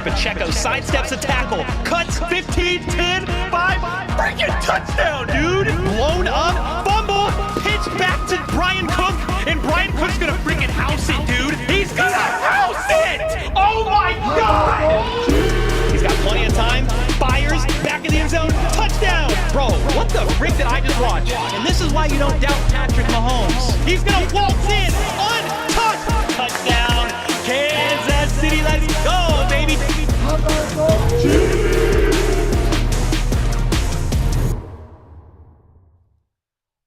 Pacheco sidesteps a tackle, cuts 15, 10, 5, freaking touchdown, dude! Blown up, fumble, pitch back to Brian Cook, and Brian Cook's gonna freaking house it, dude! He's gonna house it! Oh my God! He's got plenty of time, fires, back in the end zone, touchdown! Bro, what the frick did I just watch? And this is why you don't doubt Patrick Mahomes. He's gonna waltz in, untouched, touchdown, Kansas City, let's go, baby!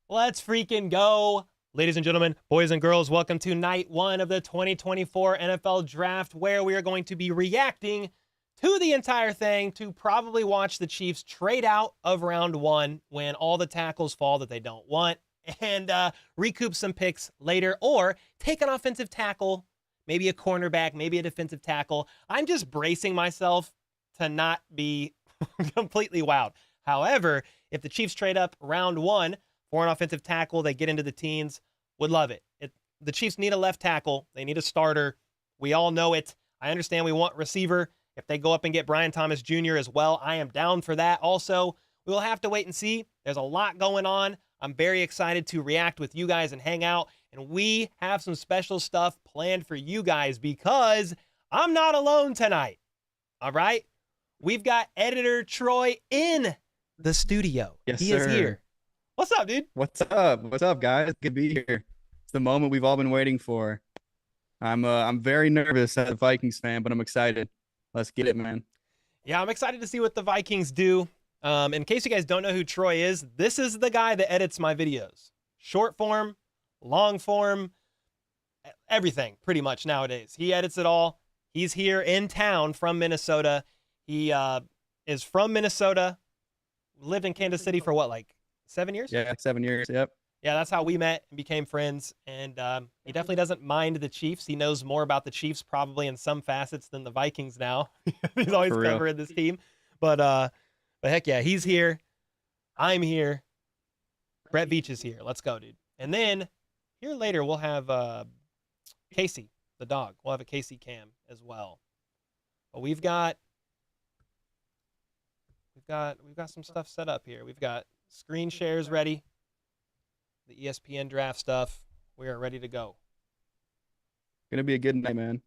Let's freaking go. Ladies and gentlemen, boys and girls, welcome to night one of the 2024 NFL Draft, where we are going to be reacting to the entire thing to probably watch the Chiefs trade out of round one when all the tackles fall that they don't want and recoup some picks later, or take an offensive tackle, maybe a cornerback, maybe a defensive tackle. I'm just bracing myself to not be completely wowed. However, if the Chiefs trade up round one for an offensive tackle, they get into the teens, would love it. The Chiefs need a left tackle. They need a starter. We all know it. I understand we want receiver. If they go up and get Brian Thomas Jr. as well, I am down for that. Also, we will have to wait and see. There's a lot going on. I'm very excited to react with you guys and hang out. And we have some special stuff planned for you guys because I'm not alone tonight. All right? We've got editor Troy in the studio. Yes, he sir. is here. What's up, dude? What's up? What's up, guys? Good to be here. It's the moment we've all been waiting for. I'm very nervous as a Vikings fan, but I'm excited. Let's get it, man. Yeah, I'm excited to see what the Vikings do. In case you guys don't know who Troy is, this is the guy that edits my videos. Short form, long form, everything pretty much nowadays. He edits it all. He's here in town from Minnesota. He is from Minnesota, lived in Kansas City for what, like 7 years? Yeah, 7 years. Yep. Yeah, that's how we met and became friends. And he definitely doesn't mind the Chiefs. He knows more about the Chiefs probably in some facets than the Vikings now. He's always covering this team. But heck yeah, he's here. I'm here. Brett Veach is here. Let's go, dude. And then here later we'll have Casey, the dog. We'll have a Casey cam as well. But we've got some stuff set up here. We've got screen shares ready. The ESPN draft stuff. We are ready to go. Gonna be a good night, man.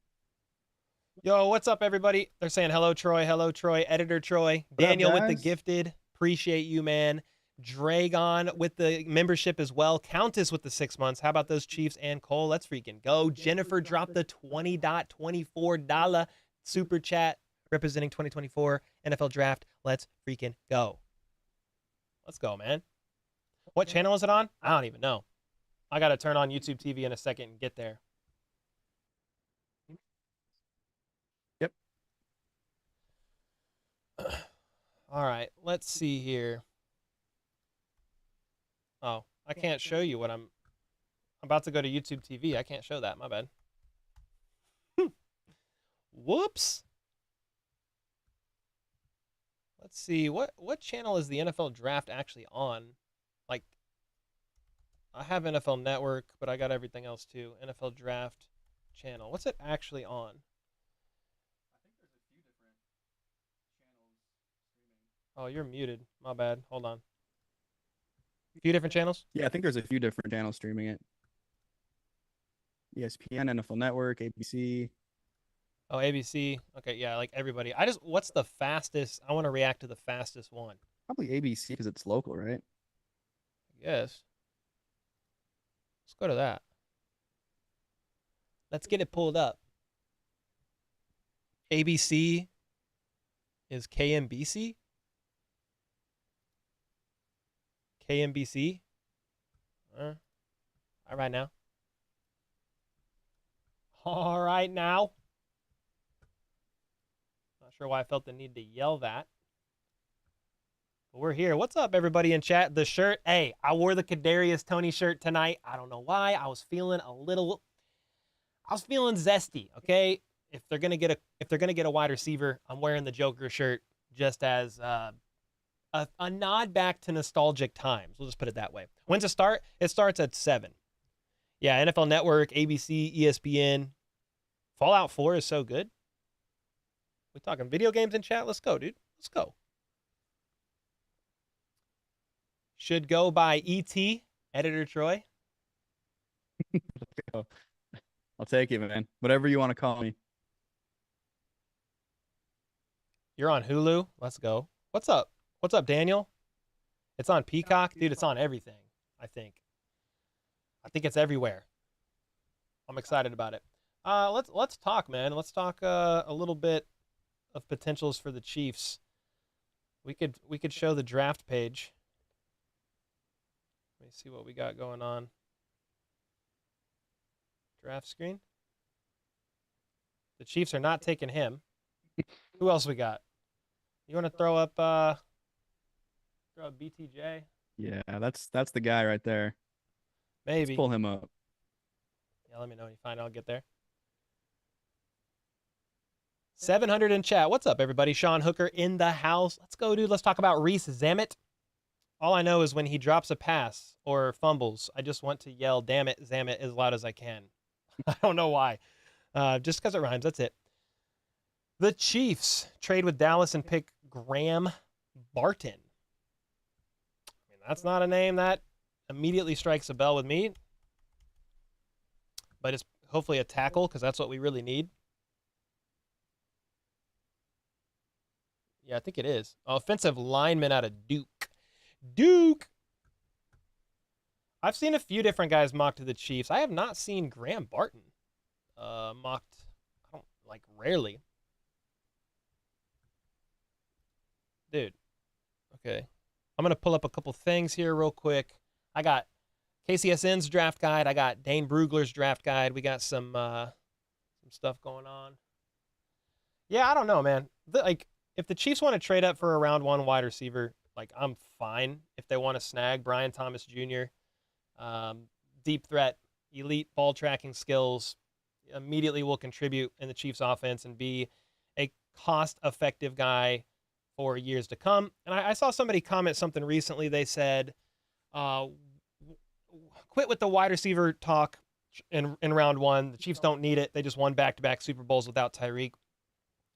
Yo, what's up, everybody? They're saying hello, Troy. Hello, Troy. Editor Troy. What up, Daniel with the guys? gifted. Appreciate you, man. Dragon with the membership as well. Countess with the 6 months. How about those Chiefs and Cole? Let's freaking go. Jennifer dropped the $20.24 super chat representing 2024 NFL Draft. Let's freaking go. Let's go, man. What channel is it on? I don't even know. I got to turn on YouTube TV in a second and get there. Yep. All right, let's see here. Oh, I can't show you what I'm about to go to YouTube TV. I can't show that. My bad. Whoops. Let's see. What channel is the NFL Draft actually on? Like, I have NFL Network, but I got everything else too. NFL Draft channel. What's it actually on? I think there's a few different channels streaming. Oh, you're muted. My bad. Hold on. A few different channels? Yeah, I think there's a few different channels streaming it. ESPN, NFL Network, ABC. Oh, ABC. Okay, yeah, like everybody. What's the fastest? I want to react to the fastest one. Probably ABC because it's local, right? Yes. Let's go to that. Let's get it pulled up. ABC is KMBC? KMBC? All right now. All right now. Not sure why I felt the need to yell that. But we're here. What's up, everybody in chat? The shirt. Hey, I wore the Kadarius Toney shirt tonight. I don't know why. I was feeling zesty. Okay, if they're gonna get a wide receiver, I'm wearing the Joker shirt just as a nod back to nostalgic times. We'll just put it that way. When's it start? It starts at 7. Yeah, NFL Network, ABC, ESPN. Fallout 4 is so good. We talking video games in chat? Let's go, dude. Let's go. Should go by ET, editor Troy. I'll take it, man. Whatever you want to call me. You're on Hulu. Let's go. What's up? What's up, Daniel? It's on Peacock, dude. It's on everything. I think. I think it's everywhere. I'm excited about it. Let's talk, man. Let's talk a little bit of potentials for the Chiefs. We could show the draft page. Let me see what we got going on. Draft screen. The Chiefs are not taking him. Who else we got? You want to throw up BTJ? Yeah, that's the guy right there. Let's Maybe. pull him up. Yeah, let me know when you find it. I'll get there. 700 in chat. What's up, everybody? Sean Hooker in the house. Let's go, dude. Let's talk about Reese Zammit. All I know is when he drops a pass or fumbles, I just want to yell, damn it, Zammit, as loud as I can. I don't know why. Just because it rhymes. That's it. The Chiefs trade with Dallas and pick Graham Barton. I mean, that's not a name that immediately strikes a bell with me. But it's hopefully a tackle because that's what we really need. Yeah, I think it is. Offensive lineman out of Duke. Duke! I've seen a few different guys mocked to the Chiefs. I have not seen Graham Barton mocked, I don't, like, rarely. Dude. Okay. I'm going to pull up a couple things here real quick. I got KCSN's draft guide. I got Dane Brugler's draft guide. We got some stuff going on. Yeah, I don't know, man. If the Chiefs want to trade up for a round one wide receiver, like, I'm fine. If they want to snag Brian Thomas Jr., deep threat, elite ball tracking skills, immediately will contribute in the Chiefs offense and be a cost-effective guy for years to come. And I saw somebody comment something recently. They said, quit with the wide receiver talk in round one. The Chiefs don't need it. They just won back-to-back Super Bowls without Tyreek.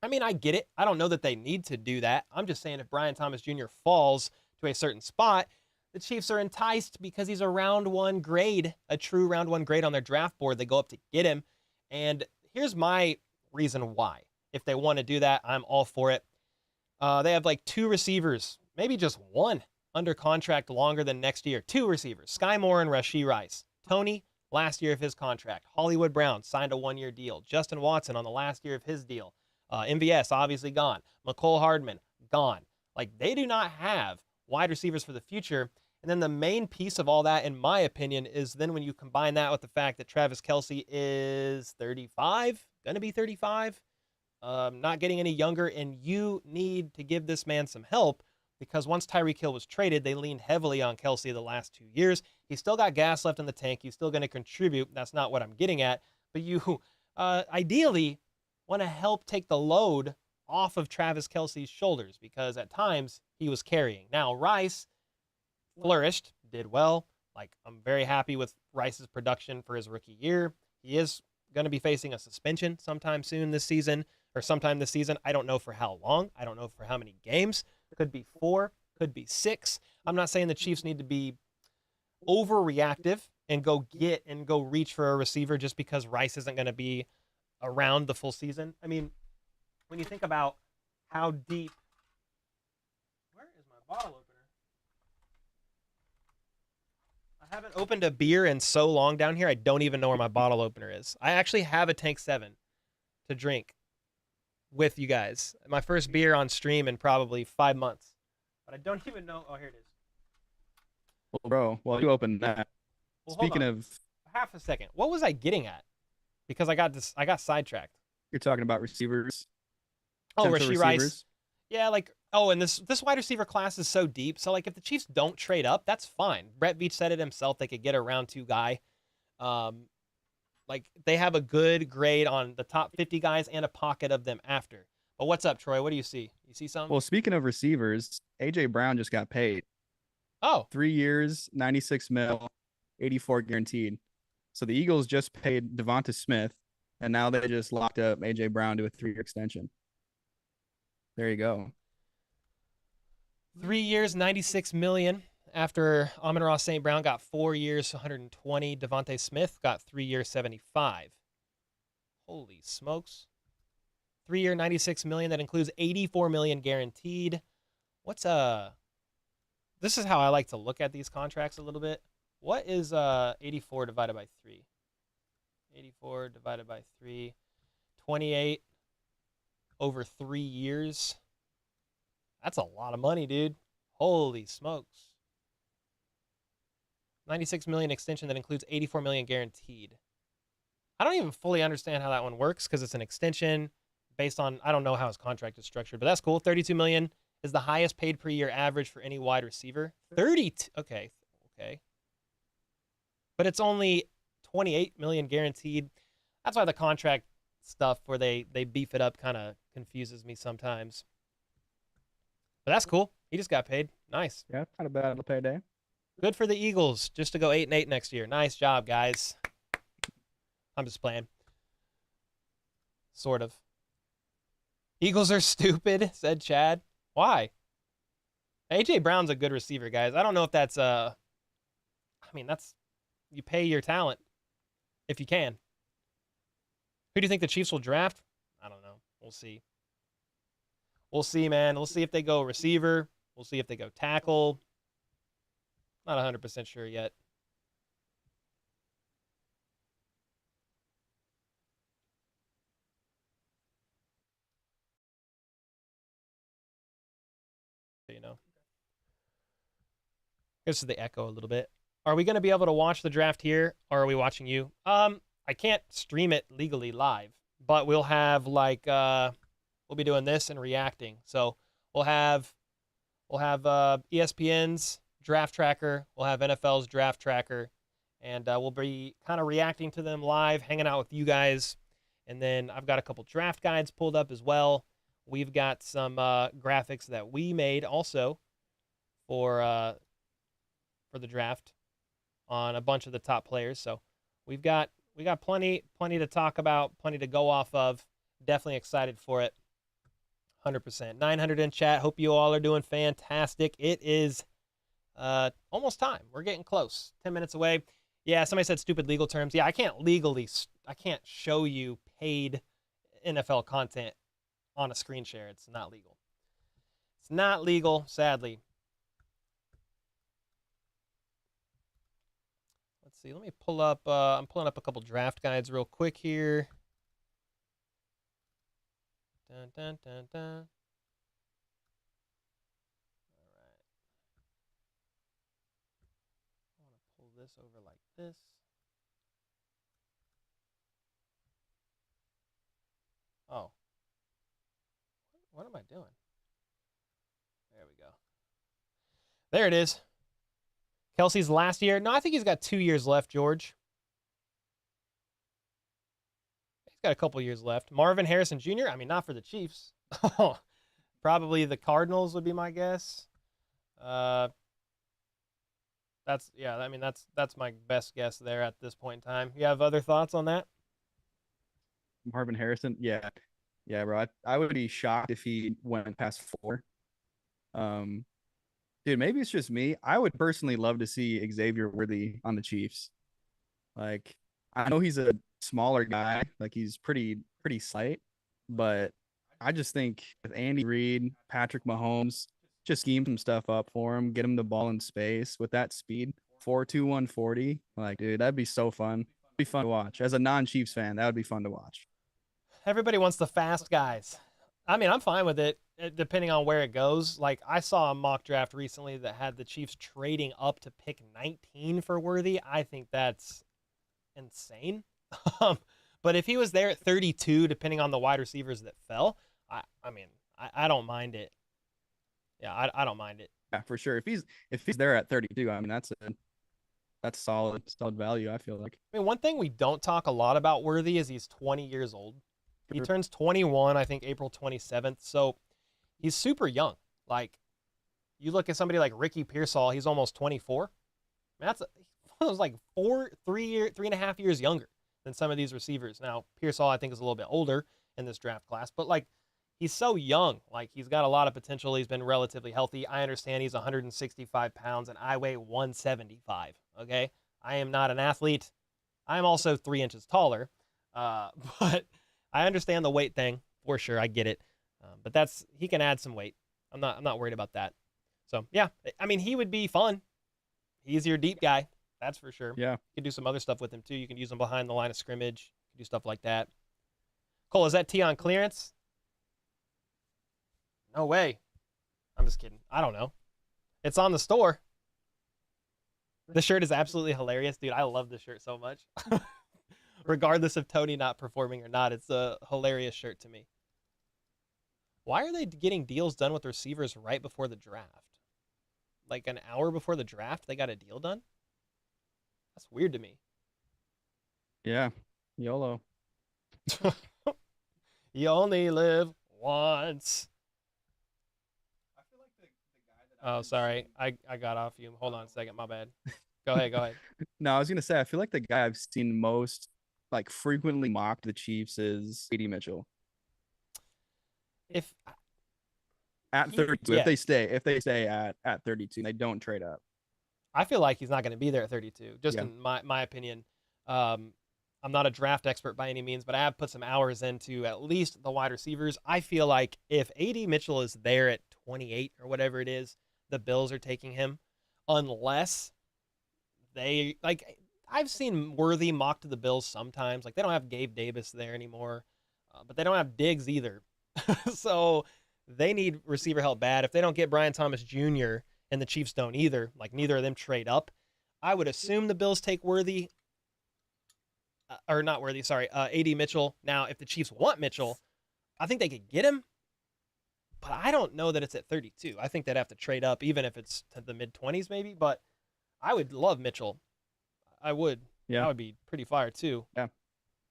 I mean, I get it. I don't know that they need to do that. I'm just saying if Brian Thomas Jr. falls to a certain spot, the Chiefs are enticed because he's a round one grade, a true round one grade on their draft board. They go up to get him. And here's my reason why. If they want to do that, I'm all for it. They have like two receivers, maybe just one, under contract longer than next year. Two receivers, Sky Moore and Rashee Rice. Tony, last year of his contract. Hollywood Brown signed a one-year deal. Justin Watson on the last year of his deal. MVS, obviously gone. McCole Hardman, gone. Like, they do not have wide receivers for the future. And then the main piece of all that, in my opinion, is then when you combine that with the fact that Travis Kelce is 35, going to be 35, not getting any younger, and you need to give this man some help because once Tyreek Hill was traded, they leaned heavily on Kelce the last 2 years. He's still got gas left in the tank. He's still going to contribute. That's not what I'm getting at. But you ideally want to help take the load off of Travis Kelce's shoulders because at times he was carrying. Now, Rice flourished, did well. Like, I'm very happy with Rice's production for his rookie year. He is going to be facing a suspension sometime soon this season or sometime this season. I don't know for how long. I don't know for how many games. Could be 4, could be 6. I'm not saying the Chiefs need to be overreactive and go reach for a receiver just because Rice isn't going to be around the full season. I mean, when you think about how deep... Where is my bottle opener? I haven't opened a beer in so long down here, I don't even know where my bottle opener is. I actually have a Tank 7 to drink with you guys. My first beer on stream in probably 5 months. But I don't even know... Oh, here it is. Well, bro, while you open that, Well, speaking of... Half a second. What was I getting at? Because I got sidetracked. You're talking about receivers. Oh, Potential Rashee Rice. receivers. Yeah, like, oh, and this wide receiver class is so deep. So, like, if the Chiefs don't trade up, that's fine. Brett Veach said it himself. They could get a round 2 guy. Like, they have a good grade on the top 50 guys and a pocket of them after. But what's up, Troy? What do you see? You see something? Well, speaking of receivers, A.J. Brown just got paid. Oh. 3 years, 96 mil, 84 guaranteed. So the Eagles just paid Devonta Smith, and now they just locked up A.J. Brown to a 3-year extension. There you go. 3 years, 96 million. After Amon-Ra St. Brown got 4 years, 120. Devontae Smith got 3 years, 75. Holy smokes. 3 year, 96 million. That includes 84 million guaranteed. What's this is how I like to look at these contracts a little bit. What is 84 divided by 3? 84 divided by 3. 28 over 3 years. That's a lot of money, dude. Holy smokes. 96 million extension that includes 84 million guaranteed. I don't even fully understand how that one works because it's an extension based on, I don't know how his contract is structured, but that's cool. 32 million is the highest paid per year average for any wide receiver. 32. Okay. But it's only 28 million guaranteed. That's why the contract stuff where they beef it up kind of confuses me sometimes. But that's cool. He just got paid. Nice. Yeah, not a bad payday. Good for the Eagles just to go 8-8 next year. Nice job, guys. I'm just playing. Sort of. Eagles are stupid, said Chad. Why? A.J. Brown's a good receiver, guys. I don't know if that's that's you pay your talent if you can. Who do you think the Chiefs will draft? I don't know. We'll see. We'll see, man. We'll see if they go receiver. We'll see if they go tackle. Not 100% sure yet. You know. This is the echo a little bit. Are we going to be able to watch the draft here, or are we watching you? I can't stream it legally live, but we'll have we'll be doing this and reacting. So we'll have ESPN's draft tracker, we'll have NFL's draft tracker, and we'll be kind of reacting to them live, hanging out with you guys. And then I've got a couple draft guides pulled up as well. We've got some graphics that we made also for the draft on a bunch of the top players. So we got plenty to talk about, plenty to go off of. Definitely excited for it. 100%. 900 in chat. Hope you all are doing fantastic. It is almost time. We're getting close. 10 minutes away. Yeah, somebody said stupid legal terms. Yeah, I can't show you paid NFL content on a screen share. It's not legal. It's not legal, sadly. Let's see. Let me pull up. I'm pulling up a couple draft guides real quick here. Dun, dun, dun, dun. All right. I want to pull this over like this. Oh. What am I doing? There we go. There it is. Kelsey's last year. No, I think he's got 2 years left, George. He's got a couple years left. Marvin Harrison Jr., I mean, not for the Chiefs. Probably the Cardinals would be my guess. That's my best guess there at this point in time. You have other thoughts on that? Marvin Harrison, yeah, bro. I would be shocked if he went past 4. Dude, maybe it's just me. I would personally love to see Xavier Worthy on the Chiefs. Like, I know he's a smaller guy, like he's pretty slight, but I just think with Andy Reid, Patrick Mahomes, just scheme some stuff up for him, get him the ball in space with that speed, 4.2 140. Like, dude, that'd be so fun. It'd be fun to watch. As a non-Chiefs fan, that would be fun to watch. Everybody wants the fast guys. I mean, I'm fine with it, depending on where it goes. Like, I saw a mock draft recently that had the Chiefs trading up to pick 19 for Worthy. I think that's insane. But if he was there at 32, depending on the wide receivers that fell, I don't mind it. Yeah, I don't mind it. Yeah, for sure. If he's there at 32, I mean, that's solid value, I feel like. I mean, one thing we don't talk a lot about Worthy is he's 20 years old. He turns 21, I think, April 27th. So he's super young. Like, you look at somebody like Ricky Pearsall, he's almost 24. That's one of those like 3.5 years younger than some of these receivers. Now, Pearsall, I think, is a little bit older in this draft class, but like, he's so young. Like, he's got a lot of potential. He's been relatively healthy. I understand he's 165 pounds and I weigh 175. Okay. I am not an athlete. I'm also 3 inches taller. But I understand the weight thing for sure. I get it. But he can add some weight. I'm not worried about that. So yeah, I mean, he would be fun. He's your deep guy. That's for sure. Yeah. You can do some other stuff with him too. You can use him behind the line of scrimmage. Do stuff like that. Cole, is that T on clearance? No way. I'm just kidding. I don't know. It's on the store. The shirt is absolutely hilarious, dude. I love this shirt so much. Regardless of Tony not performing or not, it's a hilarious shirt to me. Why are they getting deals done with receivers right before the draft? Like an hour before the draft, they got a deal done? That's weird to me. Yeah. YOLO. You only live once. Oh, sorry. I got off you. Hold on a second. My bad. Go ahead. Go ahead. No, I was gonna say I feel like the guy I've seen most like frequently mocked the Chiefs is AD Mitchell If at 32. yeah. If they stay at 32, they don't trade up. I feel like he's not going to be there at 32, just Yeah. in my opinion. I'm not a draft expert by any means, but I have put some hours into at least the wide receivers. I feel like if AD Mitchell is there at 28 or whatever it is, the Bills are taking him, unless they like. I've seen Worthy mock to the Bills sometimes. Like, they don't have Gabe Davis there anymore, but they don't have Diggs either. So they need receiver help bad. If they don't get Brian Thomas Jr. and the Chiefs don't either, like neither of them trade up, I would assume the Bills take Worthy. Or not Worthy, sorry, AD Mitchell. Now, if the Chiefs want Mitchell, I think they could get him, but I don't know that it's at 32. I think they'd have to trade up, even if it's to the mid-20s maybe, but I would love Mitchell. I would. Yeah. That would be pretty fire, too. Yeah.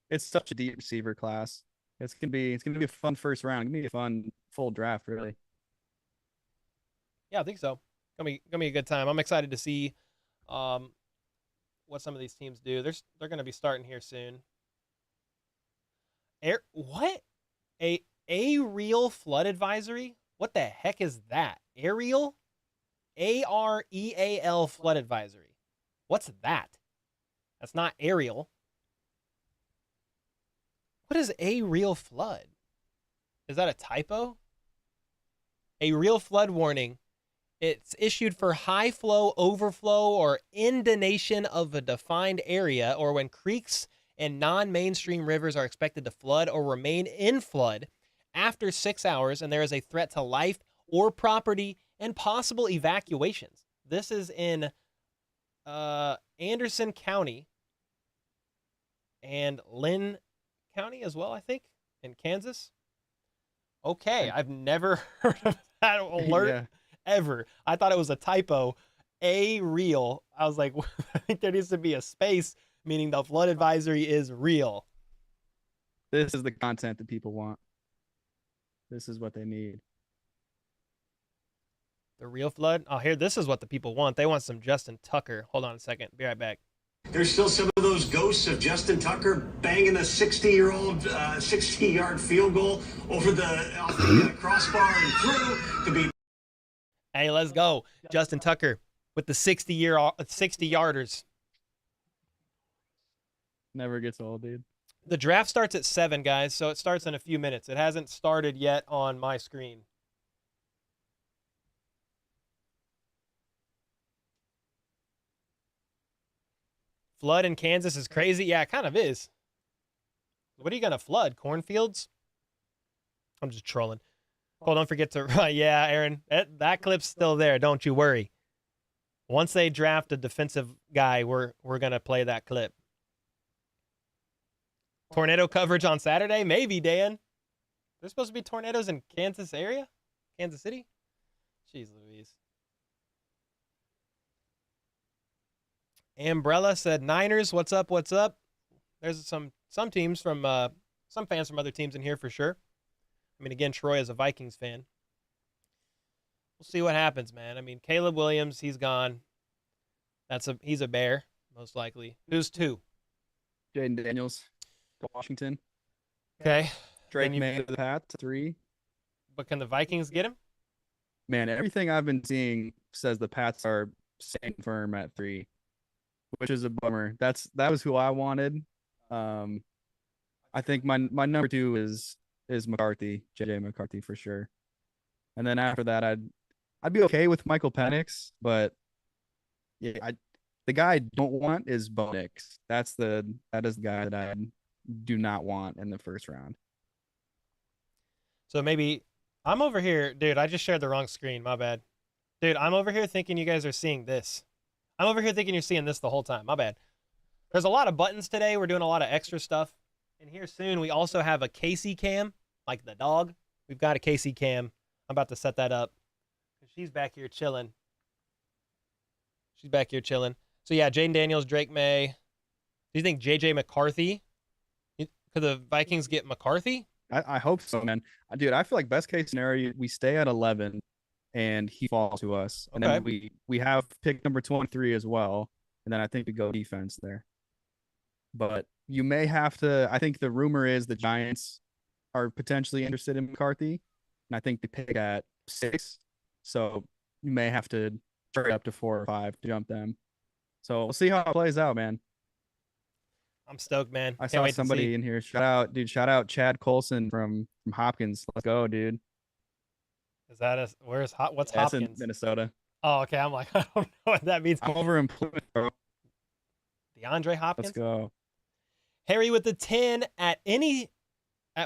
It's such a deep receiver class. It's gonna be a fun first round. It's gonna be a fun full draft, really. Yeah, I think so. Gonna be a good time. I'm excited to see what some of these teams do. They're gonna be starting here soon. What? A real flood advisory? What the heck is that? Aerial? AREAL flood advisory. What's that? That's not aerial. What is a real flood? Is that a typo? A real flood warning. It's issued for high flow, overflow, or inundation of a defined area, or when creeks and non-mainstream rivers are expected to flood or remain in flood after 6 hours, and there is a threat to life or property and possible evacuations. This is in Anderson County and Lynn County as well, I think, in Kansas. Okay, I've never heard of that alert ever. I thought it was a typo. A real. I was like, I think there needs to be a space, meaning the flood advisory is real. This is the content that people want. This is what they need. The real flood? Oh, here, this is what the people want. They want some Justin Tucker. Hold on a second. Be right back. There's still some of those ghosts of Justin Tucker banging a 60-yard field goal off the crossbar and through to be. Hey, let's go. Justin Tucker with the 60-yarders. Never gets old, dude. The draft starts at 7, guys, so it starts in a few minutes. It hasn't started yet on my screen. Flood in Kansas is crazy. Yeah, it kind of is. What are you going to flood? Cornfields? I'm just trolling. Oh, don't forget to... yeah, Aaron, that clip's still there. Don't you worry. Once they draft a defensive guy, we're going to play that clip. Tornado coverage on Saturday? Maybe, Dan. There's supposed to be tornadoes in Kansas area? Kansas City? Jeez Louise. Umbrella said, Niners, what's up, what's up? There's some teams from, some fans from other teams in here for sure. I mean, again, Troy is a Vikings fan. We'll see what happens, man. I mean, Caleb Williams, he's gone. He's a Bear, most likely. Who's 2? Jaden Daniels, Washington. Okay. Drake May of the Pats, 3. But can the Vikings get him? Man, everything I've been seeing says the Pats are staying firm at 3, which is a bummer. That was who I wanted. I think my number 2 is McCarthy, JJ McCarthy for sure. And then after that, I'd be okay with Michael Penix, but yeah, the guy I don't want is Bo Nix. That is the guy that I do not want in the first round. So maybe I'm over here, dude. I just shared the wrong screen. My bad, dude. I'm over here thinking you guys are seeing this. I'm over here thinking you're seeing this the whole time. My bad. There's a lot of buttons today. We're doing a lot of extra stuff. And here soon, we also have a Casey cam, like the dog. We've got a Casey cam. I'm about to set that up. She's back here chilling. She's back here chilling. So, yeah, Jaden Daniels, Drake May. Do you think J.J. McCarthy? Could the Vikings get McCarthy? I hope so, man. Dude, I feel like best case scenario, we stay at 11 and he falls to us. And then we have pick number 23 as well. And then I think we go defense there. But you may have to, I think the rumor is the Giants are potentially interested in McCarthy. And I think they pick at 6. So you may have to trade up to 4 or 5 to jump them. So we'll see how it plays out, man. I'm stoked, man. I saw somebody in here. Shout out Chad Colson from Hopkins. Let's go, dude. Is that what's Hopkins? That's in Minnesota. Oh, okay. I'm like, I don't know what that means. I'm over in Plymouth, bro. DeAndre Hopkins. Let's go. Harry with the 10 at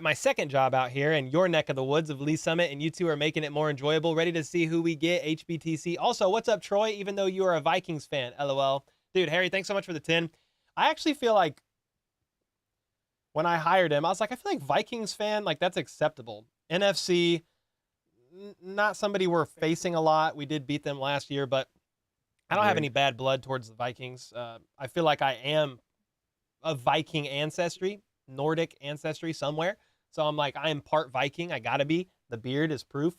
my second job out here in your neck of the woods of Lee Summit, and you two are making it more enjoyable. Ready to see who we get, HBTC. Also, what's up, Troy? Even though you are a Vikings fan, LOL. Dude, Harry, thanks so much for the 10. I actually feel like when I hired him, I was like, I feel like Vikings fan, like that's acceptable. NFC, not somebody we're facing a lot. We did beat them last year, but I don't have any bad blood towards the Vikings. I feel like I am of Viking ancestry, Nordic ancestry somewhere. So I'm like, I am part Viking. I gotta be. The beard is proof.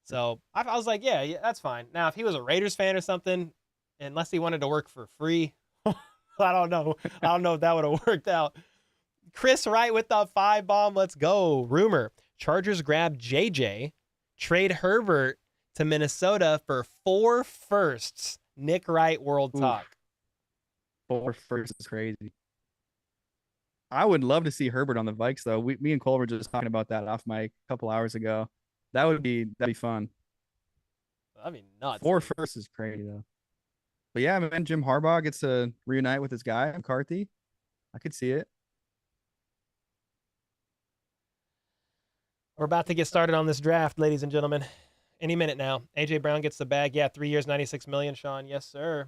So I was like, yeah, that's fine. Now, if he was a Raiders fan or something, unless he wanted to work for free, I don't know. I don't know if that would have worked out. Chris Wright with the 5 bomb. Let's go. Rumor: Chargers grab JJ, trade Herbert to Minnesota for 4 firsts. Nick Wright, World Talk. 4 firsts is crazy. I would love to see Herbert on the Vikes, though. Me and Cole were just talking about that off mic a couple hours ago. That'd be fun. That'd be nuts. 4 firsts is crazy, though. But yeah, man, Jim Harbaugh gets to reunite with his guy, McCarthy. I could see it. We're about to get started on this draft, ladies and gentlemen. Any minute now. AJ Brown gets the bag. Yeah, 3 years, $96 million, Sean. Yes, sir.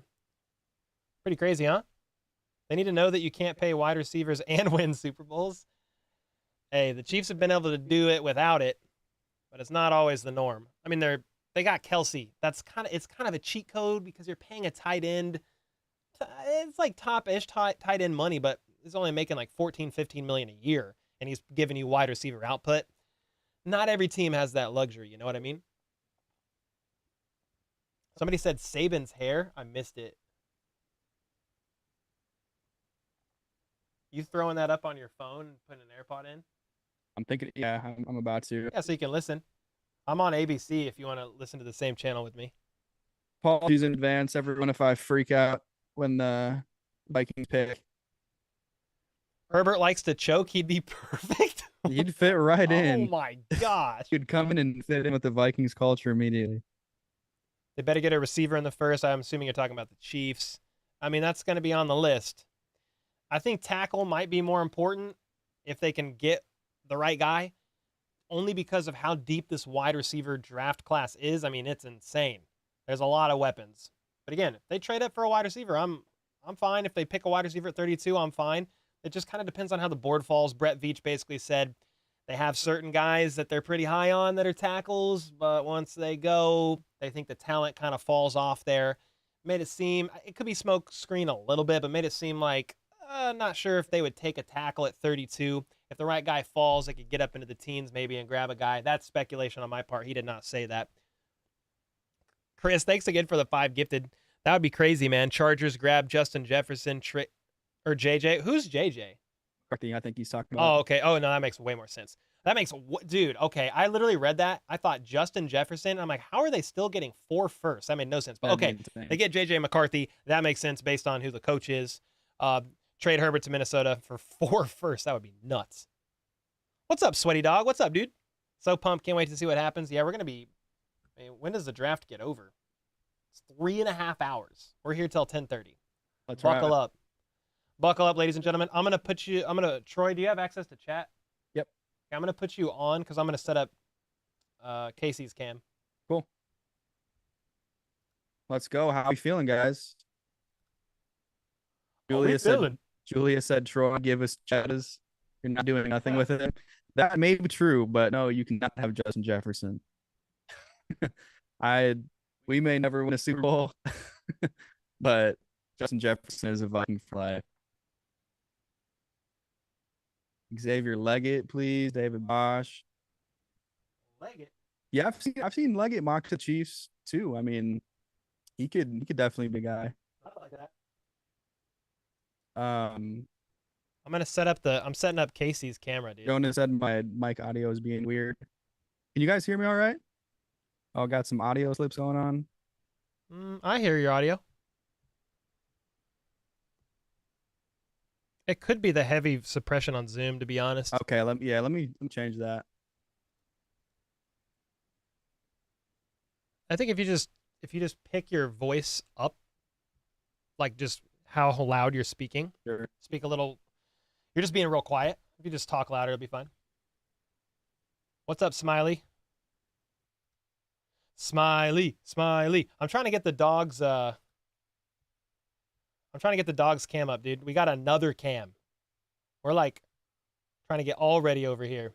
Pretty crazy, huh? They need to know that you can't pay wide receivers and win Super Bowls. Hey, the Chiefs have been able to do it without it, but it's not always the norm. I mean, they got Kelsey. It's kind of a cheat code because you're paying a tight end. It's like top-ish tight end money, but he's only making like $14-15 million a year, and he's giving you wide receiver output. Not every team has that luxury, you know what I mean? Somebody said Saban's hair. I missed it. You throwing that up on your phone and putting an AirPod in? I'm thinking, yeah, I'm about to. Yeah, so you can listen. I'm on ABC if you want to listen to the same channel with me. Apologies in advance, everyone, if I freak out when the Vikings pick. Herbert likes to choke. He'd be perfect. He'd fit right in. Oh, my gosh. He'd come in and fit in with the Vikings culture immediately. They better get a receiver in the first. I'm assuming you're talking about the Chiefs. I mean, that's going to be on the list. I think tackle might be more important if they can get the right guy, only because of how deep this wide receiver draft class is. I mean, it's insane. There's a lot of weapons. But again, if they trade up for a wide receiver, I'm fine. If they pick a wide receiver at 32, I'm fine. It just kind of depends on how the board falls. Brett Veach basically said they have certain guys that they're pretty high on that are tackles, but once they go, they think the talent kind of falls off there. Made it seem, it could be smoke screen a little bit, but made it seem like, not sure if they would take a tackle at 32. If the right guy falls, they could get up into the teens maybe and grab a guy. That's speculation on my part. He did not say that. Chris, thanks again for the 5 gifted. That would be crazy, man. Chargers grab Justin Jefferson or JJ. Who's JJ? I think he's talking about. Oh, okay. Oh, no, that makes way more sense. That makes, dude, okay. I literally read that. I thought Justin Jefferson. I'm like, how are they still getting 4 firsts? That made no sense. But okay, they get J.J. McCarthy. That makes sense based on who the coach is. Trade Herbert to Minnesota for 4 firsts. That would be nuts. What's up, Sweaty Dog? What's up, dude? So pumped. Can't wait to see what happens. Yeah, we're going to be, I mean, when does the draft get over? It's 3.5 hours. We're here till 10:30. Buckle up. Buckle up, ladies and gentlemen. Troy, do you have access to chat? Yep. I'm going to put you on because I'm going to set up Casey's cam. Cool. Let's go. How are we feeling, guys? Julia said, Troy, give us Chettas. You're not doing nothing with it. That may be true, but no, you cannot have Justin Jefferson. We may never win a Super Bowl, but Justin Jefferson is a Viking for life. Xavier Leggett, please. David Bosch. Leggett? Yeah, I've seen Leggett mock the Chiefs too. I mean, he could definitely be a guy. I like that. I'm setting up Casey's camera, dude. Jonas said my mic audio is being weird. Can you guys hear me all right? Oh, got some audio slips going on. I hear your audio. It could be the heavy suppression on Zoom, to be honest. Okay, let me change that. I think if you just pick your voice up, like just how loud you're speaking. Sure. Speak a little. You're just being real quiet. If you just talk louder, it'll be fine. What's up, Smiley? Smiley. I'm trying to get the dogs. I'm trying to get the dogs cam up, dude. We got another cam. We're like trying to get all ready over here.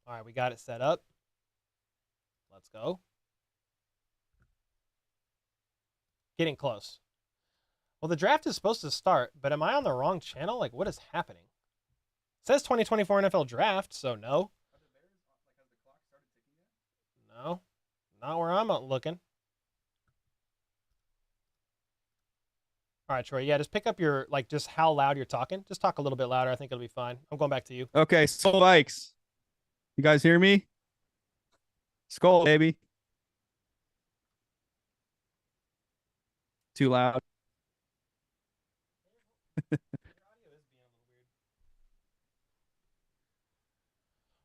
All right, we got it set up. Let's go. Getting close. Well, the draft is supposed to start, but am I on the wrong channel? Like, what is happening? It says 2024 NFL draft, so no. No, not where I'm looking. All right, Troy. Yeah, just pick up your, like, just how loud you're talking. Just talk a little bit louder. I think it'll be fine. I'm going back to you. Okay, Skull Vikes. You guys hear me? Skull, baby. Too loud.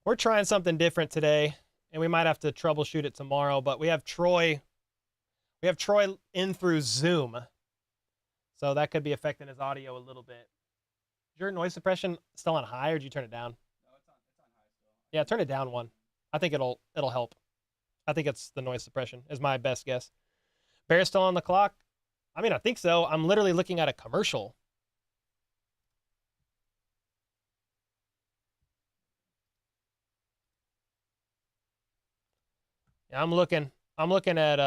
We're trying something different today, and we might have to troubleshoot it tomorrow, but we have Troy in through Zoom. So that could be affecting his audio a little bit. Is your noise suppression still on high, or did you turn it down? No, it's on high still. Yeah, turn it down one. I think it'll help. I think it's the noise suppression is my best guess. Bear's still on the clock? I mean, I think so. I'm literally looking at a commercial. Yeah, I'm looking at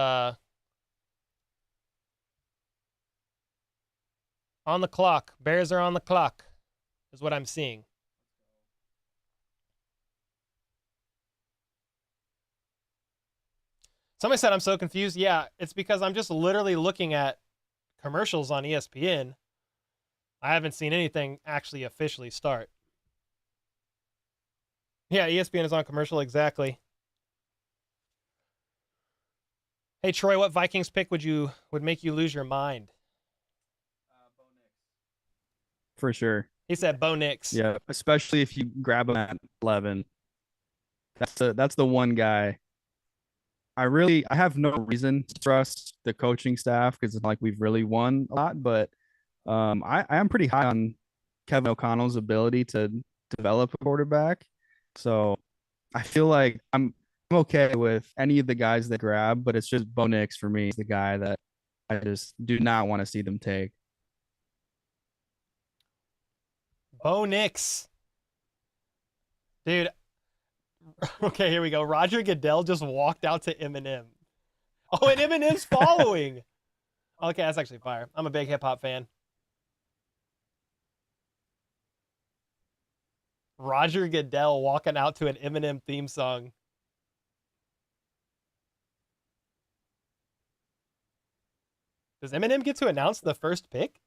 on the clock. Bears are on the clock, is what I'm seeing. Somebody said I'm so confused. Yeah, it's because I'm just literally looking at commercials on ESPN. I haven't seen anything actually officially start. Yeah, ESPN is on commercial, exactly. Hey, Troy, what Vikings pick would make you lose your mind? Bo Nix. For sure. He said Bo Nix. Yeah, especially if you grab him at 11. That's the one guy. I have no reason to trust the coaching staff because it's not like we've really won a lot, but I am pretty high on Kevin O'Connell's ability to develop a quarterback. So I feel like I'm okay with any of the guys that grab, but it's just Bo Nix for me is the guy that I just do not want to see them take. Bo Nix. Dude. Okay, here we go. Roger Goodell just walked out to Eminem. Oh, and Eminem's following. Okay, that's actually fire. I'm a big hip-hop fan. Roger Goodell walking out to an Eminem theme song. Does Eminem get to announce the first pick?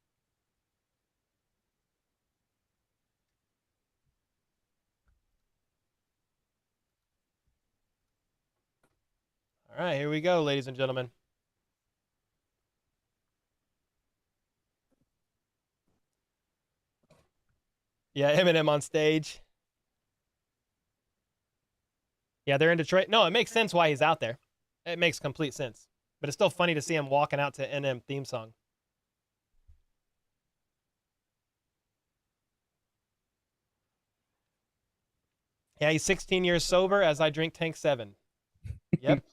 All right, here we go, ladies and gentlemen. Yeah, Eminem on stage. Yeah, they're in Detroit. No, it makes sense why he's out there. It makes complete sense. But it's still funny to see him walking out to NM theme song. Yeah, he's 16 years sober as I drink Tank 7. Yep.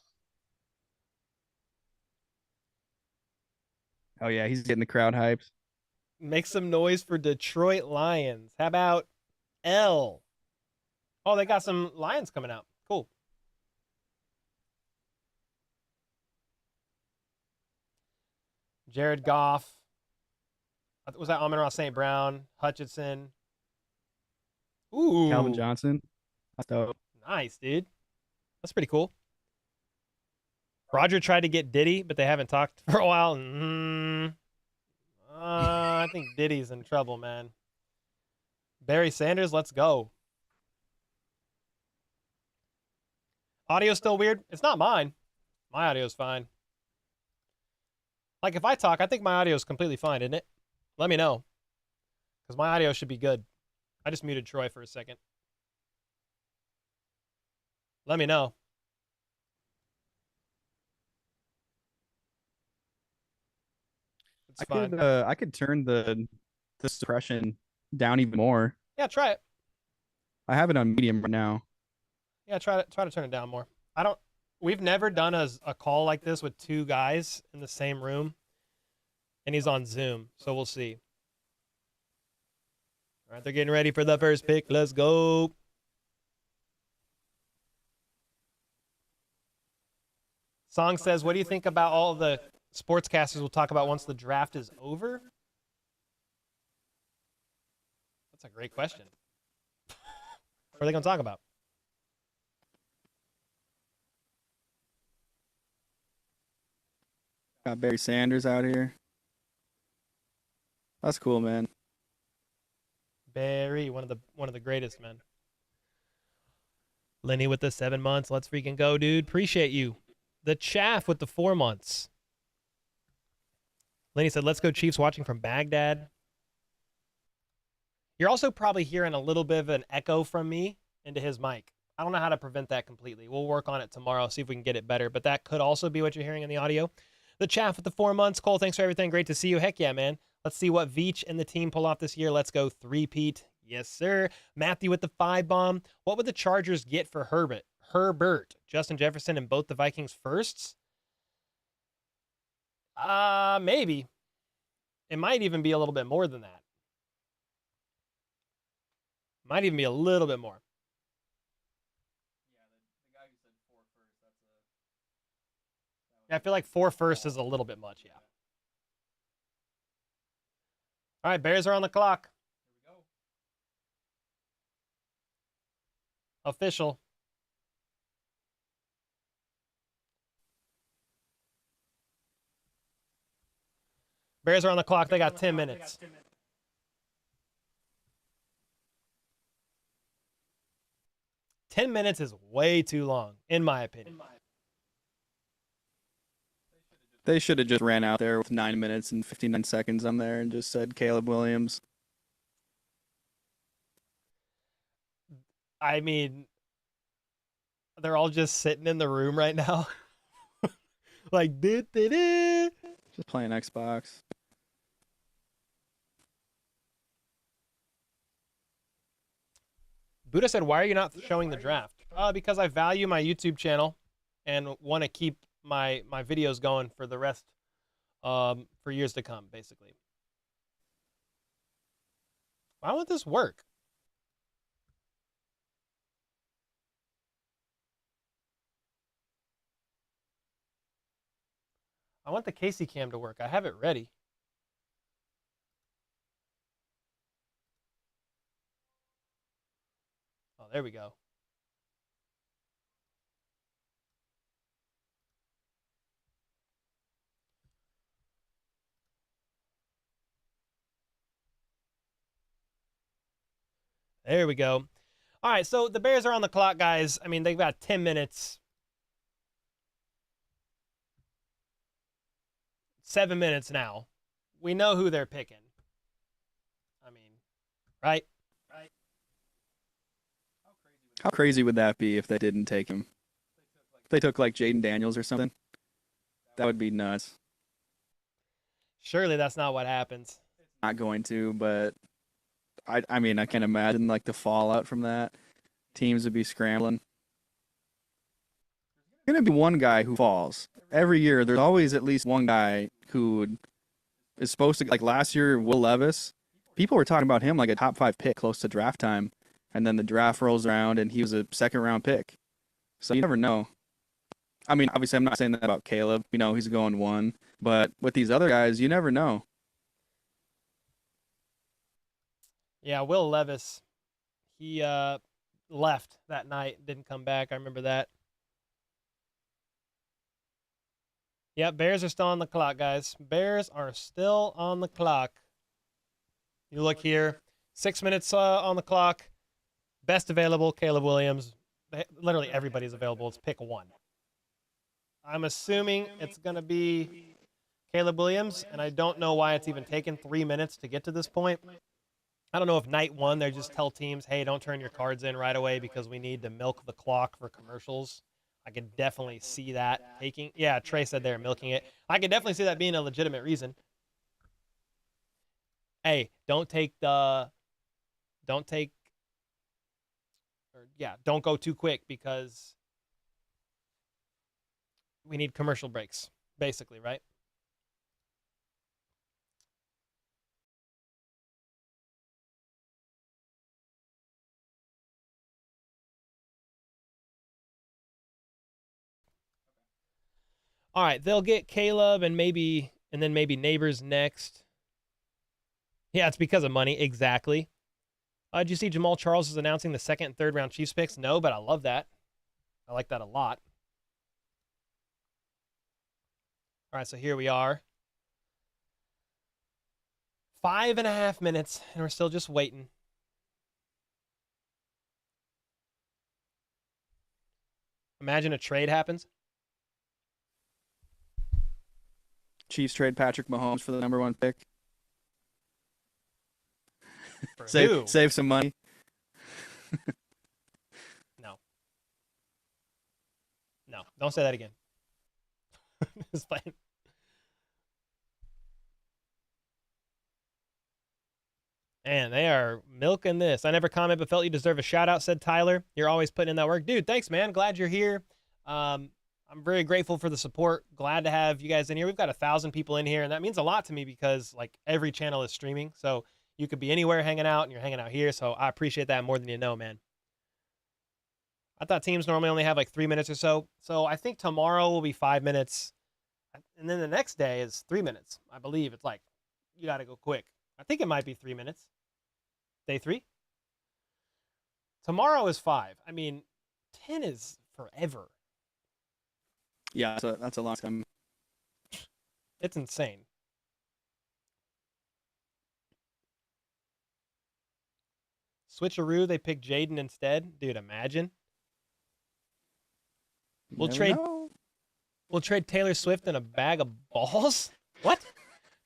Oh yeah, he's getting the crowd hyped. Make some noise for Detroit Lions. How about L? Oh, they got some Lions coming out. Cool. Jared Goff. Was that Amon-Ra St. Brown? Hutchinson. Ooh. Calvin Johnson. That's dope. Nice, dude. That's pretty cool. Roger tried to get Diddy, but they haven't talked for a while. I think Diddy's in trouble, man. Barry Sanders, let's go. Audio's still weird? It's not mine. My audio's fine. Like, if I talk, I think my audio is completely fine, isn't it? Let me know. Because my audio should be good. I just muted Troy for a second. Let me know. It's fine. I could turn the suppression down even more. Yeah, try it. I have it on medium right now. Yeah, try to turn it down more. We've never done a call like this with two guys in the same room. And he's on Zoom, so we'll see. All right, they're getting ready for the first pick. Let's go. Song says, what do you think about all the sportscasters we'll talk about once the draft is over? That's a great question. What are they going to talk about? Got Barry Sanders out here. That's cool, man. Barry, one of the greatest, man. Lenny with the 7 months. Let's freaking go, dude. Appreciate you. The Chaff with the 4 months. Lenny said, let's go Chiefs, watching from Baghdad. You're also probably hearing a little bit of an echo from me into his mic. I don't know how to prevent that completely. We'll work on it tomorrow, see if we can get it better. But that could also be what you're hearing in the audio. The Chaff with the 4 months. Cole, thanks for everything. Great to see you. Heck yeah, man. Let's see what Veach and the team pull off this year. Let's go three-peat. Yes, sir. Matthew with the 5 bomb. What would the Chargers get for Herbert, Justin Jefferson, and both the Vikings firsts? Maybe. It might even be a little bit more than that. Might even be a little bit more. Yeah, I feel like 4 firsts is a little bit much, yeah. All right, Bears are on the clock. Here we go. Official. Bears are on the clock. They got 10 minutes. 10 minutes is way too long, in my opinion. They should have just ran out there with 9 minutes and 59 seconds on there and just said Caleb Williams. I mean, they're all just sitting in the room right now. Like, just playing Xbox. Buddha said, why are you not showing the draft? Because I value my YouTube channel and want to keep my videos going for the rest, for years to come, basically. Why won't this work? I want the Casey cam to work. I have it ready. Oh, there we go. There we go. All right, so the Bears are on the clock, guys. I mean, they've got 10 minutes. 7 minutes now. We know who they're picking. I mean, right? How crazy would that be if they didn't take him? If they took like Jaden Daniels or something, that would be nuts. Surely that's not what happens. Not going to, but I mean, I can imagine like the fallout from that. Teams would be scrambling. There's gonna be one guy who falls every year. There's always at least one guy who is supposed to, like last year, Will Levis. People were talking about him like a top 5 pick close to draft time, and then the draft rolls around and he was a 2nd-round pick. So you never know. I mean, obviously, I'm not saying that about Caleb. You know, he's going 1, but with these other guys, you never know. Yeah, Will Levis, he left that night, didn't come back. I remember that. Yep, Bears are still on the clock, guys. Bears are still on the clock. You look here, 6 minutes on the clock. Best available, Caleb Williams. Literally everybody's available. It's pick 1. I'm assuming it's going to be Caleb Williams, and I don't know why it's even taken 3 minutes to get to this point. I don't know if night 1 they just tell teams, hey, don't turn your cards in right away because we need to milk the clock for commercials. I could definitely see that taking. Yeah, Trey said they're milking it. I could definitely see that being a legitimate reason. Hey, don't go too quick because we need commercial breaks, basically, right? All right, they'll get Caleb and then maybe Neighbors next. Yeah, it's because of money, exactly. Did you see Jamal Charles is announcing the 2nd and 3rd round Chiefs picks? No, but I love that. I like that a lot. All right, so here we are. 5.5 minutes, and we're still just waiting. Imagine a trade happens. Chiefs trade Patrick Mahomes for the number 1 pick. For who? Save some money. No, don't say that again. Just playing. And they are milking this. I never comment, but felt you deserve a shout out, said Tyler. You're always putting in that work. Dude, thanks, man. Glad you're here. I'm very grateful for the support. Glad to have you guys in here. We've got 1,000 people in here, and that means a lot to me because like every channel is streaming. So you could be anywhere hanging out, and you're hanging out here. So I appreciate that more than you know, man. I thought teams normally only have like 3 minutes or so. So I think tomorrow will be 5 minutes. And then the next day is 3 minutes. I believe it's like, you got to go quick. I think it might be 3 minutes. Day 3. Tomorrow is 5. I mean, 10 is forever. Yeah, that's a long time. It's insane. Switcheroo, they picked Jaden instead. Dude, imagine. We'll trade Taylor Swift in a bag of balls? What?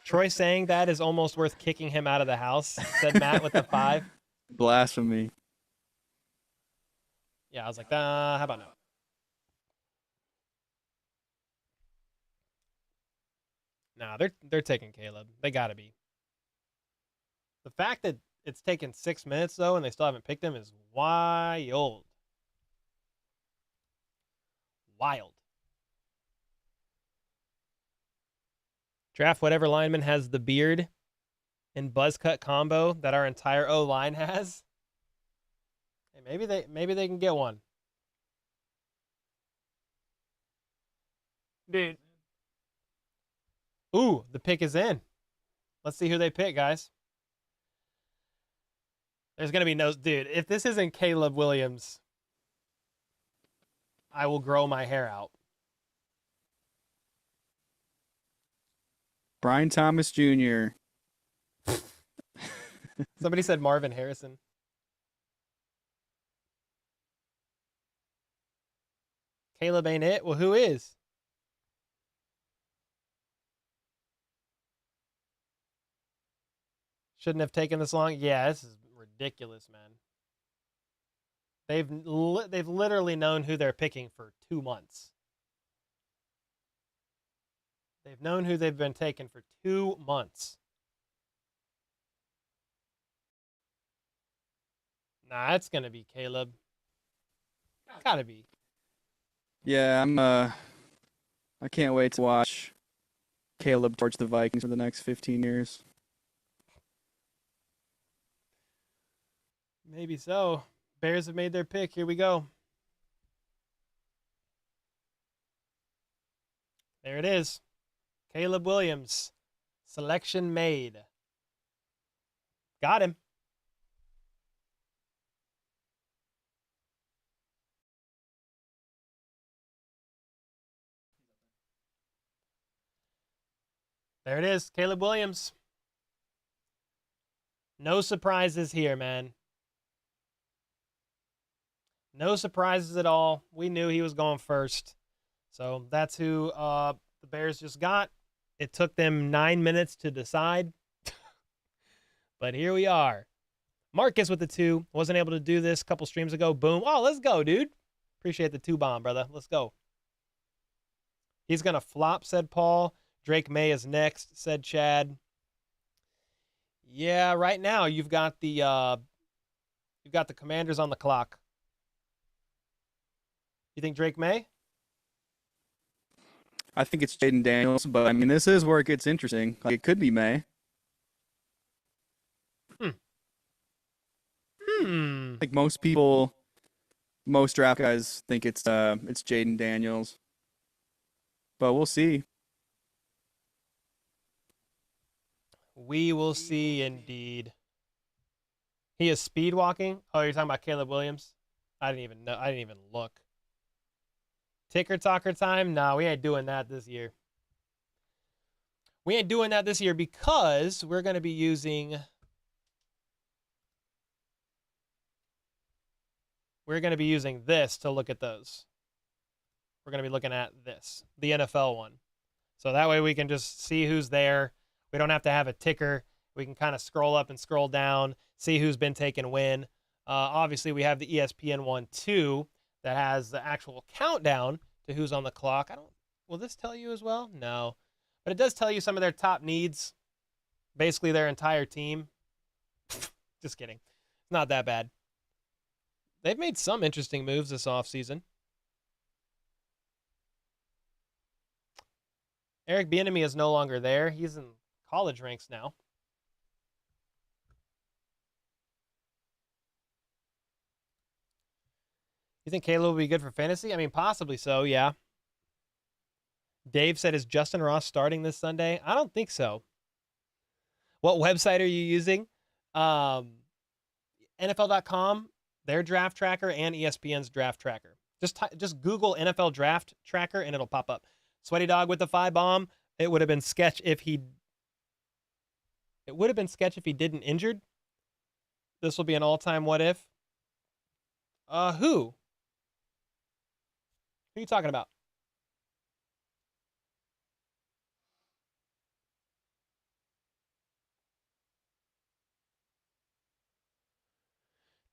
Troy saying that is almost worth kicking him out of the house, said Matt with the 5. Blasphemy. Yeah, I was like, how about no? Nah, they're taking Caleb. They gotta be. The fact that it's taken 6 minutes though, and they still haven't picked him is wild. Wild. Draft whatever lineman has the beard and buzz cut combo that our entire O line has. Hey, maybe they can get one. Dude. Ooh, the pick is in. Let's see who they pick, guys. There's going to be no... Dude, if this isn't Caleb Williams, I will grow my hair out. Brian Thomas Jr. Somebody said Marvin Harrison. Caleb ain't it? Well, who is? Shouldn't have taken this long. Yeah, this is ridiculous, man. They've literally known who they're picking for 2 months. They've known who they've been taking for 2 months. Nah, it's gonna be Caleb. Gotta be. Yeah, I can't wait to watch Caleb torch the Vikings for the next 15 years. Maybe so. Bears have made their pick. Here we go. There it is. Caleb Williams. Selection made. Got him. There it is. Caleb Williams. No surprises here, man. No surprises at all. We knew he was going first. So that's who the Bears just got. It took them 9 minutes to decide. But here we are. Marcus with the 2. Wasn't able to do this a couple streams ago. Boom. Oh, let's go, dude. Appreciate the 2 bomb, brother. Let's go. He's going to flop, said Paul. Drake May is next, said Chad. Yeah, right now you've got the Commanders on the clock. You think Drake May? I think it's Jaden Daniels, but I mean, this is where it gets interesting. Like, it could be May. Like most draft guys think it's Jaden Daniels, but we'll see. We will see, indeed. He is speed walking. Oh, you're talking about Caleb Williams? I didn't even know. I didn't even look. Ticker talker time? No, we ain't doing that this year. We ain't doing that this year because we're going to be using... We're going to be using this to look at those. We're going to be looking at this, the NFL one. So that way we can just see who's there. We don't have to have a ticker. We can kind of scroll up and scroll down, see who's been taken when. Obviously, we have the ESPN one too that has the actual countdown to who's on the clock. Will this tell you as well? No. But it does tell you some of their top needs, basically their entire team. Just kidding. It's not that bad. They've made some interesting moves this offseason. Eric Bieniemy is no longer there. He's in college ranks now. You think Caleb will be good for fantasy? I mean, possibly so, yeah. Dave said, is Justin Ross starting this Sunday? I don't think so. What website are you using? NFL.com, their draft tracker, and ESPN's draft tracker. Just Google NFL draft tracker, and it'll pop up. Sweaty Dog with the 5 bomb. It would have been sketch if he didn't injured. This will be an all-time what if. Who? Who are you talking about?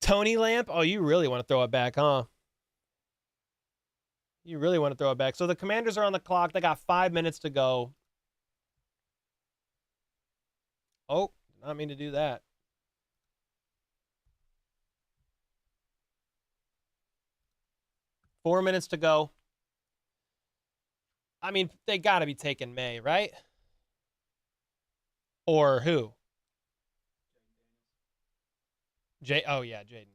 Tony Lamp? Oh, you really want to throw it back, huh? You really want to throw it back. So the Commanders are on the clock. They got 5 minutes to go. Oh, did not mean to do that. Four minutes to go. I mean, they got to be taking May, right? Or who? Oh, yeah, Jaden.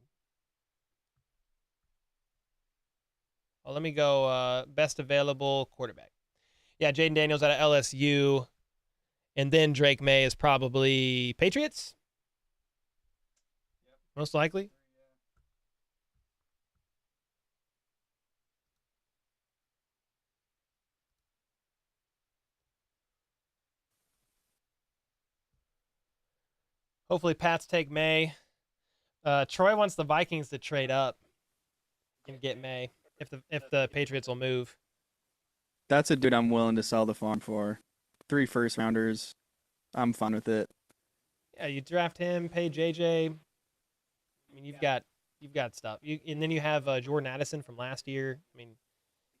Well, let me go best available quarterback. Yeah, Jaden Daniels out of LSU. And then Drake May is probably Patriots? Yep. Most likely. Hopefully Pats take May. Troy wants the Vikings to trade up and get May if the Patriots will move. That's a dude I'm willing to sell the farm for. 3 first rounders. I'm fine with it. Yeah, you draft him, pay JJ. I mean, you've got stuff. And then you have Jordan Addison from last year. I mean,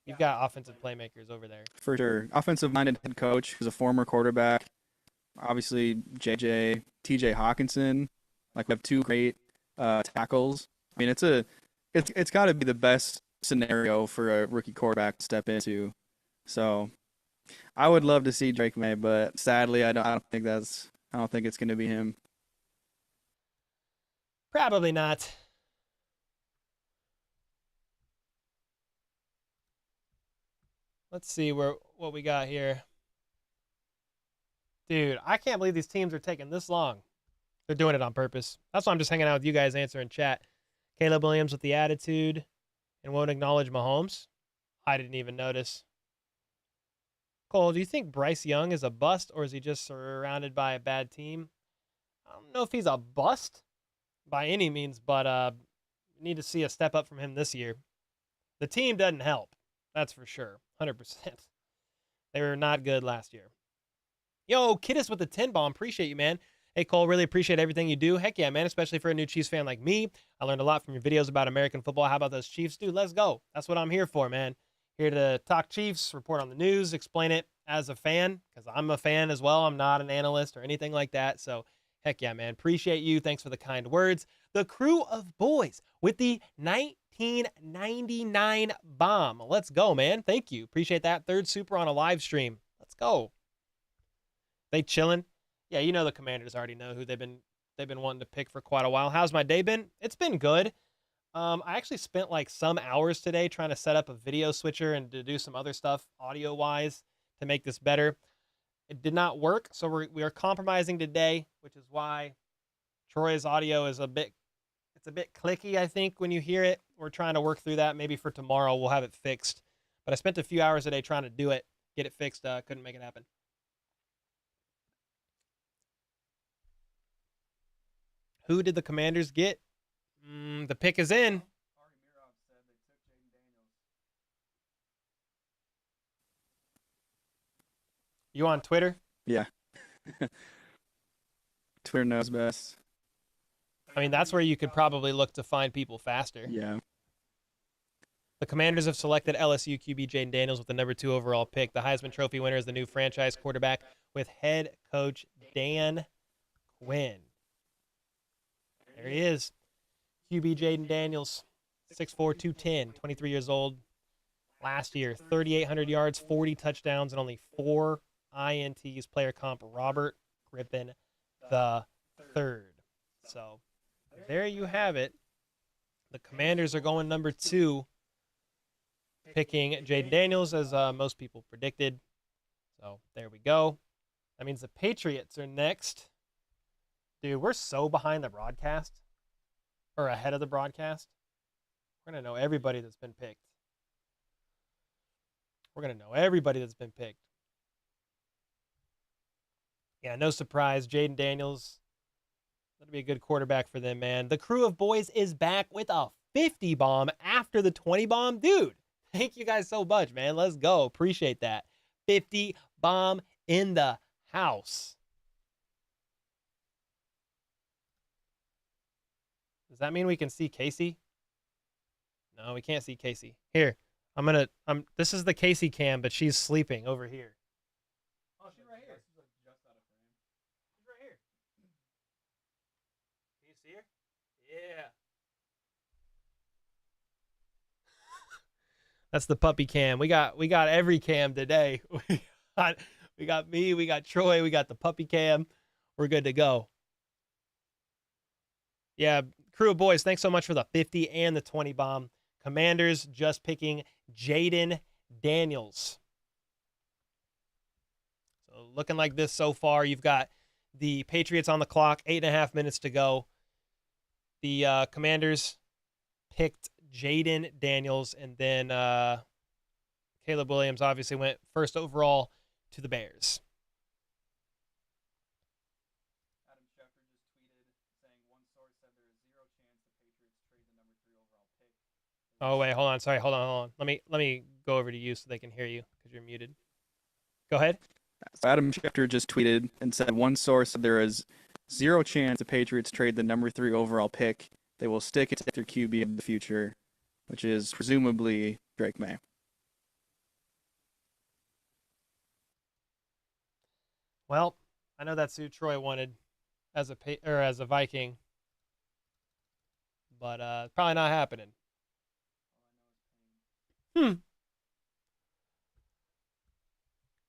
you've got offensive playmakers over there. For sure. Offensive-minded head coach who's a former quarterback. Obviously, JJ, TJ Hawkinson. Like, we have two great tackles. I mean, it's got to be the best scenario for a rookie quarterback to step into. So, I would love to see Drake May, but sadly, I don't think it's going to be him. Probably not. Let's see what we got here. Dude, I can't believe these teams are taking this long. They're doing it on purpose. That's why I'm just hanging out with you guys answering chat. Caleb Williams with the attitude and won't acknowledge Mahomes. I didn't even notice. Cole, do you think Bryce Young is a bust, or is he just surrounded by a bad team? I don't know if he's a bust by any means, but need to see a step up from him this year. The team doesn't help. That's for sure. 100%. They were not good last year. Yo, Kiddus with the 10 bomb. Appreciate you, man. Hey, Cole, really appreciate everything you do. Heck yeah, man, especially for a new Chiefs fan like me. I learned a lot from your videos about American football. How about those Chiefs? Dude, let's go. That's what I'm here for, man. Here to talk Chiefs, report on the news, explain it as a fan, because I'm a fan as well. I'm not an analyst or anything like that. So, heck yeah, man. Appreciate you. Thanks for the kind words. The crew of boys with the 1999 bomb. Let's go, man. Thank you. Appreciate that. Third super on a live stream. Let's go. They chilling? Yeah, you know the Commanders already know who they've been wanting to pick for quite a while. How's my day been? It's been good. I actually spent like some hours today trying to set up a video switcher and to do some other stuff audio-wise to make this better. It did not work, so we are compromising today, which is why Troy's audio is a bit clicky, I think, when you hear it. We're trying to work through that. Maybe for tomorrow we'll have it fixed. But I spent a few hours today trying to do it, get it fixed. Couldn't make it happen. Who did the Commanders get? The pick is in. You on Twitter? Yeah. Twitter knows best. I mean, that's where you could probably look to find people faster. Yeah. The Commanders have selected LSU QB Jaden Daniels with the number 2 overall pick. The Heisman Trophy winner is the new franchise quarterback with head coach Dan Quinn. There he is. QB Jaden Daniels, 6'4", 210, 23 years old. Last year, 3,800 yards, 40 touchdowns, and only 4 INTs. Player comp Robert Griffin the third. So there you have it. The Commanders are going number 2, picking Jaden Daniels, as most people predicted. So there we go. That means the Patriots are next. Dude, we're so behind the broadcast, or ahead of the broadcast. We're going to know everybody that's been picked. We're going to know everybody that's been picked. Yeah, no surprise. Jaden Daniels, that'll be a good quarterback for them, man. The crew of boys is back with a 50 bomb after the 20 bomb. Dude, thank you guys so much, man. Let's go. Appreciate that. 50 bomb in the house. Does that mean we can see Casey? No, we can't see Casey. Here, this is the Casey cam, but she's sleeping over here. Oh, she's right here. She's right here. Can you see her? Yeah. That's the puppy cam. We got every cam today. We got me, we got Troy, we got the puppy cam. We're good to go. Yeah, crew of boys, thanks so much for the 50 and the 20 bomb. Commanders just picking Jaden Daniels. So looking like this so far. You've got the Patriots on the clock, 8.5 minutes to go. The Commanders picked Jaden Daniels, and then Caleb Williams obviously went first overall to the Bears. Oh, wait, hold on. Sorry, hold on. Let me go over to you so they can hear you because you're muted. Go ahead. So Adam Schefter just tweeted and said one source said there is Zero chance the Patriots trade the number 3 overall pick. They will stick it to their QB in the future, which is presumably Drake May. Well, I know that's who Troy wanted as a Viking, but probably not happening.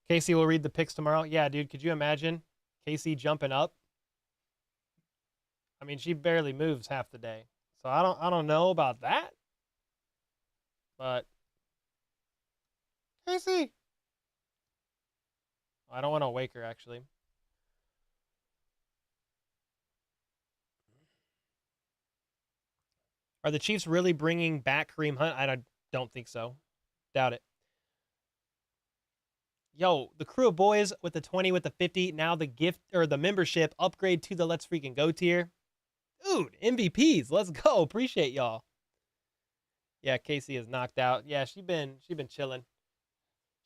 Casey will read the picks tomorrow. Yeah, dude, could you imagine Casey jumping up? I mean, she barely moves half the day, so I don't know about that. But Casey, I don't want to wake her actually. Are the Chiefs really bringing back Kareem Hunt? I don't think so. Doubt it. Yo, the crew of boys with the 20, with the 50, now the gift or the membership upgrade to the Let's Freaking Go tier. Dude, MVPs, let's go. Appreciate y'all. Yeah, Casey is knocked out. Yeah, she been chilling.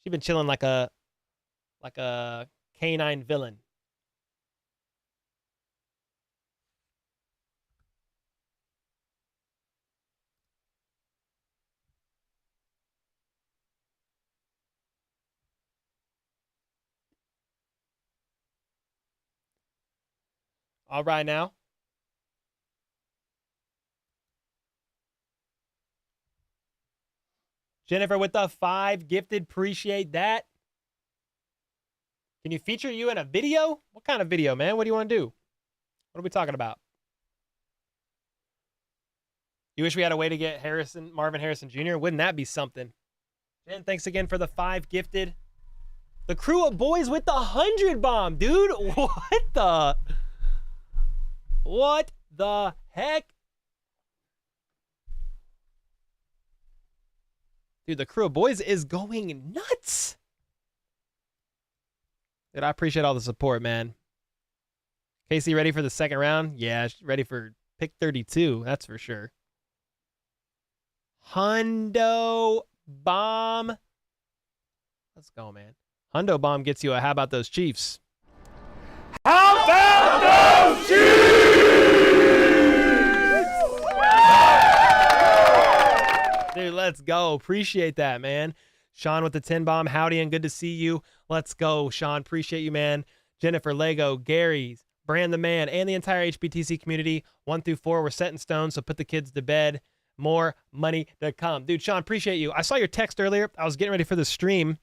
She been chilling like a canine villain. All right now. Jennifer with the 5 gifted. Appreciate that. Can you feature you in a video? What kind of video, man? What do you want to do? What are we talking about? You wish we had a way to get Marvin Harrison Jr.? Wouldn't that be something? Jen, thanks again for the 5 gifted. The crew of boys with the 100 bomb, dude. What the heck? Dude, the crew of boys is going nuts. Dude, I appreciate all the support, man. Casey, ready for the second round? Yeah, ready for pick 32. That's for sure. Hundo bomb. Let's go, man. Hundo bomb gets you a how about those Chiefs? How about those Chiefs? Dude, let's go. Appreciate that, man. Sean with the 10 bomb. Howdy and good to see you. Let's go, Sean. Appreciate you, man. Jennifer, Lego, Gary's, Brand the Man, and the entire HBTC community. 1 through 4 were set in stone, so put the kids to bed. More money to come. Dude, Sean, appreciate you. I saw your text earlier. I was getting ready for the stream.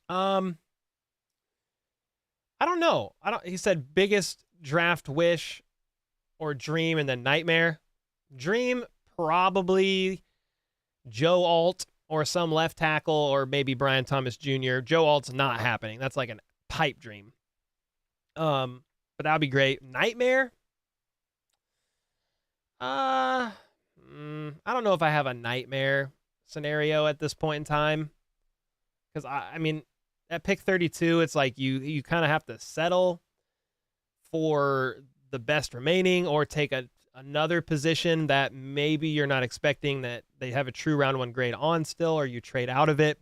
I don't know. He said biggest draft wish or dream and then nightmare. Dream, probably Joe Alt or some left tackle or maybe Brian Thomas Jr. Joe Alt's not happening. That's like a pipe dream. But that would be great. Nightmare? I don't know if I have a nightmare scenario at this point in time. Because, I mean, at pick 32, it's like you kind of have to settle for the best remaining or take another position that maybe you're not expecting that they have a true round 1 grade on still, or you trade out of it.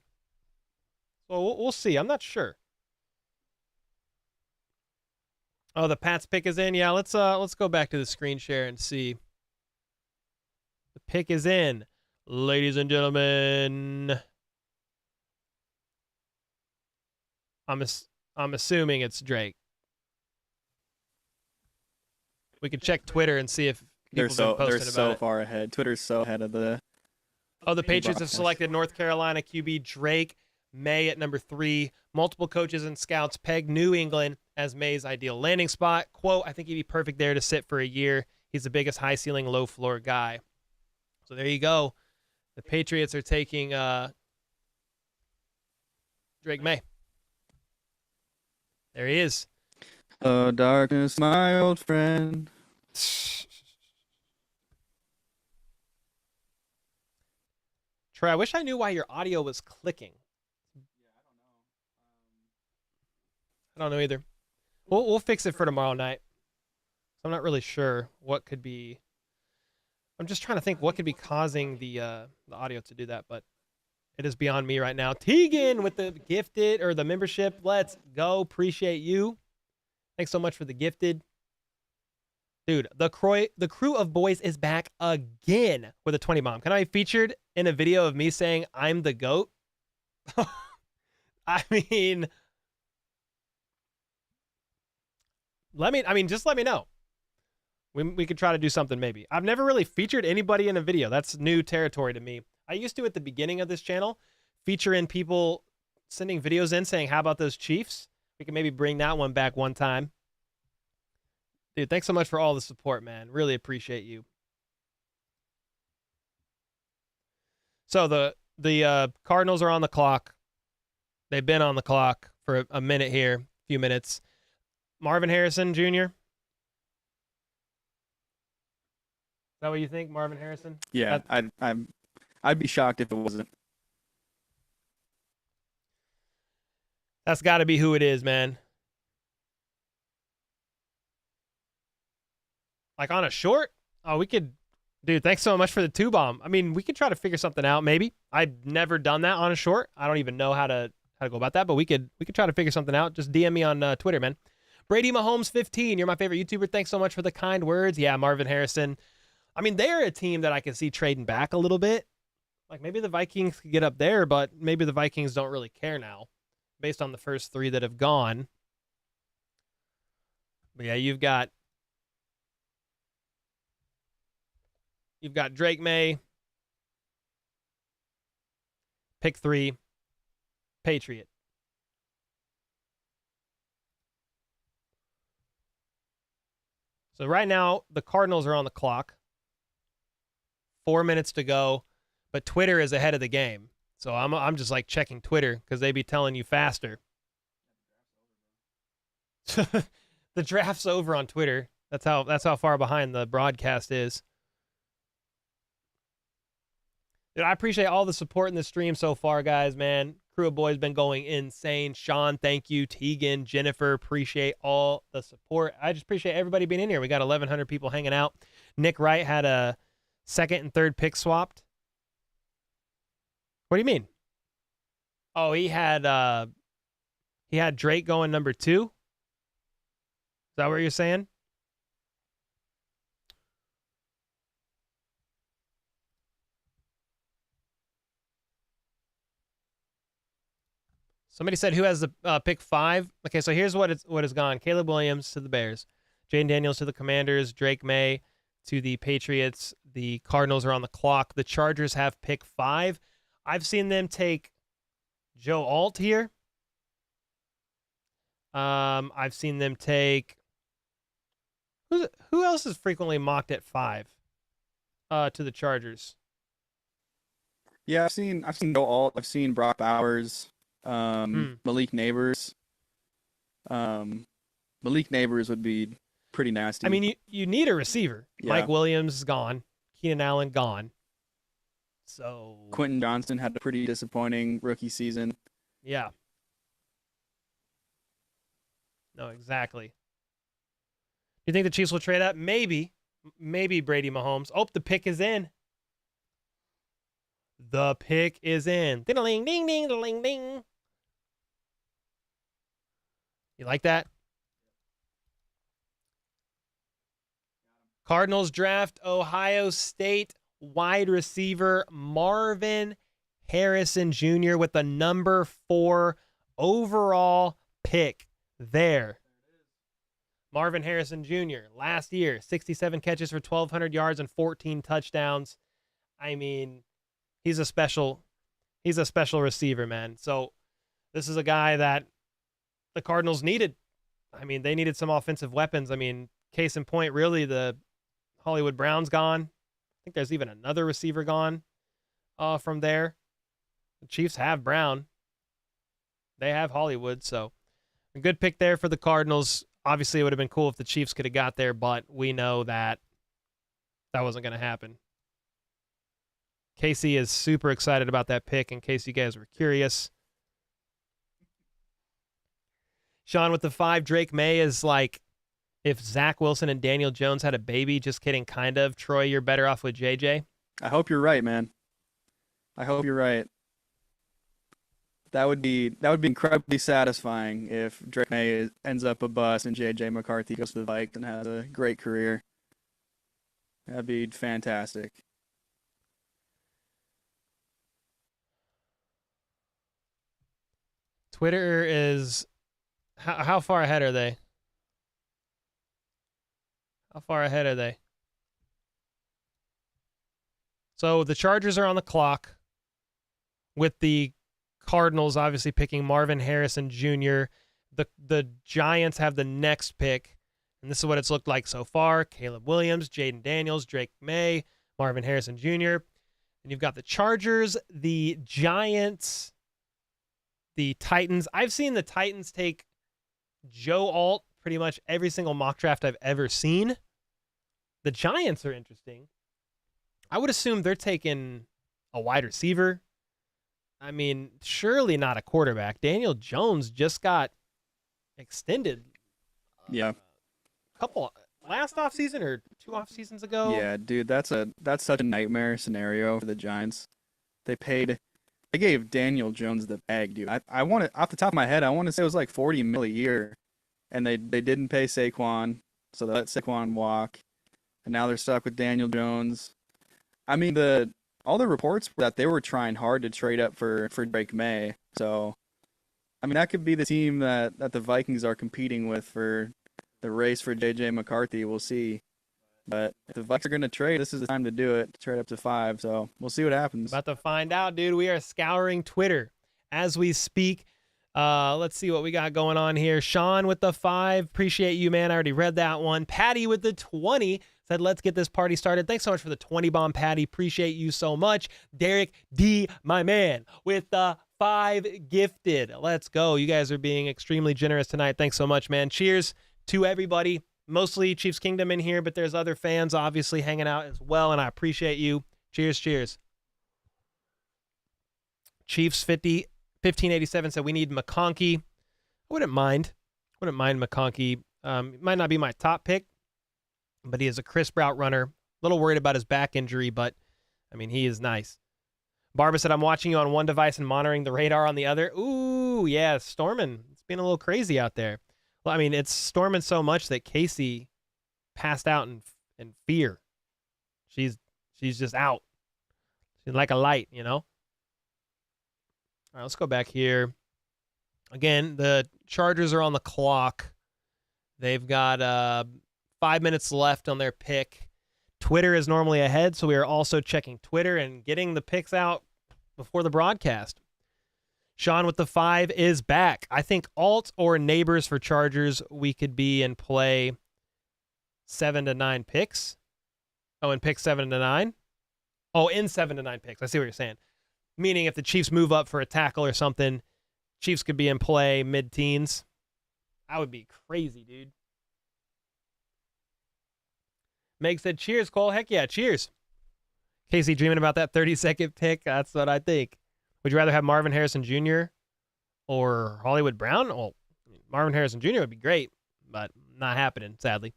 So we'll see. I'm not sure. Oh, the Pats pick is in. Yeah, let's go back to the screen share and see. The pick is in, ladies and gentlemen. I'm assuming it's Drake. We could check Twitter and see if They're people so posted about it. far ahead. Twitter's so ahead of the. Oh, the Patriots have broadcast. selected North Carolina QB Drake May at number 3. Multiple coaches and scouts peg New England as May's ideal landing spot. Quote, I think he'd be perfect there to sit for a year. He's the biggest high ceiling, low floor guy. So there you go. The Patriots are taking Drake May. There he is. Oh, darkness, my old friend. Troy, I wish I knew why your audio was clicking. I don't know either. We'll fix it for tomorrow night. I'm not really sure what could be. I'm just trying to think what could be causing the audio to do that, but it is beyond me right now. Tegan with the gifted or the membership. Let's go. Appreciate you. Thanks so much for the gifted. Dude, the crew of boys is back again with a 20 bomb. Can I be featured in a video of me saying I'm the GOAT? I mean, just let me know. We could try to do something maybe. I've never really featured anybody in a video. That's new territory to me. I used to at the beginning of this channel feature in people sending videos in saying, how about those Chiefs? We can maybe bring that one back one time. Dude, thanks so much for all the support, man. Really appreciate you. So the Cardinals are on the clock. They've been on the clock for a minute here, a few minutes. Marvin Harrison Jr. Is that what you think, Marvin Harrison? Yeah, I'd be shocked if it wasn't. That's got to be who it is, man. Like on a short? Oh, we could. Dude, thanks so much for the 2-bomb. I mean, we could try to figure something out, maybe. I've never done that on a short. I don't even know how to go about that, but we could try to figure something out. Just DM me on Twitter, man. Brady Mahomes 15, you're my favorite YouTuber. Thanks so much for the kind words. Yeah, Marvin Harrison. I mean, they're a team that I can see trading back a little bit. Like maybe the Vikings could get up there, but maybe the Vikings don't really care now based on the first 3 that have gone. But yeah, you've got Drake May, pick 3, Patriot. So right now, the Cardinals are on the clock. 4 minutes to go, but Twitter is ahead of the game. So I'm just like checking Twitter because they be telling you faster. The draft's over on Twitter. That's how far behind the broadcast is. Dude, I appreciate all the support in the stream so far, guys, man. Crew of boys been going insane. Sean, thank you. Tegan, Jennifer, appreciate all the support. I just appreciate everybody being in here. We got 1,100 people hanging out. Nick Wright had a 2nd and 3rd pick swapped. What do you mean? Oh, he had Drake going number 2. Is that what you're saying? Somebody said who has the pick 5. Okay, so here's what has gone. Caleb Williams to the Bears, Jaden Daniels to the Commanders, Drake May to the Patriots. The Cardinals are on the clock. The Chargers have pick 5. I've seen them take Joe Alt here. I've seen them take who else is frequently mocked at 5 to the Chargers. Yeah, I've seen Joe Alt. I've seen Brock Bowers. Malik Neighbors. Malik Neighbors would be pretty nasty. I mean, you need a receiver. Yeah. Mike Williams is gone. Keenan Allen gone. So Quentin Johnston had a pretty disappointing rookie season. Yeah. No, exactly. You think the Chiefs will trade up? Maybe Brady Mahomes. Oh, the pick is in. The pick is in. Ding, ding, ding, ding, ding. You like that? Cardinals draft Ohio State wide receiver Marvin Harrison Jr. with the number 4 overall pick there. Marvin Harrison Jr. last year, 67 catches for 1,200 yards and 14 touchdowns. I mean, he's a special receiver, man. So this is a guy that the Cardinals needed. I mean, they needed some offensive weapons. I mean, case in point, really, the Hollywood Brown's gone. I think there's even another receiver gone from there. The Chiefs have Brown. They have Hollywood, so a good pick there for the Cardinals. Obviously, it would have been cool if the Chiefs could have got there, but we know that wasn't going to happen. Casey is super excited about that pick, in case you guys were curious. Sean with the 5, Drake May is like, if Zach Wilson and Daniel Jones had a baby, just kidding, kind of. Troy, you're better off with JJ. I hope you're right, man. I hope you're right. That would be incredibly satisfying if Drake May ends up a bust and JJ McCarthy goes to the Vikes and has a great career. That'd be fantastic. Twitter is how far ahead are they? How far ahead are they? So the Chargers are on the clock with the Cardinals obviously picking Marvin Harrison Jr. The Giants have the next pick, and this is what it's looked like so far. Caleb Williams, Jaden Daniels, Drake May, Marvin Harrison Jr. And you've got the Chargers, the Giants, the Titans. I've seen the Titans take Joe Alt pretty much every single mock draft I've ever seen. The Giants are interesting. I would assume they're taking a wide receiver. I mean, surely not a quarterback. Daniel Jones just got extended. Yeah. Couple last offseason or 2 off seasons ago. Yeah, dude, that's such a nightmare scenario for the Giants. They gave Daniel Jones the bag, dude. I want to, off the top of my head, I want to say it was like $40 million a year, and they didn't pay Saquon, so they let Saquon walk, and now they're stuck with Daniel Jones. I mean, all the reports were that they were trying hard to trade up for Drake May, so I mean that could be the team that the Vikings are competing with for the race for J.J. McCarthy. We'll see. But if the Vikings are going to trade, this is the time to do it, to trade up to 5. So we'll see what happens. About to find out, dude. We are scouring Twitter as we speak. Let's see what we got going on here. Sean with the 5. Appreciate you, man. I already read that one. Patty with the 20 said, let's get this party started. Thanks so much for the 20 bomb, Patty. Appreciate you so much. Derek D, my man, with the 5 gifted. Let's go. You guys are being extremely generous tonight. Thanks so much, man. Cheers to everybody. Mostly Chiefs Kingdom in here, but there's other fans obviously hanging out as well, and I appreciate you. Cheers, cheers. Chiefs 1587 said we need McConkey. I wouldn't mind McConkey. Might not be my top pick, but he is a crisp route runner. A little worried about his back injury, but I mean, he is nice. Barbara said, I'm watching you on one device and monitoring the radar on the other. Ooh, yeah, storming. It's been a little crazy out there. Well, I mean, it's storming so much that Casey passed out in fear. She's just out. She's like a light, you know? All right, let's go back here. Again, the Chargers are on the clock. They've got 5 minutes left on their pick. Twitter is normally ahead, so we are also checking Twitter and getting the picks out before the broadcast. Sean with the 5 is back. I think alt or neighbors for Chargers, we could be in play 7 to 9 picks. Oh, in pick 7 to 9? Oh, in 7 to 9 picks. I see what you're saying. Meaning if the Chiefs move up for a tackle or something, Chiefs could be in play mid-teens. That would be crazy, dude. Meg said, cheers, Cole. Heck yeah, cheers. Casey dreaming about that 30-second pick? That's what I think. Would you rather have Marvin Harrison Jr. or Hollywood Brown? Well, Marvin Harrison Jr. would be great, but not happening, sadly.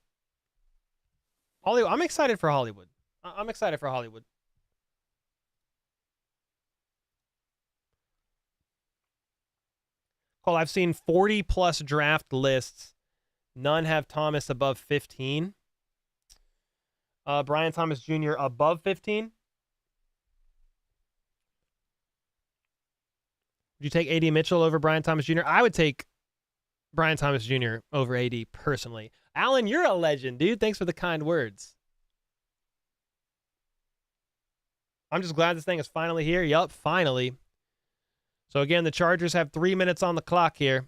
Hollywood, I'm excited for Hollywood. I'm excited for Hollywood. Cole, I've seen 40-plus draft lists. None have Thomas above 15. Brian Thomas Jr. above 15. Would you take A.D. Mitchell over Brian Thomas Jr.? I would take Brian Thomas Jr. over A.D. personally. Alan, you're a legend, dude. Thanks for the kind words. I'm just glad this thing is finally here. Yup, finally. So, again, the Chargers have 3 minutes on the clock here.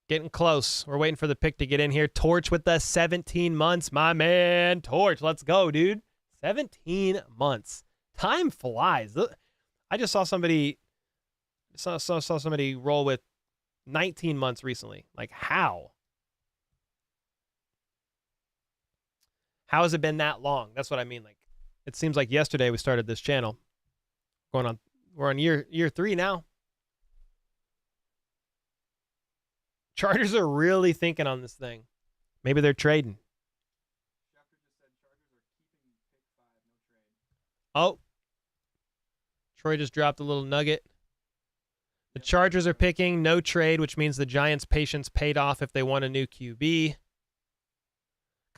Getting close. We're waiting for the pick to get in here. Torch with the 17 months. My man, Torch. Let's go, dude. 17 months. Time flies. I just saw somebody... saw somebody roll with 19 months recently. Like, how? How has it been that long? That's what I mean. Like, it seems like yesterday we started this channel. We're on year 3 now. Chargers are really thinking on this thing. Maybe they're trading. Oh. Troy just dropped a little nugget. The Chargers are picking no trade, which means the Giants' patience paid off if they want a new QB.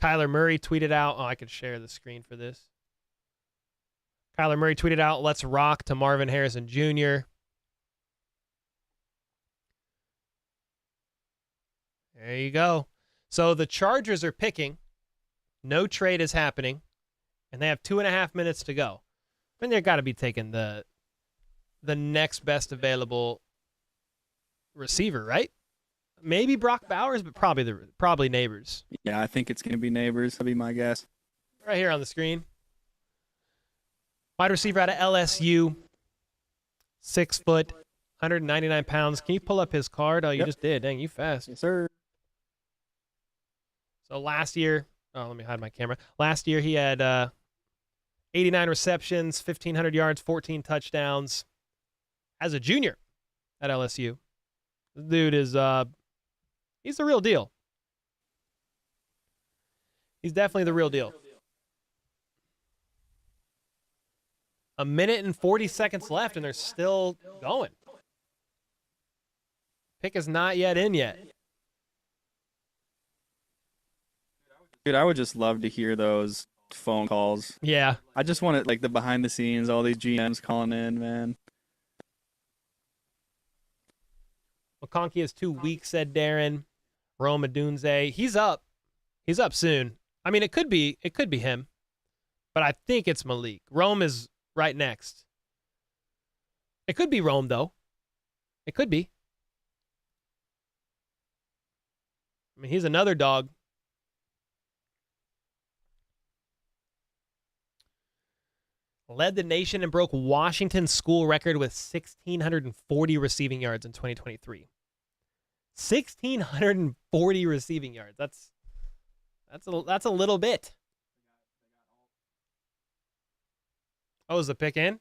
Kyler Murray tweeted out, I could share the screen for this. Kyler Murray tweeted out, "Let's rock" to Marvin Harrison Jr. There you go. So the Chargers are picking. No trade is happening. And they have 2.5 minutes to go. I mean, they've got to be taking the next best available receiver, right? Maybe Brock Bowers, but probably Neighbors. Yeah, I think it's going to be Neighbors. That'd be my guess. Right here on the screen. Wide receiver out of LSU. 6 foot, 199 pounds. Can you pull up his card? Oh, you just did. Dang, you fast. Yes, sir. So last year, let me hide my camera. Last year he had 89 receptions, 1,500 yards, 14 touchdowns as a junior at LSU. This dude is, he's the real deal. He's definitely the real deal. 1 minute and 40 seconds left, and they're still going. Pick is not yet in yet. Dude, I would just love to hear those phone calls. Yeah. I just want it, like, the behind the scenes, all these GMs calling in, man. McConkey is 2 weeks, said Darren. Rome Adunze. He's up. He's up soon. I mean, it could be him, but I think it's Malik. Rome is right next. It could be Rome, though. It could be. I mean, he's another dog. Led the nation and broke Washington's school record with 1,640 receiving yards in 2023. 1,640 receiving yards. That's a little bit. Oh, is the pick in?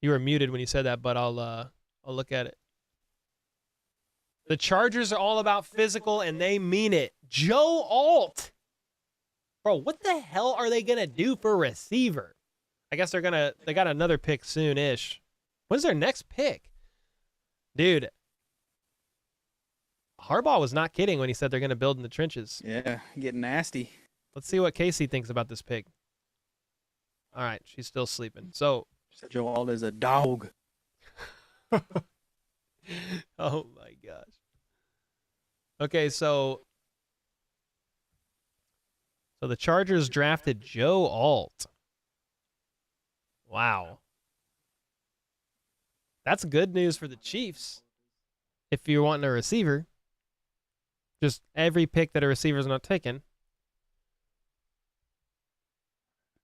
You were muted when you said that, but I'll look at it. The Chargers are all about physical, and they mean it. Joe Alt. Bro, what the hell are they going to do for receiver? I guess they got another pick soon-ish. When's their next pick? Dude, Harbaugh was not kidding when he said they're going to build in the trenches. Yeah, getting nasty. Let's see what Casey thinks about this pick. All right, she's still sleeping. So, Joe Alt is a dog. oh my gosh. Okay, so the Chargers drafted Joe Alt. Wow. That's good news for the Chiefs if you're wanting a receiver. Just every pick that a receiver's not taken.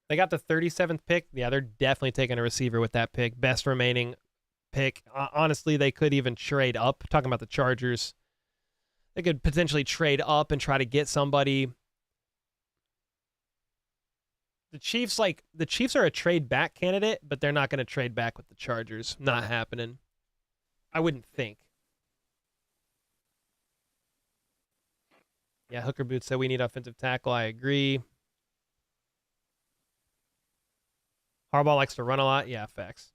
They got the 37th pick. Yeah, they're definitely taking a receiver with that pick. Best remaining pick. Honestly, they could even trade up. Talking about the Chargers. They could potentially trade up and try to get somebody. The Chiefs are a trade back candidate, but they're not going to trade back with the Chargers. Not happening. I wouldn't think. Yeah, Hooker Boots said we need offensive tackle. I agree. Harbaugh likes to run a lot. Yeah, facts.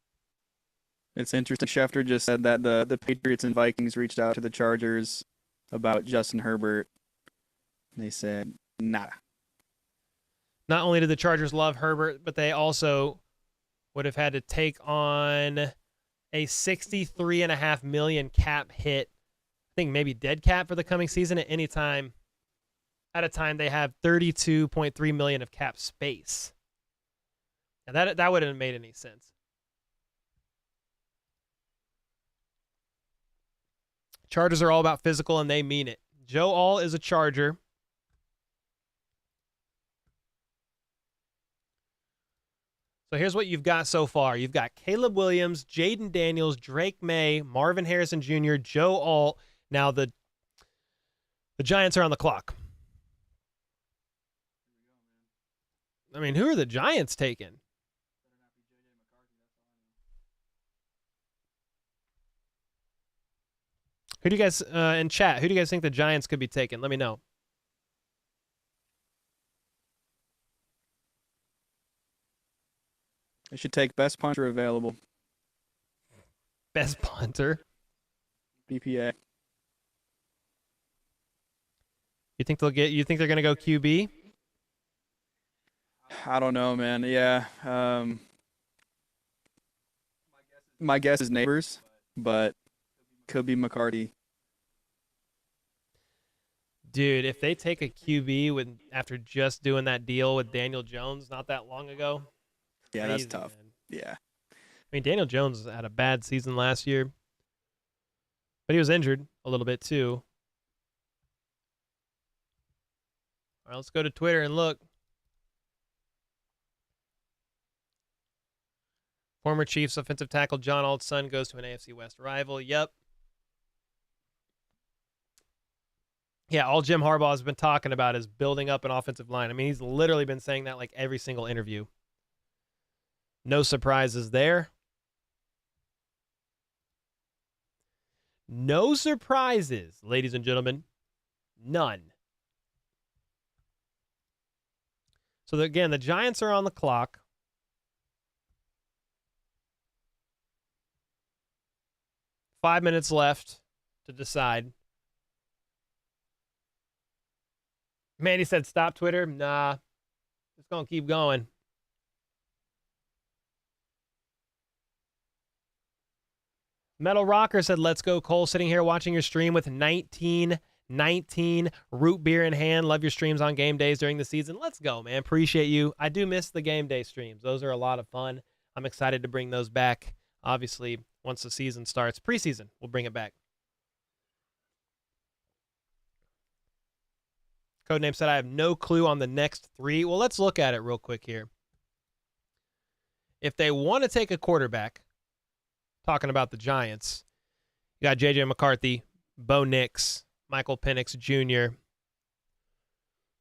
It's interesting. Schefter just said that the Patriots and Vikings reached out to the Chargers about Justin Herbert. They said, nada. Not only did the Chargers love Herbert, but they also would have had to take on a $63.5 million cap hit. I think maybe dead cap for the coming season at any time. At a time they have $32.3 million of cap space. Now that wouldn't have made any sense. Chargers are all about physical, and they mean it. Joe Alt is a Charger. So here's what you've got so far. You've got Caleb Williams, Jaden Daniels, Drake May, Marvin Harrison Jr., Joe Alt. Now the Giants are on the clock. I mean, who are the Giants taking? Who do you guys, in chat, who do you guys think the Giants could be taking? Let me know. They should take best punter available. Best punter. BPA. You think they're going to go QB? I don't know, man. Yeah. My guess is Neighbors, but could be McCarty. Dude, if they take a QB after just doing that deal with Daniel Jones not that long ago, Yeah, crazy, that's tough. man. Yeah. I mean, Daniel Jones had a bad season last year, but he was injured a little bit too. All right, let's go to Twitter and look. Former Chiefs offensive tackle John Alt's son goes to an AFC West rival. Yep. Yeah, all Jim Harbaugh has been talking about is building up an offensive line. I mean, he's literally been saying that like every single interview. No surprises there. No surprises, ladies and gentlemen. None. So again, the Giants are on the clock. Five minutes left to decide. Manny said, stop Twitter. Nah, it's going to keep going. Metal Rocker said, let's go, Cole. Sitting here watching your stream with 1919 root beer in hand. Love your streams on game days during the season. Let's go, man. Appreciate you. I do miss the game day streams. Those are a lot of fun. I'm excited to bring those back. Obviously, once the season starts, preseason, we'll bring it back. Codename said, I have no clue on the next three. Well, let's look at it real quick here. If they want to take a quarterback, talking about the Giants, you got J.J. McCarthy, Bo Nix, Michael Penix Jr.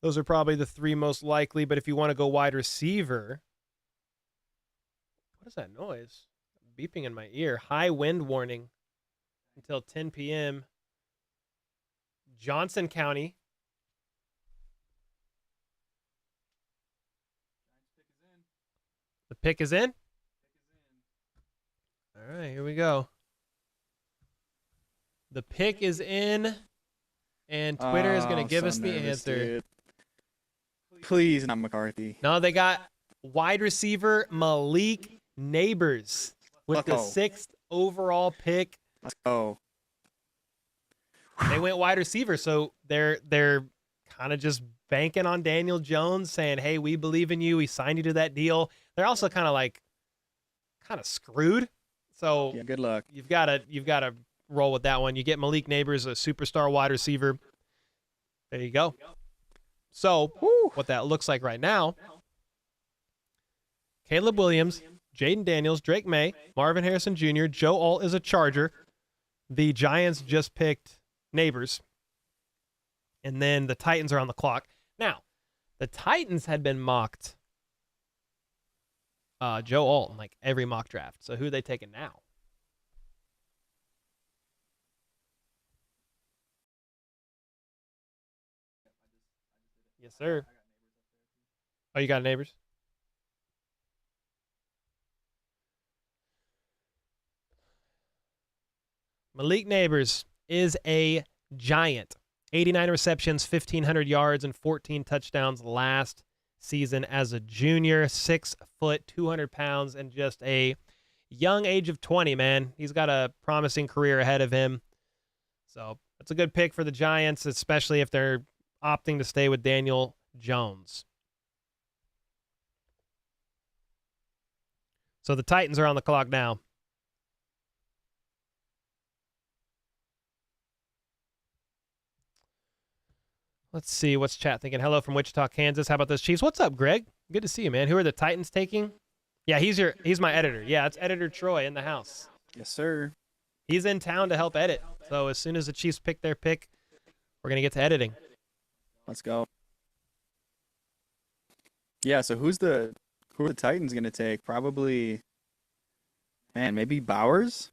Those are probably the three most likely, but if you want to go wide receiver, what is that noise? Beeping in my ear. High wind warning until 10 p.m. Johnson County. The pick is in? All right, here we go. The pick is in, and Twitter is going to give us the answer. Dude. Please, not McCarthy. No, they got wide receiver Malik Neighbors with the 6th overall pick. Let's go. They went wide receiver, so they're kind of just banking on Daniel Jones, saying, "Hey, we believe in you. We signed you to that deal." They're also kind of screwed. So yeah, good luck. You've got to roll with that one. You get Malik Neighbors, a superstar wide receiver. There you go. So what that looks like right now: Caleb Williams, Jaden Daniels, Drake May, Marvin Harrison Jr., Joe Alt is a Charger. The Giants just picked Neighbors. And then the Titans are on the clock. Now, the Titans had been mocked Joe Alt in like every mock draft. So who are they taking now? Yes, sir. Oh, you got Neighbors? Malik Neighbors is a Giant. 89 receptions, 1,500 yards, and 14 touchdowns last season as a junior. 6 foot, 200 pounds, and just a young age of 20, man. He's got a promising career ahead of him. So that's a good pick for the Giants, especially if they're opting to stay with Daniel Jones. So the Titans are on the clock now. Let's see. What's chat thinking? Hello from Wichita, Kansas. How about those Chiefs? What's up, Greg? Good to see you, man. Who are the Titans taking? Yeah, he's my editor. Yeah, it's editor Troy in the house. Yes, sir. He's in town to help edit. So as soon as the Chiefs pick their pick, we're going to get to editing. Let's go. Yeah, so who are the Titans going to take? Probably, man, maybe Bowers?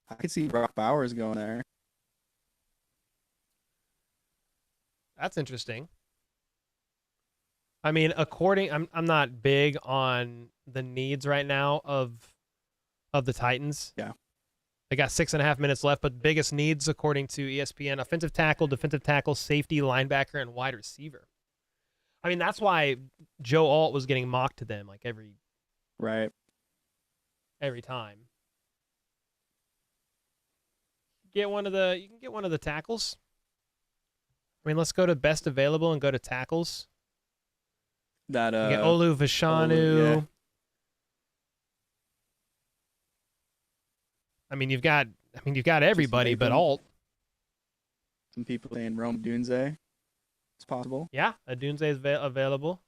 I could see Brock Bowers going there. That's interesting. I mean, I'm not big on the needs right now of the Titans. Yeah. They got 6.5 minutes left, but biggest needs, according to ESPN, offensive tackle, defensive tackle, safety, linebacker, and wide receiver. I mean, that's why Joe Alt was getting mocked to them like every time. You can get one of the tackles. I mean, let's go to best available and go to tackles. That You get Olu Vashanu. yeah. I mean, you've got everybody but Alt. Some people saying Rome Dunze. It's possible. Yeah, a Dunze is available.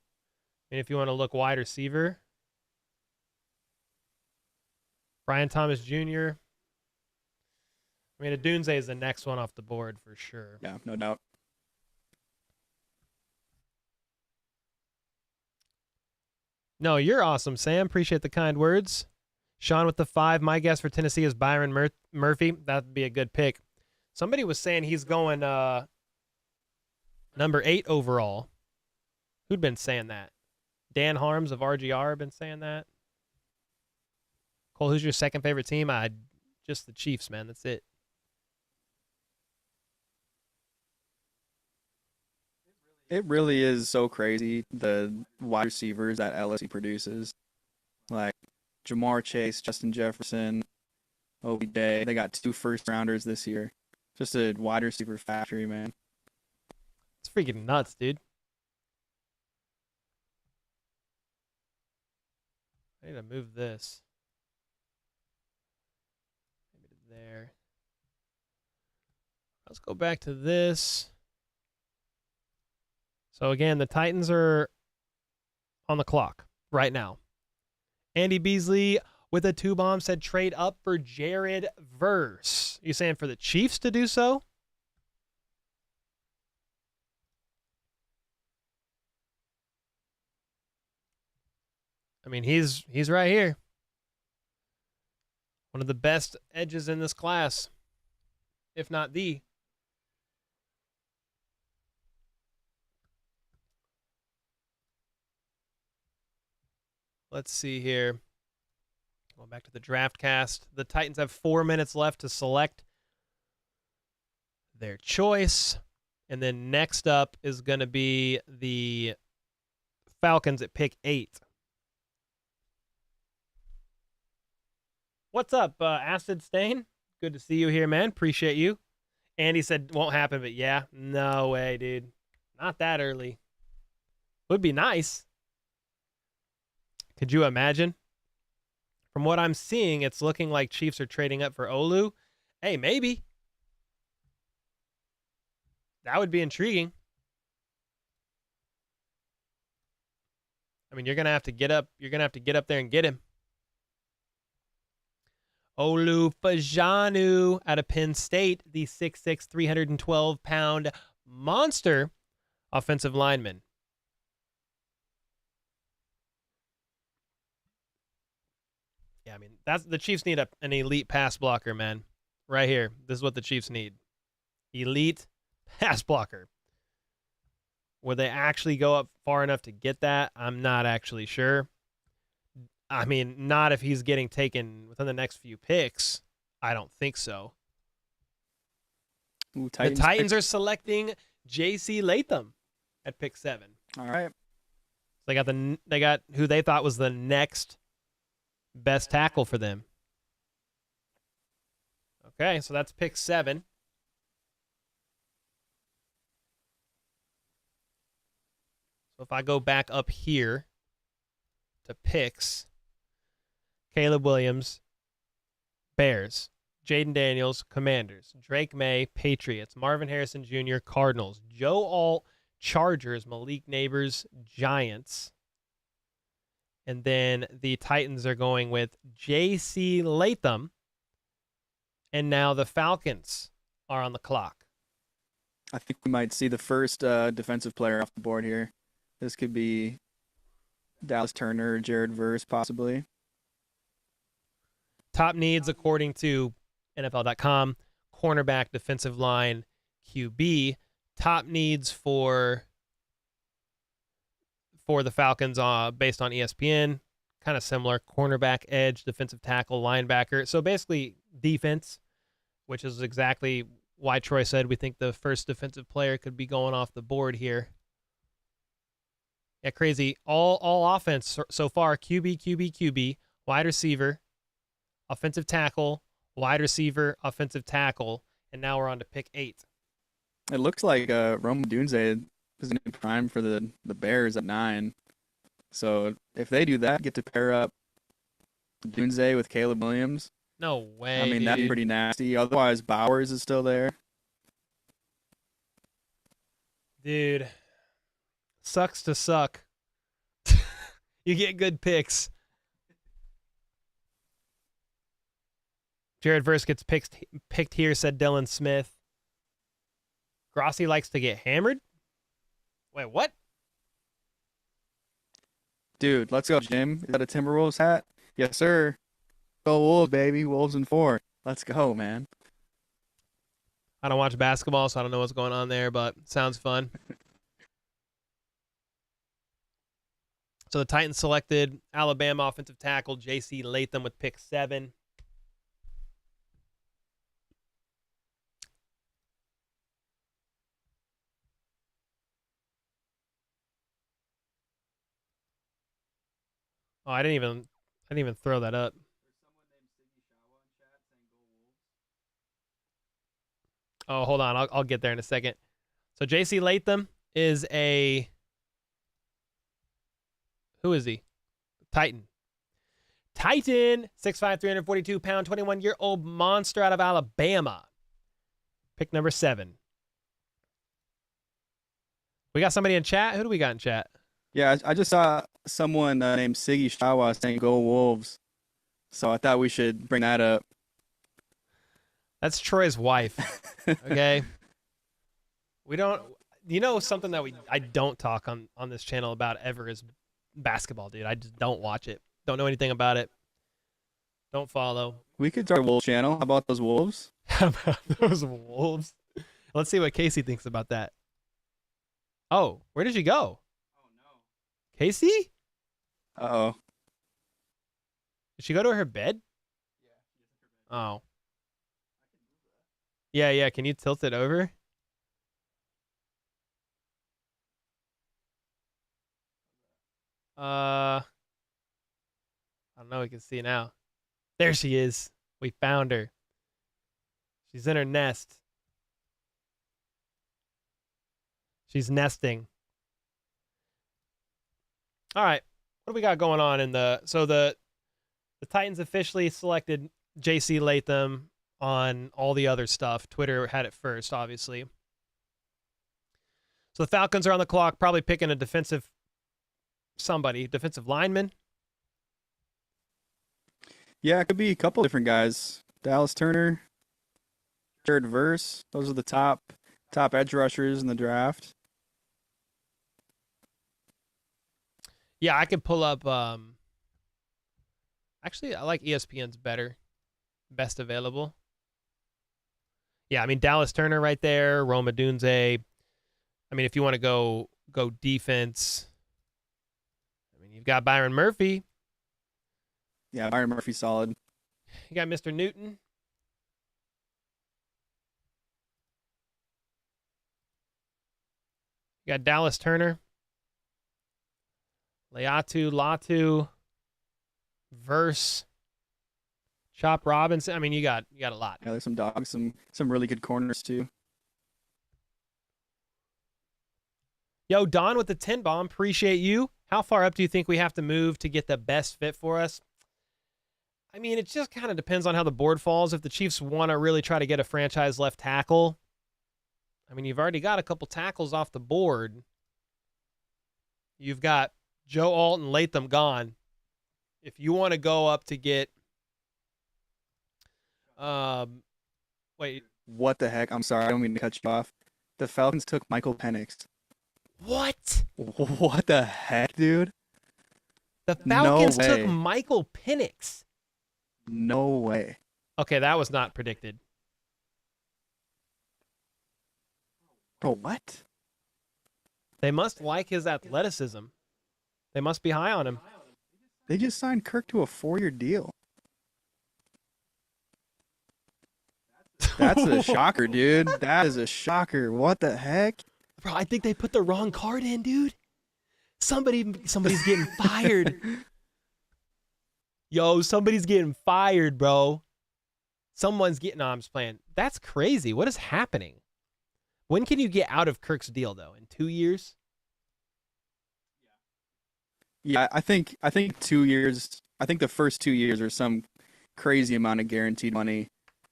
I mean, if you want to look wide receiver, Brian Thomas Jr. I mean, a Dunze is the next one off the board for sure. Yeah, no doubt. No, you're awesome, Sam. Appreciate the kind words. Sean with the 5. My guess for Tennessee is Byron Murphy. That'd be a good pick. Somebody was saying he's going number 8 overall. Who'd been saying that? Dan Harms of RGR been saying that. Cole, who's your second favorite team? Just the Chiefs, man. That's it. It really is so crazy, the wide receivers that LSU produces. Like Jamar Chase, Justin Jefferson, OBJ. They got 2 first-rounders this year. Just a wide receiver factory, man. It's freaking nuts, dude. I need to move this. Maybe to there. Let's go back to this. So again, the Titans are on the clock right now. Andy Beasley with a 2-bomb said trade up for Jared Verse. You saying for the Chiefs to do so? I mean, he's right here. One of the best edges in this class, if not the. Let's see here. Going back to the draft cast. The Titans have 4 minutes left to select their choice. And then next up is going to be the Falcons at pick 8. What's up, Acid Stain? Good to see you here, man. Appreciate you. Andy said won't happen, but yeah. No way, dude. Not that early. Would be nice. Could you imagine? From what I'm seeing, it's looking like Chiefs are trading up for Olu. Hey, maybe. That would be intriguing. I mean, you're gonna have to get up. You're gonna have to get up there and get him. Olu Fajanu out of Penn State, the 6'6", 312-pound monster offensive lineman. Yeah, I mean, the Chiefs need an elite pass blocker, man. Right here. This is what the Chiefs need. Elite pass blocker. Will they actually go up far enough to get that? I'm not actually sure. I mean, not if he's getting taken within the next few picks. I don't think so. Ooh, the Titans are selecting J.C. Latham at pick 7. All right. They got who they thought was the next best tackle for them. Okay, so that's pick 7. So if I go back up here to picks, Caleb Williams, Bears, Jaden Daniels, Commanders, Drake May, Patriots, Marvin Harrison Jr., Cardinals, Joe Alt, Chargers, Malik Neighbors, Giants. And then the Titans are going with J.C. Latham. And now the Falcons are on the clock. I think we might see the first defensive player off the board here. This could be Dallas Turner or Jared Verse, possibly. Top needs, according to NFL.com, cornerback, defensive line, QB. Top needs for the Falcons based on ESPN, kind of similar. Cornerback, edge, defensive tackle, linebacker. So basically defense, which is exactly why Troy said we think the first defensive player could be going off the board here. Yeah, crazy. All offense so far, QB, wide receiver, offensive tackle, wide receiver, offensive tackle, and now we're on to pick 8. It looks like Rome Dunze is in prime for the Bears at 9. So if they do that, get to pair up Dunze with Caleb Williams. No way, I mean, that'd be pretty nasty. Otherwise, Bowers is still there. Dude, sucks to suck. You get good picks. Jared Verse gets picked here, said Dylan Smith. Grossi likes to get hammered? Wait, what? Dude, let's go, Jim. Is that a Timberwolves hat? Yes, sir. Go Wolves, baby. Wolves in 4. Let's go, man. I don't watch basketball, so I don't know what's going on there, but sounds fun. So the Titans selected Alabama offensive tackle J.C. Latham with pick 7. Oh, I didn't even throw that up. Oh, hold on. I'll get there in a second. So J.C. Latham is a... Who is he? Titan. 6'5", 342-pound, 21-year-old monster out of Alabama. Pick number 7. We got somebody in chat? Who do we got in chat? Yeah, I just saw someone named Siggy Shawa saying go Wolves. So I thought we should bring that up. That's Troy's wife. Okay. We don't... You know something that I don't talk on this channel about ever is basketball, dude. I just don't watch it. Don't know anything about it. Don't follow. We could start a Wolves channel. How about those Wolves? How about those Wolves? Let's see what Casey thinks about that. Oh, where did she go? Oh, no. Casey? Uh-oh. Did she go to her bed? Yeah. Oh. Yeah. Can you tilt it over? I don't know. We can see now. There she is. We found her. She's in her nest. She's nesting. All right. What do we got going on in the... So the Titans officially selected J.C. Latham on all the other stuff. Twitter had it first, obviously. So the Falcons are on the clock, probably picking a defensive lineman. Yeah, it could be a couple different guys. Dallas Turner, Jared Verse. Those are the top edge rushers in the draft. Yeah, I could pull up. Actually, I like ESPN's best available. Yeah, I mean Dallas Turner right there, Rome Odunze. I mean, if you want to go defense, I mean you've got Byron Murphy. Yeah, Byron Murphy's solid. You got Mr. Newton. You got Dallas Turner. Latu, Verse, Chop Robinson. I mean, you got a lot. Yeah, there's some dogs, some really good corners too. Yo, Don with the 10 bomb. Appreciate you. How far up do you think we have to move to get the best fit for us? I mean, it just kind of depends on how the board falls. If the Chiefs want to really try to get a franchise left tackle, I mean, you've already got a couple tackles off the board. You've got Joe Alt and Latham gone. If you want to go up to get, wait. What the heck? I'm sorry, I don't mean to cut you off. The Falcons took Michael Penix. What? What the heck, dude? The Falcons No took way. Michael Penix. No way. Okay, that was not predicted. Bro, what? They must like his athleticism. They must be high on him. They just signed Kirk to a 4-year deal. That's a shocker, dude. That is a shocker. What the heck? Bro, I think they put the wrong card in, dude. Somebody's getting fired. Yo, somebody's getting fired, bro. Someone's getting. No, I'm just playing. That's crazy. What is happening? When can you get out of Kirk's deal, though? In 2 years? Yeah, I think 2 years. I think the first 2 years are some crazy amount of guaranteed money,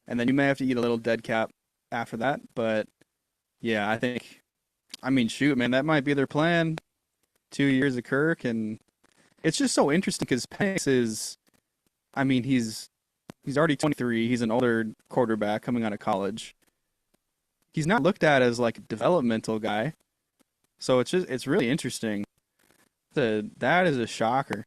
and then you may have to eat a little dead cap after that. But yeah, I mean, shoot, man, that might be their plan. 2 years of Kirk, and it's just so interesting because Penix is, I mean, he's already 23. He's an older quarterback coming out of college. He's not looked at as like a developmental guy, so it's really interesting. That is a shocker.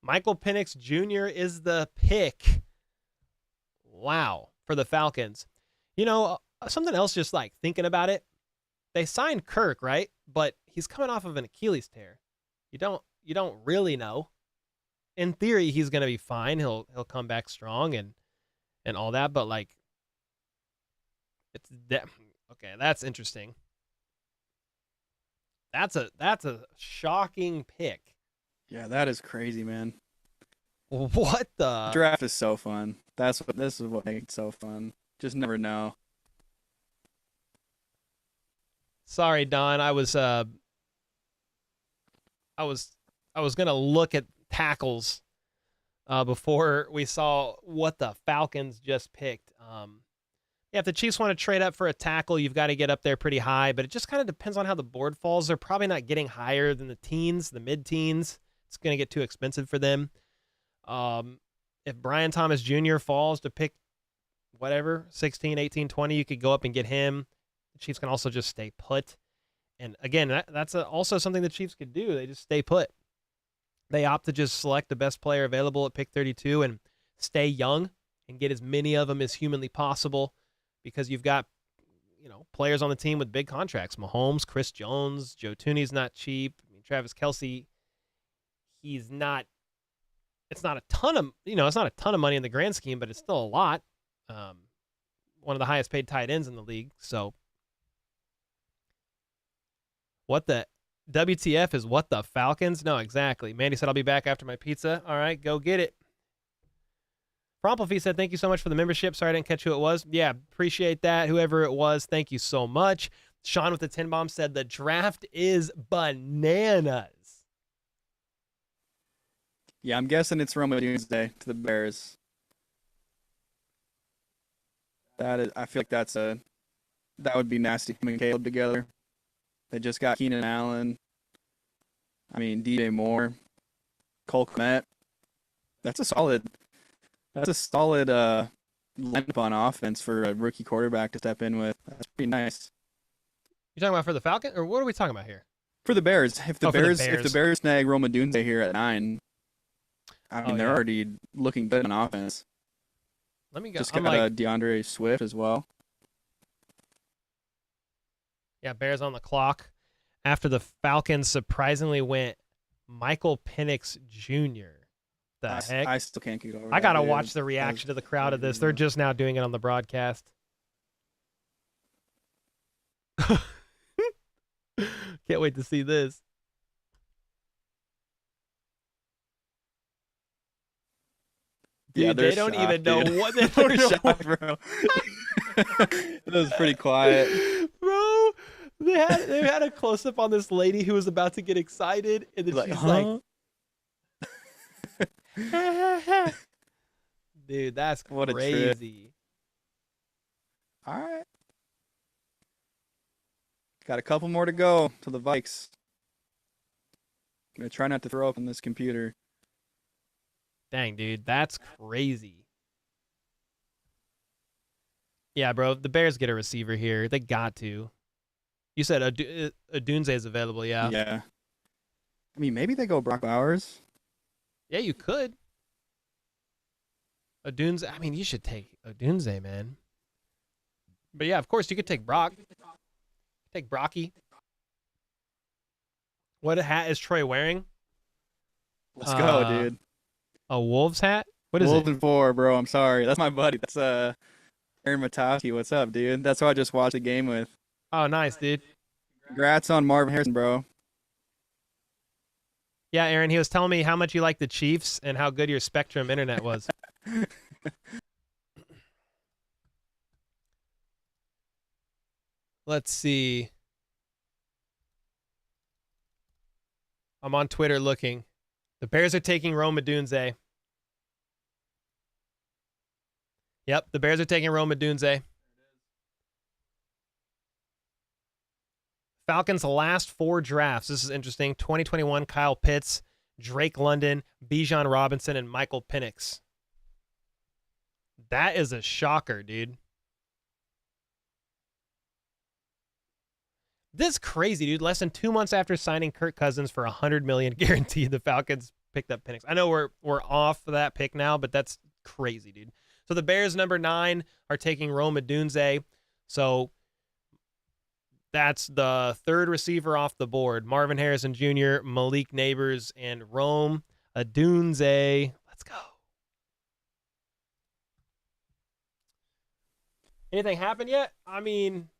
Michael Penix Jr. is the pick. Wow, for the Falcons. You know, something else, just like thinking about it, they signed Kirk, right? But he's coming off of an Achilles tear. You don't really know. In theory, he's going to be fine. He'll come back strong and all that, but like okay, that's interesting. That's a shocking pick. Yeah, that is crazy, man. What the Draft is so fun. This is what makes it so fun. Just never know. Sorry, Don. I was gonna look at tackles before we saw what the Falcons just picked. Yeah, if the Chiefs want to trade up for a tackle, you've got to get up there pretty high, but it just kind of depends on how the board falls. They're probably not getting higher than the mid-teens. It's going to get too expensive for them. If Brian Thomas Jr. falls to pick whatever, 16, 18, 20, you could go up and get him. The Chiefs can also just stay put. And again, that's also something the Chiefs could do. They just stay put. They opt to just select the best player available at pick 32 and stay young and get as many of them as humanly possible, because you've got, players on the team with big contracts. Mahomes, Chris Jones, Joe Tooney's not cheap. I mean, Travis Kelce, it's not a ton of money in the grand scheme, but it's still a lot. One of the highest paid tight ends in the league. So what the WTF is what the Falcons? No, exactly. Mandy said, I'll be back after my pizza. All right, go get it. Prompelfee said, thank you so much for the membership. Sorry I didn't catch who it was. Yeah, appreciate that. Whoever it was, thank you so much. Sean with the 10 bomb said, the draft is bananas. Yeah, I'm guessing it's Roma Doomsday to the Bears. I feel like that would be nasty. Him and Caleb together. They just got Keenan Allen. I mean, DJ Moore, Cole Kmet. That's a solid lineup on offense for a rookie quarterback to step in with. That's pretty nice. You talking about for the Falcons, or what are we talking about here? For the Bears, if the Bears snag Roma Doomsday here at 9, I mean they're already looking good on offense. Let me go. Just got DeAndre Swift as well. Yeah, Bears on the clock after the Falcons surprisingly went Michael Penix Jr. Heck? I still can't get over I got to dude. watch the reaction to the crowd of this. They're just now doing it on the broadcast. Can't wait to see this. Dude, Yeah, they don't shocked, even know dude. what they're shocked, bro. It was pretty quiet. Bro, they had a close-up on this lady who was about to get excited, and then she's like, dude, that's What a trip. crazy. All right. Got a couple more to go to the Vikes. I'm going to try not to throw up on this computer. Dang, dude, that's crazy. Yeah, bro, the Bears get a receiver here. They got to. You said Odunze is available, yeah. Yeah. I mean, maybe they go Brock Bowers. Yeah, you could. Odunze, I mean, you should take Odunze, man. But yeah, of course, you could take Brock. Take Brocky. What hat is Troy wearing? Let's go, dude. A Wolves hat? What is Wolves it? and 4, bro. I'm sorry. That's my buddy. That's Aaron Matowski. What's up, dude? That's who I just watched the game with. Oh, nice, dude. Congrats on Marvin Harrison, bro. Yeah, Aaron, he was telling me how much you like the Chiefs and how good your Spectrum internet was. Let's see. I'm on Twitter looking. The Bears are taking Rome Odunze. Yep, the Bears are taking Rome Odunze. Falcons' last 4 drafts. This is interesting. 2021, Kyle Pitts, Drake London, Bijan Robinson, and Michael Penix. That is a shocker, dude. This is crazy, dude. Less than 2 months after signing Kirk Cousins for $100 million guaranteed, the Falcons picked up Penix. I know we're off that pick now, but that's crazy, dude. So the Bears, number 9, are taking Rome Odunze. So that's the 3rd receiver off the board. Marvin Harrison Jr., Malik Neighbors, and Rome Odunze. Let's go. Anything happened yet? I mean,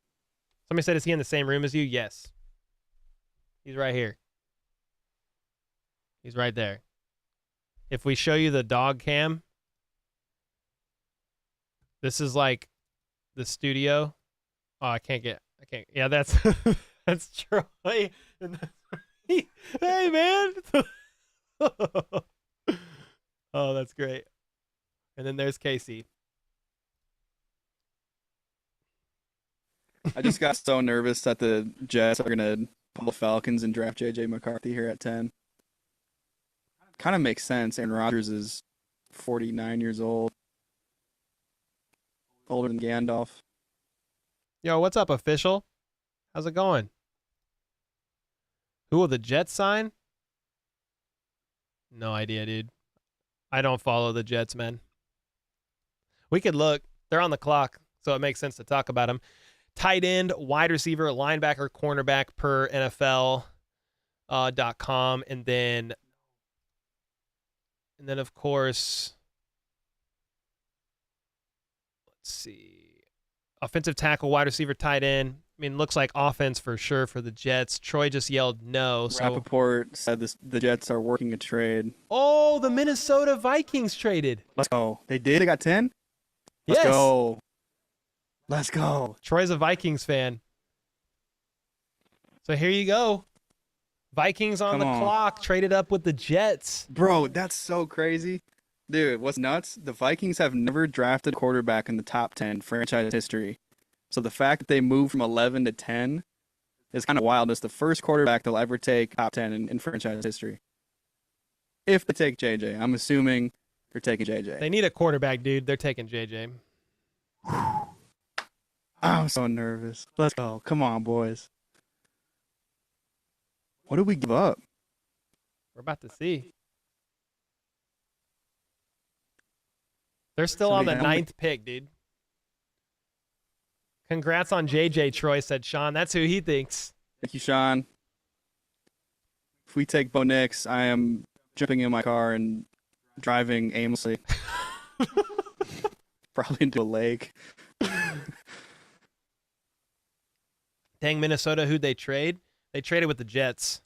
somebody said, is he in the same room as you? Yes. He's right here. He's right there. If we show you the dog cam, this is like the studio. Oh, I can't. Yeah, that's that's Troy. Hey, man. Oh, that's great. And then there's Casey. I just got so nervous that the Jets are gonna pull the Falcons and draft JJ McCarthy here at 10. Kind of makes sense. Aaron Rodgers is 49 years old, older than Gandalf. Yo, what's up, official? How's it going? Who will the Jets sign? No idea, dude. I don't follow the Jets, man. We could look. They're on the clock, so it makes sense to talk about them. Tight end, wide receiver, linebacker, cornerback per NFL.com. And then, of course, let's see. Offensive tackle, wide receiver, tight end. I mean, looks like offense for sure for the Jets. Troy just yelled no. So Rappaport said the Jets are working a trade. Oh, the Minnesota Vikings traded. Let's go. They did? They got 10? Let's Yes. go. Let's go. Troy's a Vikings fan. So here you go. Vikings on the clock, traded up with the Jets. Bro, that's so crazy. Dude, what's nuts? The Vikings have never drafted a quarterback in the top 10 franchise history. So the fact that they moved from 11 to 10 is kind of wild. It's the first quarterback they'll ever take top 10 in franchise history. If they take JJ. I'm assuming they're taking JJ. They need a quarterback, dude. They're taking JJ. I'm so nervous. Let's go. Come on, boys. What did we give up? We're about to see. They're still on the 9th pick, dude. Congrats on JJ, Troy said Sean. That's who he thinks. Thank you, Sean. If we take Bo Nix, I am jumping in my car and driving aimlessly. Probably into a lake. Dang, Minnesota, who'd they trade? They traded with the Jets.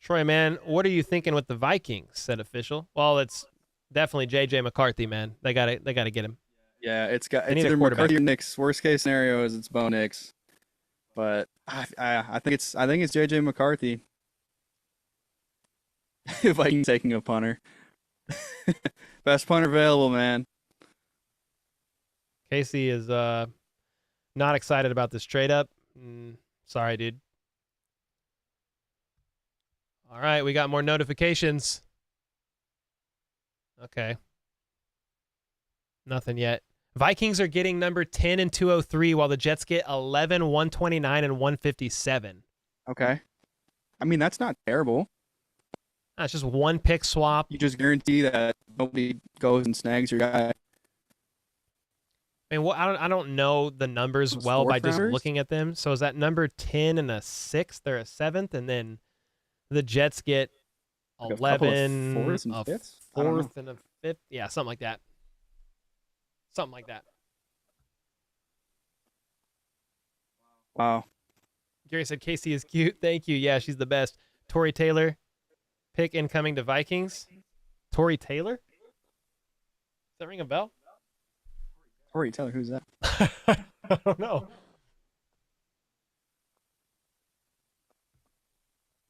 Troy, man, what are you thinking with the Vikings? Said official. Well, it's definitely JJ McCarthy, man. They gotta get him. Yeah, it's need a either quarterback. McCarthy or Nix. Worst case scenario is it's Bo Nix, but I think it's JJ McCarthy. Vikings taking a punter. Best punter available, man. Casey is not excited about this trade up. Sorry, dude. All right, we got more notifications. Okay. Nothing yet. Vikings are getting number 10 and 203, while the Jets get 11, 129, and 157. Okay. I mean, that's not terrible. It's just one pick swap. You just guarantee that nobody goes and snags your guy. I mean, I don't know the numbers Those well by fourth just rounders? looking at them. So is that number 10 and a 6th or a 7th? And then the Jets get Like a couple of 11, fourths and a fifths? I don't know. fourth and a fifth. Yeah, something like that. Something like that. Wow. Gary said Casey is cute. Thank you. Yeah, she's the best. Tori Taylor, pick incoming to Vikings. Tori Taylor? Does that ring a bell? Corey Taylor, who's that? I don't know.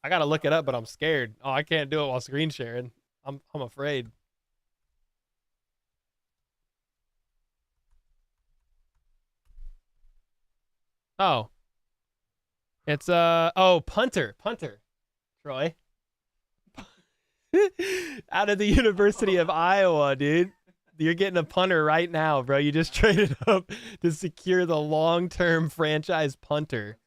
I gotta look it up, but I'm scared. Oh, I can't do it while screen sharing. I'm afraid. Oh. It's punter. Troy. Out of the University of Iowa, dude. You're getting a punter right now, bro. You just traded up to secure the long-term franchise punter.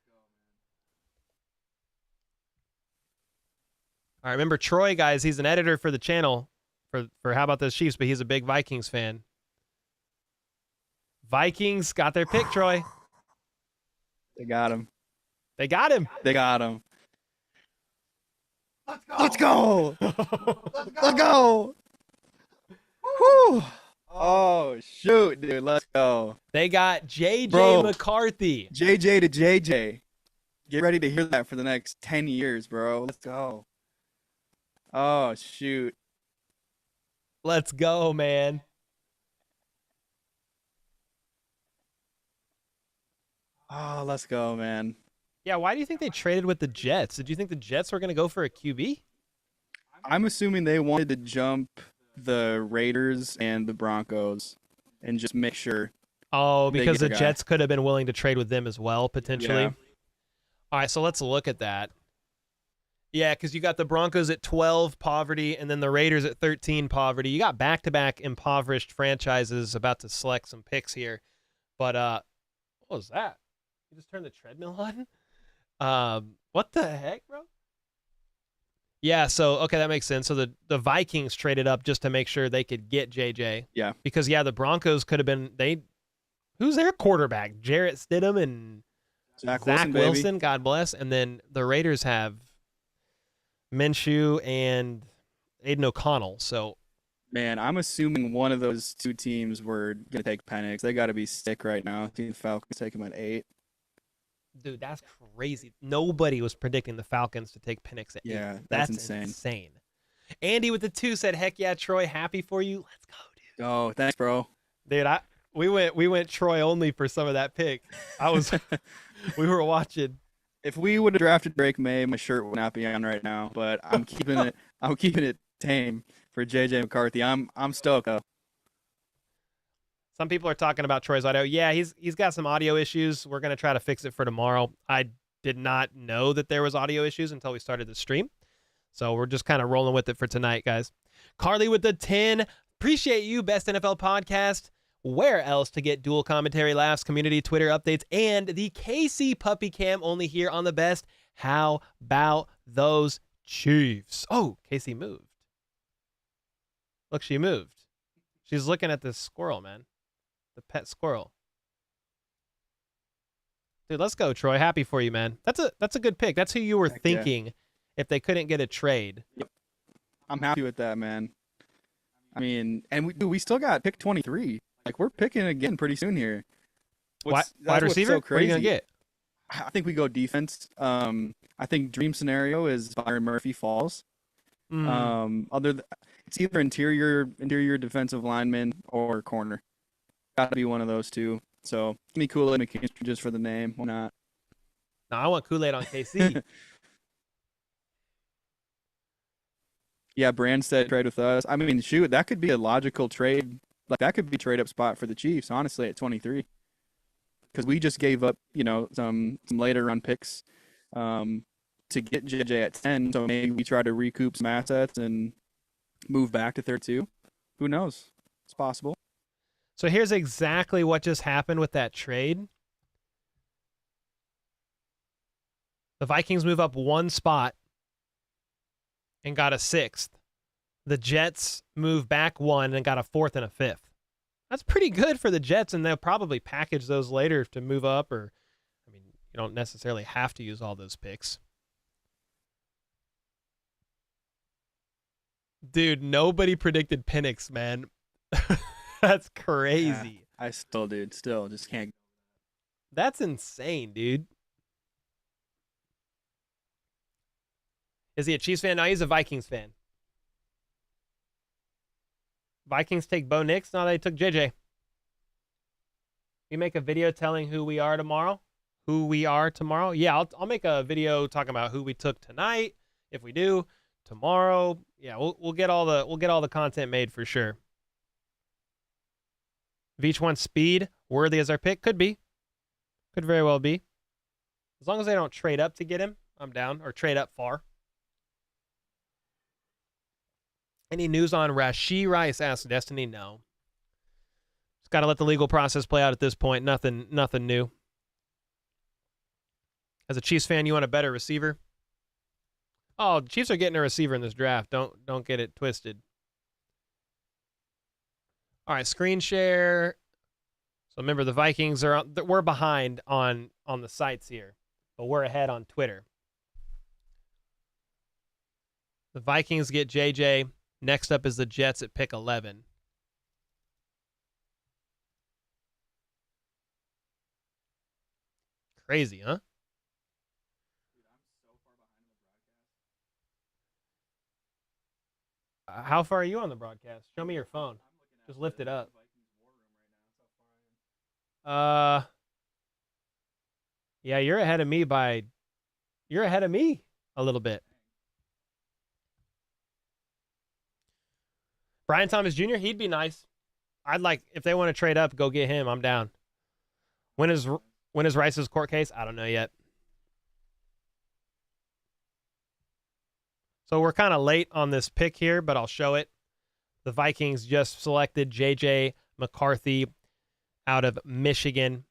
All right, remember Troy, guys. He's an editor for the channel for How About Those Chiefs, but he's a big Vikings fan. Vikings got their pick, Troy. They got him. They got him. They got him. Let's go. Let's go. Whew. Oh, shoot, dude. Let's go. They got J.J. Bro. McCarthy. JJ to JJ. Get ready to hear that for the next 10 years, bro. Let's go. Oh, shoot. Let's go, man. Oh, let's go, man. Yeah, why do you think they traded with the Jets? Did you think the Jets were going to go for a QB? I'm assuming they wanted to jump the Raiders and the Broncos and just make sure. Oh, They because get the a guy. Jets could have been willing to trade with them as well, potentially. Yeah. All right, so let's look at that. Yeah, because you got the Broncos at 12 poverty and then the Raiders at 13 poverty. You got back-to-back impoverished franchises about to select some picks here. But what was that? You just turned the treadmill on? What the heck, bro? Yeah, so, okay, that makes sense. So the Vikings traded up just to make sure they could get JJ. Yeah. Because, yeah, the Broncos could have been, who's their quarterback? Jarrett Stidham and Zach Zach Wilson, baby. God bless. And then the Raiders have Minshew and Aiden O'Connell. So, Man, I'm assuming one of those two teams were going to take Penix. They got to be sick right now. I think the Falcons take him at 8. dude, that's crazy. Nobody was predicting the Falcons to take Penix at 8. Yeah, That's that's insane. Andy with the 2 said, "Heck yeah, Troy, happy for you. Let's go, dude." Oh, thanks, bro. Dude, we went Troy only for some of that pick. We were watching. If we would have drafted Drake May, my shirt would not be on right now. But I'm keeping it. I'm keeping it tame for JJ McCarthy. I'm stoked though. Some people are talking about Troy's audio. Yeah, he's got some audio issues. We're gonna try to fix it for tomorrow. I did not know that there was audio issues until we started the stream, so we're just kind of rolling with it for tonight, guys. Carly with the 10. Appreciate you, Best NFL Podcast. Where else to get dual commentary, laughs, community, Twitter updates, and the KC Puppy Cam only here on the Best? How about those Chiefs? Oh, Casey moved. Look, she moved. She's looking at this squirrel, man. The pet squirrel. Dude, let's go, Troy. Happy for you, man. That's a good pick. That's who you were Heck yeah. thinking if they couldn't get a trade. I'm happy with that, man. I mean, and we still got pick 23. Like we're picking again pretty soon here. Wide That's what's receiver? so What are you gonna crazy. get? I think we go defense. I think dream scenario is Byron Murphy falls. It's either interior defensive lineman or corner. Got to be one of those two. So give me Kool-Aid McKinstry just for the name. Why not? No, I want Kool-Aid on KC. Yeah, Brandstead trade with us. I mean, shoot, that could be a logical trade. Like that could be trade up spot for the Chiefs, honestly, at 23. Because we just gave up, some later round picks to get JJ at 10. So maybe we try to recoup some assets and move back to 32. Who knows? It's possible. So here's exactly what just happened with that trade. The Vikings move up 1 spot and got a 6th. The Jets move back 1 and got a 4th and a 5th. That's pretty good for the Jets, and they'll probably package those later to move up, or, I mean, you don't necessarily have to use all those picks. Dude, nobody predicted Penix, man. That's crazy. Yeah, I still, dude, still just can't. That's insane, dude. Is he a Chiefs fan? No, he's a Vikings fan. Vikings take Bo Nix? No, they took JJ. We make a video telling who we are tomorrow? Who we are tomorrow? Yeah, I'll make a video talking about who we took tonight, if we do, tomorrow. Yeah, we'll get all the content made for sure. Veach wants speed, worthy as our pick. Could be. Could very well be. As long as they don't trade up to get him, I'm down. Or trade up far. Any news on Rashee Rice? Asks Destiny. No. Just got to let the legal process play out at this point. Nothing new. As a Chiefs fan, you want a better receiver? Oh, the Chiefs are getting a receiver in this draft. Don't get it twisted. All right, screen share. So remember, the Vikings we're behind on the sites here, but we're ahead on Twitter. The Vikings get JJ. Next up is the Jets at pick 11. Crazy, huh? How far are you on the broadcast? Show me your phone. Just lift it up. Yeah, you're ahead of me a little bit. Brian Thomas Jr., he'd be nice. I'd like, if they want to trade up, go get him. I'm down. When is Rice's court case? I don't know yet. So we're kind of late on this pick here, but I'll show it. The Vikings just selected J.J. McCarthy out of Michigan.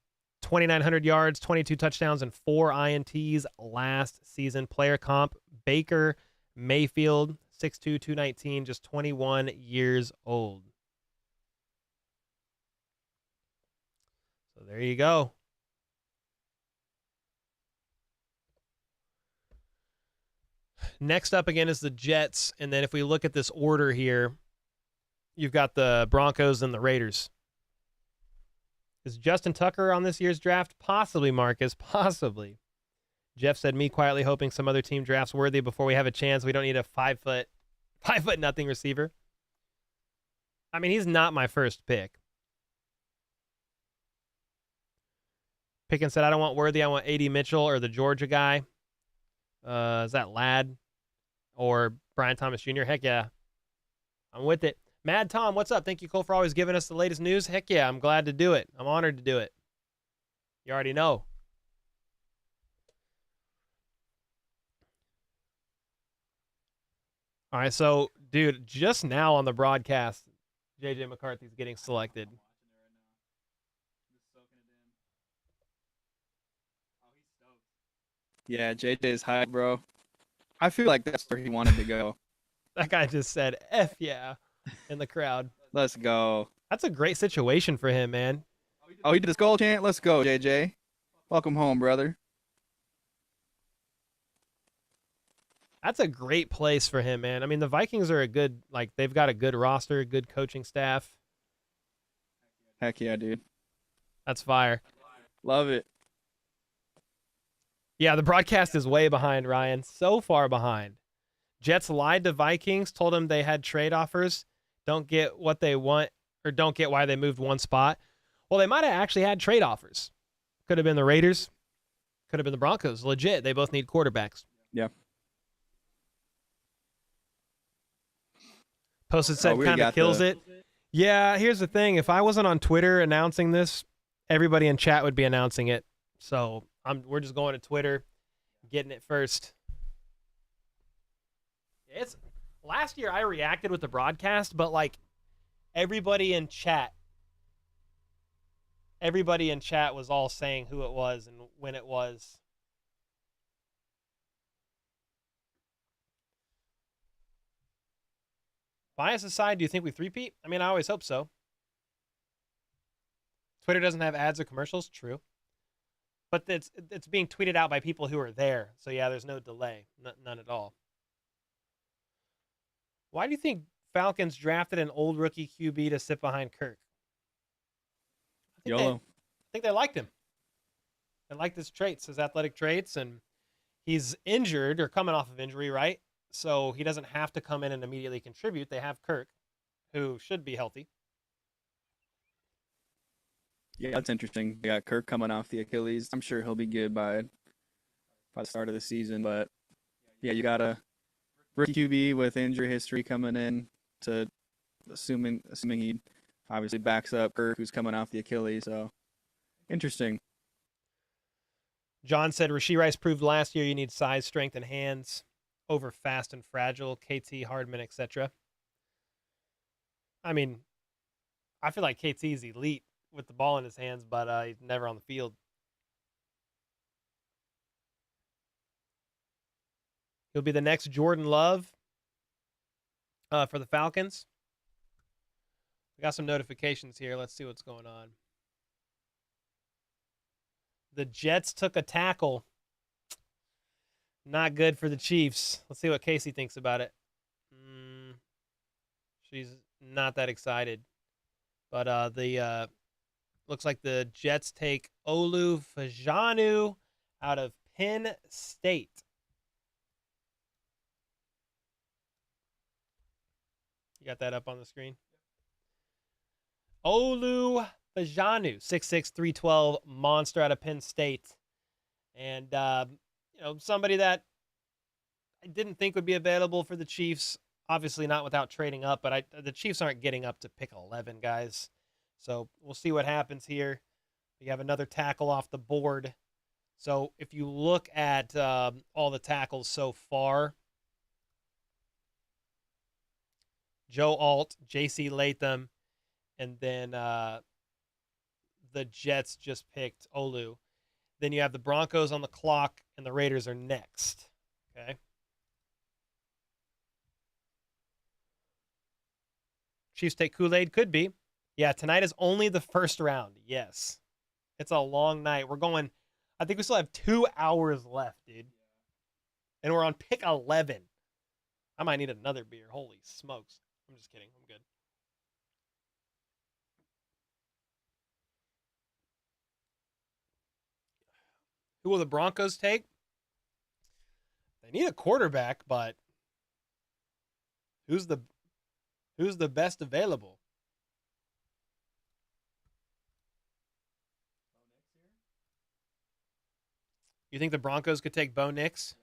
2,900 yards, 22 touchdowns, and 4 INTs last season. Player comp, Baker Mayfield, 6'2", 219, just 21 years old. So there you go. Next up again is the Jets, and then if we look at this order here, you've got the Broncos and the Raiders. Is Justin Tucker on this year's draft? Possibly, Marcus, possibly. Jeff said, me quietly hoping some other team drafts worthy before we have a chance. We don't need a 5 foot nothing receiver. I mean, he's not my first pick. Pickens said, I don't want Worthy. I want A.D. Mitchell or the Georgia guy. Is that Ladd or Brian Thomas Jr.? Heck yeah. I'm with it. Mad Tom, what's up? Thank you, Cole, for always giving us the latest news. Heck yeah, I'm glad to do it. I'm honored to do it. You already know. All right, so, dude, just now on the broadcast, J.J. McCarthy's getting selected. Yeah, JJ's high, bro. I feel like that's where he wanted to go. That guy just said, F yeah, in the crowd. Let's go. That's a great situation for him, man. Oh, he did a skull chant? Let's go, JJ. Welcome home, brother. That's a great place for him, man. I mean, the Vikings are they've got a good roster, good coaching staff. Heck yeah, dude. That's fire. Love it. Yeah, the broadcast is way behind, Ryan. So far behind. Jets lied to Vikings, told them they had trade offers, don't get what they want, or don't get why they moved one spot. Well, they might have actually had trade offers. Could have been the Raiders. Could have been the Broncos. Legit. They both need quarterbacks. Yeah. Posted said kind of kills it. Yeah, here's the thing. If I wasn't on Twitter announcing this, everybody in chat would be announcing it. So we're just going to Twitter, getting it first. It's last year I reacted with the broadcast, but like everybody in chat was all saying who it was and when it was. Bias aside, do you think we three-peat? I mean, I always hope so. Twitter doesn't have ads or commercials, true. But it's being tweeted out by people who are there. So yeah, there's no delay. None at all. Why do you think Falcons drafted an old rookie QB to sit behind Kirk? YOLO. I think they liked him. They liked his traits, his athletic traits, and he's injured or coming off of injury, right? So he doesn't have to come in and immediately contribute. They have Kirk, who should be healthy. Yeah, that's interesting. They got Kirk coming off the Achilles. I'm sure he'll be good by the start of the season. But yeah, you got a rookie QB with injury history coming in to assuming he obviously backs up Kirk, who's coming off the Achilles. So interesting. John said Rashee Rice proved last year you need size, strength, and hands over fast and fragile, KT, Hardman, etc. I mean, I feel like KT's elite with the ball in his hands, but he's never on the field. He'll be the next Jordan Love for the Falcons. We got some notifications here. Let's see what's going on. The Jets took a tackle. Not good for the Chiefs. Let's see what Casey thinks about it. She's not that excited. But the looks like the Jets take Olu Fajanu out of Penn State. You got that up on the screen? Olu Fajanu, 6'6", 312, monster out of Penn State. And, somebody that I didn't think would be available for the Chiefs. Obviously not without trading up, but the Chiefs aren't getting up to pick 11, guys. So we'll see what happens here. We have another tackle off the board. So if you look at all the tackles so far, Joe Alt, J.C. Latham, and then the Jets just picked Olu. Then you have the Broncos on the clock, and the Raiders are next. Okay. Chiefs take Kool-Aid? Could be. Yeah, tonight is only the first round. Yes. It's a long night. I think we still have 2 hours left, dude. And we're on pick 11. I might need another beer. Holy smokes. I'm just kidding. I'm good. Who will the Broncos take? They need a quarterback, but who's the best available? You think the Broncos could take Bo Nix?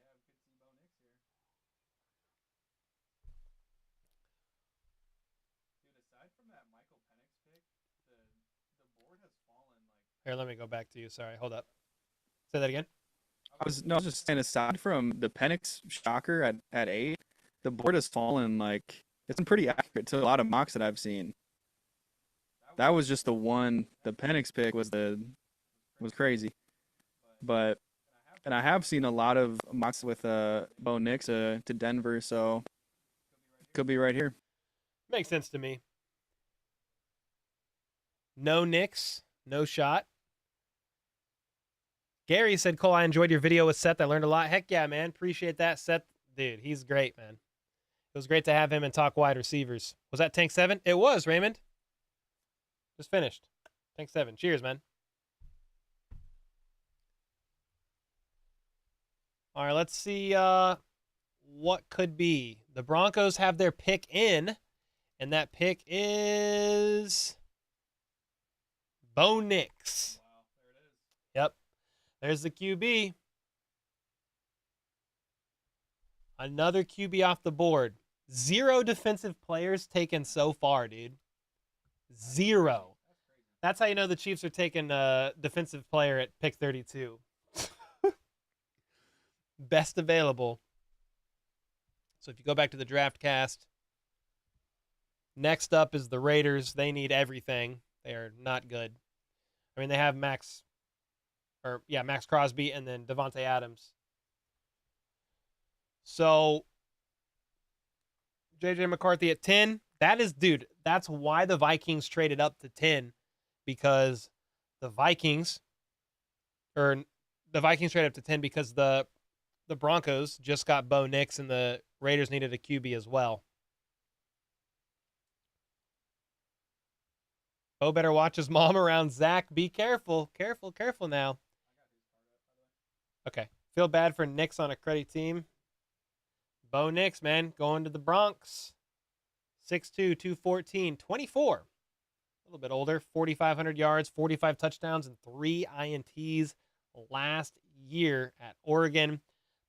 Here, let me go back to you. Sorry, hold up. Say that again. I was just saying, aside from the Penix shocker at 8, the board has fallen it's been pretty accurate to a lot of mocks that I've seen. That was just the one. The Penix pick was crazy, but I have seen a lot of mocks with Bo Nix to Denver, so could be right here. Makes sense to me. No Nix, no shot. Gary said, Cole, I enjoyed your video with Seth. I learned a lot. Heck yeah, man. Appreciate that. Seth, dude, he's great, man. It was great to have him and talk wide receivers. Was that Tank 7? It was, Raymond. Just finished. Tank 7. Cheers, man. All right, let's see what could be. The Broncos have their pick in, and that pick is Bo Nix. Wow, there it is. Yep. There's the QB. Another QB off the board. 0 defensive players taken so far, dude. 0. That's how you know the Chiefs are taking a defensive player at pick 32. Best available. So if you go back to the draft cast, next up is the Raiders. They need everything. They are not good. I mean, they have Max Crosby and then Devontae Adams. So J.J. McCarthy at 10. That's why the Vikings traded up to 10, because the Vikings traded up to 10 because the Broncos just got Bo Nix and the Raiders needed a QB as well. Bo better watch his mom around Zach. Be careful. Careful now. Okay. Feel bad for Knicks on a credit team. Bo Nix, man, going to the Bronx. 6'2", 214, 24. A little bit older, 4,500 yards, 45 touchdowns, and 3 INTs last year at Oregon.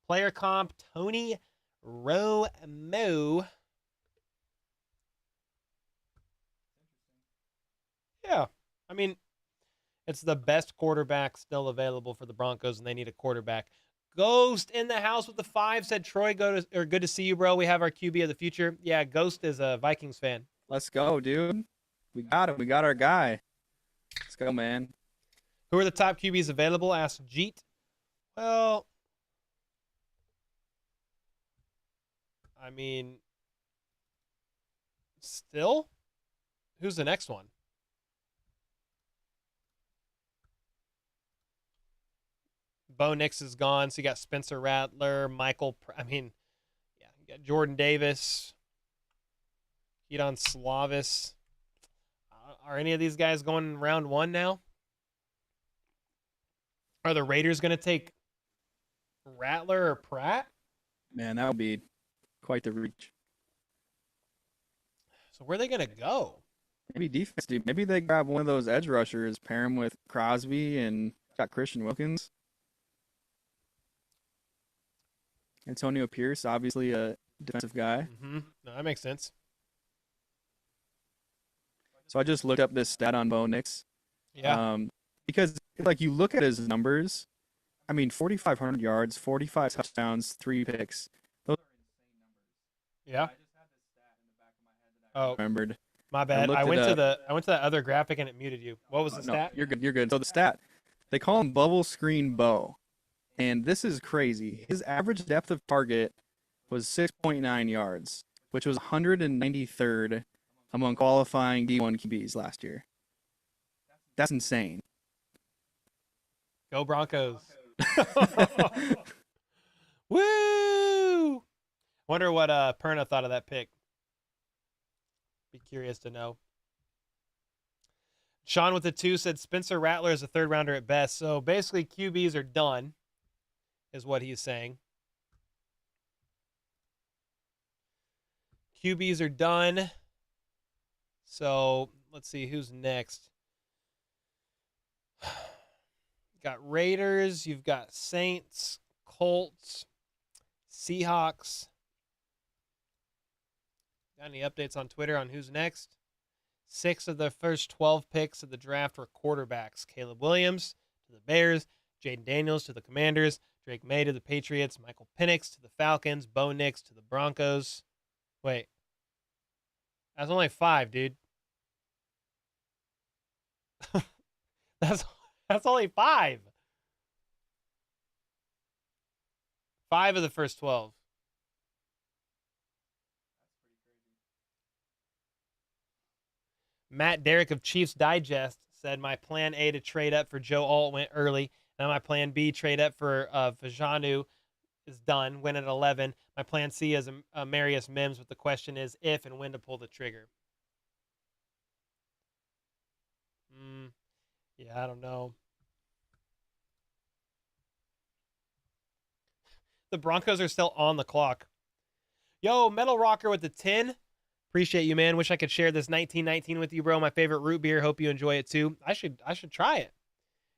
Player comp, Tony Romo. Yeah, I mean, it's the best quarterback still available for the Broncos, and they need a quarterback. Ghost in the house with the 5 said, Troy, good to see you, bro. We have our QB of the future. Yeah, Ghost is a Vikings fan. Let's go, dude. We got him. We got our guy. Let's go, man. Who are the top QBs available? Asked Jeet. Well, I mean, still? Who's the next one? Bo Nix is gone, so you got Spencer Rattler, you got Jordan Davis, Keaton Slavis. Are any of these guys going round 1 now? Are the Raiders going to take Rattler or Pratt? Man, that would be quite the reach. So where are they going to go? Maybe defense, dude. Maybe they grab one of those edge rushers, pair him with Crosby, and got Christian Wilkins. Antonio Pierce, obviously a defensive guy. Mm-hmm. No, that makes sense. So I just looked up this stat on Bo Nix. Yeah. Because like you look at his numbers, I mean, 4,500 yards, 45 touchdowns, 3 picks. Those are insane numbers. Yeah. I just had this stat in the back of my head that I remembered. My bad. I looked went it to that other graphic and it muted you. What was the stat? You're good. You're good. So the stat, they call him Bubble Screen Bo. And this is crazy. His average depth of target was 6.9 yards, which was 193rd among qualifying D1 QBs last year. That's insane. Go Broncos. Woo! Wonder what Perna thought of that pick. Be curious to know. Sean with the 2 said Spencer Rattler is a 3rd rounder at best. So basically QBs are done, is what he's saying. QBs are done. So let's see who's next. Got Raiders, you've got Saints, Colts, Seahawks. Got any updates on Twitter on who's next? 6 of the first 12 picks of the draft were quarterbacks. Caleb Williams to the Bears, Jaden Daniels to the Commanders, Drake May to the Patriots, Michael Penix to the Falcons, Bo Nix to the Broncos. Wait. That's only 5, dude. That's only 5. 5 of the first 12. Matt Derrick of Chiefs Digest said, my plan A to trade up for Joe Alt went early. Now my plan B, trade up for Vajanu, is done. Win at 11. My plan C is Marius Mims, but the question is if and when to pull the trigger. Yeah, I don't know. The Broncos are still on the clock. Yo, Metal Rocker with the 10. Appreciate you, man. Wish I could share this 1919 with you, bro. My favorite root beer. Hope you enjoy it too. I should try it.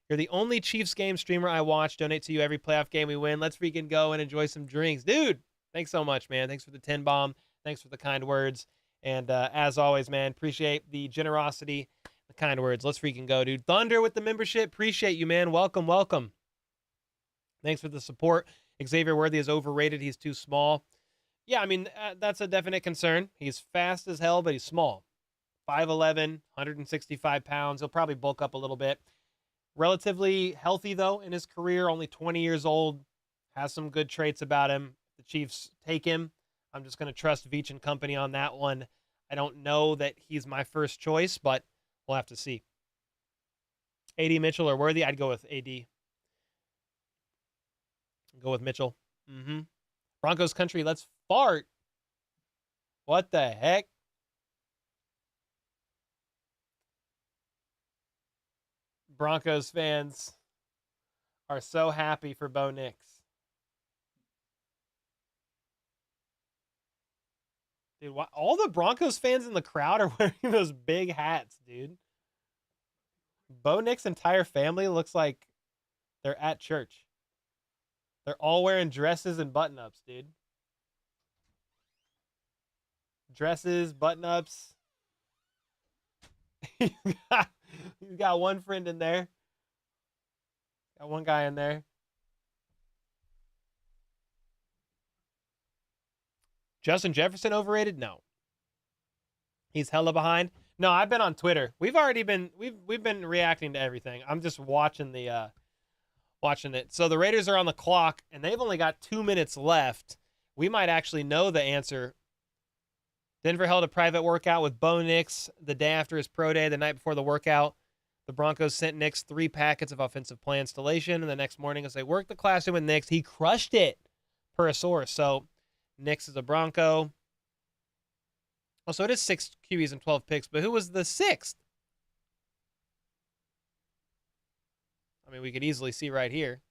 You're the only Chiefs game streamer I watch. Donate to you every playoff game we win. Let's freaking go and enjoy some drinks. Dude, thanks so much, man. Thanks for the 10 bomb. Thanks for the kind words. And as always, man, appreciate the generosity, the kind words. Let's freaking go, dude. Thunder with the membership. Appreciate you, man. Welcome, welcome. Thanks for the support. Xavier Worthy is overrated. He's too small. Yeah, I mean, that's a definite concern. He's fast as hell, but he's small. 5'11", 165 pounds. He'll probably bulk up a little bit. Relatively healthy, though, in his career. Only 20 years old. Has some good traits about him. The Chiefs take him. I'm just going to trust Veach and company on that one. I don't know that he's my first choice, but we'll have to see. AD Mitchell or Worthy? I'd go with AD. Go with Mitchell. Broncos country, let's fart. What the heck? Broncos fans are so happy for Bo Nix. Dude, all the Broncos fans in the crowd are wearing those big hats, dude. Bo Nix's entire family looks like they're at church. They're all wearing dresses and button-ups, dude. Dresses, button-ups. He's got one friend in there. Got one guy in there. Justin Jefferson overrated? No. He's hella behind. No, I've been on Twitter. We've been reacting to everything. I'm just watching watching it. So the Raiders are on the clock and they've only got 2 minutes left. We might actually know the answer. Denver held a private workout with Bo Nix the day after his pro day. The night before the workout, the Broncos sent Nix 3 packets of offensive play installation. And the next morning, as they worked the classroom with Nix, he crushed it, per a source. So Nix is a Bronco. Oh, so it is 6 QBs and 12 picks. But who was the 6th? I mean, we could easily see right here.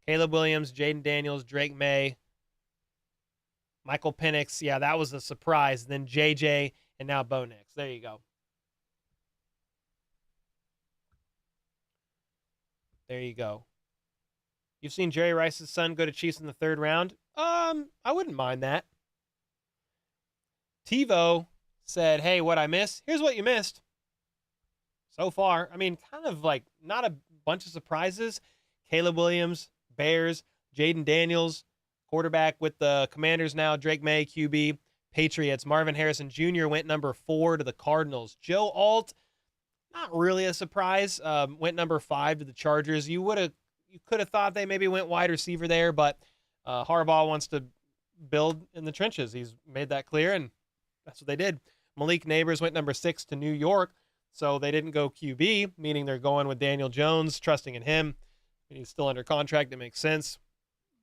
Caleb Williams, Jaden Daniels, Drake May, Michael Penix. Yeah, that was a surprise. Then JJ, and now Bo Nix. There you go. There you go. You've seen Jerry Rice's son go to Chiefs in the 3rd round? I wouldn't mind that. TiVo said, hey, what I missed? Here's what you missed. So far, I mean, kind of like not a bunch of surprises. Caleb Williams, Bears, Jaden Daniels, quarterback with the Commanders now, Drake May, QB, Patriots. Marvin Harrison Jr. went number 4 to the Cardinals. Joe Alt, not really a surprise, went number 5 to the Chargers. You could have thought they maybe went wide receiver there, but Harbaugh wants to build in the trenches. He's made that clear, and that's what they did. Malik Neighbors went number 6 to New York, so they didn't go QB, meaning they're going with Daniel Jones, trusting in him. He's still under contract. That makes sense.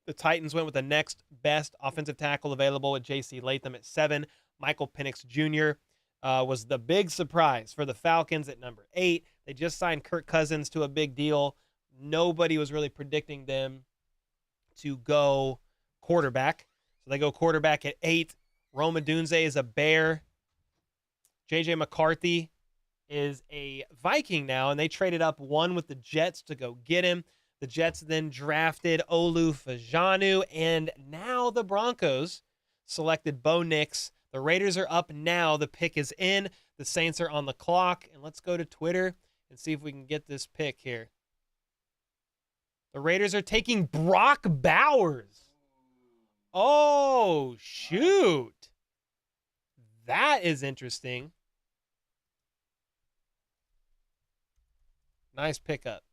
The Titans went with the next best offensive tackle available with J.C. Latham at 7. Michael Penix Jr. Was the big surprise for the Falcons at number 8. They just signed Kirk Cousins to a big deal. Nobody was really predicting them to go quarterback. So they go quarterback at 8. Rome Odunze is a Bear. J.J. McCarthy is a Viking now, and they traded up 1 with the Jets to go get him. The Jets then drafted Olu Fajanu, and now the Broncos selected Bo Nix. The Raiders are up now. The pick is in. The Saints are on the clock. And let's go to Twitter and see if we can get this pick here. The Raiders are taking Brock Bowers. Oh, shoot. That is interesting. Nice pickup.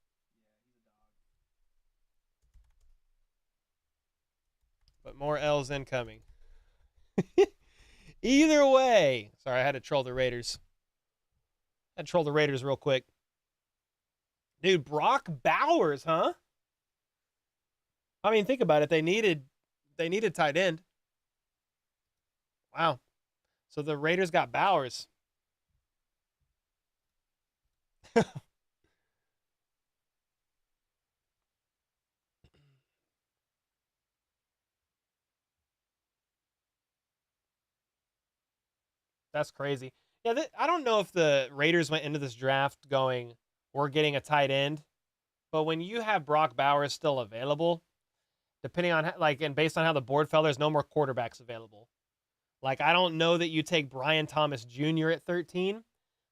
But more L's incoming. Either way. Sorry, I had to troll the Raiders. Real quick. Dude, Brock Bowers, huh? I mean, think about it. They needed tight end. Wow. So the Raiders got Bowers. That's crazy. Yeah, I don't know if the Raiders went into this draft going, we're getting a tight end. But when you have Brock Bowers still available, depending on, and based on how the board fell, there's no more quarterbacks available. I don't know that you take Brian Thomas Jr. at 13.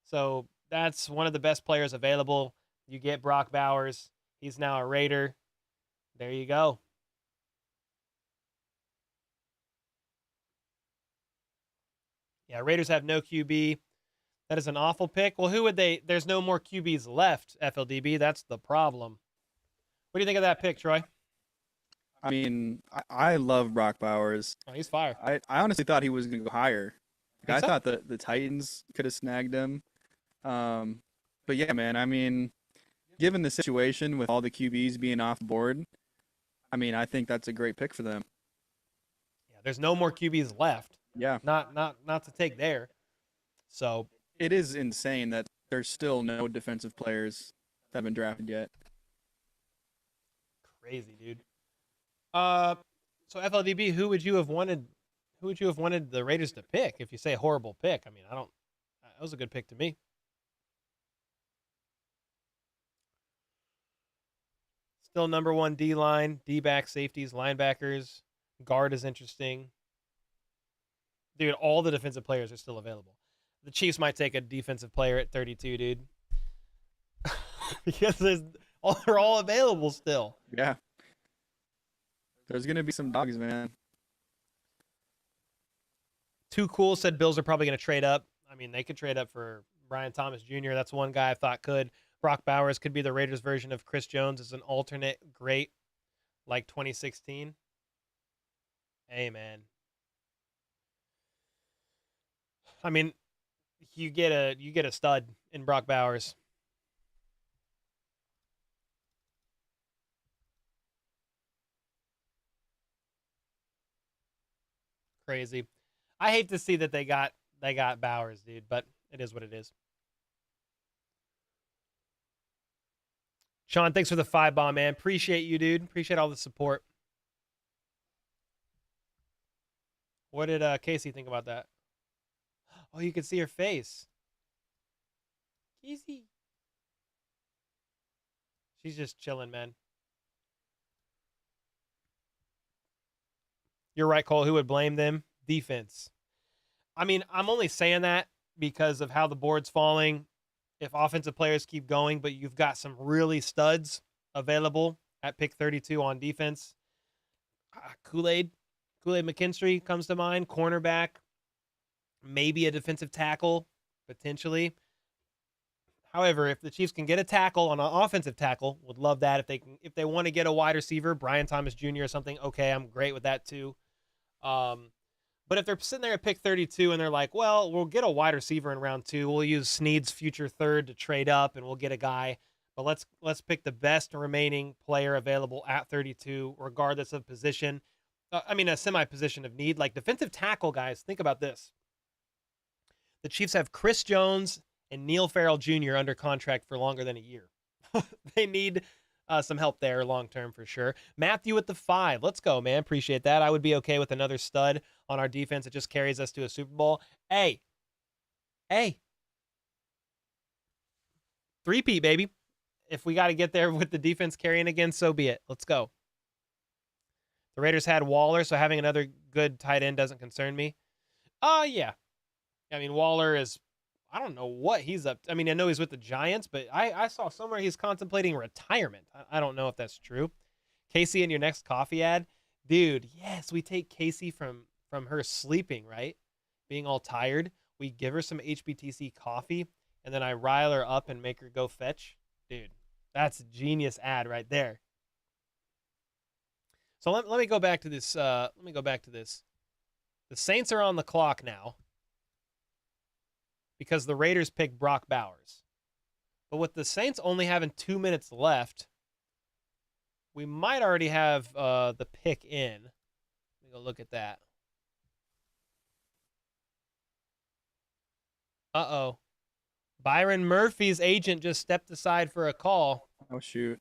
So that's one of the best players available. You get Brock Bowers. He's now a Raider. There you go. Yeah, Raiders have no QB. That is an awful pick. Well, who would they? There's no more QBs left, FLDB. That's the problem. What do you think of that pick, Troy? I mean, I love Brock Bowers. Oh, he's fire. I honestly thought he was going to go higher. I so? thought the Titans could have snagged him. But yeah, man, I mean, given the situation with all the QBs being off board, I mean, I think that's a great pick for them. Yeah, there's no more QBs left. Yeah. Not to take there. So it is insane that there's still no defensive players that have been drafted yet. Crazy, dude. So FLDB, who would you have wanted? Who would you have wanted the Raiders to pick? If you say horrible pick, I mean, I don't. That was a good pick to me. Still number one D line, D back, safeties, linebackers, guard is interesting. Dude, all the defensive players are still available. The Chiefs might take a defensive player at 32, dude, because they're all available still. Yeah. There's going to be some dogs, man. Too Cool said Bills are probably going to trade up. I mean, they could trade up for Brian Thomas Jr. That's one guy I thought could. Brock Bowers could be the Raiders' version of Chris Jones as an alternate great, like 2016. Hey, man. I mean, you get a stud in Brock Bowers. Crazy. I hate to see that they got Bowers, dude, but it is what it is. Sean, thanks for the 5-bomb, man. Appreciate you, dude. Appreciate all the support. What did Casey think about that? Oh, you can see her face. Casey. She's just chilling, man. You're right, Cole. Who would blame them? Defense. I mean, I'm only saying that because of how the board's falling. If offensive players keep going, but you've got some really studs available at pick 32 on defense. Kool-Aid McKinstry comes to mind. Cornerback. Maybe a defensive tackle, potentially. However, if the Chiefs can get a tackle on an offensive tackle, would love that. If they want to get a wide receiver, Brian Thomas Jr. or something, okay, I'm great with that too. But if they're sitting there at pick 32 and they're like, well, we'll get a wide receiver in round 2. We'll use Snead's future third to trade up and we'll get a guy. But let's pick the best remaining player available at 32, regardless of position. A semi-position of need. Like defensive tackle, guys, think about this. The Chiefs have Chris Jones and Neil Farrell Jr. under contract for longer than a year. They need some help there long-term for sure. Matthew with the 5. Let's go, man. Appreciate that. I would be okay with another stud on our defense that just carries us to a Super Bowl. Hey. Three-peat, baby. If we got to get there with the defense carrying again, so be it. Let's go. The Raiders had Waller, so having another good tight end doesn't concern me. Yeah. I mean, Waller is, I don't know what he's up to. I mean, I know he's with the Giants, but I saw somewhere he's contemplating retirement. I don't know if that's true. Casey in your next coffee ad. Dude, yes, we take Casey from her sleeping, right? Being all tired. We give her some HBTC coffee, and then I rile her up and make her go fetch. Dude, that's a genius ad right there. So let me go back to this. The Saints are on the clock now, because the Raiders picked Brock Bowers. But with the Saints only having 2 minutes left, we might already have the pick in. Let me go look at that. Uh-oh. Byron Murphy's agent just stepped aside for a call. Oh, shoot.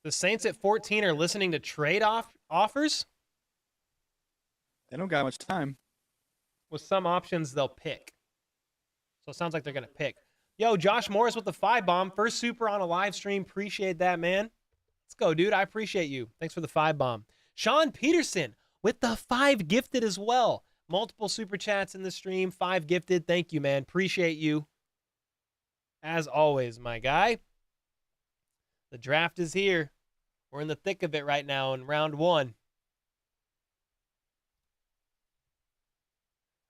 The Saints at 14 are listening to trade offers? They don't got much time. With some options, they'll pick. So it sounds like they're going to pick. Yo, Josh Morris with the 5-bomb. First super on a live stream. Appreciate that, man. Let's go, dude. I appreciate you. Thanks for the 5-bomb. Sean Peterson with the 5 gifted as well. Multiple super chats in the stream. 5 gifted. Thank you, man. Appreciate you. As always, my guy. The draft is here. We're in the thick of it right now in round 1.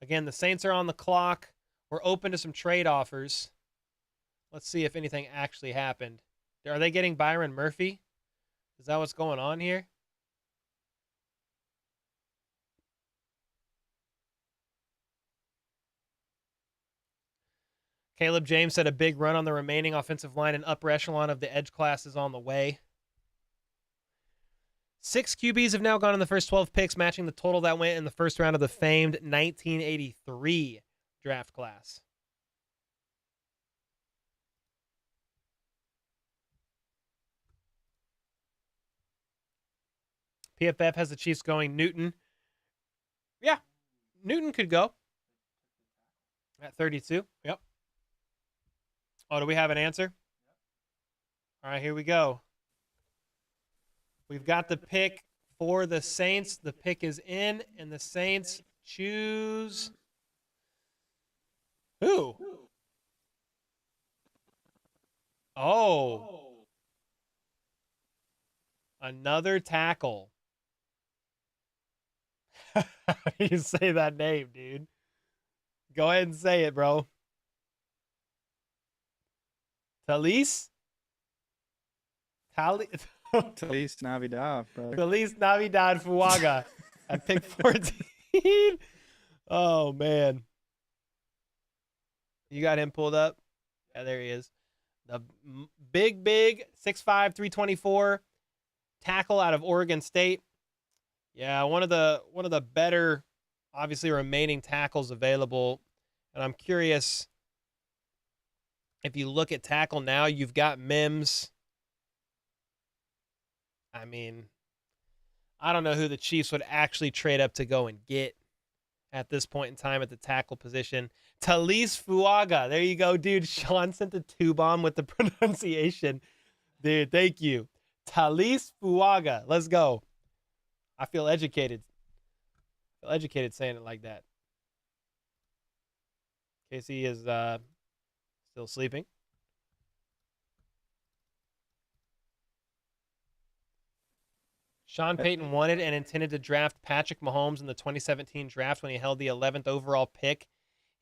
Again, the Saints are on the clock. We're open to some trade offers. Let's see if anything actually happened. Are they getting Byron Murphy? Is that what's going on here? Caleb James said a big run on the remaining offensive line and upper echelon of the edge class is on the way. 6 QBs have now gone in the first 12 picks, matching the total that went in the first round of the famed 1983 draft class. PFF has the Chiefs going Newton. Yeah, Newton could go at 32. Yep. Oh, do we have an answer? All right, here we go. We've got the pick for the Saints. The pick is in, and the Saints choose who? Oh, another tackle. How do you say that name, dude? Go ahead and say it, bro. Talise? Talise Navidad, brother. Talise Navidad Fuaga at pick 14. Oh, man. You got him pulled up? Yeah, there he is. The big 6'5", 324 tackle out of Oregon State. Yeah, one of the better, obviously, remaining tackles available. And I'm curious, if you look at tackle now, you've got Mims. I mean, I don't know who the Chiefs would actually trade up to go and get at this point in time at the tackle position. Talise Fuaga. There you go, dude. Sean sent the two-bomb with the pronunciation. Dude, thank you. Talise Fuaga. Let's go. I feel educated. I feel educated saying it like that. Casey is still sleeping. Sean Payton wanted and intended to draft Patrick Mahomes in the 2017 draft when he held the 11th overall pick.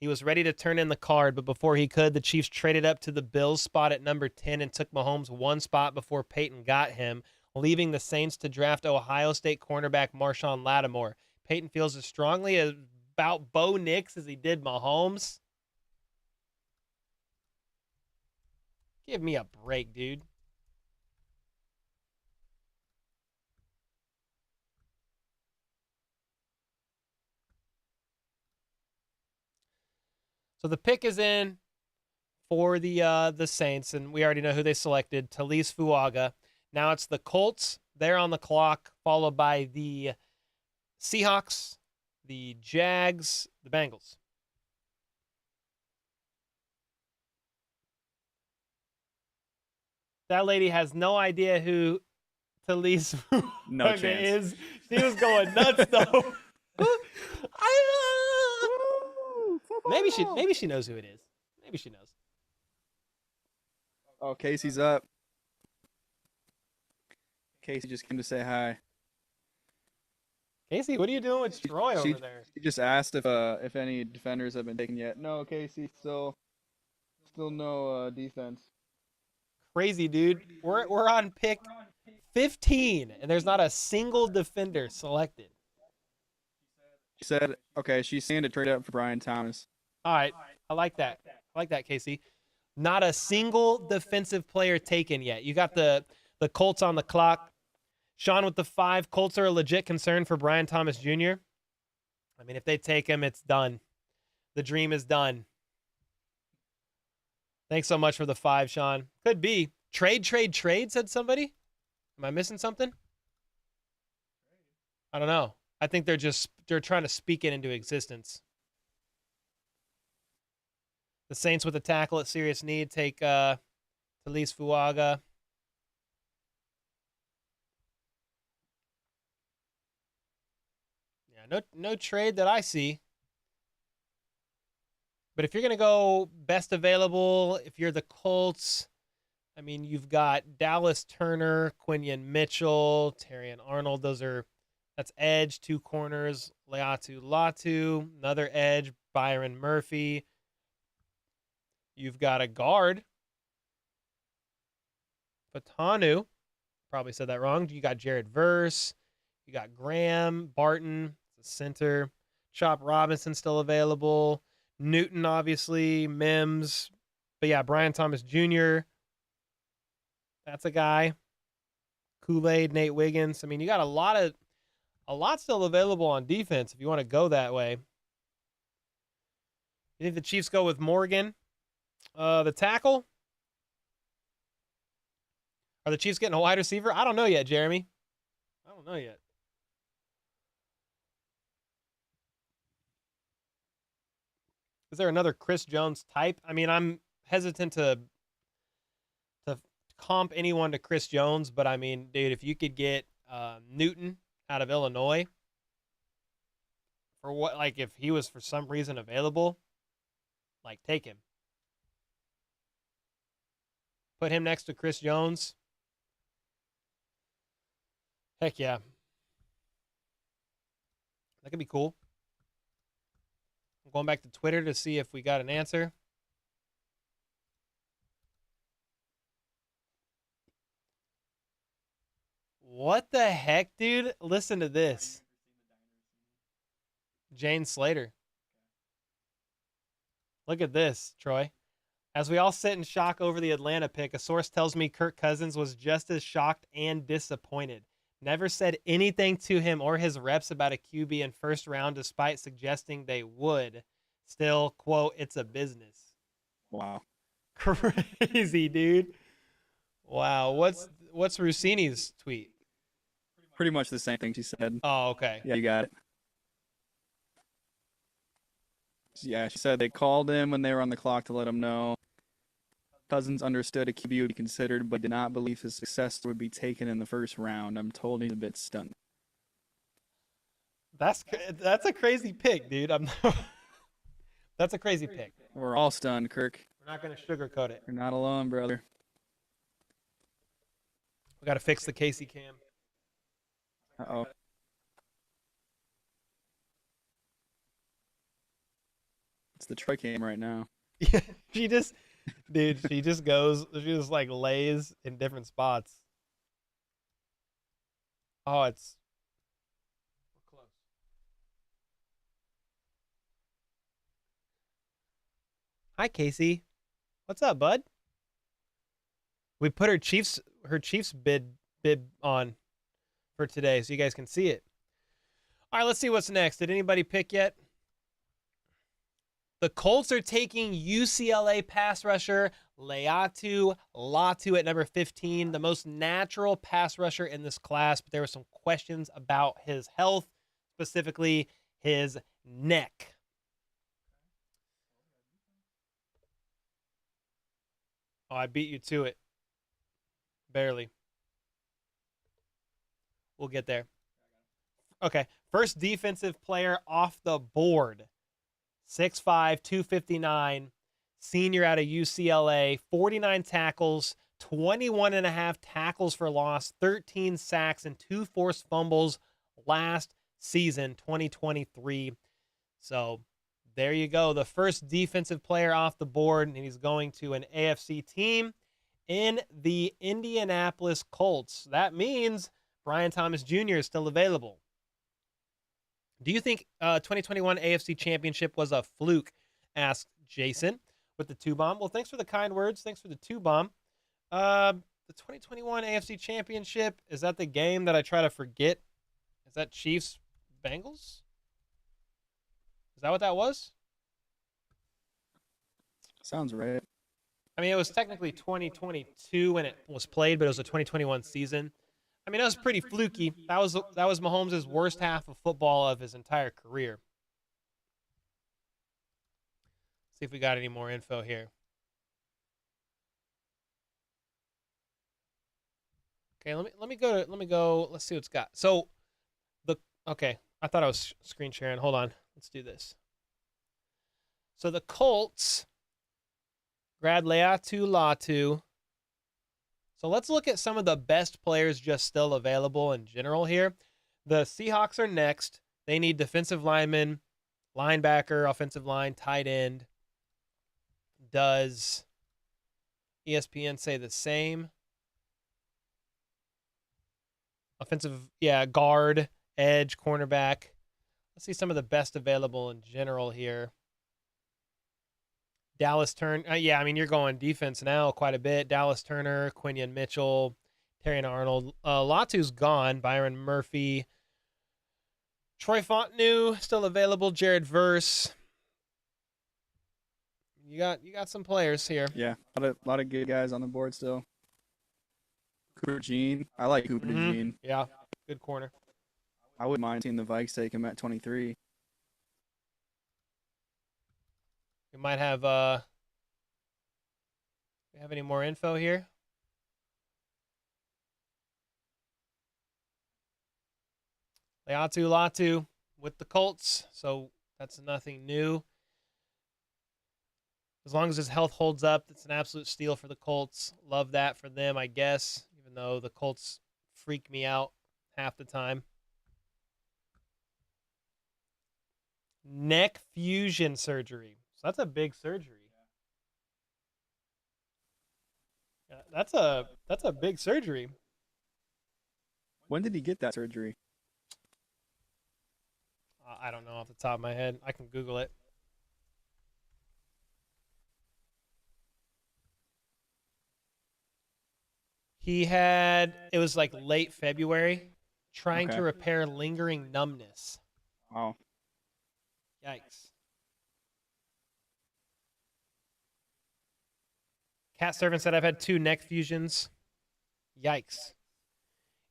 He was ready to turn in the card, but before he could, the Chiefs traded up to the Bills spot at number 10 and took Mahomes one spot before Payton got him, leaving the Saints to draft Ohio State cornerback Marshawn Lattimore. Payton feels as strongly about Bo Nix as he did Mahomes. Give me a break, dude. So the pick is in for the Saints, and we already know who they selected, Talise Fuaga. Now it's the Colts. They're on the clock, followed by the Seahawks, the Jags, the Bengals. That lady has no idea who Talise No Fuaga chance. is. She was going nuts, though. Maybe she knows who it is. Maybe she knows. Oh, Casey's up. Casey just came to say hi. Casey, what are you doing with Troy over there? She just asked if any defenders have been taken yet. No, Casey, still no defense. Crazy, dude. We're on pick 15, and there's not a single defender selected. She said, okay, she's saying to trade up for Brian Thomas. All right, I like that. I like that, Casey. Not a single defensive player taken yet. You got the Colts on the clock. Sean with the 5. Colts are a legit concern for Brian Thomas Jr. I mean, if they take him, it's done. The dream is done. Thanks so much for the 5, Sean. Could be. Trade, said somebody. Am I missing something? I don't know. I think they're trying to speak it into existence. The Saints with a tackle at serious need take Talise Fuaga. Yeah, no trade that I see. But if you're going to go best available, if you're the Colts, I mean, you've got Dallas Turner, Quinion Mitchell, Terrion Arnold. That's edge, 2 corners, Leatu Latu, another edge, Byron Murphy. You've got a guard, Fatanu. Probably said that wrong. You got Jared Verse. You got Graham, Barton, the center. Chop Robinson still available. Newton, obviously. Mims. But yeah, Brian Thomas Jr. That's a guy. Kool-Aid, Nate Wiggins. I mean, you got a lot still available on defense if you want to go that way. You think the Chiefs go with Morgan, the tackle? Are the Chiefs getting a wide receiver? I don't know yet, Jeremy. I don't know yet. Is there another Chris Jones type? I mean, I'm hesitant to comp anyone to Chris Jones, but I mean, dude, if you could get Newton out of Illinois for what, like, if he was for some reason available, like, take him. Put him next to Chris Jones. Heck yeah. That could be cool. I'm going back to Twitter to see if we got an answer. What the heck, dude? Listen to this. Jane Slater. Look at this, Troy. As we all sit in shock over the Atlanta pick, a source tells me Kirk Cousins was just as shocked and disappointed. Never said anything to him or his reps about a QB in first round, despite suggesting they would. Still, quote, it's a business. Wow. Crazy, dude. Wow. What's Rossini's tweet? Pretty much the same thing she said. Oh, okay. Yeah, you got it. Yeah, she said they called him when they were on the clock to let him know. Cousins understood a QB would be considered, but did not believe his successor would be taken in the first round. I'm told he's a bit stunned. That's a crazy pick, dude. That's a crazy pick. We're all stunned, Kirk. We're not going to sugarcoat it. You're not alone, brother. We got to fix the Casey cam. Uh-oh. It's the Troy cam right now. Yeah, she just like lays in different spots. Oh, we're close. Hi, Casey. What's up, bud? We put her Chiefs bib on for today so you guys can see it. All right, let's see what's next. Did anybody pick yet? The Colts are taking UCLA pass rusher Laiatu Latu at number 15, the most natural pass rusher in this class, but there were some questions about his health, specifically his neck. Oh, I beat you to it. Barely. We'll get there. Okay, first defensive player off the board. 6'5", 259, senior out of UCLA, 49 tackles, 21.5 tackles for loss, 13 sacks, and 2 forced fumbles last season, 2023. So there you go. The first defensive player off the board, and he's going to an AFC team in the Indianapolis Colts. That means Brian Thomas Jr. is still available. Do you think 2021 AFC Championship was a fluke? Asked Jason with the 2-bomb. Well, thanks for the kind words. Thanks for the 2-bomb. The 2021 AFC Championship, is that the game that I try to forget? Is that Chiefs Bengals? Is that what that was? Sounds right. I mean, it was technically 2022 when it was played, but it was a 2021 season. I mean, that was pretty fluky. That was Mahomes' worst half of football of his entire career. See if we got any more info here. Okay, let me go. Let's see what's got. So okay, I thought I was screen sharing. Hold on. Let's do this. So the Colts grad Laiatu Latu. So let's look at some of the best players just still available in general here. The Seahawks are next. They need defensive linemen, linebacker, offensive line, tight end. Does ESPN say the same? Offensive, yeah, guard, edge, cornerback. Let's see some of the best available in general here. Dallas Turner, yeah, I mean, you're going defense now quite a bit. Dallas Turner, Quinion Mitchell, Terrion Arnold. Latu's gone. Byron Murphy. Troy Fontenot, still available. Jared Verse. You got some players here. Yeah, a lot of good guys on the board still. Cooper Jean. I like Cooper Jean. Yeah, good corner. I wouldn't mind seeing the Vikes take him at 23. We might have we have any more info here? Leatu Latu with the Colts, so that's nothing new. As long as his health holds up, it's an absolute steal for the Colts. Love that for them, I guess, even though the Colts freak me out half the time. Neck fusion surgery. So that's a big surgery. Yeah, that's a big surgery. When did he get that surgery? I don't know off the top of my head. I can Google it. It was like late February, trying to repair lingering numbness. Wow. Yikes. Cat Servant said, I've had 2 neck fusions. Yikes.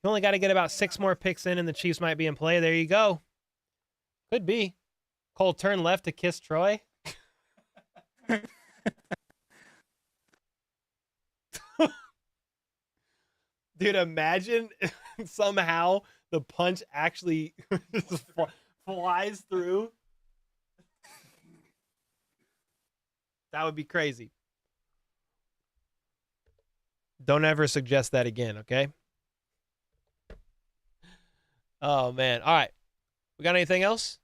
You only got to get about 6 more picks in, and the Chiefs might be in play. There you go. Could be. Cole, turn left to kiss Troy. Dude, imagine somehow the punch actually flies through. That would be crazy. Don't ever suggest that again, okay? Oh, man. All right. We got anything else?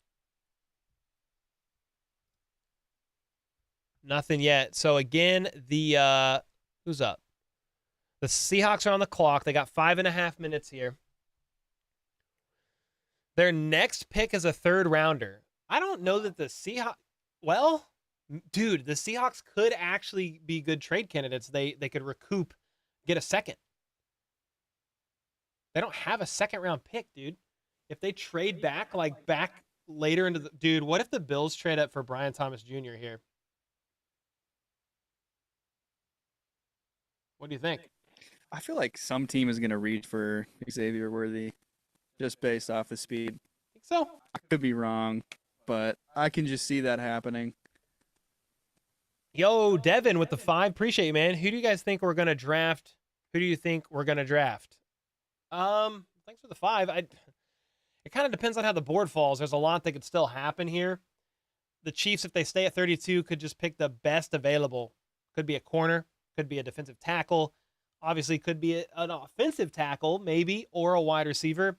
Nothing yet. So, again, who's up? The Seahawks are on the clock. They got 5.5 minutes here. Their next pick is a 3rd rounder. I don't know that the Seahawks... Well, dude, the Seahawks could actually be good trade candidates. They could recoup, get a second. They don't have a 2nd-round pick, dude. If they trade back, like back later into the... Dude, what if the Bills trade up for Brian Thomas Jr. here? What do you think? I feel like some team is going to reach for Xavier Worthy just based off the speed. Think so? I could be wrong, but I can just see that happening. Yo, Devin with the 5. Appreciate you, man. Who do you guys think we're going to draft? Who do you think we're going to draft? Thanks for the 5. It kind of depends on how the board falls. There's a lot that could still happen here. The Chiefs, if they stay at 32, could just pick the best available. Could be a corner, could be a defensive tackle. Obviously, could be an offensive tackle, maybe, or a wide receiver.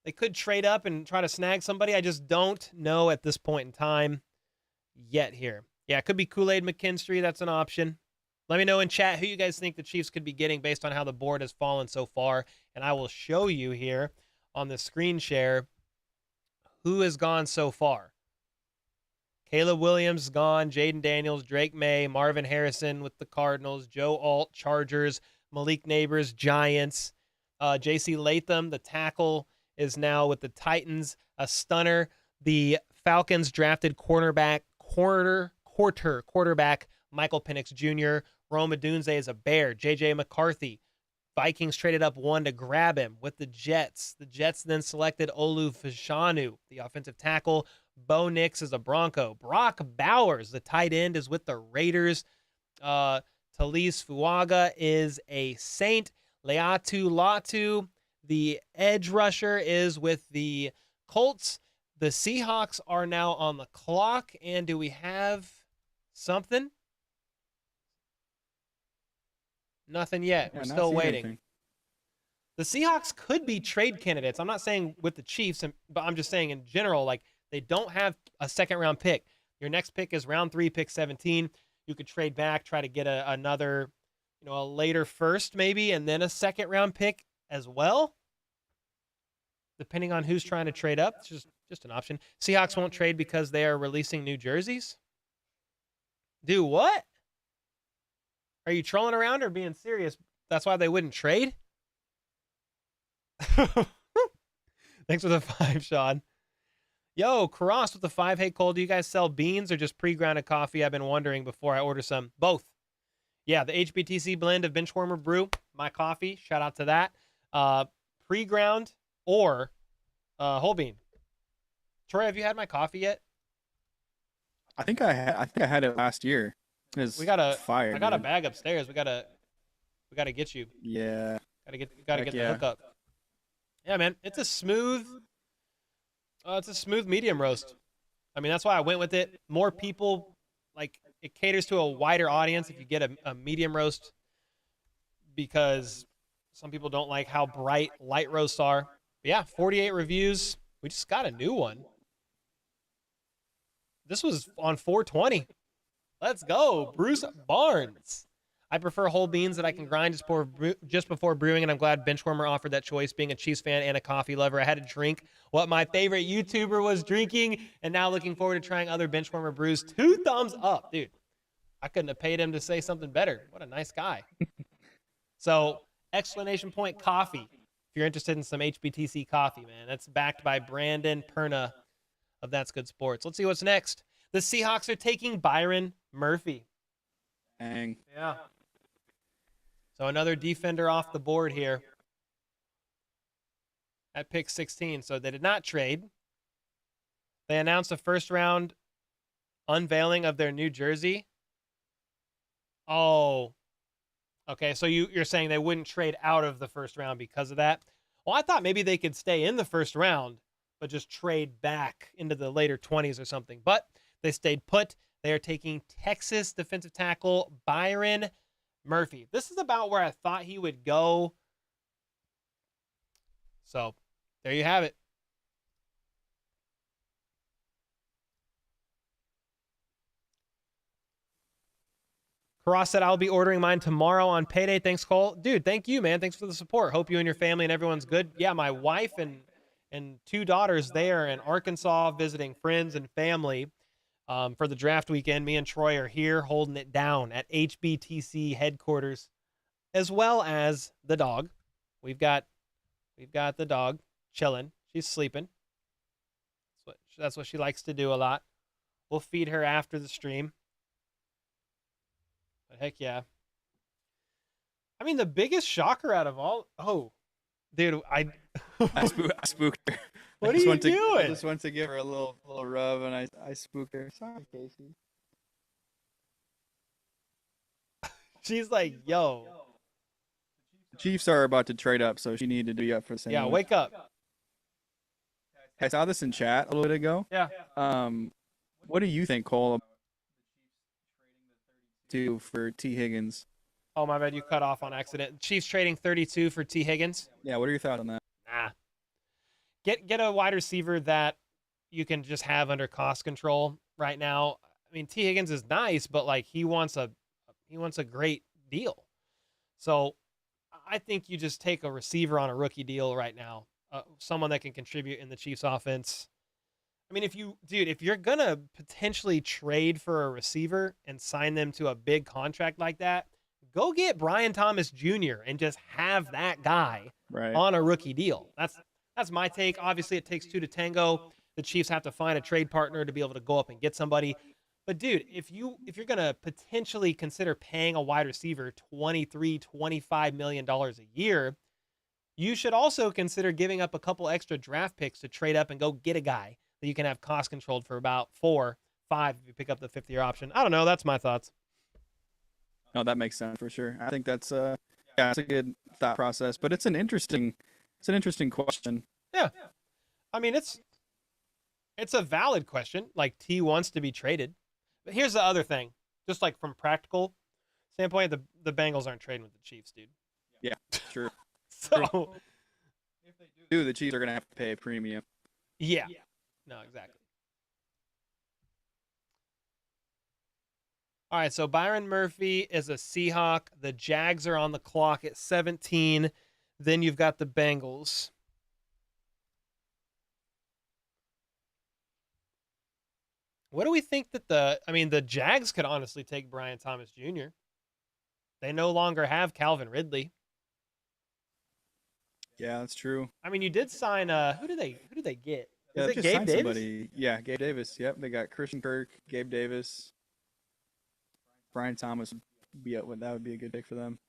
They could trade up and try to snag somebody. I just don't know at this point in time yet here. Yeah, it could be Kool-Aid McKinstry. That's an option. Let me know in chat who you guys think the Chiefs could be getting based on how the board has fallen so far. And I will show you here on the screen share who has gone so far. Caleb Williams gone, Jaden Daniels, Drake May, Marvin Harrison with the Cardinals, Joe Alt, Chargers, Malik Neighbors, Giants. J.C. Latham, the tackle, is now with the Titans. A stunner. The Falcons drafted quarterback Michael Penix Jr. Rome Odunze is a Bear. J.J. McCarthy. Vikings traded up 1 to grab him with the Jets. The Jets then selected Olu Fashanu, the offensive tackle. Bo Nix is a Bronco. Brock Bowers, the tight end, is with the Raiders. Talise Fuaga is a Saint. Leatu Latu, the edge rusher, is with the Colts. The Seahawks are now on the clock. And do we have something? Nothing yet. We're still waiting. Anything. The Seahawks could be trade candidates. I'm not saying with the Chiefs, but I'm just saying in general, like, they don't have a 2nd-round pick. Your next pick is round 3, pick 17. You could trade back, try to get another, a later first maybe, and then a 2nd-round pick as well, depending on who's trying to trade up. It's just an option. Seahawks won't trade because they are releasing new jerseys. Do what? Are you trolling around or being serious? That's why they wouldn't trade? Thanks for the 5, Sean. Yo, Cross with the 5. Hey, Cole, do you guys sell beans or just pre-grounded coffee? I've been wondering before I order some. Both. Yeah, the HBTC blend of Benchwarmer Brew, my coffee. Shout out to that. Pre-ground or whole bean. Troy, have you had my coffee yet? I think I had it last year. We got a fire. I got a dude. bag upstairs. We gotta get you. Yeah. Gotta get the yeah. hookup. Yeah, man. It's a smooth medium roast. I mean, that's why I went with it. More people, like, it caters to a wider audience if you get a medium roast, because some people don't like how bright light roasts are. But yeah, 48 reviews. We just got a new one. This was on 420. Let's go, Bruce Barnes. I prefer whole beans that I can grind just before brewing, and I'm glad Benchwarmer offered that choice. Being a Chiefs fan and a coffee lover, I had to drink what my favorite YouTuber was drinking, and now looking forward to trying other Benchwarmer brews. 2 thumbs up, dude. I couldn't have paid him to say something better. What a nice guy. So, exclamation point coffee. If you're interested in some HBTC coffee, man. That's backed by Brandon Perna of That's Good Sports. Let's see what's next. The Seahawks are taking Byron Murphy. Dang. Yeah. So another defender off the board here at pick 16. So they did not trade. They announced a first-round unveiling of their new jersey. Oh, okay. So you're saying they wouldn't trade out of the first round because of that? Well, I thought maybe they could stay in the first round, but just trade back into the later 20s or something. But they stayed put. They are taking Texas defensive tackle Byron Murphy. This is about where I thought he would go. So there you have it. Ross said, I'll be ordering mine tomorrow on payday. Thanks, Cole. Dude, thank you, man. Thanks for the support. Hope you and your family and everyone's good. Yeah, my wife and 2 daughters, they are in Arkansas visiting friends and family for the draft weekend. Me and Troy are here holding it down at HBTC headquarters, as well as the dog. We've got the dog chilling. She's sleeping. That's what she likes to do a lot. We'll feed her after the stream. But heck yeah. I mean, the biggest shocker out of all. Oh, dude, I spooked her. What are you doing? I just wanted to give her a little rub, and I spooked her. Sorry, Casey. She's like, yo. The Chiefs are about to trade up, so she needed to be up for the same. Yeah, wake up. I saw this in chat a little bit ago. Yeah. What do you think, Cole? For T. Higgins. Oh, my bad. You cut off on accident. Chiefs trading 32 for T. Higgins. Yeah, what are your thoughts on that? Nah. Get a wide receiver that you can just have under cost control right now. I mean, T. Higgins is nice, but like he wants a great deal. So I think you just take a receiver on a rookie deal right now. Someone that can contribute in the Chiefs offense. I mean, if you're going to potentially trade for a receiver and sign them to a big contract like that, go get Brian Thomas Jr. and just have that guy on a rookie deal. That's my take. Obviously, it takes 2 to tango. The Chiefs have to find a trade partner to be able to go up and get somebody. But, dude, if you're going to potentially consider paying a wide receiver $23, $25 million a year, you should also consider giving up a couple extra draft picks to trade up and go get a guy that you can have cost controlled for about 4, 5 if you pick up the 5th-year option. I don't know. That's my thoughts. No, that makes sense for sure. I think that's it's a good thought process, but it's an interesting question. Yeah. I mean, it's a valid question. Like, T wants to be traded. But here's the other thing. Just like from practical standpoint, the Bengals aren't trading with the Chiefs, dude. Yeah, true. So if they do, the Chiefs are going to have to pay a premium. Yeah. No, exactly. All right, so Byron Murphy is a Seahawk. The Jags are on the clock at 17. Then you've got the Bengals. What do we think that the Jags could honestly take Brian Thomas Jr. They no longer have Calvin Ridley. Yeah, that's true. I mean, you did sign who did they get? Yeah, Is they it just Gabe signed Davis? somebody. Yeah, Gabe Davis. Yep, they got Christian Kirk, Gabe Davis, Brian Thomas. That would be a good pick for them.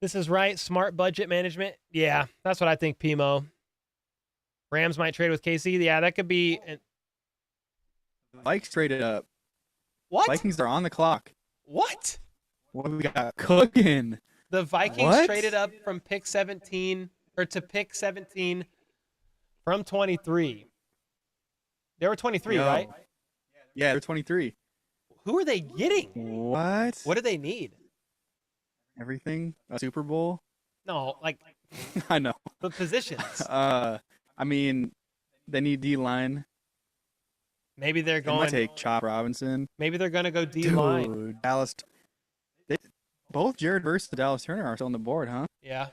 This is right. Smart budget management. Yeah, that's what I think, Pimo. Rams might trade with KC. Yeah, that could be. Vikes traded up. What? Vikings are on the clock. What? What do we got cooking? The Vikings What? traded up from pick 17 or to pick 17 from 23. They were 23, Yo. right? Yeah, they're 23. Who are they getting? What? What do they need? Everything? A Super Bowl? No, like I know. the positions. I mean, they need D-line. Maybe they're They might going. take Chop Robinson. Maybe they're going to go D line. Dude, Dallas. Both Jared versus Dallas Turner are still on the board, huh? Yeah.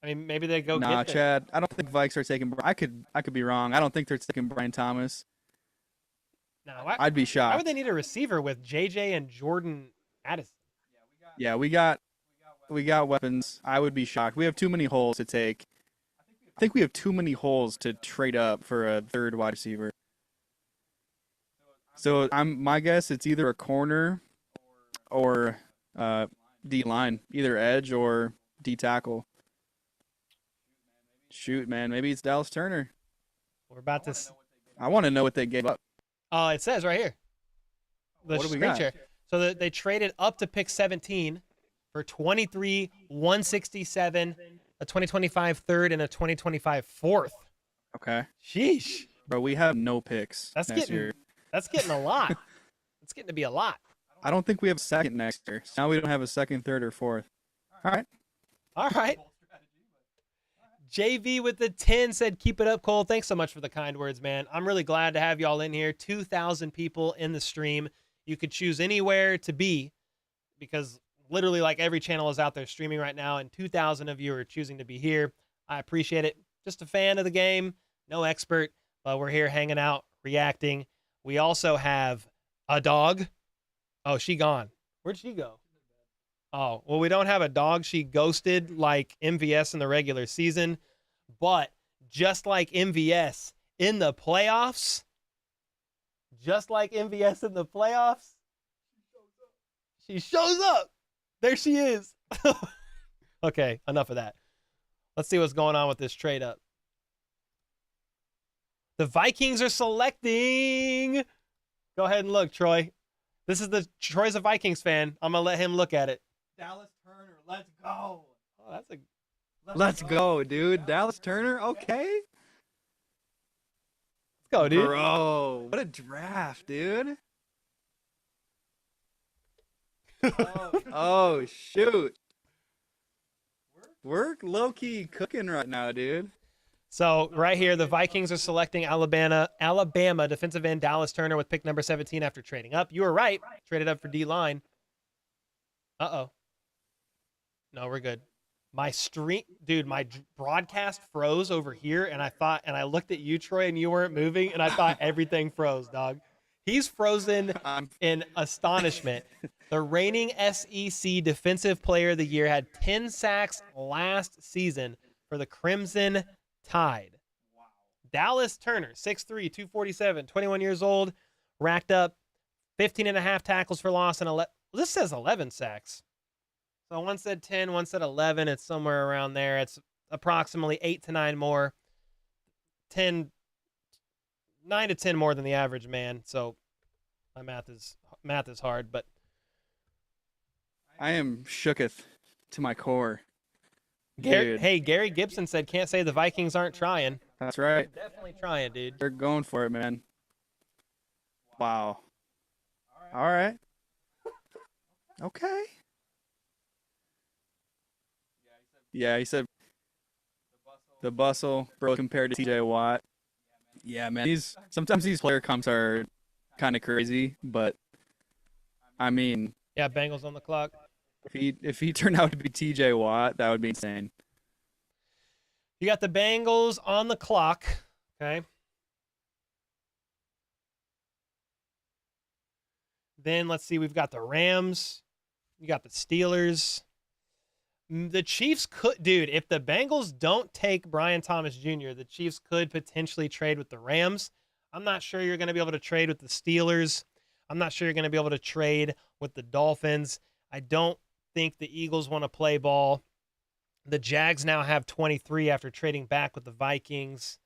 I mean, maybe they go Nah, get them. Chad. I don't think Vikes are taking. I could be wrong. I don't think they're taking Brian Thomas. No, why I'd be would shocked. they need a receiver with JJ and Jordan Addison? Yeah, we got weapons. I would be shocked. We have too many holes to take. I think we have too many holes to trade up for a third wide receiver. So my guess it's either a corner or D line, either edge or D tackle. Shoot, man, maybe it's Dallas Turner. We're about to. I want to know what they gave up. It says right here. The What do we screen got? share. So they traded up to pick 17 for 23, 167, a 2025 third, and a 2025 fourth. Okay, Sheesh. bro, we have no picks That's next getting year. that's getting a lot. It's getting to be a lot. I don't think we have a second next year. Now we don't have a second, third, or fourth. All right. All right. JV with the 10 said, keep it up, Cole. Thanks so much for the kind words, man. I'm really glad to have y'all in here. 2,000 people in the stream. You could choose anywhere to be because literally like every channel is out there streaming right now, and 2,000 of you are choosing to be here. I appreciate it. Just a fan of the game, no expert, but we're here hanging out, reacting. We also have a dog. Oh, she gone. Where'd she go? Oh, well, we don't have a dog. She ghosted like MVS in the regular season. But just like MVS in the playoffs, she shows up. There she is. Okay, enough of that. Let's see what's going on with this trade up. The Vikings are selecting. Go ahead and look, Troy. Troy's a Vikings fan. I'm going to let him look at it. Dallas Turner, let's go. Oh, that's a Let's go, dude. Dallas Turner. Okay. let's go, dude. Bro, what a draft, dude. Oh, shoot. We're low-key cooking right now, dude. So right here, the Vikings are selecting Alabama defensive end Dallas Turner with pick number 17 after trading up. You were right. Traded up for D-line. Uh-oh. No, we're good. My broadcast froze over here, and I looked at you, Troy, and you weren't moving, and I thought everything froze, dog. He's frozen in astonishment. The reigning SEC Defensive Player of the Year had 10 sacks last season for the Crimson Tide. Wow. Dallas Turner, 6'3", 247, 21 years old, racked up 15 and a half tackles for loss and 11. This says 11 sacks. So one said 10, one said 11. It's somewhere around there. It's approximately 8 to 9 more. 9 to 10 more than the average man. So my math is hard, but I am shooketh to my core. Gary Gibson said, can't say the Vikings aren't trying. That's right. Definitely trying, dude. They're going for it, man. Wow. All right. Okay. Yeah, he said the bustle, bro, compared to TJ Watt. Yeah, man. Sometimes these player comps are kind of crazy, but I mean, Yeah, Bengals on the clock. if he turned out to be TJ Watt, that would be insane. You got the Bengals on the clock. Okay. Then let's see, we've got the Rams. You got the Steelers. The Chiefs could, dude, if the Bengals don't take Brian Thomas Jr., the Chiefs could potentially trade with the Rams. I'm not sure you're going to be able to trade with the Steelers. I'm not sure you're going to be able to trade with the Dolphins. I don't think the Eagles want to play ball. The Jags now have 23 after trading back with the Vikings.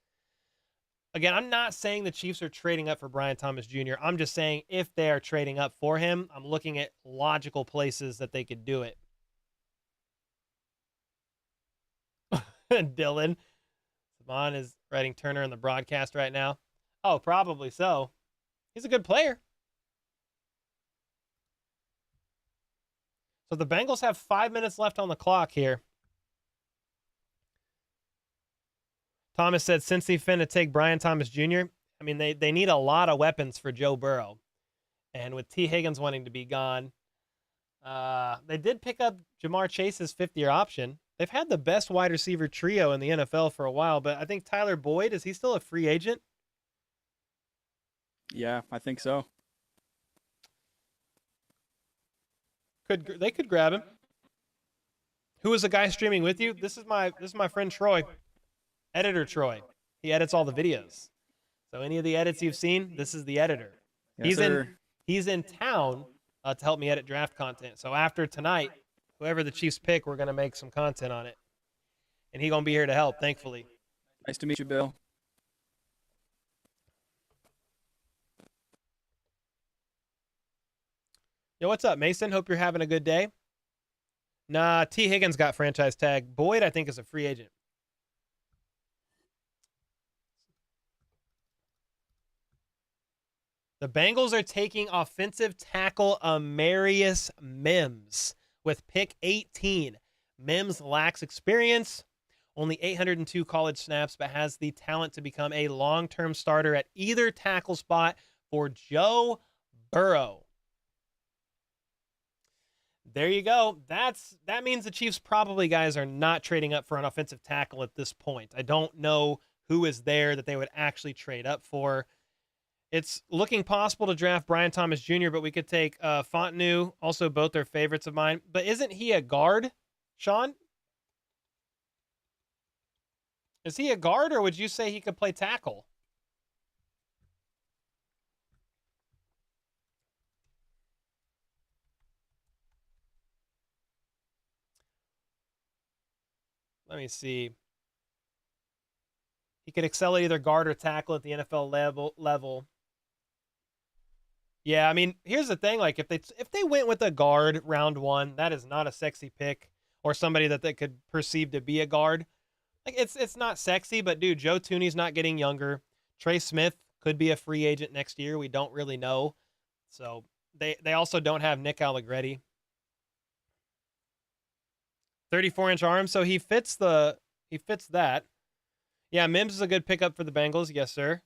Again, I'm not saying the Chiefs are trading up for Brian Thomas Jr. I'm just saying if they are trading up for him, I'm looking at logical places that they could do it. Dylan. Savon is writing Turner in the broadcast right now. Oh, probably so. He's a good player. So the Bengals have 5 minutes left on the clock here. Thomas said, since they finna take Brian Thomas Jr., I mean, they need a lot of weapons for Joe Burrow. And with T. Higgins wanting to be gone, they did pick up Jamar Chase's fifth-year option. They've had the best wide receiver trio in the NFL for a while, but I think Tyler Boyd, is he still a free agent? Yeah, I think so. They could grab him. Who is the guy streaming with you? This is my friend Troy, editor Troy. He edits all the videos. So any of the edits you've seen, this is the editor. Yes, He's in town to help me edit draft content. So after tonight, whoever the Chiefs pick, we're gonna make some content on it, and he's gonna be here to help. Thankfully. Nice to meet you, Bill. Yo, what's up, Mason? Hope you're having a good day. Nah, T. Higgins got franchise tag. Boyd, I think, is a free agent. The Bengals are taking offensive tackle Amarius Mims with pick 18. Mims lacks experience, only 802 college snaps, but has the talent to become a long-term starter at either tackle spot for Joe Burrow. There you go. That means the Chiefs probably, guys, are not trading up for an offensive tackle at this point. I don't know who is there that they would actually trade up for. It's looking possible to draft Brian Thomas Jr., but we could take Fontenot, also both are favorites of mine. But isn't he a guard, Sean? Is he a guard, or would you say he could play tackle? Let me see. He could excel at either guard or tackle at the NFL level. Yeah, I mean, here's the thing. Like, if they went with a guard round one, that is not a sexy pick, or somebody that they could perceive to be a guard. Like, it's not sexy, but dude, Joe Tooney's not getting younger. Trey Smith could be a free agent next year. We don't really know. So they also don't have Nick Allegretti. 34-inch arms, so he fits that. Yeah, Mims is a good pickup for the Bengals. Yes, sir.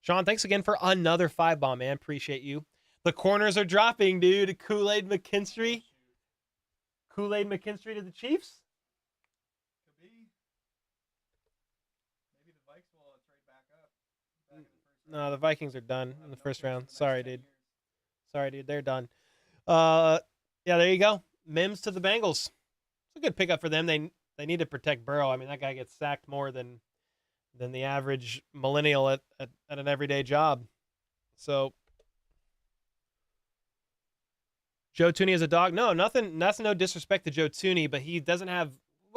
Sean, thanks again for another 5-bomb, man. Appreciate you. The corners are dropping, dude. Kool-Aid McKinstry. Kool-Aid McKinstry to the Chiefs? Could be. Maybe the Vikes will trade back up. Back in the first round. No, the Vikings are done in the first round. Sorry, dude. They're done. Yeah, there you go. Mims to the Bengals. It's a good pickup for them. They need to protect Burrow. I mean, that guy gets sacked more than the average millennial at an everyday job. So Joe Tooney is a dog. No, nothing. That's no disrespect to Joe Tooney, but he doesn't have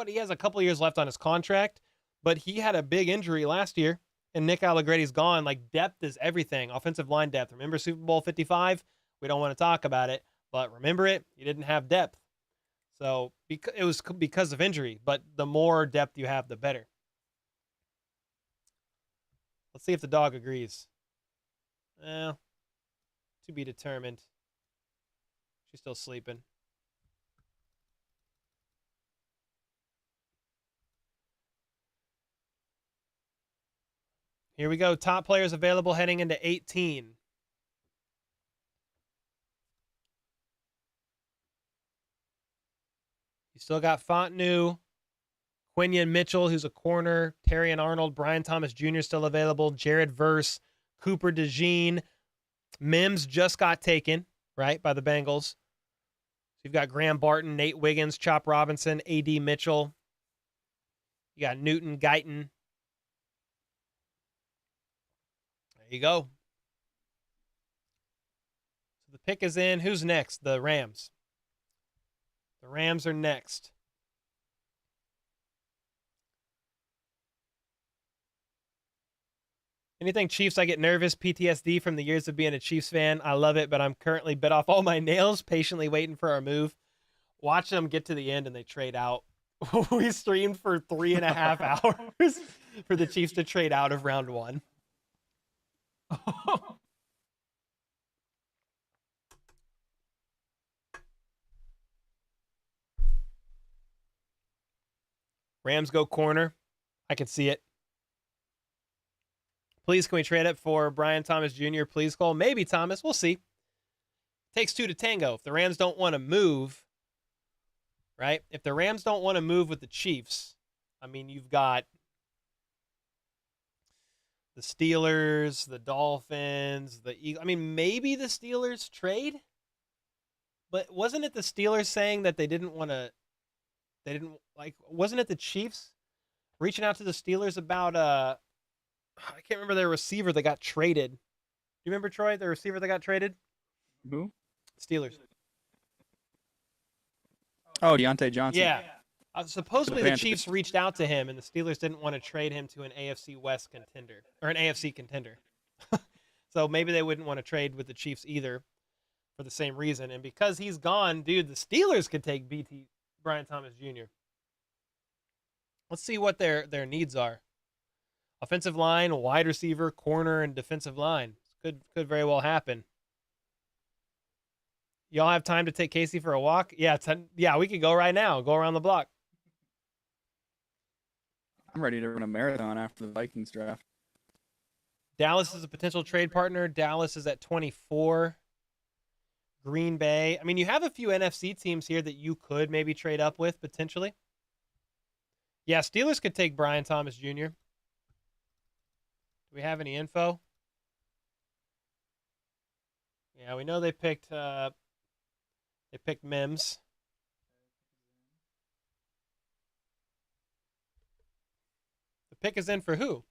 he has a couple of years left on his contract, but he had a big injury last year, and Nick Allegretti's gone. Like, depth is everything. Offensive line depth. Remember Super Bowl 55? We don't want to talk about it, but remember it. You didn't have depth. So it was because of injury, but the more depth you have, the better. Let's see if the dog agrees. Well, to be determined. She's still sleeping. Here we go. Top players available heading into 18. You still got Fontenot, Quinion Mitchell, who's a corner, Terrion Arnold, Brian Thomas Jr. still available, Jared Verse, Cooper DeJean. Mims just got taken, right, by the Bengals. So you've got Graham Barton, Nate Wiggins, Chop Robinson, A.D. Mitchell. You got Newton, Guyton. There you go. So the pick is in. Who's next? The Rams. The Rams are next. Anything Chiefs, I get nervous. PTSD from the years of being a Chiefs fan. I love it, but I'm currently bit off all my nails, patiently waiting for our move. Watch them get to the end and they trade out. We streamed for 3.5 hours for the Chiefs to trade out of round 1. Rams go corner. I can see it. Please, can we trade it for Brian Thomas Jr.? Please, Cole. Maybe Thomas. We'll see. Takes 2 to tango. If the Rams don't want to move, right? If the Rams don't want to move with the Chiefs, I mean, you've got the Steelers, the Dolphins, the Eagles. I mean, maybe the Steelers trade, but wasn't it the Steelers saying that they didn't want to? They didn't like. Wasn't it the Chiefs reaching out to the Steelers about I can't remember their receiver that got traded. Do you remember, Troy, the receiver that got traded? Who? Steelers. Oh, Deontay Johnson. Yeah. Supposedly the Panthers. Chiefs reached out to him, and the Steelers didn't want to trade him to an AFC West contender or an AFC contender. So maybe they wouldn't want to trade with the Chiefs either for the same reason. And because he's gone, dude, the Steelers could take Brian Thomas Jr. Let's see what their needs are. Offensive line, wide receiver, corner, and defensive line. Could very well happen. Y'all have time to take Casey for a walk? Yeah, we could go right now. Go around the block. I'm ready to run a marathon after the Vikings draft. Dallas is a potential trade partner. Dallas is at 24. Green Bay. I mean, you have a few NFC teams here that you could maybe trade up with potentially. Yeah, Steelers could take Brian Thomas Jr. Do we have any info? Yeah, we know they picked Mims. The pick is in for who?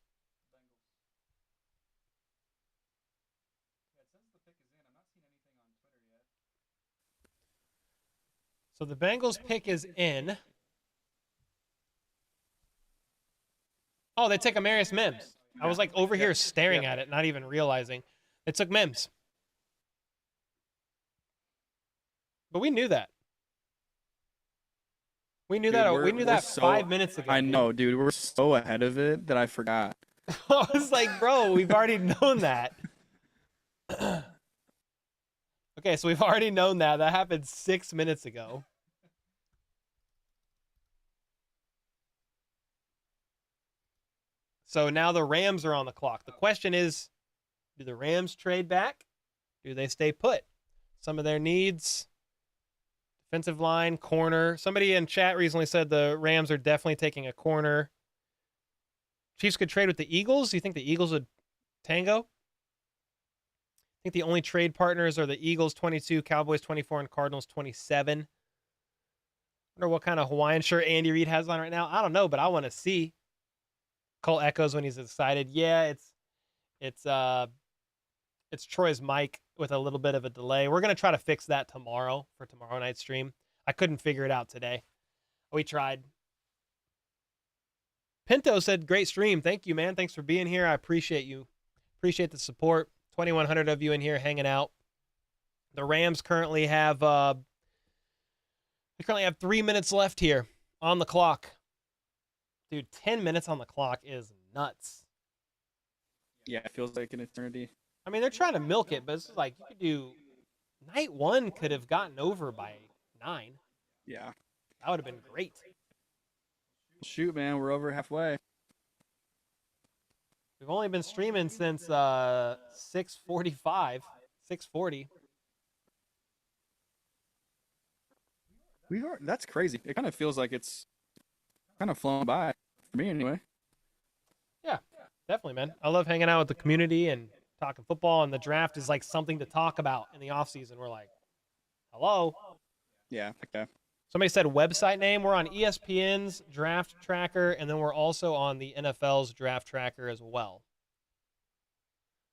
So the Bengals pick is in. Oh, they took Amarius Mims. I was like over here staring at it, not even realizing. They took Mims. But we knew that. We knew that 5 minutes ago. I know, dude. We're so ahead of it that I forgot. I was like, bro, we've already known that. Okay, so we've already known that. That happened 6 minutes ago. So now the Rams are on the clock. The question is, do the Rams trade back? Do they stay put? Some of their needs, defensive line, corner. Somebody in chat recently said the Rams are definitely taking a corner. Chiefs could trade with the Eagles. Do you think the Eagles would tango? I think the only trade partners are the Eagles 22, Cowboys 24, and Cardinals 27. I wonder what kind of Hawaiian shirt Andy Reid has on right now. I don't know, but I want to see. Cole echoes when he's excited. Yeah, it's Troy's mic with a little bit of a delay. We're gonna try to fix that tomorrow for tomorrow night's stream. I couldn't figure it out today. We tried. Pinto said, "Great stream. Thank you, man. Thanks for being here. I appreciate you. Appreciate the support. 2,100 of you in here hanging out." The Rams currently have 3 minutes left here on the clock. Dude, 10 minutes on the clock is nuts. Yeah, it feels like an eternity. I mean, they're trying to milk it, but it's like you could do night 1 could have gotten over by 9. Yeah. That would have been great. Shoot, man, we're over halfway. We've only been streaming since 6:45, 6:40. That's crazy. It kind of feels like it's kind of flown by for me anyway. Yeah, definitely, man. I love hanging out with the community and talking football, and the draft is like something to talk about in the offseason. We're like, hello. Yeah. Okay. Somebody said website name. We're on ESPN's draft tracker, and then we're also on the NFL's draft tracker as well.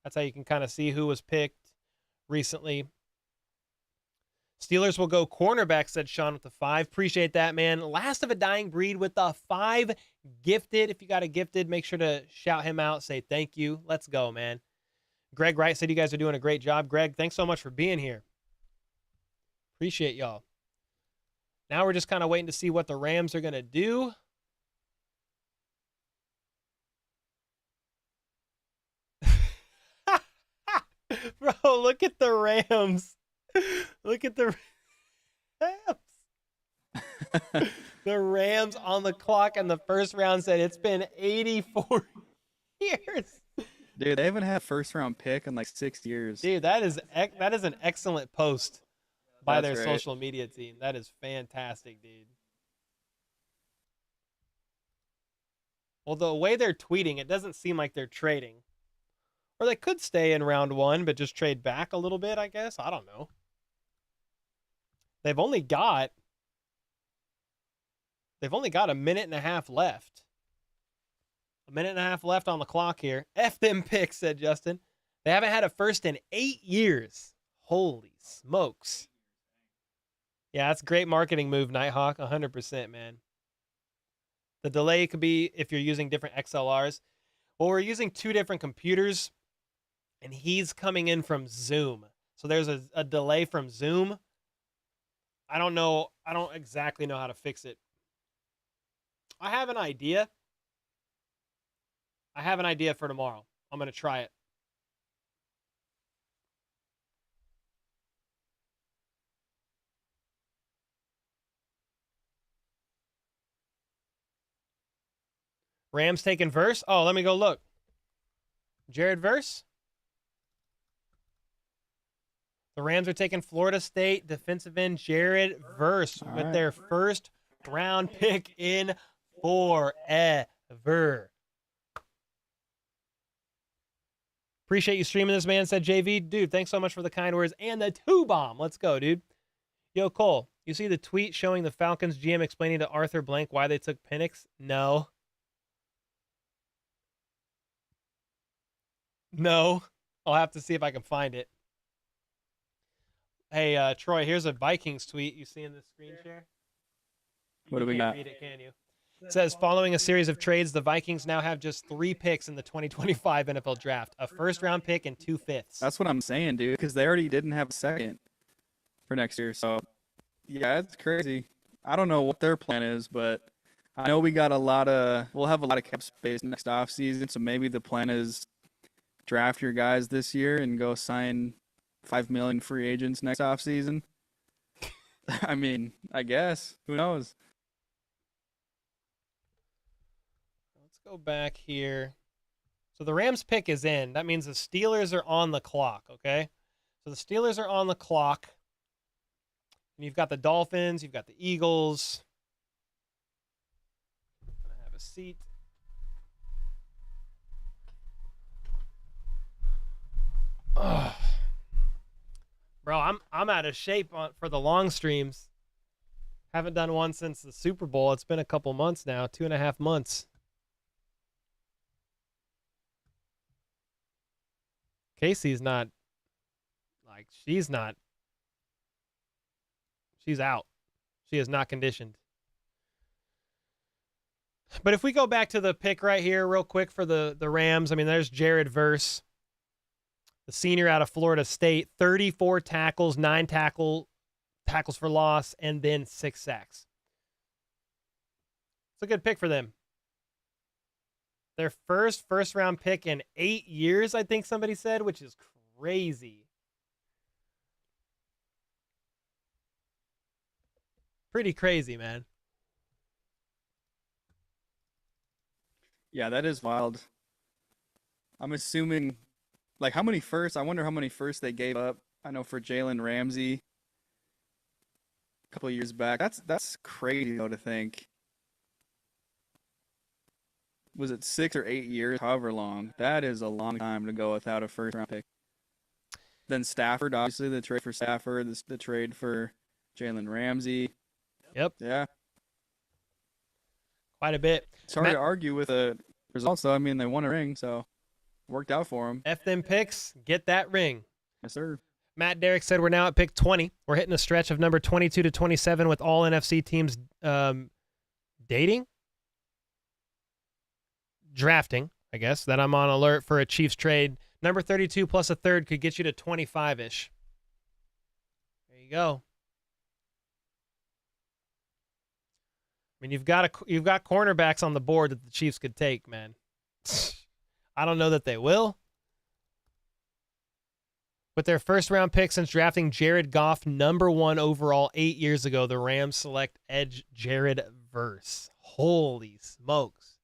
That's how you can kind of see who was picked recently. Steelers will go cornerback, said Sean with the 5. Appreciate that, man. Last of a dying breed with the 5 gifted. If you got a gifted, make sure to shout him out. Say thank you. Let's go, man. Greg Wright said you guys are doing a great job. Greg, thanks so much for being here. Appreciate y'all. Now we're just kind of waiting to see what the Rams are going to do. Bro, look at the Rams. Look at the Rams. The Rams on the clock in the first round said it's been 84 years. Dude, they haven't had a first-round pick in like 6 years. Dude, that is an excellent post by That's their right. social media team. That is fantastic, dude. Well, the way they're tweeting, it doesn't seem like they're trading. Or they could stay in round 1, but just trade back a little bit, I guess. I don't know. They've only got a minute and a half left. A minute and a half left on the clock here. F them picks, said Justin. They haven't had a first in 8 years. Holy smokes. Yeah, that's a great marketing move, Nighthawk. 100%, man. The delay could be if you're using different XLRs. Well, we're using 2 different computers, and he's coming in from Zoom. So there's a delay from Zoom. I don't know. I don't exactly know how to fix it. I have an idea. I have an idea for tomorrow. I'm going to try it. Rams taking Verse. Oh, let me go look. Jared Verse. The Rams are taking Florida State defensive end Jared Verse All with right. their first round pick in forever. Appreciate you streaming this, man, said JV. Dude, thanks so much for the kind words and the 2-bomb. Let's go, dude. Yo, Cole, you see the tweet showing the Falcons GM explaining to Arthur Blank why they took Penix? No. No. I'll have to see if I can find it. Hey, Troy, here's a Vikings tweet. You see in the screen share? What do we You can't got? read it, can you? It says, following a series of trades, the Vikings now have just 3 picks in the 2025 NFL Draft. A first-round pick and 2 fifths. That's what I'm saying, dude, because they already didn't have a second for next year. So, yeah, it's crazy. I don't know what their plan is, but I know we'll have a lot of cap space next offseason, so maybe the plan is draft your guys this year and go sign 5 million free agents next offseason. I mean, I guess. Who knows? Let's go back here. So the Rams pick is in. That means the Steelers are on the clock, okay? So the Steelers are on the clock. And you've got the Dolphins. You've got the Eagles. I'm going to have a seat. Ugh. Bro, I'm out of shape for the long streams. Haven't done one since the Super Bowl. It's been a couple months now, 2.5 months. Casey's not, like, she's out. She is not conditioned. But if we go back to the pick right here real quick for the Rams, I mean, there's Jared Verse, the senior out of Florida State, 34 tackles, 9 tackles for loss, and then 6 sacks. It's a good pick for them. Their first round pick in 8 years, I think somebody said, which is crazy. Pretty crazy, man. Yeah, that is wild. I'm assuming, like, how many firsts? I wonder how many firsts they gave up. I know for Jalen Ramsey a couple of years back. That's crazy, though, to think. Was it 6 or 8 years? However long. That is a long time to go without a first-round pick. Then Stafford, obviously, the trade for Stafford, the trade for Jalen Ramsey. Yep, Yeah. quite a bit. It's hard to argue with the results, though. I mean, they won a ring, so it worked out for them. F them picks, get that ring. Yes, sir. Matt Derrick said we're now at pick 20. We're hitting a stretch of number 22 to 27 with all NFC teams drafting, I guess, that I'm on alert for a Chiefs trade. Number 32 plus a third could get you to 25-ish. There you go. I mean, you've got cornerbacks on the board that the Chiefs could take, man. I don't know that they will. With their first-round pick since drafting Jared Goff number 1 overall 8 years ago, the Rams select edge Jared Verse. Holy smokes.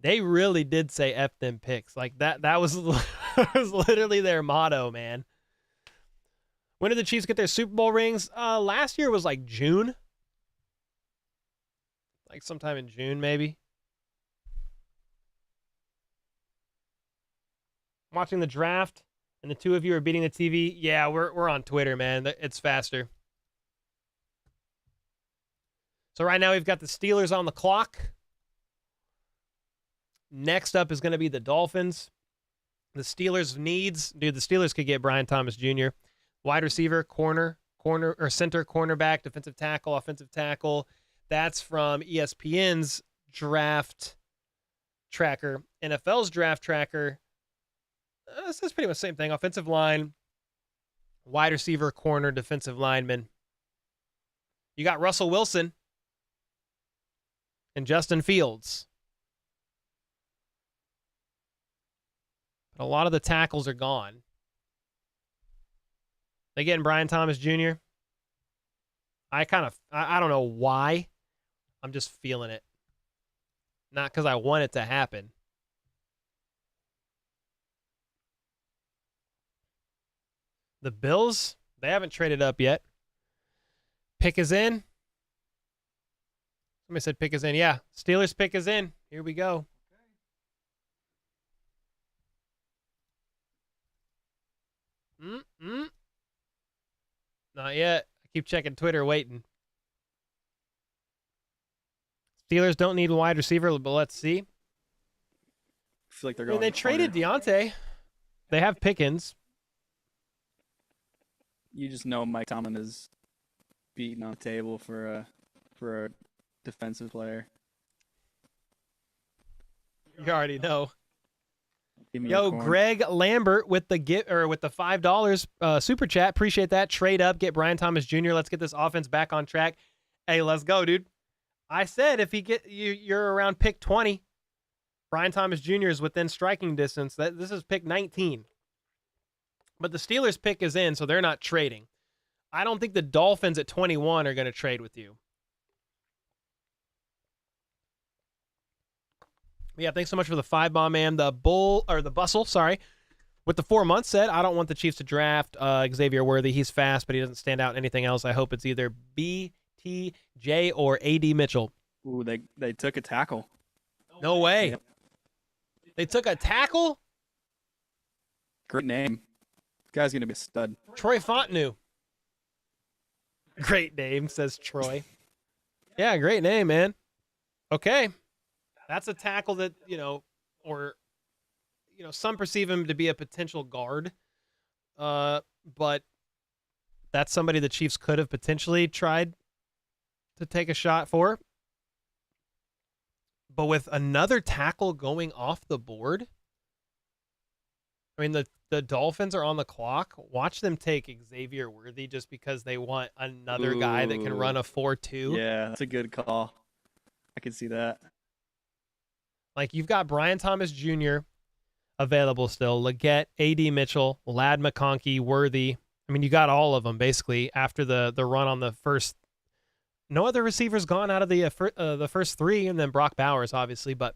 They really did say F them picks. Like, that was, was literally their motto, man. When did the Chiefs get their Super Bowl rings? Last year was like June. Like sometime in June, maybe. Watching the draft, and the two of you are beating the TV. Yeah, we're on Twitter, man. It's faster. So right now we've got the Steelers on the clock. Next up is going to be the Dolphins. The Steelers needs, the Steelers could get Brian Thomas Jr. Wide receiver, corner or center, cornerback, defensive tackle, offensive tackle. That's from ESPN's draft tracker. NFL's draft tracker. This is pretty much the same thing. Offensive line, wide receiver, corner, defensive lineman. You got Russell Wilson and Justin Fields. But a lot of the tackles are gone. They getting Brian Thomas Jr. I don't know why. I'm just feeling it. Not because I want it to happen. The Bills, they haven't traded up yet. Pick is in. Somebody said pick is in. Yeah, Steelers pick is in. Here we go. Not yet. I keep checking Twitter, waiting. Steelers don't need a wide receiver, but let's see. I feel like they're I mean, going. they traded Deontay. They have Pickens. You just know Mike Tomlin is beating on the table for a defensive player. You already know. Give me Yo, a corn. Greg Lambert with the $5 super chat. Appreciate that. Trade up, get Brian Thomas Jr. Let's get this offense back on track. Hey, let's go, dude. I said if you're around pick 20, Brian Thomas Jr. is within striking distance. This is pick 19. But the Steelers pick is in, so they're not trading. I don't think the Dolphins at 21 are going to trade with you. Yeah, thanks so much for the 5-bomb, man. The Bustle, sorry. With the 4 months said, I don't want the Chiefs to draft Xavier Worthy. He's fast, but he doesn't stand out in anything else. I hope it's either BTJ or AD Mitchell. Ooh, they took a tackle. No way. Yep. They took a tackle? Great name. Guy's gonna be a stud. Troy Fontenot. Great name, says Troy. Yeah, great name, man. Okay. That's a tackle that, some perceive him to be a potential guard. But that's somebody the Chiefs could have potentially tried to take a shot for. But with another tackle going off the board, I mean, the Dolphins are on the clock. Watch them take Xavier Worthy just because they want another guy that can run a 4.2. Yeah, that's a good call. I can see that. Like, you've got Brian Thomas Jr. available still. Leggett, A.D. Mitchell, Lad McConkey, Worthy. I mean, you got all of them, basically, after the run on the first. No other receivers gone out of the first three, and then Brock Bowers, obviously. But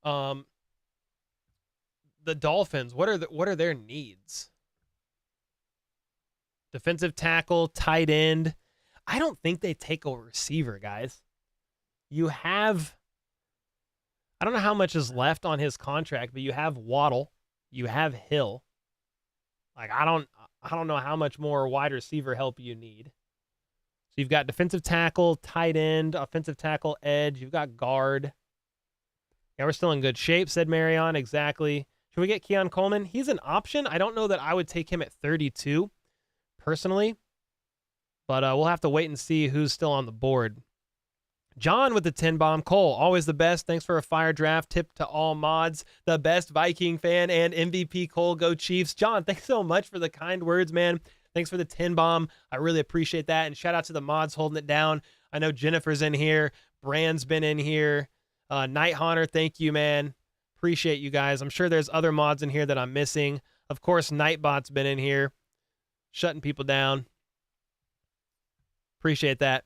the Dolphins, what are their needs? Defensive tackle, tight end. I don't think they take a receiver, guys. You have, I don't know how much is left on his contract, but you have Waddle, you have Hill. Like, I don't know how much more wide receiver help you need. So you've got defensive tackle, tight end, offensive tackle, edge. You've got guard. Yeah, we're still in good shape, said Marion. Exactly. Should we get Keon Coleman? He's an option. I don't know that I would take him at 32, personally. But we'll have to wait and see who's still on the board. John with the 10-bomb. Cole, always the best. Thanks for a fire draft tip to all mods. The best Viking fan and MVP Cole. Go Chiefs. John, thanks so much for the kind words, man. Thanks for the 10-bomb. I really appreciate that. And shout out to the mods holding it down. I know Jennifer's in here. Brand's been in here. Night Haunter, thank you, man. Appreciate you guys. I'm sure there's other mods in here that I'm missing. Of course, Nightbot's been in here, shutting people down. Appreciate that.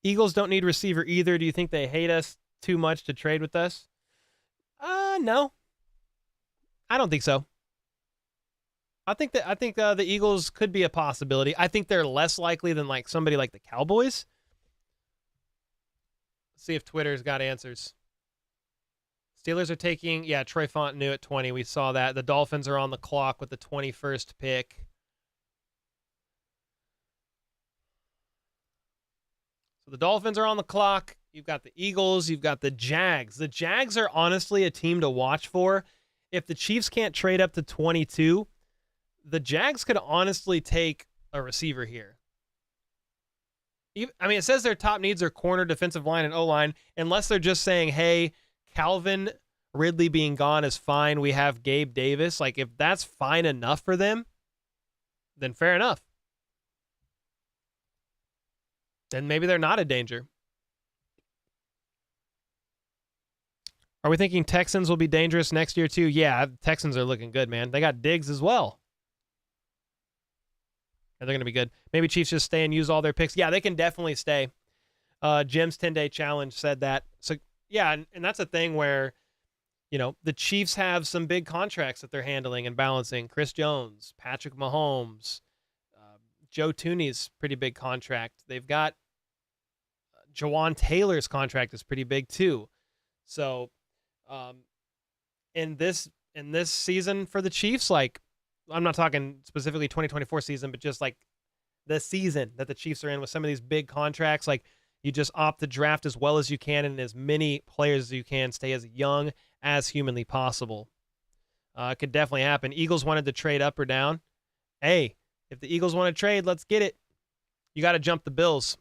Eagles don't need receiver either. Do you think they hate us too much to trade with us? No. I don't think so. I think the Eagles could be a possibility. I think they're less likely than like somebody like the Cowboys. Let's see if Twitter's got answers. Steelers are taking, Troy Fontenot at 20. We saw that. The Dolphins are on the clock with the 21st pick. So the Dolphins are on the clock. You've got the Eagles. You've got the Jags. The Jags are honestly a team to watch for. If the Chiefs can't trade up to 22, the Jags could honestly take a receiver here. I mean, it says their top needs are corner, defensive line, and O-line, unless they're just saying, hey, Calvin Ridley being gone is fine. We have Gabe Davis. Like, if that's fine enough for them, then fair enough. Then maybe they're not a danger. Are we thinking Texans will be dangerous next year too? Yeah, Texans are looking good, man. They got Diggs as well. And they're going to be good. Maybe Chiefs just stay and use all their picks. Yeah, they can definitely stay. Jim's 10-day challenge said that. So, yeah, and that's a thing where, the Chiefs have some big contracts that they're handling and balancing. Chris Jones, Patrick Mahomes, Joe Tooney's pretty big contract. They've got Jawan Taylor's contract is pretty big too. So, in this season for the Chiefs, like, I'm not talking specifically 2024 season, but just like the season that the Chiefs are in with some of these big contracts, like you just opt to draft as well as you can and as many players as you can, stay as young as humanly possible. It could definitely happen. Eagles wanted to trade up or down. Hey, if the Eagles want to trade, let's get it. You got to jump the Bills.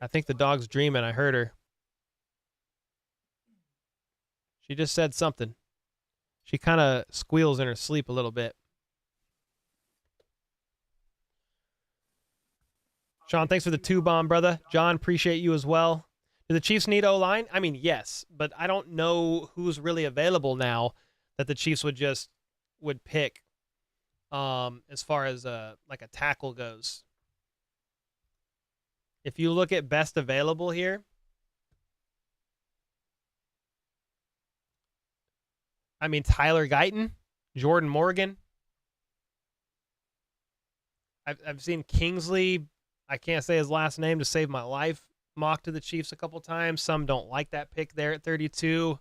I think the dog's dreaming. I heard her. She just said something. She kind of squeals in her sleep a little bit. Sean, thanks for the 2-bomb, brother. John, appreciate you as well. Do the Chiefs need O-line? I mean, yes, but I don't know who's really available now that the Chiefs would pick as far as like a tackle goes. If you look at best available here, I mean, Tyler Guyton, Jordan Morgan. I've seen Kingsley, I can't say his last name to save my life, mocked to the Chiefs a couple times. Some don't like that pick there at 32.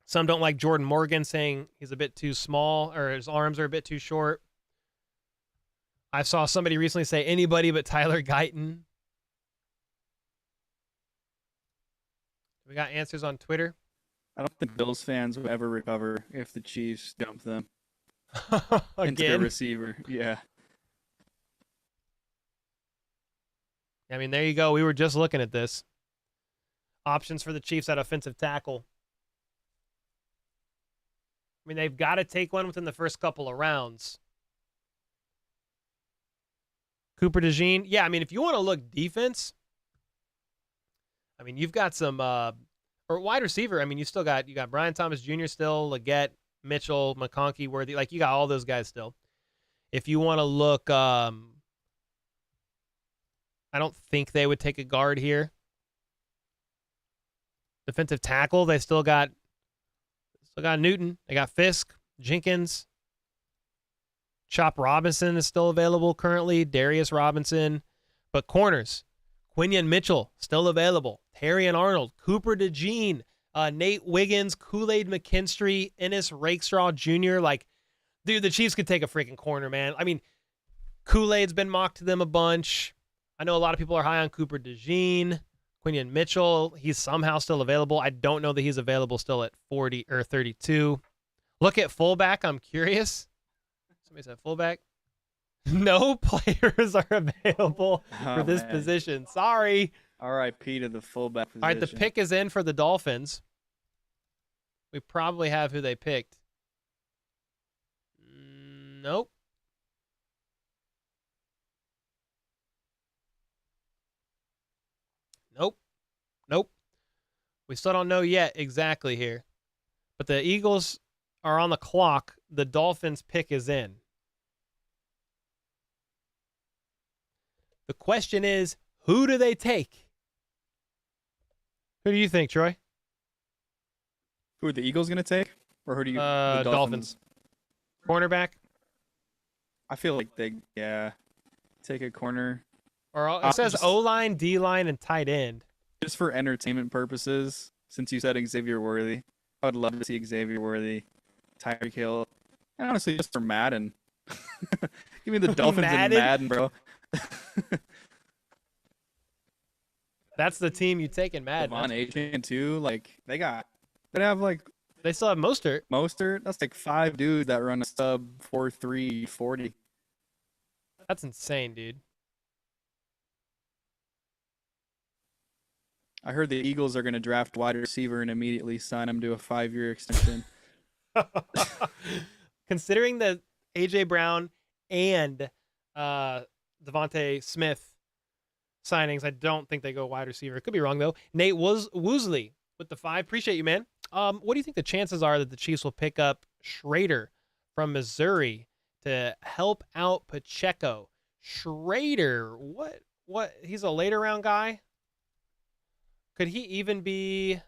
Some don't like Jordan Morgan, saying he's a bit too small or his arms are a bit too short. I saw somebody recently say anybody but Tyler Guyton. We got answers on Twitter. I don't think Bills fans will ever recover if the Chiefs dump them into their receiver. Yeah. I mean, there you go. We were just looking at this. Options for the Chiefs at offensive tackle. I mean, they've got to take one within the first couple of rounds. Cooper DeJean. Yeah, I mean, if you want to look defense, I mean, you've got some or wide receiver. I mean, you got Brian Thomas Jr. still, Leggett, Mitchell, McConkey, Worthy. Like, you got all those guys still. If you want to look, I don't think they would take a guard here. Defensive tackle, they still got Newton. They got Fisk, Jenkins. Chop Robinson is still available currently. Darius Robinson. But corners, Quinion Mitchell, still available. Harry and Arnold, Cooper DeJean, Nate Wiggins, Kool-Aid McKinstry, Ennis Rakestraw Jr. Like, dude, the Chiefs could take a freaking corner, man. I mean, Kool-Aid's been mocked to them a bunch. I know a lot of people are high on Cooper DeJean. Quinion Mitchell, he's somehow still available. I don't know that he's available still at 40 or 32. Look at fullback. I'm curious. Somebody said fullback. No players are available for this position. Sorry. R.I.P. to the fullback position. All right, the pick is in for the Dolphins. We probably have who they picked. Nope. Nope. We still don't know yet exactly here. But the Eagles are on the clock. The Dolphins pick is in. The question is, who do they take? Who do you think, Troy? Who are the Eagles going to take? Or who do you the Dolphins. Cornerback? I feel like they take a corner. Or it says O-line, D-line, and tight end. Just for entertainment purposes, since you said Xavier Worthy, I would love to see Xavier Worthy, Tyreek Hill, and honestly, just for Madden. Give me the Dolphins in Madden, bro. That's the team you take in Madden. Devon Achane too. Like they have like they still have Mostert. That's like 5 dudes that run a sub 4.3 40. That's insane, dude. I heard the Eagles are going to draft wide receiver and immediately sign him to a 5-year extension. Considering the A.J. Brown and Devontae Smith signings, I don't think they go wide receiver. Could be wrong, though. Nate Woosley with the 5. Appreciate you, man. What do you think the chances are that the Chiefs will pick up Schrader from Missouri to help out Pacheco? Schrader, what? He's a later round guy? Could he even be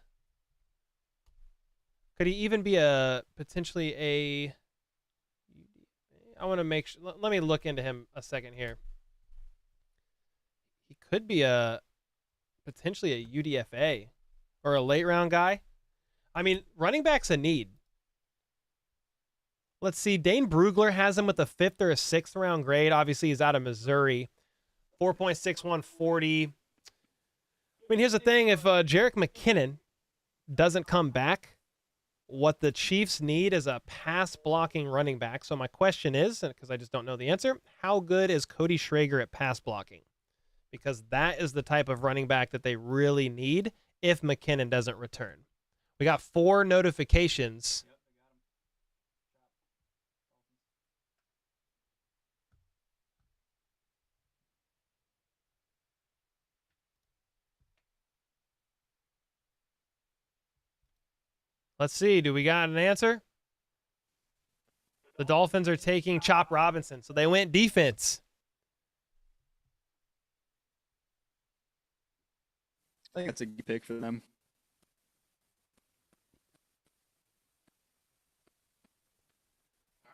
potentially a I want to make sure, let me look into him a second here. He could be potentially a UDFA or a late round guy. I mean, running back's a need. Let's see. Dane Brugler has him with a 5th or a 6th round grade. Obviously, he's out of Missouri. 4.61 40. I mean, here's the thing. If Jerick McKinnon doesn't come back, what the Chiefs need is a pass-blocking running back. So my question is, because I just don't know the answer, how good is Cody Schrager at pass blocking? Because that is the type of running back that they really need if McKinnon doesn't return. We got 4 notifications. Let's see. Do we got an answer? The Dolphins are taking Chop Robinson, so they went defense. I think that's a good pick for them.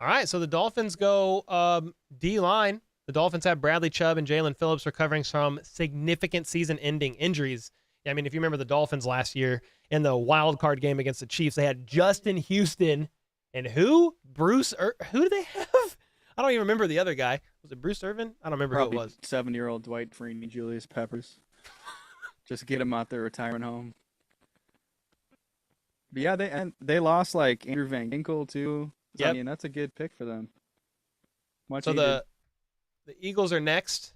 All right, so the Dolphins go D-line. The Dolphins have Bradley Chubb and Jalen Phillips recovering from significant season-ending injuries. Yeah, I mean, if you remember the Dolphins last year in the wild card game against the Chiefs, they had Justin Houston and who? Who do they have? I don't even remember the other guy. Was it Bruce Irvin? I don't remember Probably who it was. 7-year-old Dwight Freeney, Julius Peppers. Just get him out their retirement home. But yeah, they lost like Andrew Van Ginkel too. So, Yep. I mean, that's a good pick for them. Much So needed. the Eagles are next.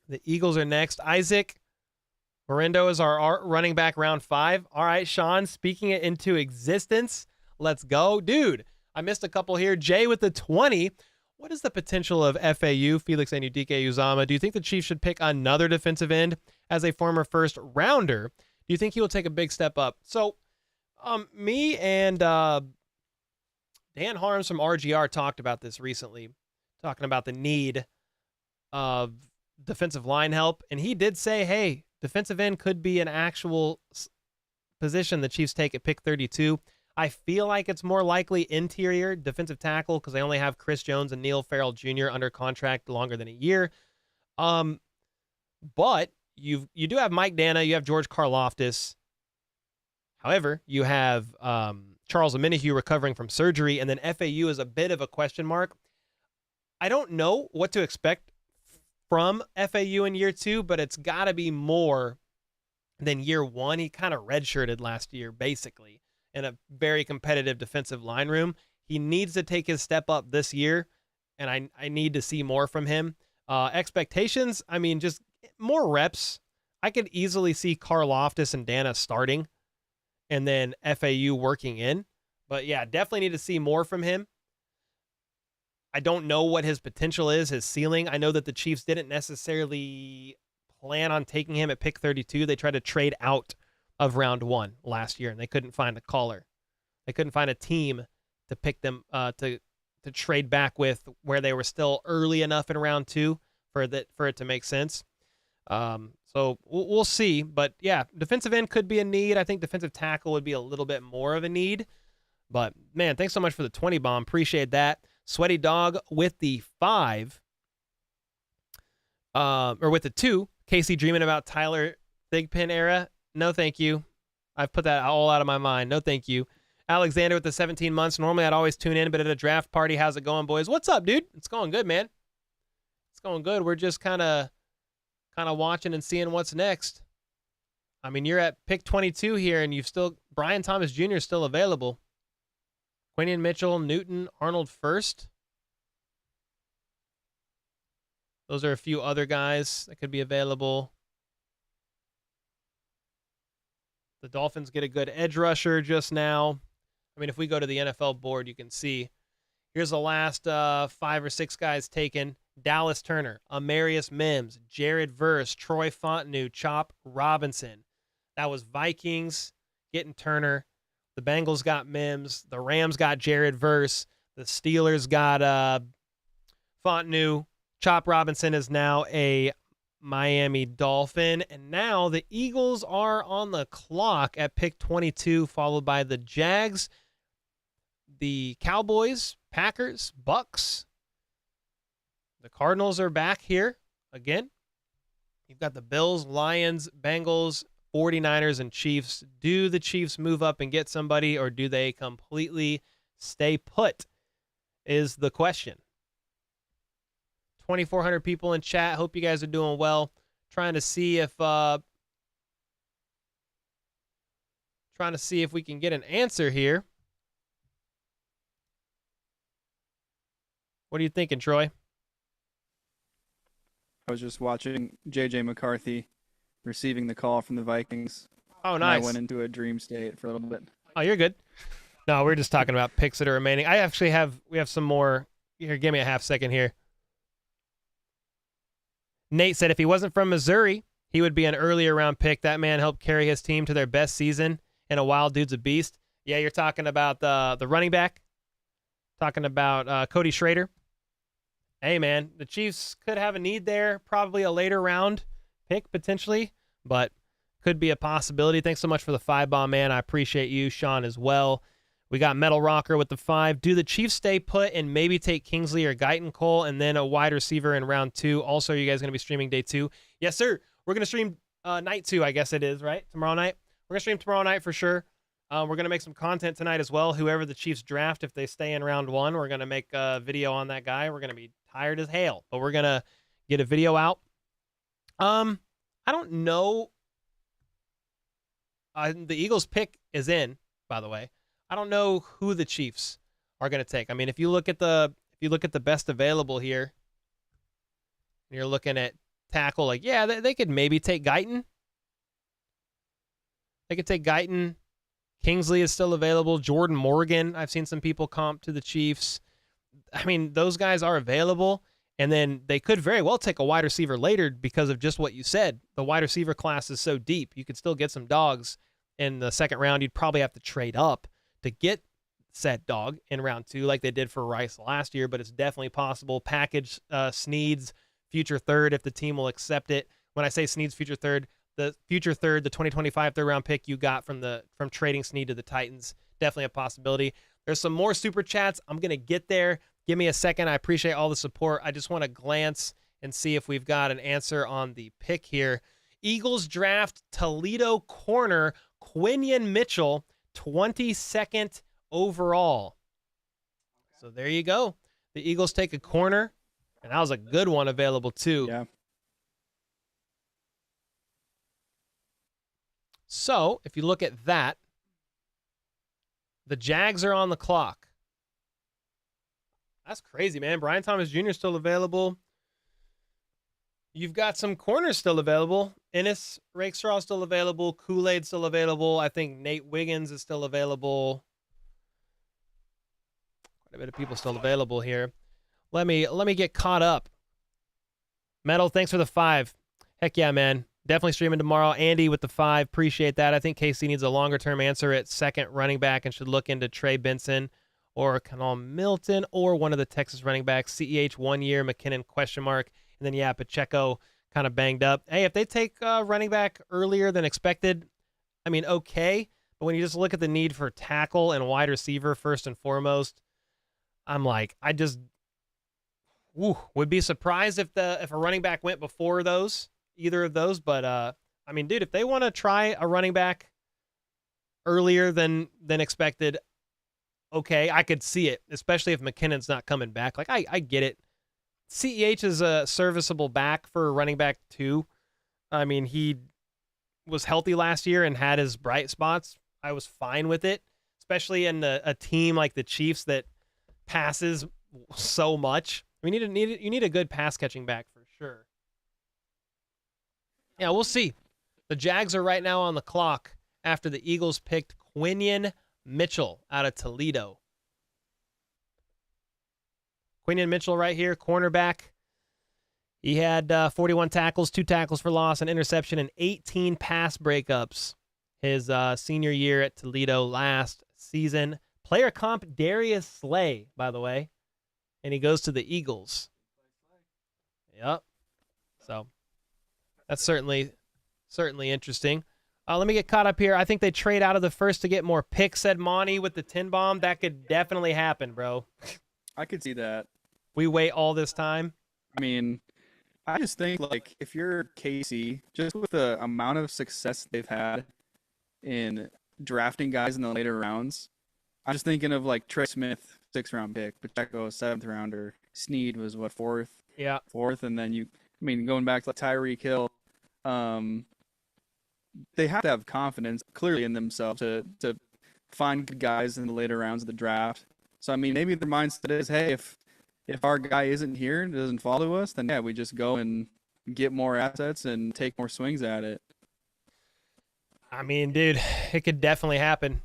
The Eagles are next. Isaac Morindo is our running back round 5. All right, Sean, speaking it into existence. Let's go. Dude, I missed a couple here. Jay with the 20. What is the potential of FAU, Felix Anudike-Uzomah? Do you think the Chiefs should pick another defensive end as a former first rounder? Do you think he will take a big step up? So, me and Dan Harms from RGR talked about this recently, talking about the need of defensive line help. And he did say, hey, defensive end could be an actual position the Chiefs take at pick 32. I feel like it's more likely interior defensive tackle because they only have Chris Jones and Neil Farrell Jr. under contract longer than a year. But you do have Mike Dana, you have George Karlaftis. However, you have Charles Omenihu recovering from surgery, and then FAU is a bit of a question mark. I don't know what to expect from FAU in year 2, but it's got to be more than year 1. He kind of redshirted last year, basically, in a very competitive defensive line room. He needs to take his step up this year, and I need to see more from him. Expectations, I mean, just more reps. I could easily see Karlaftis and Dana starting, and then FAU working in. But yeah, definitely need to see more from him. I don't know what his potential is, his ceiling. I know that the Chiefs didn't necessarily plan on taking him at pick 32. They tried to trade out of round 1 last year, and they couldn't find a caller. They couldn't find a team to pick them to trade back with where they were still early enough in round 2 for it to make sense. So we'll see. But yeah, defensive end could be a need. I think defensive tackle would be a little bit more of a need. But man, thanks so much for the 20 bomb. Appreciate that. Sweaty Dog with the 5. Or with the 2. Casey dreaming about Tyler Thigpen era. No, thank you. I've put that all out of my mind. No, thank you. Alexander with the 17 months. Normally I'd always tune in, but at a draft party, how's it going, boys? What's up, dude? It's going good, man. It's going good. We're just kind of watching and seeing what's next. I mean, you're at pick 22 here, and you've still Brian Thomas Jr. is still available. Quinion Mitchell, Newton, Arnold first. Those are a few other guys that could be available. The Dolphins get a good edge rusher just now. I mean, if we go to the NFL board, you can see here's the last 5 or 6 guys taken. Dallas Turner, Amarius Mims, Jared Verse, Troy Fontenot, Chop Robinson. That was Vikings getting Turner. The Bengals got Mims. The Rams got Jared Verse. The Steelers got Fontenot. Chop Robinson is now a Miami Dolphin. And now the Eagles are on the clock at pick 22, followed by the Jags, the Cowboys, Packers, Bucks. The Cardinals are back here again. You've got the Bills, Lions, Bengals, 49ers, and Chiefs. Do the Chiefs move up and get somebody, or do they completely stay put is the question. 2,400 people in chat. Hope you guys are doing well. Trying to see if we can get an answer here. What are you thinking, Troy? I was just watching J.J. McCarthy receiving the call from the Vikings. Oh, nice. I went into a dream state for a little bit. Oh, you're good. No, we're just talking about picks that are remaining. We have some more. Here, give me a half second here. Nate said if he wasn't from Missouri, he would be an earlier round pick. That man helped carry his team to their best season, and a wild dude's a beast. Yeah, you're talking about the running back. Talking about Cody Schrader. Hey, man, the Chiefs could have a need there. Probably a later round pick, potentially, but could be a possibility. Thanks so much for the 5 bomb, man. I appreciate you, Sean, as well. We got Metal Rocker with the 5. Do the Chiefs stay put and maybe take Kingsley or Guyton Cole and then a wide receiver in round 2? Also, are you guys going to be streaming day 2? Yes, sir. We're going to stream night 2, I guess it is, right? Tomorrow night? We're going to stream tomorrow night for sure. We're going to make some content tonight as well. Whoever the Chiefs draft, if they stay in round 1, we're going to make a video on that guy. We're going to be tired as hell, but we're going to get a video out. I don't know. The Eagles pick is in, by the way. I don't know who the Chiefs are going to take. I mean, if you look at the best available here, and you're looking at tackle, like, yeah, they could maybe take Guyton. They could take Guyton. Kingsley is still available. Jordan Morgan, I've seen some people comp to the Chiefs. I mean, those guys are available, and then they could very well take a wide receiver later because of just what you said. The wide receiver class is so deep. You could still get some dogs in the second round. You'd probably have to trade up to get said dog in round 2 like they did for Rice last year, but it's definitely possible. Package Sneed's future third if the team will accept it. When I say Sneed's future third, the future third, the 2025 third round pick you got from trading Sneed to the Titans, definitely a possibility. There's some more super chats. I'm going to get there. Give me a second. I appreciate all the support. I just want to glance and see if we've got an answer on the pick here. Eagles draft Toledo corner Quinion Mitchell, 22nd overall. So there you go. The Eagles take a corner, and that was a good one available too. Yeah. So if you look at that, the Jags are on the clock. That's crazy, man. Brian Thomas Jr. is still available. You've got some corners still available. Ennis Rakestraw still available. Kool-Aid still available. I think Nate Wiggins is still available. Quite a bit of people still available here. Let me get caught up. Metal, thanks for the 5. Heck yeah, man. Definitely streaming tomorrow. Andy with the 5. Appreciate that. I think KC needs a longer-term answer at second running back and should look into Trey Benson or Canal Milton or one of the Texas running backs. CEH 1 year, McKinnon question mark. And then, yeah, Pacheco kind of banged up. Hey, if they take running back earlier than expected, I mean, okay. But when you just look at the need for tackle and wide receiver first and foremost, I'm like, I just would be surprised if a running back went before either of those. But, I mean, dude, if they want to try a running back earlier than expected, okay, I could see it, especially if McKinnon's not coming back. Like, I get it. CEH is a serviceable back for running back 2. I mean, he was healthy last year and had his bright spots. I was fine with it, especially in a team like the Chiefs that passes so much. You need a good pass catching back for sure. Yeah, we'll see. The Jags are right now on the clock after the Eagles picked Quinion Mitchell out of Toledo. Quinion Mitchell right here, cornerback. He had 41 tackles, 2 tackles for loss, an interception, and 18 pass breakups his senior year at Toledo last season. Player comp Darius Slay, by the way, and he goes to the Eagles. Yep. So that's certainly interesting. Let me get caught up here. I think they trade out of the first to get more picks, said Monty with the 10 bomb. That could definitely happen, bro. I could see that. We wait all this time. I mean, I just think, like, if you're Casey, just with the amount of success they've had in drafting guys in the later rounds, I'm just thinking of, like, Trey Smith, 6th-round pick, Pacheco, 7th-rounder, Snead was, what, 4th? Yeah. 4th, and then going back to Tyreek Hill, they have to have confidence, clearly, in themselves to find good guys in the later rounds of the draft. So, I mean, maybe their mindset is, hey, if our guy isn't here and doesn't follow us, then, yeah, we just go and get more assets and take more swings at it. I mean, dude, it could definitely happen.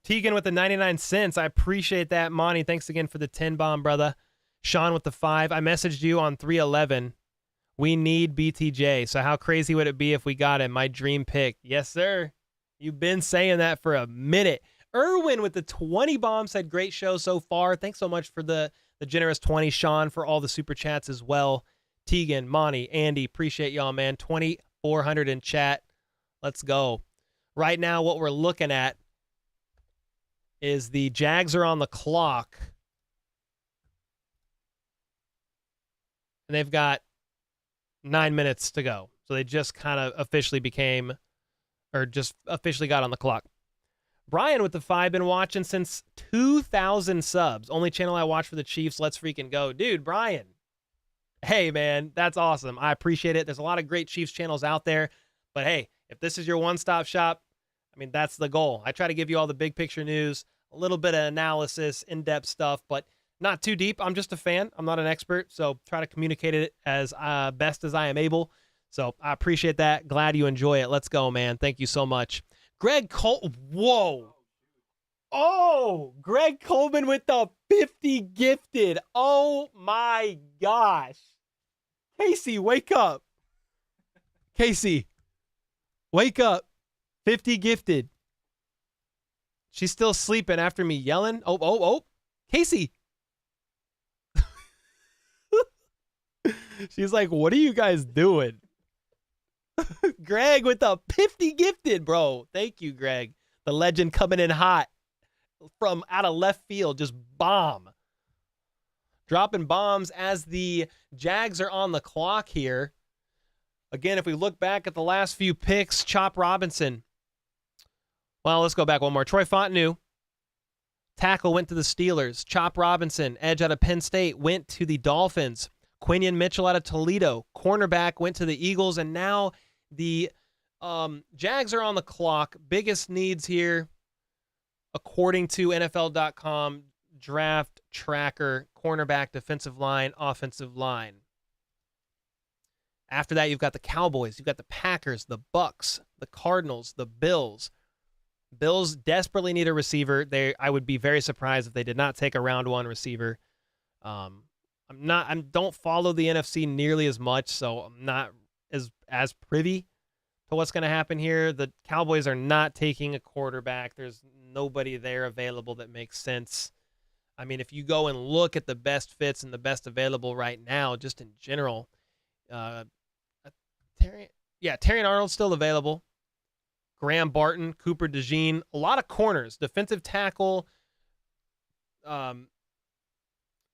Tegan with the 99 cents. I appreciate that. Monty, thanks again for the 10 bomb, brother. Sean with the 5. I messaged you on 311. We need BTJ. So how crazy would it be if we got him? My dream pick. Yes, sir. You've been saying that for a minute. Erwin with the 20 bomb said, great show so far. Thanks so much for the generous 20. Sean for all the super chats as well. Tegan, Monty, Andy, appreciate y'all, man. 2,400 in chat. Let's go. Right now, what we're looking at is the Jags are on the clock. And they've got 9 minutes to go. So they just kind of officially got on the clock. Brian with the 5, been watching since 2,000 subs. Only channel I watch for the Chiefs. Let's freaking go. Dude, Brian. Hey, man, that's awesome. I appreciate it. There's a lot of great Chiefs channels out there. But, hey, if this is your one-stop shop, I mean, that's the goal. I try to give you all the big picture news, a little bit of analysis, in-depth stuff, but not too deep. I'm just a fan. I'm not an expert, so try to communicate it as best as I am able. So I appreciate that. Glad you enjoy it. Let's go, man. Thank you so much. Greg Cole. Whoa. Oh, Greg Coleman with the 50 gifted. Oh, my gosh. Casey, wake up. Casey, wake up. 50 gifted. She's still sleeping after me yelling. Oh. Casey. She's like, what are you guys doing? Greg with the 50 gifted, bro. Thank you, Greg. The legend coming in hot from out of left field. Just bomb. Dropping bombs as the Jags are on the clock here. Again, if we look back at the last few picks, Chop Robinson. Well, let's go back one more. Troy Fontenot, Tackle went to the Steelers. Chop Robinson, edge out of Penn State, went to the Dolphins. Quinion Mitchell out of Toledo. Cornerback went to the Eagles. And now the Jags are on the clock. Biggest needs here, according to NFL.com, draft tracker, cornerback, defensive line, offensive line. After that, you've got the Cowboys, you've got the Packers, the Bucks, the Cardinals, the Bills. Bills desperately need a receiver. I would be very surprised if they did not take a round one receiver. I don't follow the NFC nearly as much, so I'm not as privy to what's going to happen here. The Cowboys are not taking a quarterback. There's nobody there available that makes sense. I mean, if you go and look at the best fits and the best available right now, just in general, Terrion Arnold's still available. Graham Barton, Cooper DeJean, a lot of corners. Defensive tackle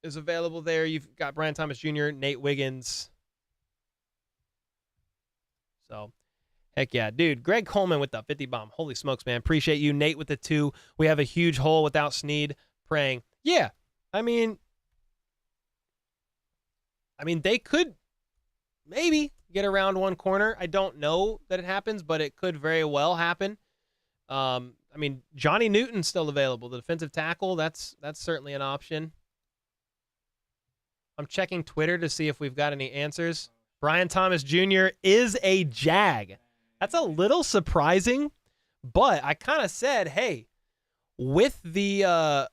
is available there. You've got Brian Thomas Jr., Nate Wiggins. So, heck yeah. Dude, Greg Coleman with the 50 bomb. Holy smokes, man. Appreciate you. Nate with the 2. We have a huge hole without Snead. Praying. Yeah, I mean, they could maybe get around one corner. I don't know that it happens, but it could very well happen. Johnny Newton's still available. The defensive tackle, that's certainly an option. I'm checking Twitter to see if we've got any answers. Brian Thomas Jr. is a Jag. That's a little surprising, but I kind of said, hey, with the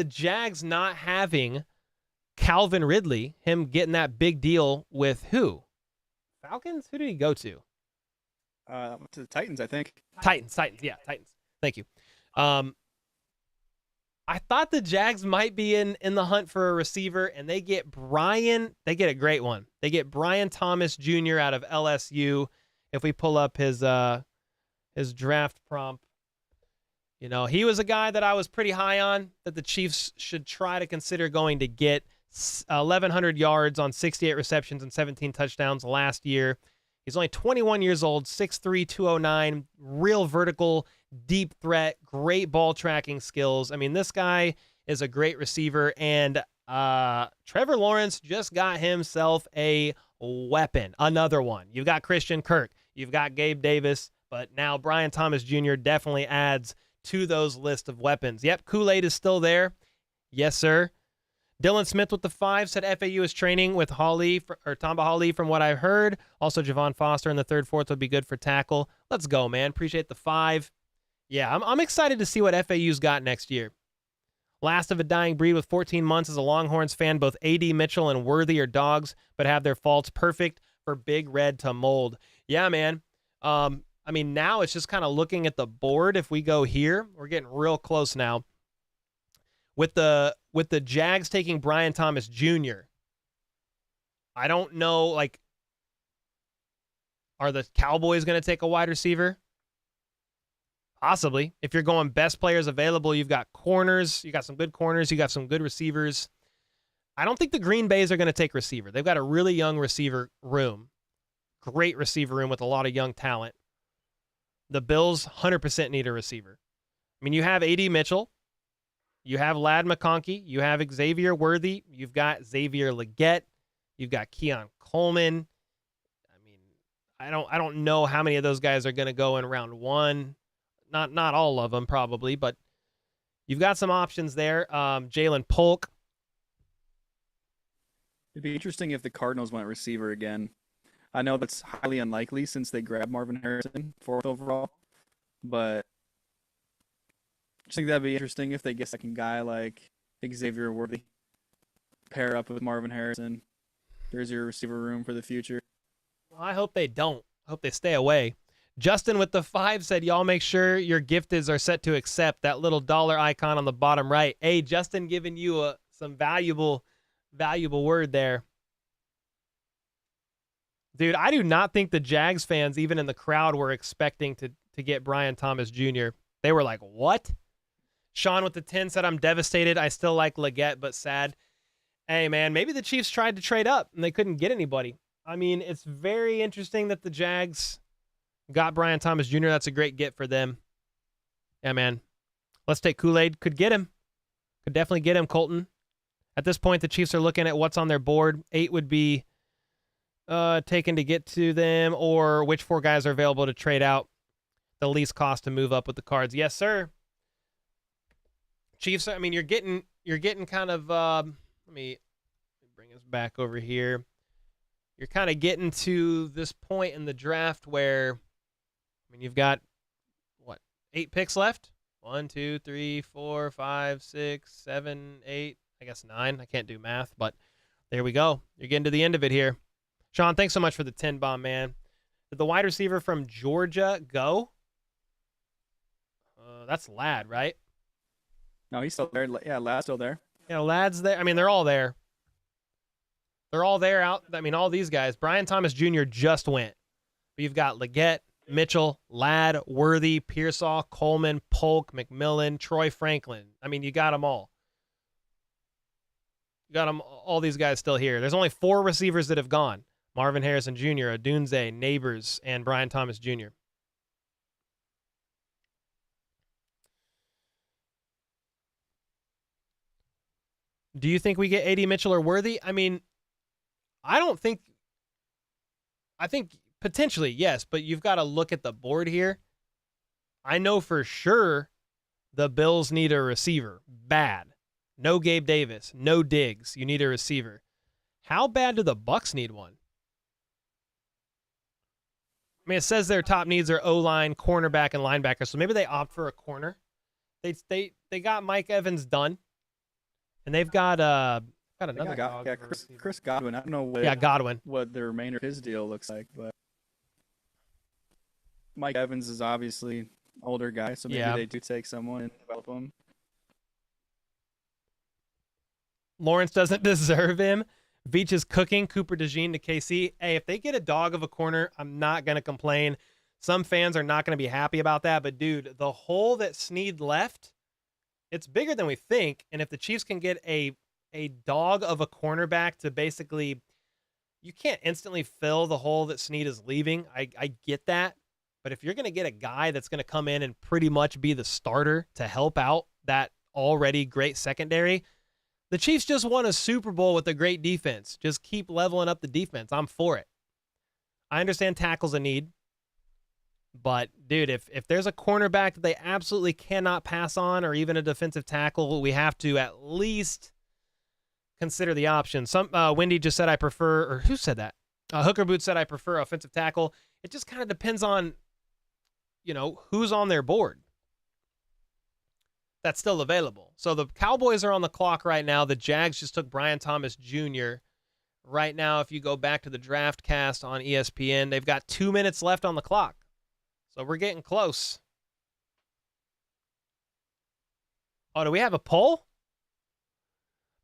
Jags not having Calvin Ridley, him getting that big deal with who? Falcons? Who did he go to? To the Titans, I think. Titans. Yeah, Titans. Thank you. I thought the Jags might be in the hunt for a receiver, and they get a great one. They get Brian Thomas Jr. out of LSU. If we pull up his draft prompt, he was a guy that I was pretty high on, that the Chiefs should try to consider going to get. 1,100 yards on 68 receptions and 17 touchdowns last year. He's only 21 years old, 6'3", 209, real vertical, deep threat, great ball tracking skills. I mean, this guy is a great receiver, and Trevor Lawrence just got himself a weapon, another one. You've got Christian Kirk, you've got Gabe Davis, but now Brian Thomas Jr. definitely adds to those list of weapons. Yep, Kool-Aid is still there. Yes, sir. Dylan Smith with the 5 said FAU is training with Tamba Hawley from what I've heard. Also, Javon Foster in the 3rd, 4th would be good for tackle. Let's go, man. Appreciate the 5. Yeah, I'm excited to see what FAU's got next year. Last of a dying breed with 14 months as a Longhorns fan. Both A.D. Mitchell and Worthy are dogs, but have their faults. Perfect for Big Red to mold. Yeah, man. Now it's just kind of looking at the board. If we go here, we're getting real close now. With the Jags taking Brian Thomas Jr., I don't know, are the Cowboys going to take a wide receiver? Possibly. If you're going best players available, you've got corners, you got some good corners, you got some good receivers. I don't think the Green Bays are going to take receiver. They've got a really young receiver room. Great receiver room with a lot of young talent. The Bills 100% need a receiver. You have A.D. Mitchell. You have Ladd McConkey. You have Xavier Worthy. You've got Xavier Legette. You've got Keon Coleman. I don't know how many of those guys are going to go in round 1. Not all of them probably, but you've got some options there. Jalen Polk. It'd be interesting if the Cardinals went receiver again. I know that's highly unlikely since they grabbed Marvin Harrison 4th overall, but I think that'd be interesting if they get a second guy like Xavier Worthy. Pair up with Marvin Harrison. There's your receiver room for the future. Well, I hope they don't. I hope they stay away. Justin with the 5 said, y'all make sure your gifted are set to accept. That little dollar icon on the bottom right. Hey, Justin giving you some valuable word there. Dude, I do not think the Jags fans, even in the crowd, were expecting to get Brian Thomas Jr. They were like, what? Sean with the 10 said, I'm devastated. I still like Legette, but sad. Hey, man, maybe the Chiefs tried to trade up and they couldn't get anybody. It's very interesting that the Jags got Brian Thomas Jr. That's a great get for them. Yeah, man. Let's take Kool-Aid. Could get him. Could definitely get him, Colton. At this point, the Chiefs are looking at what's on their board. 8 would be taken to get to them, or which 4 guys are available to trade out. The least cost to move up with the Cards. Yes, sir. Chiefs, I mean, you're getting kind of, let me bring us back over here. You're kind of getting to this point in the draft where, I mean, you've got, 8 picks left? 1, 2, 3, 4, 5, 6, 7, 8, I guess 9. I can't do math, but there we go. You're getting to the end of it here. Sean, thanks so much for the 10 bomb, man. Did the wide receiver from Georgia go? That's Ladd, right? No, he's still there. Yeah, Ladd's still there. Yeah, Ladd's there. I mean, they're all there. They're all there out. I mean, all these guys. Brian Thomas Jr. just went. But you've got Leggett, Mitchell, Ladd, Worthy, Pearsall, Coleman, Polk, McMillan, Troy Franklin. I mean, you got them all. You got them, all these guys still here. There's only 4 receivers that have gone. Marvin Harrison Jr., Odunze, Neighbors, and Brian Thomas Jr. Do you think we get AD Mitchell or Worthy? I mean, I think potentially, yes, but you've got to look at the board here. I know for sure the Bills need a receiver. Bad. No Gabe Davis. No Diggs. You need a receiver. How bad do the Bucs need one? I mean, it says their top needs are O-line, cornerback, and linebacker, so maybe they opt for a corner. They got Mike Evans done. And they've got another dog. Yeah, Chris Godwin. I don't know Godwin. what the remainder of his deal looks like, but Mike Evans is obviously an older guy, so maybe they do take someone and develop him. Lawrence doesn't deserve him. Veach is cooking. Cooper DeJean to KC. Hey, if they get a dog of a corner, I'm not going to complain. Some fans are not going to be happy about that, but dude, the hole that Snead left, it's bigger than we think, and if the Chiefs can get a dog of a cornerback to basically, you can't instantly fill the hole that Snead is leaving. I get that, but if you're going to get a guy that's going to come in and pretty much be the starter to help out that already great secondary, the Chiefs just won a Super Bowl with a great defense. Just keep leveling up the defense. I'm for it. I understand tackle's a need. But, dude, if there's a cornerback that they absolutely cannot pass on, or even a defensive tackle, we have to at least consider the option. Wendy just said I prefer, or who said that? Hooker Boot said I prefer offensive tackle. It just kind of depends on, who's on their board that's still available. So the Cowboys are on the clock right now. The Jags just took Brian Thomas Jr. Right now, if you go back to the draft cast on ESPN, they've got 2 minutes left on the clock. So we're getting close. Oh, do we have a poll?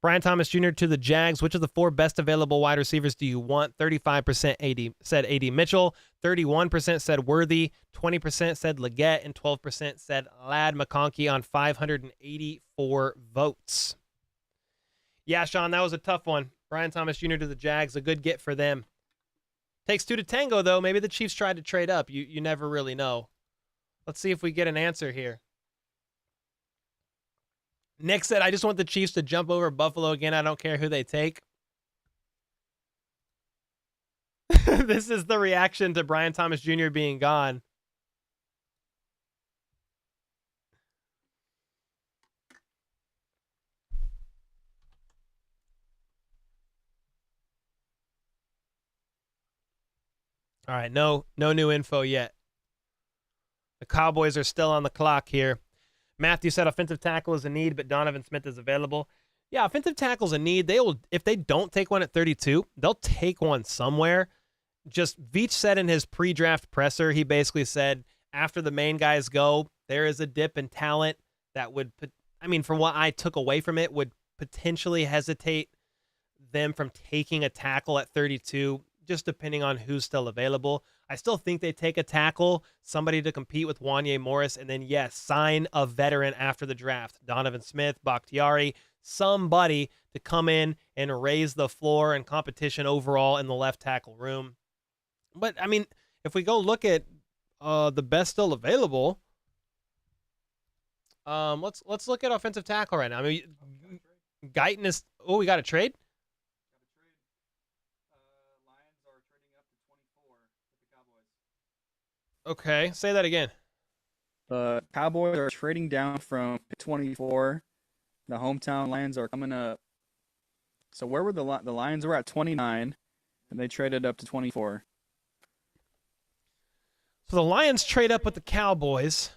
Brian Thomas Jr. to the Jags. Which of the 4 best available wide receivers do you want? 35% said AD Mitchell. 31% said Worthy. 20% said Leggett. And 12% said Ladd McConkey on 584 votes. Yeah, Sean, that was a tough one. Brian Thomas Jr. to the Jags. A good get for them. Takes 2 to tango, though. Maybe the Chiefs tried to trade up. You never really know. Let's see if we get an answer here. Nick said, I just want the Chiefs to jump over Buffalo again. I don't care who they take. This is the reaction to Brian Thomas Jr. being gone. All right, no new info yet. The Cowboys are still on the clock here. Matthew said offensive tackle is a need, but Donovan Smith is available. Yeah, offensive tackle is a need. If they don't take one at 32, they'll take one somewhere. Just Veach said in his pre-draft presser, he basically said after the main guys go, there is a dip in talent that would, from what I took away from it, would potentially hesitate them from taking a tackle at 32. Just depending on who's still available. I still think they take a tackle, somebody to compete with Wanye Morris, and then, yes, sign a veteran after the draft. Donovan Smith, Bakhtiari, somebody to come in and raise the floor and competition overall in the left tackle room. But, if we go look at the best still available, Let's look at offensive tackle right now. I mean, Guyton is. Oh, we got a trade. Got a trade. Lions are trading up to 24 with the Cowboys. Okay, say that again. The Cowboys are trading down from 24. The hometown Lions are coming up. So where were the Lions were at 29, and they traded up to 24. So the Lions trade up with the Cowboys.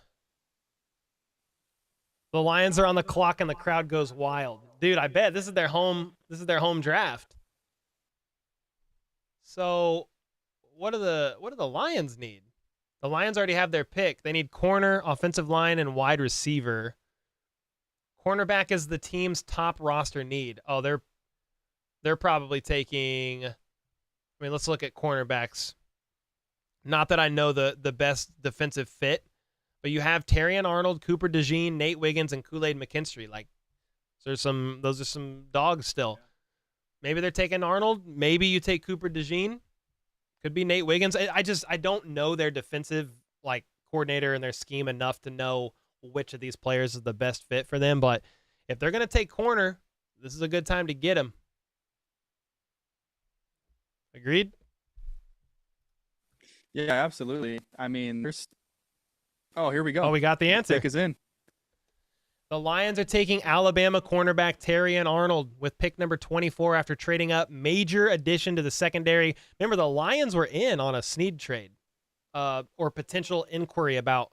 The Lions are on the clock and the crowd goes wild. Dude, I bet this is their home draft. So what do the Lions need? The Lions already have their pick. They need corner, offensive line, and wide receiver. Cornerback is the team's top roster need. Oh, they're probably taking. I mean, let's look at cornerbacks. Not that I know the best defensive fit, but you have Terrion Arnold, Cooper DeJean, Nate Wiggins, and Kool-Aid McKinstry. Like, those are some dogs still. Maybe they're taking Arnold. Maybe you take Cooper DeJean. Could be Nate Wiggins. I don't know their defensive like coordinator and their scheme enough to know which of these players is the best fit for them. But if they're gonna take corner, this is a good time to get him. Agreed? Yeah, absolutely. I mean, there's. Oh, here we go. Oh, we got the answer. Pick is in. The Lions are taking Alabama cornerback Terrion Arnold with pick number 24 after trading up. Major addition to the secondary. Remember, the Lions were in on a Snead trade or potential inquiry about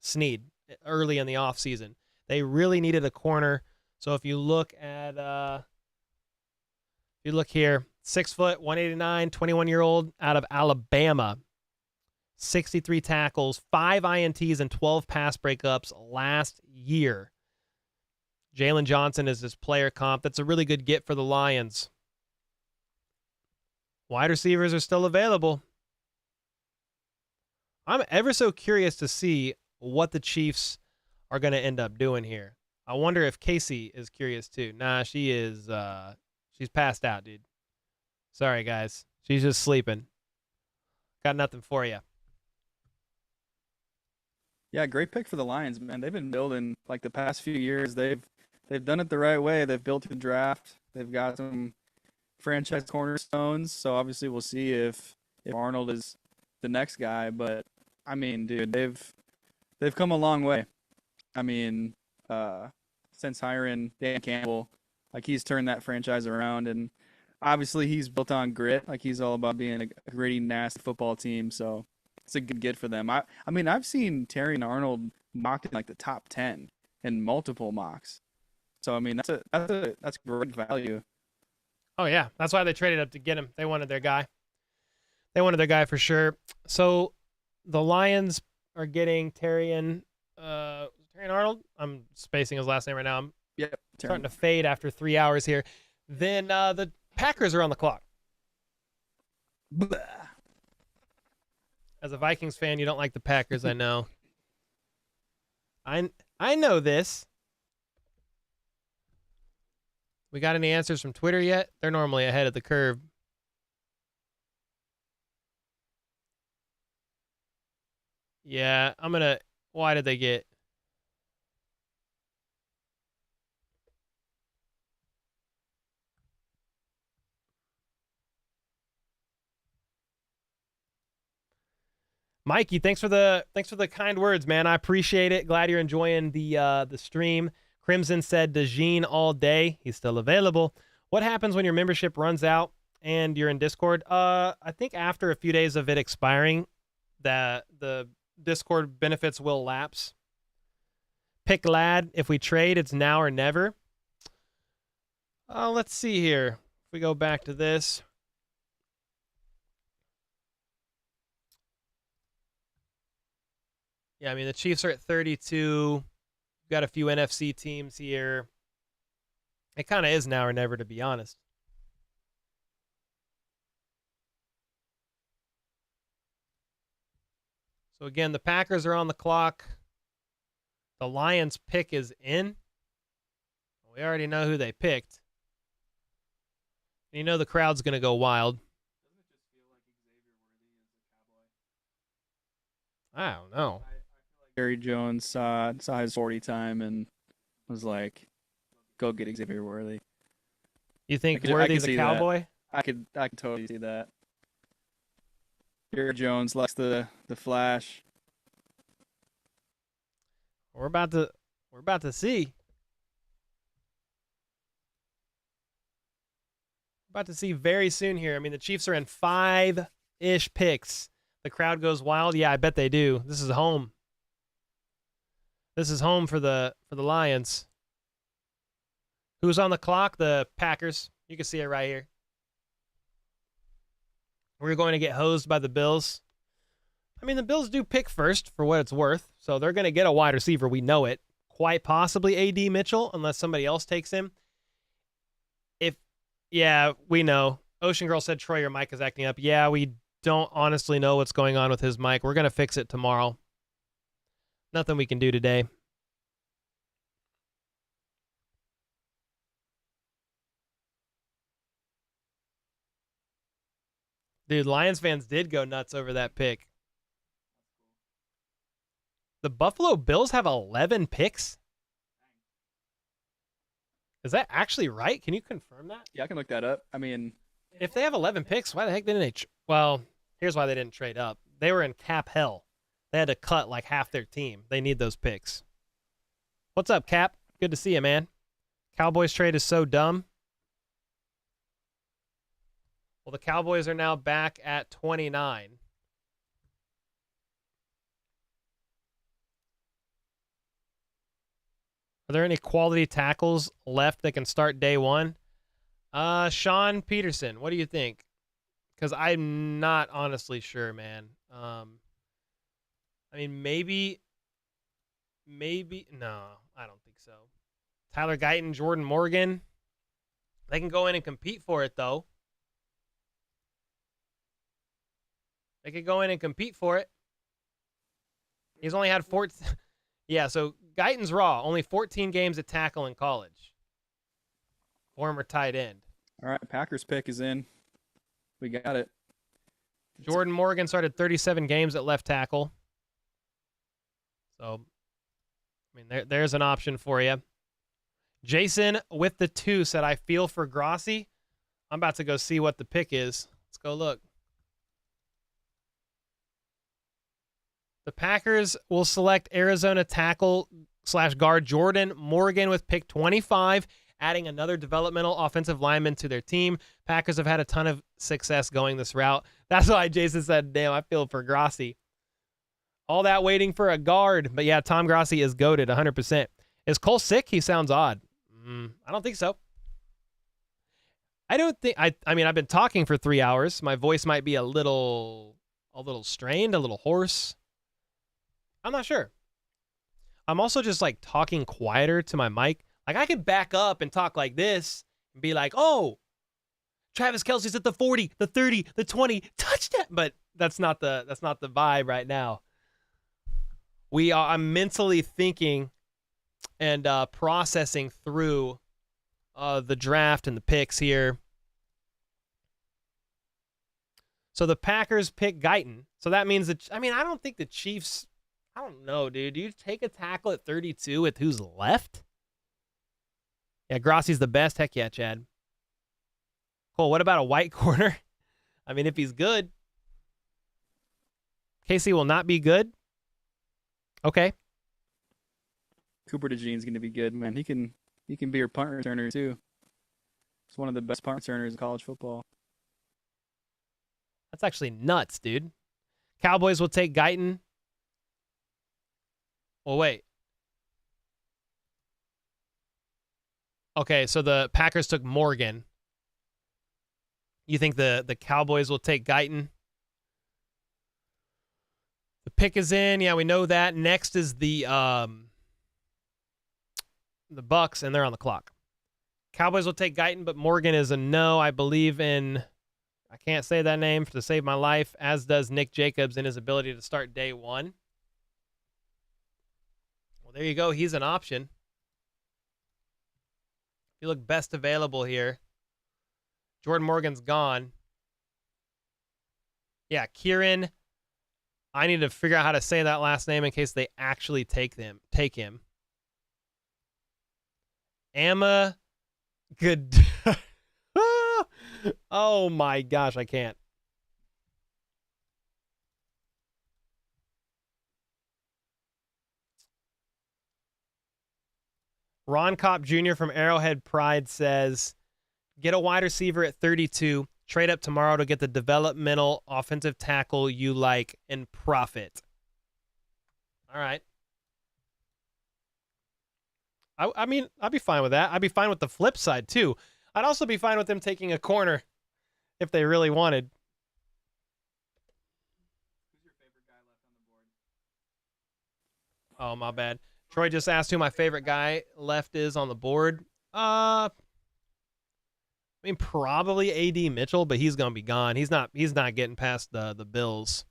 Snead early in the offseason. They really needed a corner. So if you look at, here, 6 foot, 189, 21-year-old out of Alabama. 63 tackles, 5 INTs, and 12 pass breakups last year. Jalen Johnson is his player comp. That's a really good get for the Lions. Wide receivers are still available. I'm ever so curious to see what the Chiefs are going to end up doing here. I wonder if Casey is curious too. Nah, she is. She's passed out, dude. Sorry, guys. She's just sleeping. Got nothing for you. Yeah, great pick for the Lions, man. They've been building like the past few years. They've done it the right way. They've built a draft. They've got some franchise cornerstones. So obviously we'll see if Arnold is the next guy. But I mean, dude, they've come a long way. I mean, since hiring Dan Campbell, like he's turned that franchise around, and obviously he's built on grit. Like he's all about being a gritty, nasty football team. So it's a good get for them. I mean, I've seen Terrion Arnold mocked in like the top 10 in multiple mocks. So I mean, that's great value. Oh yeah, that's why they traded up to get him. They wanted their guy. They wanted their guy for sure. So the Lions are getting Terrion Arnold. I'm spacing his last name right now. I'm starting to fade after 3 hours here. Then the Packers are on the clock. Blah. As a Vikings fan, you don't like the Packers, I know. I know this. We got any answers from Twitter yet? They're normally ahead of the curve. Yeah, why did they get? Mikey, thanks for the kind words, man. I appreciate it. Glad you're enjoying the stream. Crimson said DeJean all day. He's still available. What happens when your membership runs out and you're in Discord? I think after a few days of it expiring, that the Discord benefits will lapse. Pick Lad, if we trade, it's now or never. Let's see here. If we go back to this. Yeah, I mean, the Chiefs are at 32. We've got a few NFC teams here. It kind of is now or never, to be honest. So, again, the Packers are on the clock. The Lions' pick is in. We already know who they picked. You know the crowd's going to go wild. Doesn't it just feel like Xavier Worthy is a Cowboy? I don't know. Jerry Jones saw his 40 time and was like, "Go get Xavier Worthy." You think I Worthy's could a see that. Cowboy? I could totally see that. Jerry Jones likes the flash. We're about to see. About to see very soon here. I mean, the Chiefs are in 5-ish picks. The crowd goes wild. Yeah, I bet they do. This is home. This is home for the Lions. Who's on the clock? The Packers. You can see it right here. We're going to get hosed by the Bills. I mean, the Bills do pick first for what it's worth, so they're going to get a wide receiver. We know it. Quite possibly A.D. Mitchell, unless somebody else takes him. Yeah, we know. Ocean Girl said, Troy, your mic is acting up. Yeah, we don't honestly know what's going on with his mic. We're going to fix it tomorrow. Nothing we can do today. Dude, Lions fans did go nuts over that pick. The Buffalo Bills have 11 picks? Is that actually right? Can you confirm that? Yeah, I can look that up. I mean, if they have 11 picks, why the heck didn't they? Well, here's why they didn't trade up. They were in cap hell. They had to cut like half their team. They need those picks. What's up, Cap? Good to see you, man. Cowboys trade is so dumb. Well, the Cowboys are now back at 29. Are there any quality tackles left that can start day one? Sean Peterson, what do you think? Because I'm not honestly sure, man. I mean, maybe. No, I don't think so. Tyler Guyton, Jordan Morgan. They can go in and compete for it, though. They could go in and compete for it. He's only had 14. Yeah, so Guyton's raw. Only 14 games at tackle in college. Former tight end. All right, Packers pick is in. We got it. Jordan Morgan started 37 games at left tackle. So, I mean, there's an option for you. Jason with the 2 said, I feel for Grossi. I'm about to go see what the pick is. Let's go look. The Packers will select Arizona tackle/guard Jordan Morgan with pick 25, adding another developmental offensive lineman to their team. Packers have had a ton of success going this route. That's why Jason said, damn, I feel for Grossi. All that waiting for a guard. But yeah, Tom Grossi is goated 100%. Is Cole sick? He sounds odd. I don't think so. I don't think, I mean, I've been talking for 3 hours. My voice might be a little strained, a little hoarse. I'm not sure. I'm also just like talking quieter to my mic. Like I could back up and talk like this and be like, oh, Travis Kelce's at the 40, the 30, the 20, touchdown. But that's not the vibe right now. I'm mentally thinking and processing through the draft and the picks here. So the Packers pick Guyton. So that means that, I mean, I don't think the Chiefs, I don't know, dude. Do you take a tackle at 32 with who's left? Yeah, Grossi's the best. Heck yeah, Chad. Cool. What about a white corner? I mean, if he's good. Casey will not be good. Okay. Cooper DeJean's going to be good, man. He can be your punt returner too. He's one of the best punt returners in college football. That's actually nuts, dude. Cowboys will take Guyton. Well, wait. Okay, so the Packers took Morgan. You think the Cowboys will take Guyton? The pick is in. Yeah, we know that. Next is the Bucks, and they're on the clock. Cowboys will take Guyton, but Morgan is a no. I believe in, I can't say that name to save my life, as does Nick Jacobs in his ability to start day one. Well, there you go. He's an option. If you look best available here, Jordan Morgan's gone. Yeah, Kieran I need to figure out how to say that last name in case they actually take him. Amma good. Oh my gosh, I can't. Ron Kopp Jr. from Arrowhead Pride says, get a wide receiver at 32, trade up tomorrow to get the developmental offensive tackle you like and profit. All right. I mean, I'd be fine with that. I'd be fine with the flip side, too. I'd also be fine with them taking a corner if they really wanted. Who's your favorite guy left on the board? Oh, my bad. Troy just asked who my favorite guy left is on the board. I mean, probably A.D. Mitchell, but he's going to be gone. He's not getting past the Bills.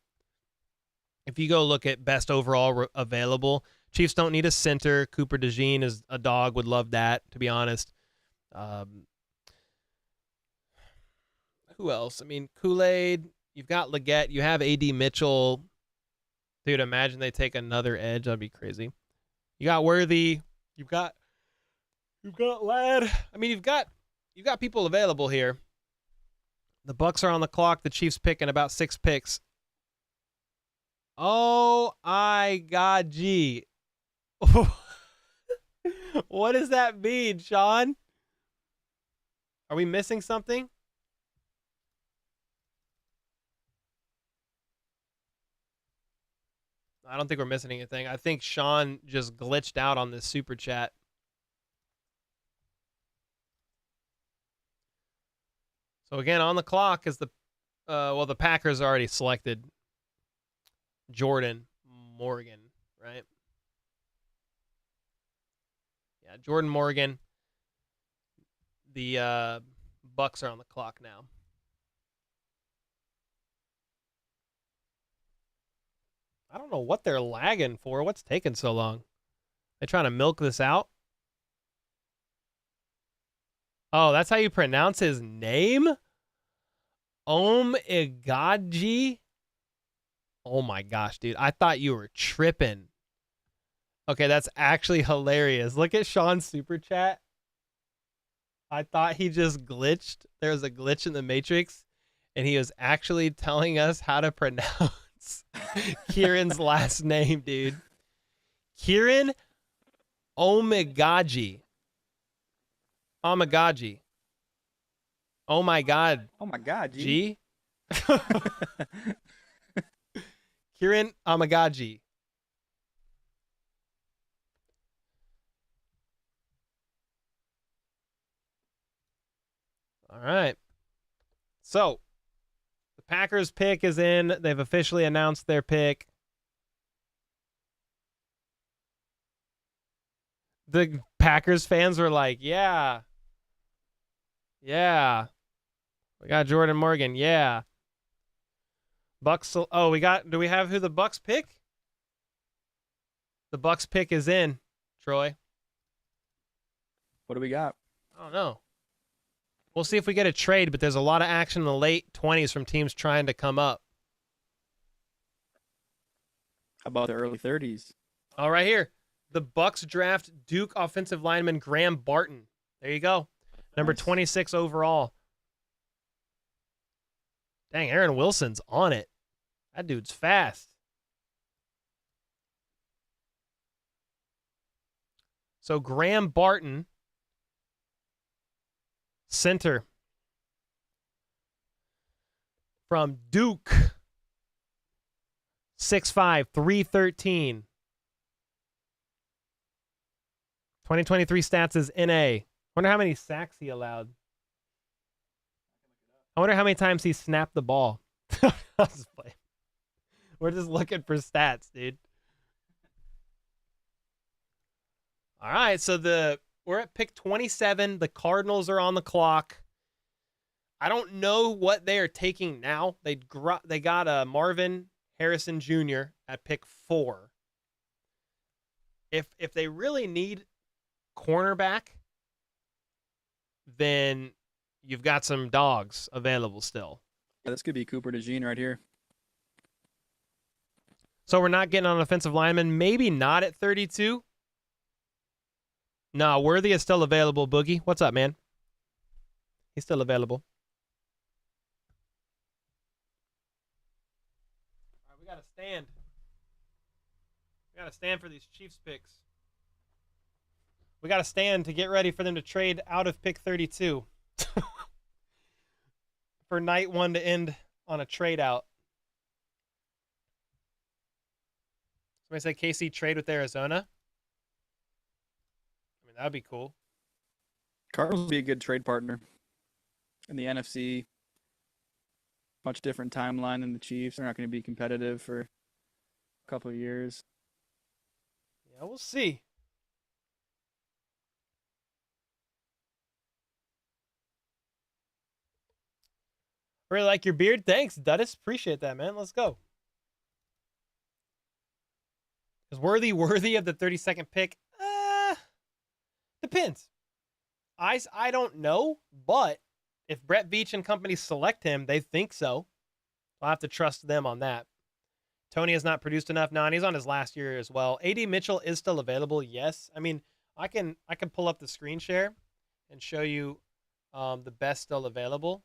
If you go look at best overall available, Chiefs don't need a center. Cooper DeJean is a dog. Would love that, to be honest. Who else? I mean, Kool-Aid. You've got Leggett. You have A.D. Mitchell. Dude, imagine they take another edge. That'd be crazy. You got Worthy. You've got Ladd. I mean, you've got people available here. The Bucs are on the clock. The Chiefs pick in about 6 picks. Oh, my God, gee. What does that mean, Sean? Are we missing something? I don't think we're missing anything. I think Sean just glitched out on this super chat. So again, on the clock is the Packers already selected Jordan Morgan, right? Yeah, Jordan Morgan. The Bucs are on the clock now. I don't know what they're lagging for. What's taking so long? They trying to milk this out? Oh, that's how you pronounce his name? Igaji? Oh my gosh, dude. I thought you were tripping. Okay, that's actually hilarious. Look at Sean's super chat. I thought he just glitched. There was a glitch in the Matrix, and he was actually telling us how to pronounce Kieran's last name, dude. Kieran Omagaji. Omagaji. Oh my God. Oh my God, G? Kieran Omagaji. All right. So, the Packers pick is in. They've officially announced their pick. The Packers fans were like, yeah. Yeah. We got Jordan Morgan. Yeah. Bucs. Oh, do we have who the Bucs pick? The Bucs pick is in, Troy. What do we got? I don't know. We'll see if we get a trade, but there's a lot of action in the late 20s from teams trying to come up. How about the early 30s? All right, here. The Bucs draft Duke offensive lineman Graham Barton. There you go. Number 26 overall. Dang, Aaron Wilson's on it. That dude's fast. So Graham Barton, center from Duke, 6'5", 313. 2023 stats is NA. Wonder how many sacks he allowed. I wonder how many times he snapped the ball. We're just looking for stats, dude. All right, so we're at pick 27. The Cardinals are on the clock. I don't know what they are taking now. They got Marvin Harrison Jr. at pick 4. If they really need cornerback, then you've got some dogs available still. Yeah, this could be Cooper DeJean right here. So we're not getting on an offensive lineman. Maybe not at 32. No, Worthy is still available, Boogie. What's up, man? He's still available. All right, we got to stand. We got to stand for these Chiefs picks. We got to stand to get ready for them to trade out of pick 32. For night one to end on a trade out. Somebody said KC trade with Arizona. I mean, that'd be cool. Cardinals would be a good trade partner in the NFC. Much different timeline than the Chiefs. They're not going to be competitive for a couple of years. Yeah, we'll see. Really like your beard. Thanks, Duttis. Appreciate that, man. Let's go. Is worthy of the 32nd pick? Depends. I don't know, but if Brett Veach and company select him, they think so. I'll have to trust them on that. Tony has not produced enough. No, and he's on his last year as well. A.D. Mitchell is still available, yes. I mean, I can pull up the screen share and show you the best still available.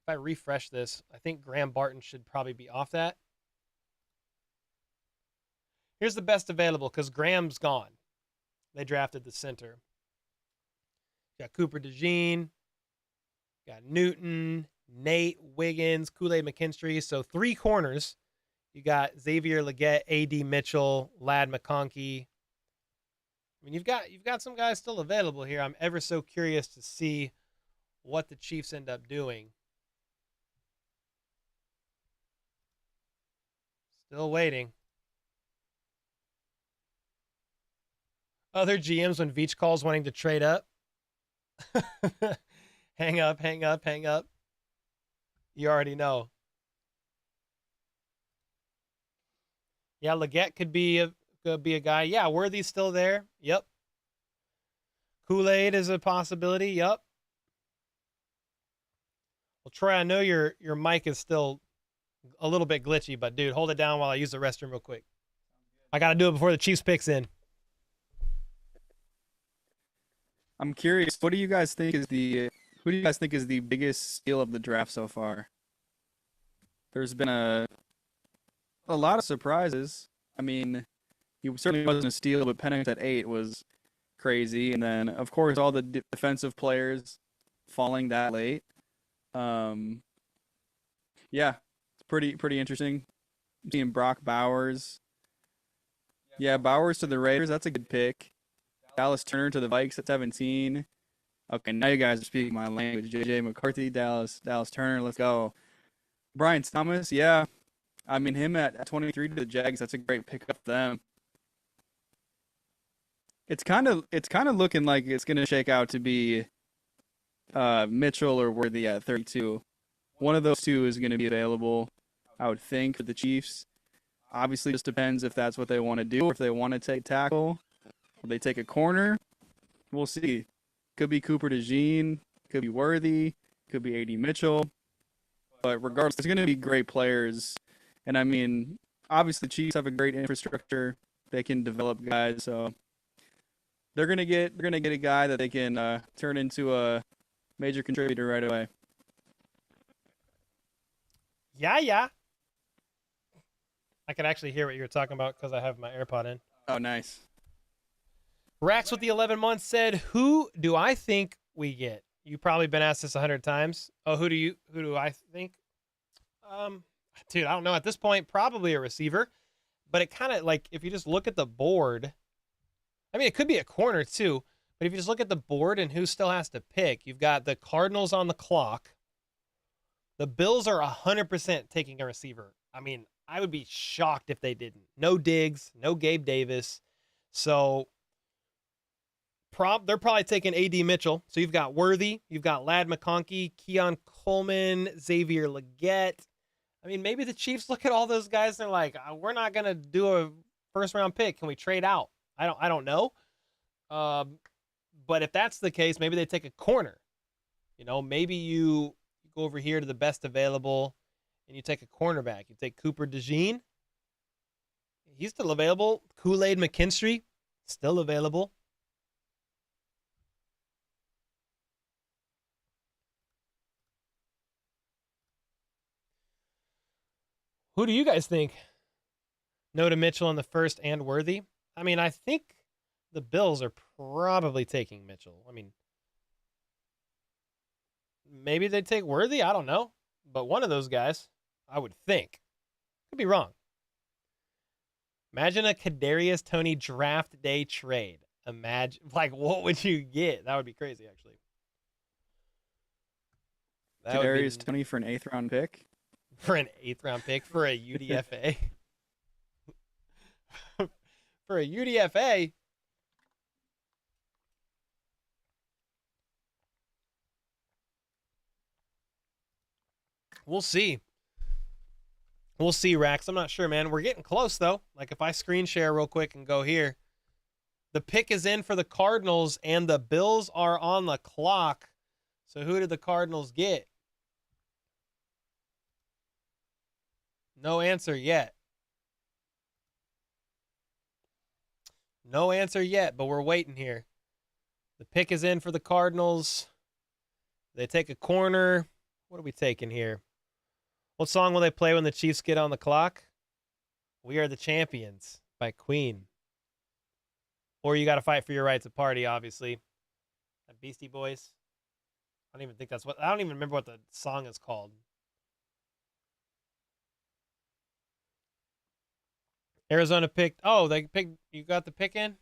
If I refresh this, I think Graham Barton should probably be off that. Here's the best available because Graham's gone. They drafted the center. Got Cooper DeJean, got Newton, Nate, Wiggins, Kool-Aid McKinstry. So 3 corners. You got Xavier Legette, A.D. Mitchell, Ladd McConkey. I mean, you've got some guys still available here. I'm ever so curious to see what the Chiefs end up doing. Still waiting. Other GMs when Veach calls wanting to trade up. Hang up. You already know. Yeah, Legette could be a guy. Yeah, Worthy's still there. Yep. Kool-Aid is a possibility. Yep. Well, Troy, I know your mic is still a little bit glitchy, but dude, hold it down while I use the restroom real quick. I got to do it before the Chiefs picks in. I'm curious, who do you guys think is the biggest steal of the draft so far? There's been a lot of surprises. I mean, he certainly wasn't a steal, but Penix at 8 was crazy. And then, of course, all the defensive players falling that late. Yeah, it's pretty interesting. I'm seeing Brock Bowers. Yeah, Bowers to the Raiders. That's a good pick. Dallas Turner to the Vikes at 17. Okay, now you guys are speaking my language. J.J. McCarthy, Dallas Turner, let's go. Brian Thomas, yeah. I mean, him at 23 to the Jags, that's a great pickup for them. It's kind of looking like it's going to shake out to be Mitchell or Worthy at 32. One of those two is going to be available, I would think, for the Chiefs. Obviously, it just depends if that's what they want to do, or if they want to take tackle. Will they take a corner? We'll see. Could be Cooper DeJean. Could be Worthy. Could be A.D. Mitchell. But regardless, there's going to be great players. And, I mean, obviously, the Chiefs have a great infrastructure. They can develop guys. So they're going to get a guy that they can turn into a major contributor right away. Yeah. I could actually hear what you were talking about because I have my AirPod in. Oh, nice. Rax with the 11 months said, "Who do I think we get?" You've probably been asked this 100 times. Oh, who do I think? Dude, I don't know. At this point, probably a receiver. But it kind of like if you just look at the board, I mean, it could be a corner too. But if you just look at the board and who still has to pick, you've got the Cardinals on the clock. The Bills are 100% taking a receiver. I mean, I would be shocked if they didn't. No Diggs, no Gabe Davis. So they're probably taking A.D. Mitchell. So you've got Worthy, you've got Ladd McConkey, Keon Coleman, Xavier Legette. I mean, maybe the Chiefs look at all those guys and they're like, we're not going to do a first-round pick. Can we trade out? I don't know. But if that's the case, maybe they take a corner. You know, maybe you go over here to the best available and you take a cornerback. You take Cooper DeJean. He's still available. Kool-Aid McKinstry, still available. Who do you guys think? No to Mitchell in the first and Worthy? I mean, I think the Bills are probably taking Mitchell. I mean, maybe they take Worthy. I don't know. But one of those guys, I would think. Could be wrong. Imagine a Kadarius Toney draft day trade. Imagine, like, what would you get? That would be crazy, actually. That would be Kadarius Toney for an 8th round pick. for an 8th round pick for a UDFA. For a UDFA. We'll see. We'll see, Rax. I'm not sure, man. We're getting close, though. Like, if I screen share real quick and go here, the pick is in for the Cardinals, and the Bills are on the clock. So who did the Cardinals get? No answer yet. No answer yet, but we're waiting here. The pick is in for the Cardinals. They take a corner. What are we taking here? What song will they play when the Chiefs get on the clock? We Are the Champions by Queen. Or You Gotta Fight for Your Right to Party, obviously. That Beastie Boys. I don't even remember what the song is called. Arizona picked. Oh, they picked. You got the pick in?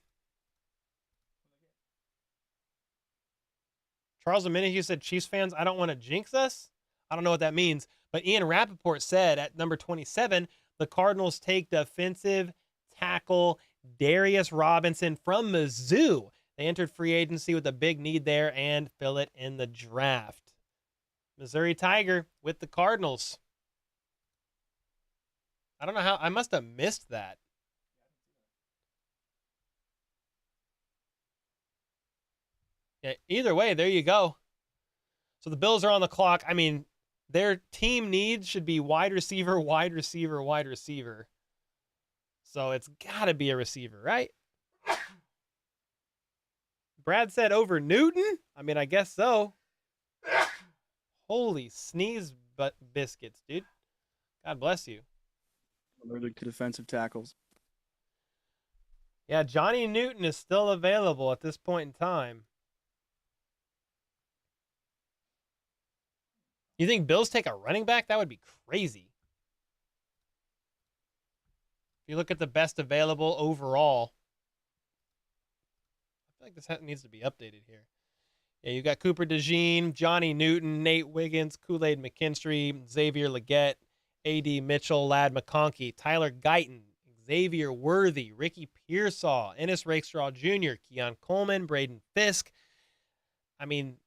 Charles Domingue said, Chiefs fans, I don't want to jinx us. I don't know what that means. But Ian Rappaport said at number 27, the Cardinals take defensive tackle Darius Robinson from Mizzou. They entered free agency with a big need there and fill it in the draft. Missouri Tiger with the Cardinals. I don't know how. I must have missed that. Yeah, either way, there you go. So the Bills are on the clock. I mean, their team needs should be wide receiver, wide receiver, wide receiver. So it's got to be a receiver, right? Brad said over Newton? I mean, I guess so. Holy sneeze biscuits, dude. God bless you. Allergic to defensive tackles. Yeah, Johnny Newton is still available at this point in time. You think Bills take a running back? That would be crazy. If you look at the best available overall, I feel like this needs to be updated here. Yeah, you got Cooper DeJean, Johnny Newton, Nate Wiggins, Kool-Aid McKinstry, Xavier Legette, A.D. Mitchell, Ladd McConkey, Tyler Guyton, Xavier Worthy, Ricky Pearsall, Ennis Rakestraw Jr., Keon Coleman, Braden Fisk. I mean,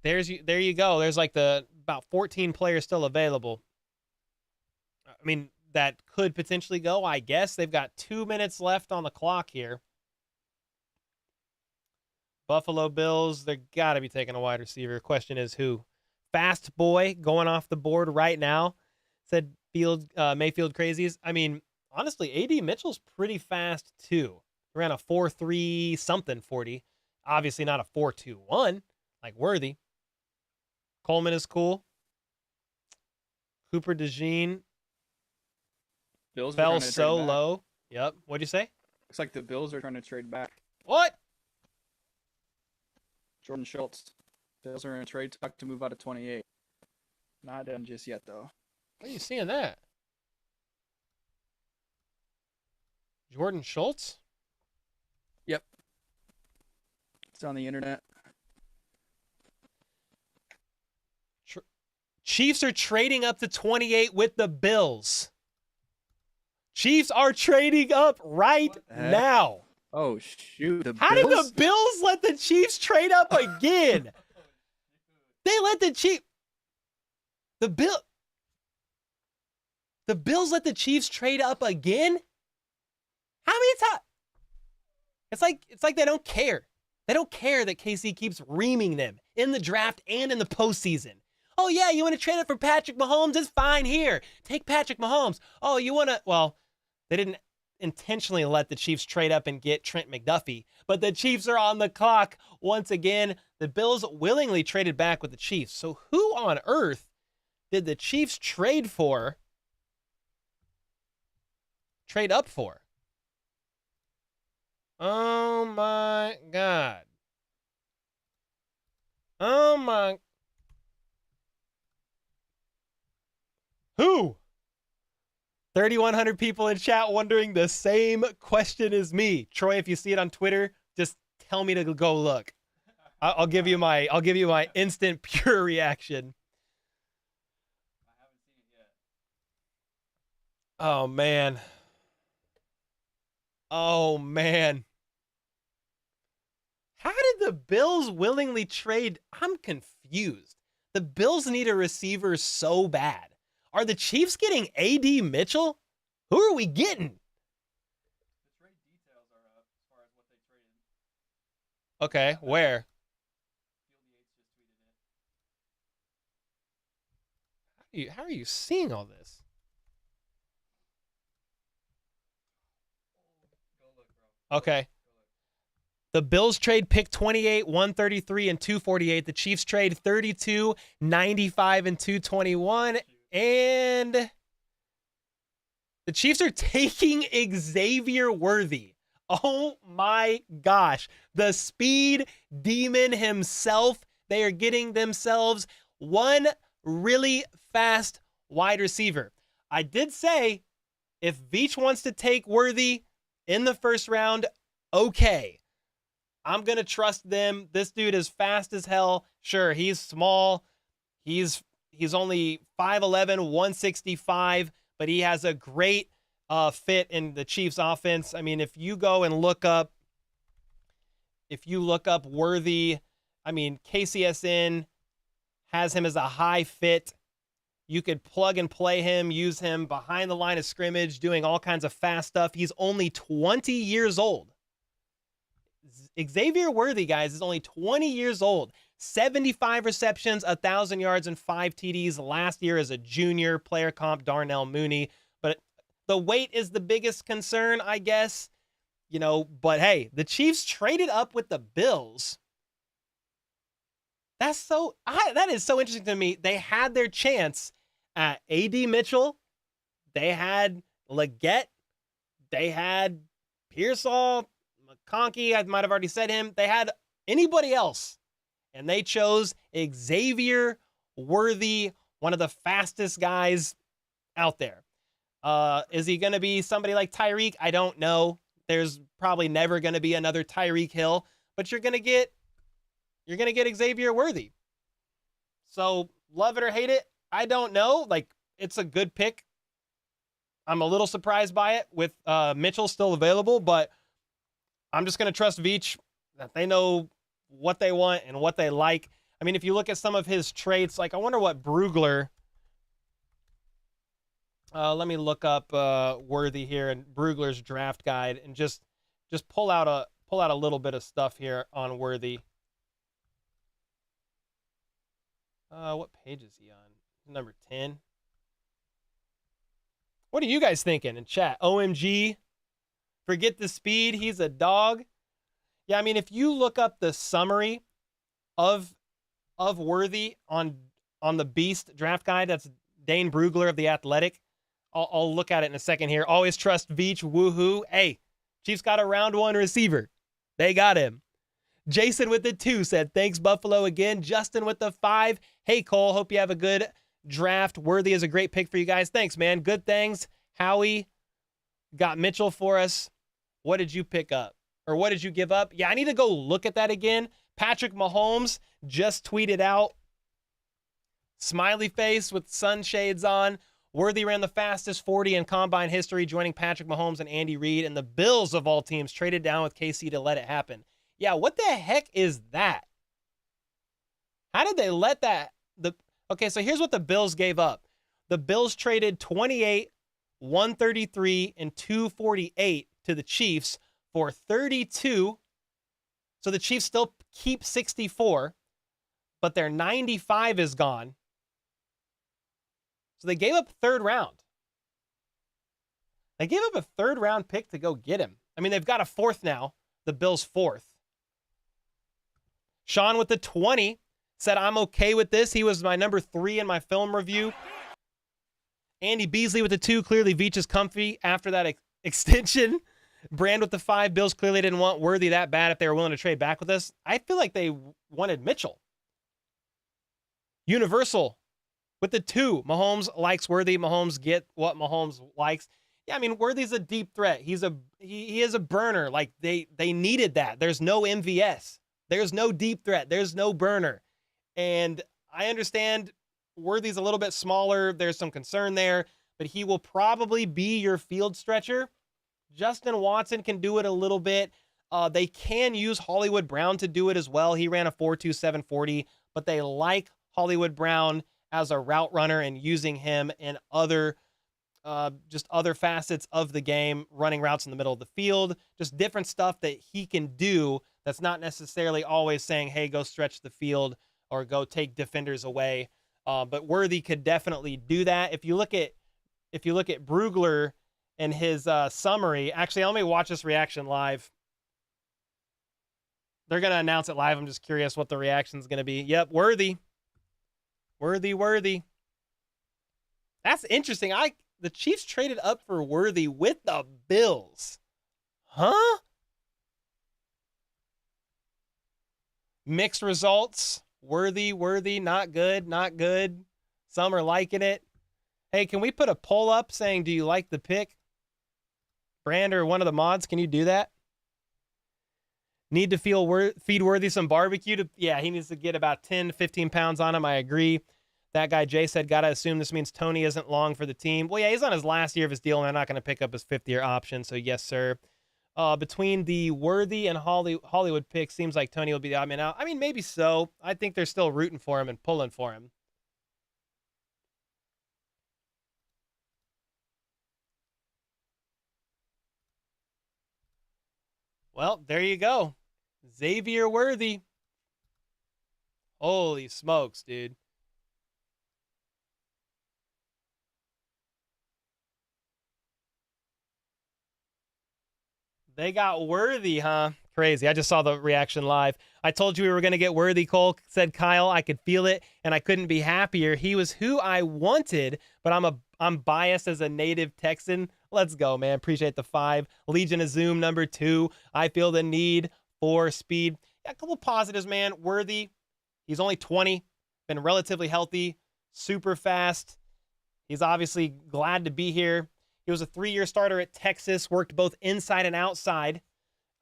there you go. There's like about 14 players still available. I mean, that could potentially go, I guess. They've got 2 minutes left on the clock here. Buffalo Bills, they're got to be taking a wide receiver. Question is who? Fast Boy going off the board right now, said Mayfield Crazies. I mean, honestly, A.D. Mitchell's pretty fast too. Ran a 4.3 something 40. Obviously not a 4.21 like Worthy. Coleman is cool. Cooper DeJean Bills fell so low. Yep. What'd you say? Looks like the Bills are trying to trade back. What? Jordan Schultz. Bills are in a trade talk to move out of 28. Not done just yet, though. Where are you seeing that? Jordan Schultz? Yep. It's on the internet. Chiefs are trading up to 28 with the Bills. Chiefs are trading up right now. Oh, shoot. How did the Bills let the Chiefs trade up again? They let the Chiefs... The Bills let the Chiefs trade up again? How many times? It's like they don't care. They don't care that KC keeps reaming them in the draft and in the postseason. Oh, yeah, you want to trade it for Patrick Mahomes? It's fine here. Take Patrick Mahomes. Oh, you want to... Well, they didn't intentionally let the Chiefs trade up and get Trent McDuffie, but the Chiefs are on the clock once again. The Bills willingly traded back with the Chiefs. So who on earth did the Chiefs trade up for? Oh my God. Oh my. Who? 3,100 people in chat wondering the same question as me. Troy, if you see it on Twitter, just tell me to go look. I'll give you my instant pure reaction. I haven't seen it yet. Oh man. Oh man. How did the Bills willingly trade? I'm confused. The Bills need a receiver so bad. Are the Chiefs getting A.D. Mitchell? Who are we getting? The trade details are up as far as what they traded. Okay, where? Field Yates just tweeted it. How are you seeing all this? Go look, bro. Okay. Go look. The Bills trade pick 28, 133, and 248. The Chiefs trade 32, 95, and 221. And the Chiefs are taking Xavier Worthy. Oh my gosh. The speed demon himself. They are getting themselves one really fast wide receiver. I did say if Veach wants to take Worthy in the first round, okay. I'm going to trust them. This dude is fast as hell. Sure, he's small. He's only 5'11", 165, but he has a great fit in the Chiefs offense. I mean, if you look up Worthy, I mean, KCSN has him as a high fit. You could plug and play him, use him behind the line of scrimmage, doing all kinds of fast stuff. He's only 20 years old. Xavier Worthy, guys, is only 20 years old. 75 receptions, 1,000 yards, and 5 TDs last year as a junior. Player comp Darnell Mooney. But the weight is the biggest concern, I guess. But hey, the Chiefs traded up with the Bills. That is so interesting to me. They had their chance at A.D. Mitchell. They had Leggett. They had Pearsall. McConkey, I might have already said him. They had anybody else, and they chose Xavier Worthy, one of the fastest guys out there. Is he going to be somebody like Tyreek? I don't know. There's probably never going to be another Tyreek Hill, but you're going to get Xavier Worthy. So love it or hate it, I don't know. Like, it's a good pick. I'm a little surprised by it with Mitchell still available, but I'm just going to trust Veach that they know what they want and what they like. I mean, if you look at some of his traits, like I wonder what Brugler. Let me look up Worthy here and Brugler's draft guide and just pull out a little bit of stuff here on Worthy. What page is he on? Number 10. What are you guys thinking in chat? OMG. Forget the speed. He's a dog. Yeah, I mean, if you look up the summary of Worthy on the Beast draft guide, that's Dane Brugler of The Athletic. I'll look at it in a second here. Always trust Veach. Woohoo. Hey, Chiefs got a round 1 receiver. They got him. Jason with the 2 said, thanks, Buffalo, again. Justin with the 5. Hey, Cole, hope you have a good draft. Worthy is a great pick for you guys. Thanks, man. Good things. Howie got Mitchell for us. What did you pick up? Or what did you give up? Yeah, I need to go look at that again. Patrick Mahomes just tweeted out, smiley face with sunshades on. Worthy ran the fastest 40 in combine history, joining Patrick Mahomes and Andy Reid. And the Bills, of all teams, traded down with KC to let it happen. Yeah, what the heck is that? How did they let that? Okay, so here's what the Bills gave up. The Bills traded 28, 133, and 248 to the Chiefs for 32. So the Chiefs still keep 64, but their 95 is gone. So they gave up third round. They gave up a third-round pick to go get him. I mean, they've got a fourth now. The Bills' fourth. Sean with the 20 said, I'm okay with this. He was my number 3 in my film review. Andy Beasley with the 2. Clearly, Veach is comfy after that extension. Brand with the 5. Bills clearly didn't want Worthy that bad if they were willing to trade back with us. I feel like they wanted Mitchell. Universal with the 2. Mahomes likes Worthy. Mahomes get what Mahomes likes. Yeah, I mean, Worthy's a deep threat. He is a burner. Like, they needed that. There's no MVS. There's no deep threat. There's no burner. And I understand Worthy's a little bit smaller. There's some concern there. But he will probably be your field stretcher. Justin Watson can do it a little bit. They can use Hollywood Brown to do it as well. He ran a 4.27 40, but they like Hollywood Brown as a route runner and using him in other facets of the game, running routes in the middle of the field, just different stuff that he can do that's not necessarily always saying, hey, go stretch the field or go take defenders away. But Worthy could definitely do that. If you look at Brugler and his summary, actually, let me watch this reaction live. They're going to announce it live. I'm just curious what the reaction is going to be. Yep, Worthy. Worthy. That's interesting. The Chiefs traded up for Worthy with the Bills. Huh? Mixed results. Worthy, not good. Some are liking it. Hey, can we put a poll up saying, do you like the pick? Brand or one of the mods, can you do that? Need to feed Worthy some barbecue. Yeah, he needs to get about 10, 15 pounds on him. I agree. That guy, Jay, said, got to assume this means Tony isn't long for the team. Well, yeah, he's on his last year of his deal, and they're not going to pick up his 5th-year option, so yes, sir. Between the Worthy and Hollywood pick, seems like Tony will be the odd man out. I mean, maybe so. I think they're still rooting for him and pulling for him. Well, there you go. Xavier Worthy. Holy smokes, dude. They got Worthy, huh? Crazy. I just saw the reaction live. I told you we were going to get Worthy, Cole, said Kyle. I could feel it, and I couldn't be happier. He was who I wanted, but I'm biased as a native Texan. Let's go, man. Appreciate the 5. Legion of Zoom, number 2. I feel the need for speed. Yeah, a couple positives, man. Worthy, he's only 20, been relatively healthy, super fast. He's obviously glad to be here. He was a 3-year starter at Texas, worked both inside and outside.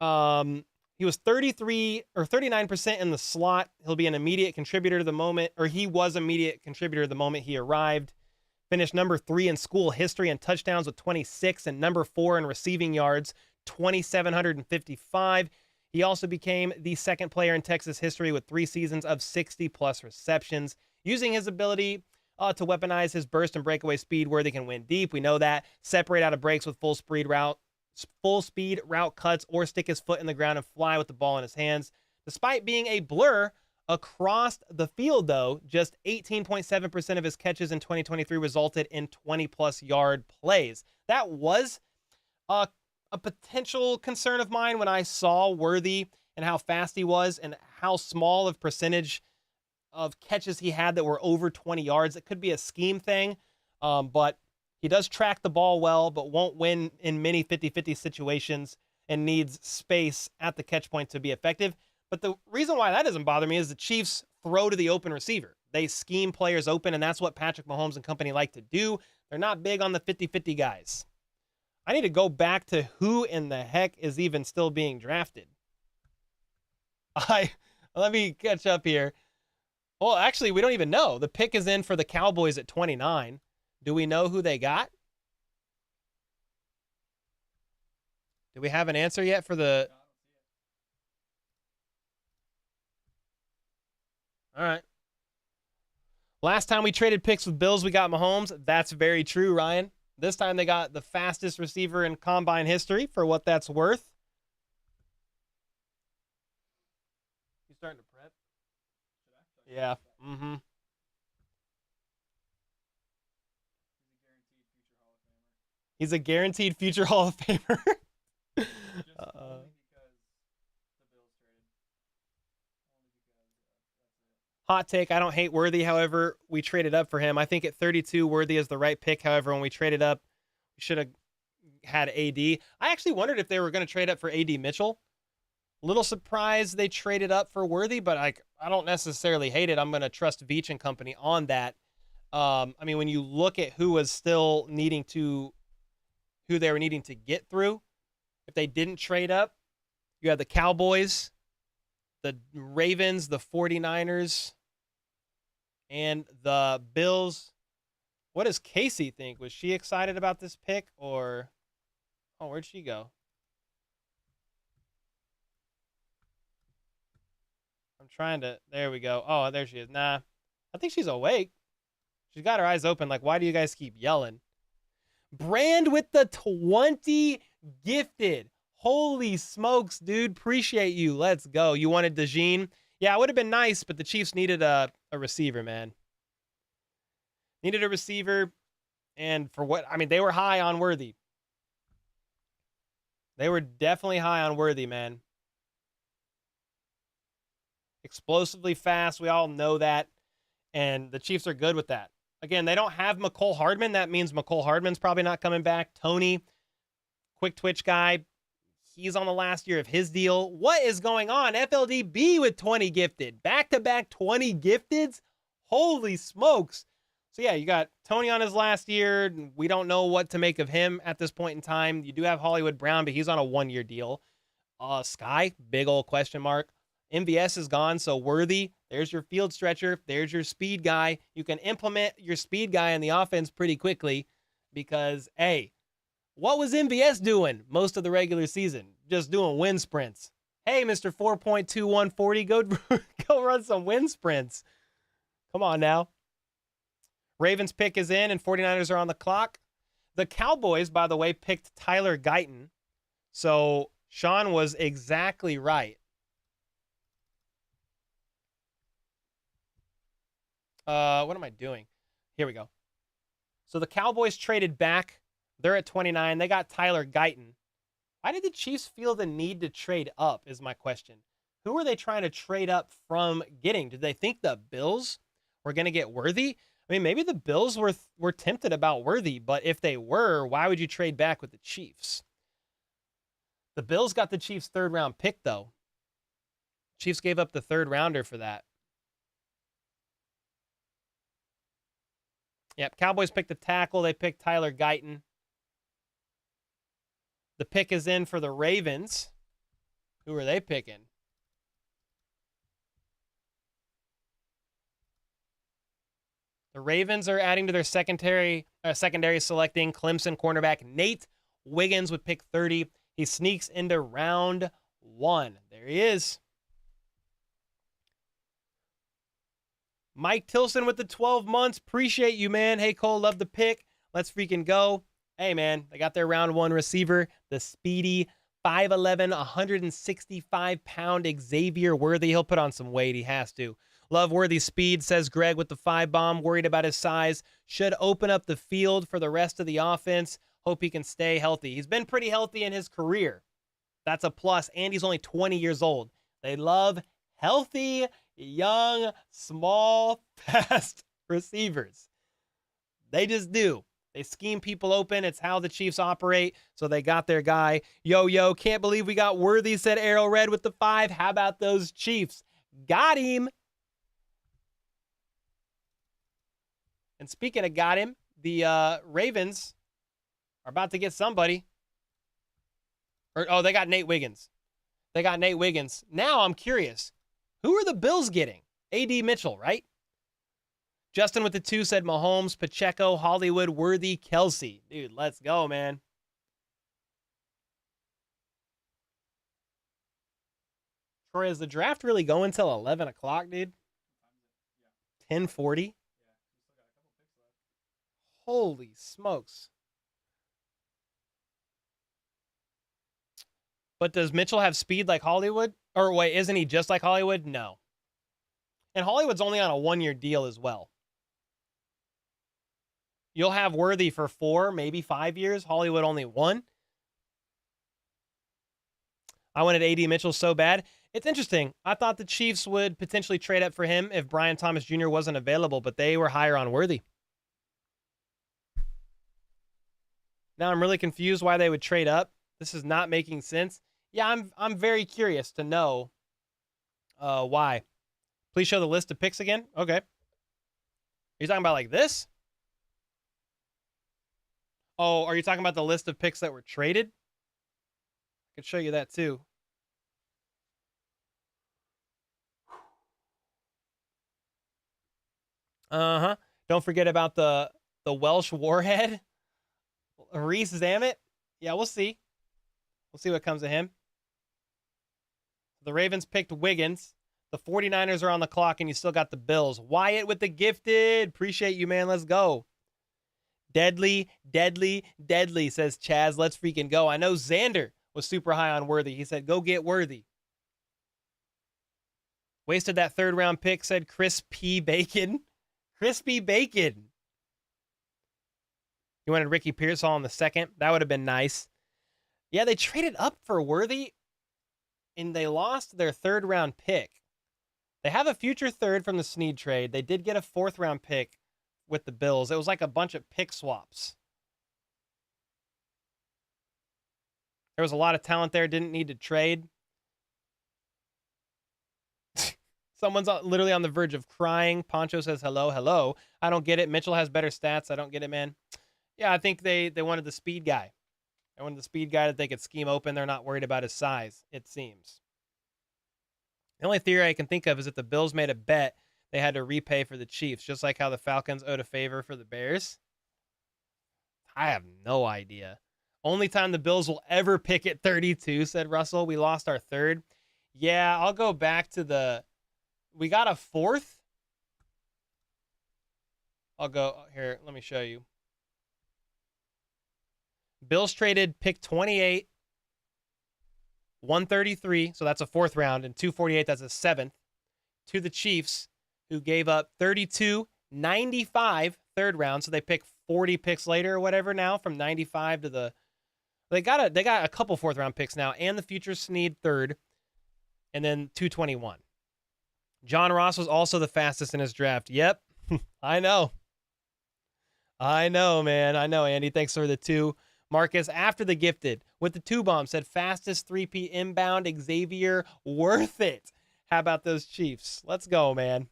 He was 33 or 39% in the slot. He'll be an immediate contributor to the moment, or he was immediate contributor the moment he arrived. Finished number 3 in school history and touchdowns with 26 and number 4 in receiving yards, 2,755. He also became the 2nd player in Texas history with 3 seasons of 60-plus receptions. Using his ability to weaponize his burst and breakaway speed, Worthy can win deep. We know that. Separate out of breaks with full speed route cuts, or stick his foot in the ground and fly with the ball in his hands. Despite being a blur across the field, though, just 18.7% of his catches in 2023 resulted in 20-plus yard plays. That was a potential concern of mine when I saw Worthy and how fast he was and how small of percentage of catches he had that were over 20 yards. It could be a scheme thing, but he does track the ball well, but won't win in many 50-50 situations and needs space at the catch point to be effective. But the reason why that doesn't bother me is the Chiefs throw to the open receiver. They scheme players open, and that's what Patrick Mahomes and company like to do. They're not big on the 50-50 guys. I need to go back to who in the heck is even still being drafted. Let me catch up here. Well, actually, we don't even know. The pick is in for the Cowboys at 29. Do we know who they got? Do we have an answer yet for the... All right. Last time we traded picks with Bills, we got Mahomes. That's very true, Ryan. This time they got the fastest receiver in combine history, for what that's worth. You starting to prep? Yeah. Mm-hmm. He's a guaranteed future Hall of Famer. He's a guaranteed future Hall of Famer. Just only because the Bills traded. Only because that's it. Hot take, I don't hate Worthy. However, we traded up for him. I think at 32, Worthy is the right pick. However, when we traded up, we should have had AD. I actually wondered if they were going to trade up for AD Mitchell. Little surprised they traded up for Worthy, but I don't necessarily hate it. I'm going to trust Veach and company on that. I mean, when you look at who was still needing to, who they were needing to get through, if they didn't trade up, you have the Cowboys, the Ravens, the 49ers, and the Bills. What does Casey think? Was she excited about this pick or, oh, where'd she go? I'm trying to, there we go. Oh, there she is. Nah, I think she's awake. She's got her eyes open. Like, why do you guys keep yelling? Brand with the 20 gifted. Holy smokes, dude. Appreciate you. Let's go. You wanted DeJean? Yeah, it would have been nice, but the Chiefs needed a receiver, man. Needed a receiver. And for what? I mean, they were high on Worthy. They were definitely high on Worthy, man. Explosively fast. We all know that. And the Chiefs are good with that. Again, they don't have McCole Hardman. That means McCole Hardman's probably not coming back. Tony, quick twitch guy. He's on the last year of his deal. What is going on? FLDB with 20 gifted. Back-to-back 20 gifteds? Holy smokes. So, yeah, you got Tony on his last year. We don't know what to make of him at this point in time. You do have Hollywood Brown, but he's on a one-year deal. Sky, big old question mark. MVS is gone, so Worthy, there's your field stretcher. There's your speed guy. You can implement your speed guy in the offense pretty quickly because, hey, what was MVS doing most of the regular season? Just doing wind sprints. Hey, Mr. 4.2140, go run some wind sprints. Come on now. Ravens pick is in, and 49ers are on the clock. The Cowboys, by the way, picked Tyler Guyton. So Sean was exactly right. What am I doing? Here we go. So the Cowboys traded back. They're at 29. They got Tyler Guyton. Why did the Chiefs feel the need to trade up is my question. Who were they trying to trade up from getting? Did they think the Bills were going to get Worthy? I mean, maybe the Bills were tempted about Worthy, but if they were, why would you trade back with the Chiefs? The Bills got the Chiefs' third-round pick, though. Chiefs gave up the third-rounder for that. Yep, Cowboys picked the tackle. They picked Tyler Guyton. The pick is in for the Ravens. Who are they picking? The Ravens are adding to their secondary selecting Clemson cornerback Nate Wiggins with pick 30. He sneaks into round 1. There he is. Mike Tilson with the 12 months. Appreciate you, man. Hey, Cole, love the pick. Let's freaking go. Hey, man, they got their round 1 receiver, the speedy 5'11", 165-pound Xavier Worthy. He'll put on some weight. He has to. Love Worthy's speed, says Greg with the 5-bomb. Worried about his size. Should open up the field for the rest of the offense. Hope he can stay healthy. He's been pretty healthy in his career. That's a plus, and he's only 20 years old. They love healthy, young, small, fast receivers. They just do. They scheme people open. It's how the Chiefs operate. So they got their guy. Yo, can't believe we got Worthy, said Arrow Red with the 5. How about those Chiefs? Got him. And speaking of got him, the Ravens are about to get somebody. They got Nate Wiggins. They got Nate Wiggins. Now I'm curious. Who are the Bills getting? AD Mitchell, right? Justin with the 2 said Mahomes, Pacheco, Hollywood, Worthy, Kelsey. Dude, let's go, man. Troy, is the draft really going till 11 o'clock, dude? 10:40? Holy smokes. But does Mitchell have speed like Hollywood? Or wait, isn't he just like Hollywood? No. And Hollywood's only on a 1-year deal as well. You'll have Worthy for 4, maybe 5 years. Hollywood only 1. I wanted A.D. Mitchell so bad. It's interesting. I thought the Chiefs would potentially trade up for him if Brian Thomas Jr. wasn't available, but they were higher on Worthy. Now I'm really confused why they would trade up. This is not making sense. Yeah, I'm very curious to know why. Please show the list of picks again. Okay. Are you talking about like this? Oh, are you talking about the list of picks that were traded? I could show you that too. Uh-huh. Don't forget about the Welsh Warhead. Reese Zammit. Yeah, we'll see. We'll see what comes of him. The Ravens picked Wiggins. The 49ers are on the clock, and you still got the Bills. Wyatt with the gifted. Appreciate you, man. Let's go. Deadly, deadly, deadly, says Chaz. Let's freaking go. I know Xander was super high on Worthy. He said, go get Worthy. Wasted that 3rd-round pick, said Crispy Bacon. Crispy Bacon. You wanted Ricky Pearsall in the 2nd? That would have been nice. Yeah, they traded up for Worthy, and they lost their 3rd-round pick. They have a future 3rd from the Snead trade. They did get a 4th-round pick with the Bills. It was like a bunch of pick swaps. There was a lot of talent there. Didn't need to trade. Someone's literally on the verge of crying. Poncho says, hello, hello. I don't get it. Mitchell has better stats. I don't get it, man. Yeah, I think they wanted the speed guy. They wanted the speed guy that they could scheme open. They're not worried about his size, it seems. The only theory I can think of is if the Bills made a bet, they had to repay for the Chiefs, just like how the Falcons owed a favor for the Bears. I have no idea. Only time the Bills will ever pick at 32, said Russell. We lost our 3rd. Yeah, I'll go back to we got a 4th. I'll go here. Let me show you. Bills traded pick 28, 133, so that's a 4th round, and 248, that's a 7th, to the Chiefs, who gave up 32, 95, 3rd round, so they pick 40 picks later or whatever now, from 95 to the... They got a couple 4th round picks now, and the future Snead 3rd, and then 221. John Ross was also the fastest in his draft. Yep, I know. I know, man. I know, Andy. Thanks for the 2. Marcus, after the gifted, with the 2 bomb, said fastest 3P inbound, Xavier, worth it. How about those Chiefs? Let's go, man.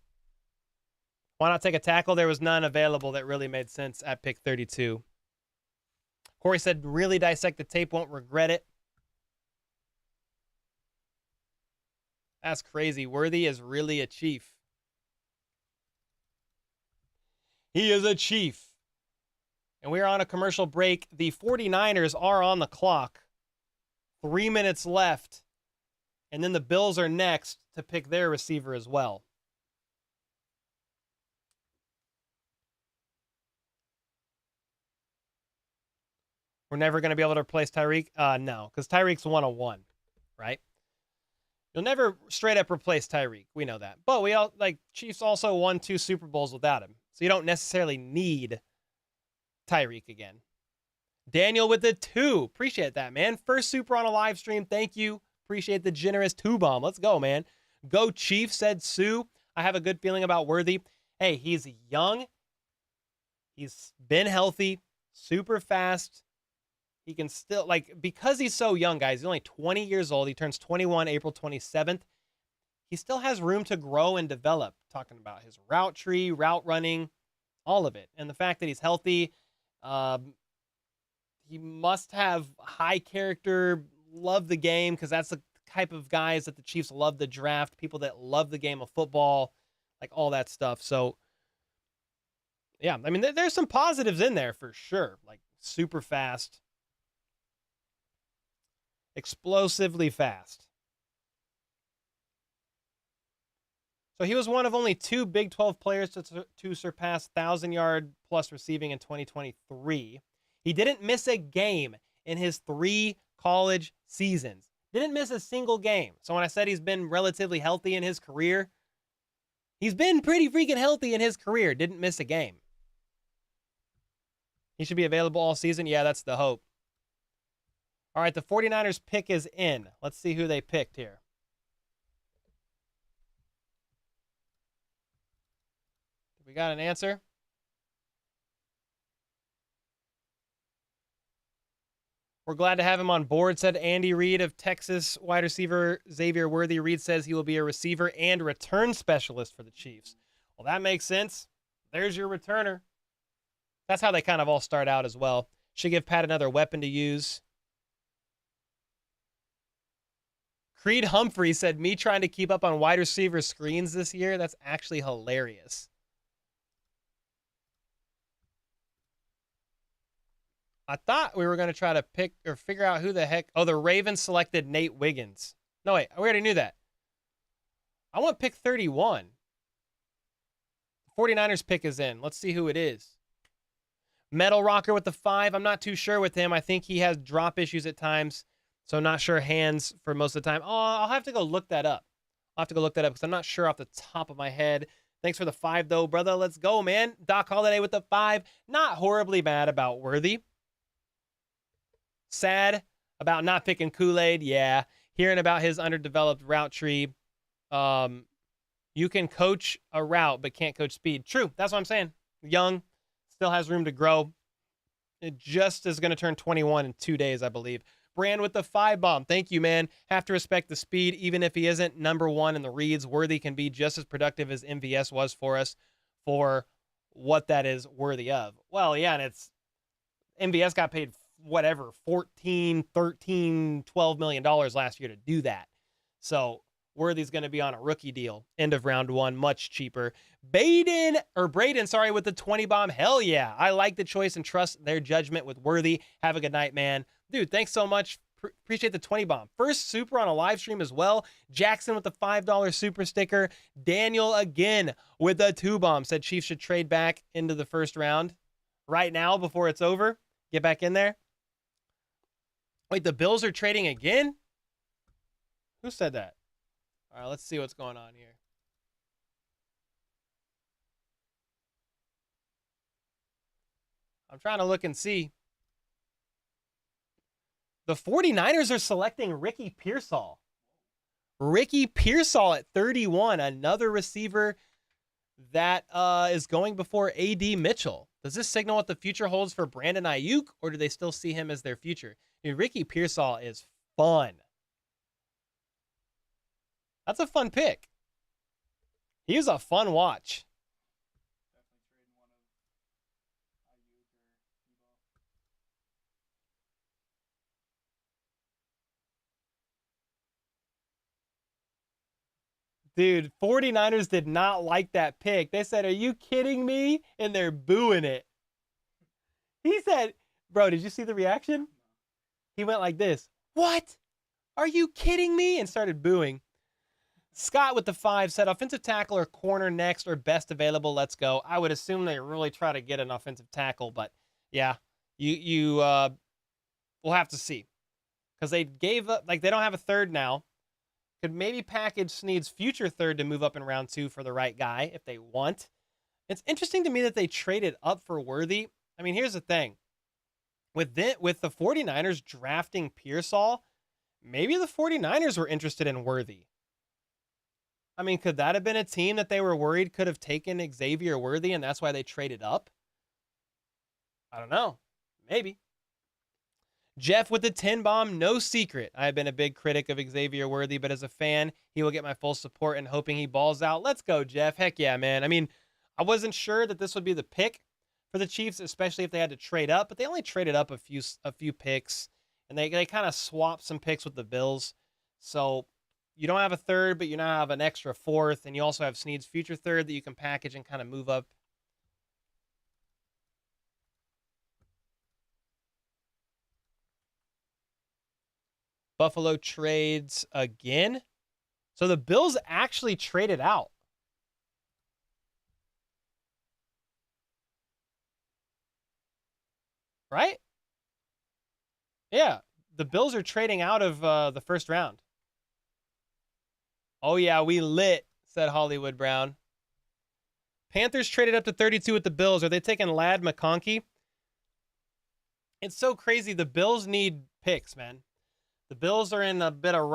Why not take a tackle? There was none available that really made sense at pick 32. Corey said, really dissect the tape, won't regret it. That's crazy. Worthy is really a Chief. He is a Chief. And we are on a commercial break. The 49ers are on the clock. 3 minutes left. And then the Bills are next to pick their receiver as well. We're never going to be able to replace Tyreek? No, because Tyreek's 101, right? You'll never straight up replace Tyreek. We know that. But Chiefs also won 2 Super Bowls without him. So you don't necessarily need Tyreek again. Daniel with the 2. Appreciate that, man. First super on a live stream. Thank you. Appreciate the generous 2 bomb. Let's go, man. Go Chiefs, said Sue. I have a good feeling about Worthy. Hey, he's young. He's been healthy. Super fast. He can still, because he's so young, guys, he's only 20 years old. He turns 21 April 27th. He still has room to grow and develop. Talking about his route tree, route running, all of it. And the fact that he's healthy. He must have high character, love the game, because that's the type of guys that the Chiefs love to draft, people that love the game of football, like all that stuff. So, yeah, I mean, there's some positives in there for sure. Like super fast, explosively fast. So he was one of only 2 Big 12 players to surpass 1,000-yard plus receiving in 2023. He didn't miss a game in his 3 college seasons. Didn't miss a single game. So when I said he's been relatively healthy in his career, he's been pretty freaking healthy in his career. Didn't miss a game. He should be available all season. Yeah, that's the hope. All right, the 49ers pick is in. Let's see who they picked here. We got an answer. We're glad to have him on board, said Andy Reid of Texas. Wide receiver Xavier Worthy. Reid says he will be a receiver and return specialist for the Chiefs. Well, that makes sense. There's your returner. That's how they kind of all start out as well. Should give Pat another weapon to use. Creed Humphrey said, me trying to keep up on wide receiver screens this year. That's actually hilarious. I thought we were going to try to pick or figure out who the heck. Oh, the Ravens selected Nate Wiggins. No, wait. We already knew that. I want pick 31. The 49ers pick is in. Let's see who it is. Metal Rocker with the 5. I'm not too sure with him. I think he has drop issues at times. So I'm not sure hands for most of the time. Oh, I'll have to go look that up. I'll have to go look that up because I'm not sure off the top of my head. Thanks for the 5, though, brother. Let's go, man. Doc Holiday with the 5. Not horribly mad about Worthy. Sad about not picking Kool-Aid. Yeah. Hearing about his underdeveloped route tree. You can coach a route, but can't coach speed. True. That's what I'm saying. Young. Still has room to grow. It just is going to turn 21 in 2 days, I believe. Brand with the 5 bomb. Thank you, man. Have to respect the speed, even if he isn't number 1 in the reads. Worthy can be just as productive as MVS was for us for what that is worthy of. Well, yeah, and it's MVS got paid whatever, $14, $13, $12 million last year to do that. So Worthy's going to be on a rookie deal. End of round 1, much cheaper. Braden, with the 20 bomb. Hell yeah. I like the choice and trust their judgment with Worthy. Have a good night, man. Dude, thanks so much. Appreciate the 20 bomb. First super on a live stream as well. Jackson with the $5 super sticker. Daniel again with the 2 bomb. Said Chiefs should trade back into the first round right now before it's over. Get back in there. Wait, the Bills are trading again? Who said that? All right, let's see what's going on here. I'm trying to look and see. The 49ers are selecting Ricky Pearsall. Ricky Pearsall at 31, another receiver that is going before A.D. Mitchell. Does this signal what the future holds for Brandon Ayuk, or do they still see him as their future? Dude, Ricky Pearsall is fun. That's a fun pick. He was a fun watch. Dude, 49ers did not like that pick. They said, are you kidding me? And they're booing it. He said, bro, did you see the reaction? He went like this. What? Are you kidding me? And started booing. Scott with the 5 said, offensive tackle or corner next or best available. Let's go. I would assume they really try to get an offensive tackle, but yeah, we'll have to see. Because they gave up, like they don't have a third now. Could maybe package Snead's future third to move up in round 2 for the right guy if they want. It's interesting to me that they traded up for Worthy. I mean, here's the thing. With the 49ers drafting Pearsall, maybe the 49ers were interested in Worthy. I mean, could that have been a team that they were worried could have taken Xavier Worthy and that's why they traded up? I don't know. Maybe. Jeff with the 10 bomb, no secret. I have been a big critic of Xavier Worthy, but as a fan, he will get my full support and hoping he balls out. Let's go, Jeff. Heck yeah, man. I mean, I wasn't sure that this would be the pick for the Chiefs, especially if they had to trade up, but they only traded up a few picks, and they kind of swapped some picks with the Bills. So you don't have a third, but you now have an extra 4th, and you also have Snead's future third that you can package and kind of move up. Buffalo trades again. So the Bills actually traded out. Right? Yeah. The Bills are trading out of the first round. Oh, yeah, we lit, said Hollywood Brown. Panthers traded up to 32 with the Bills. Are they taking Ladd McConkey? It's so crazy. The Bills need picks, man. The Bills are in a bit of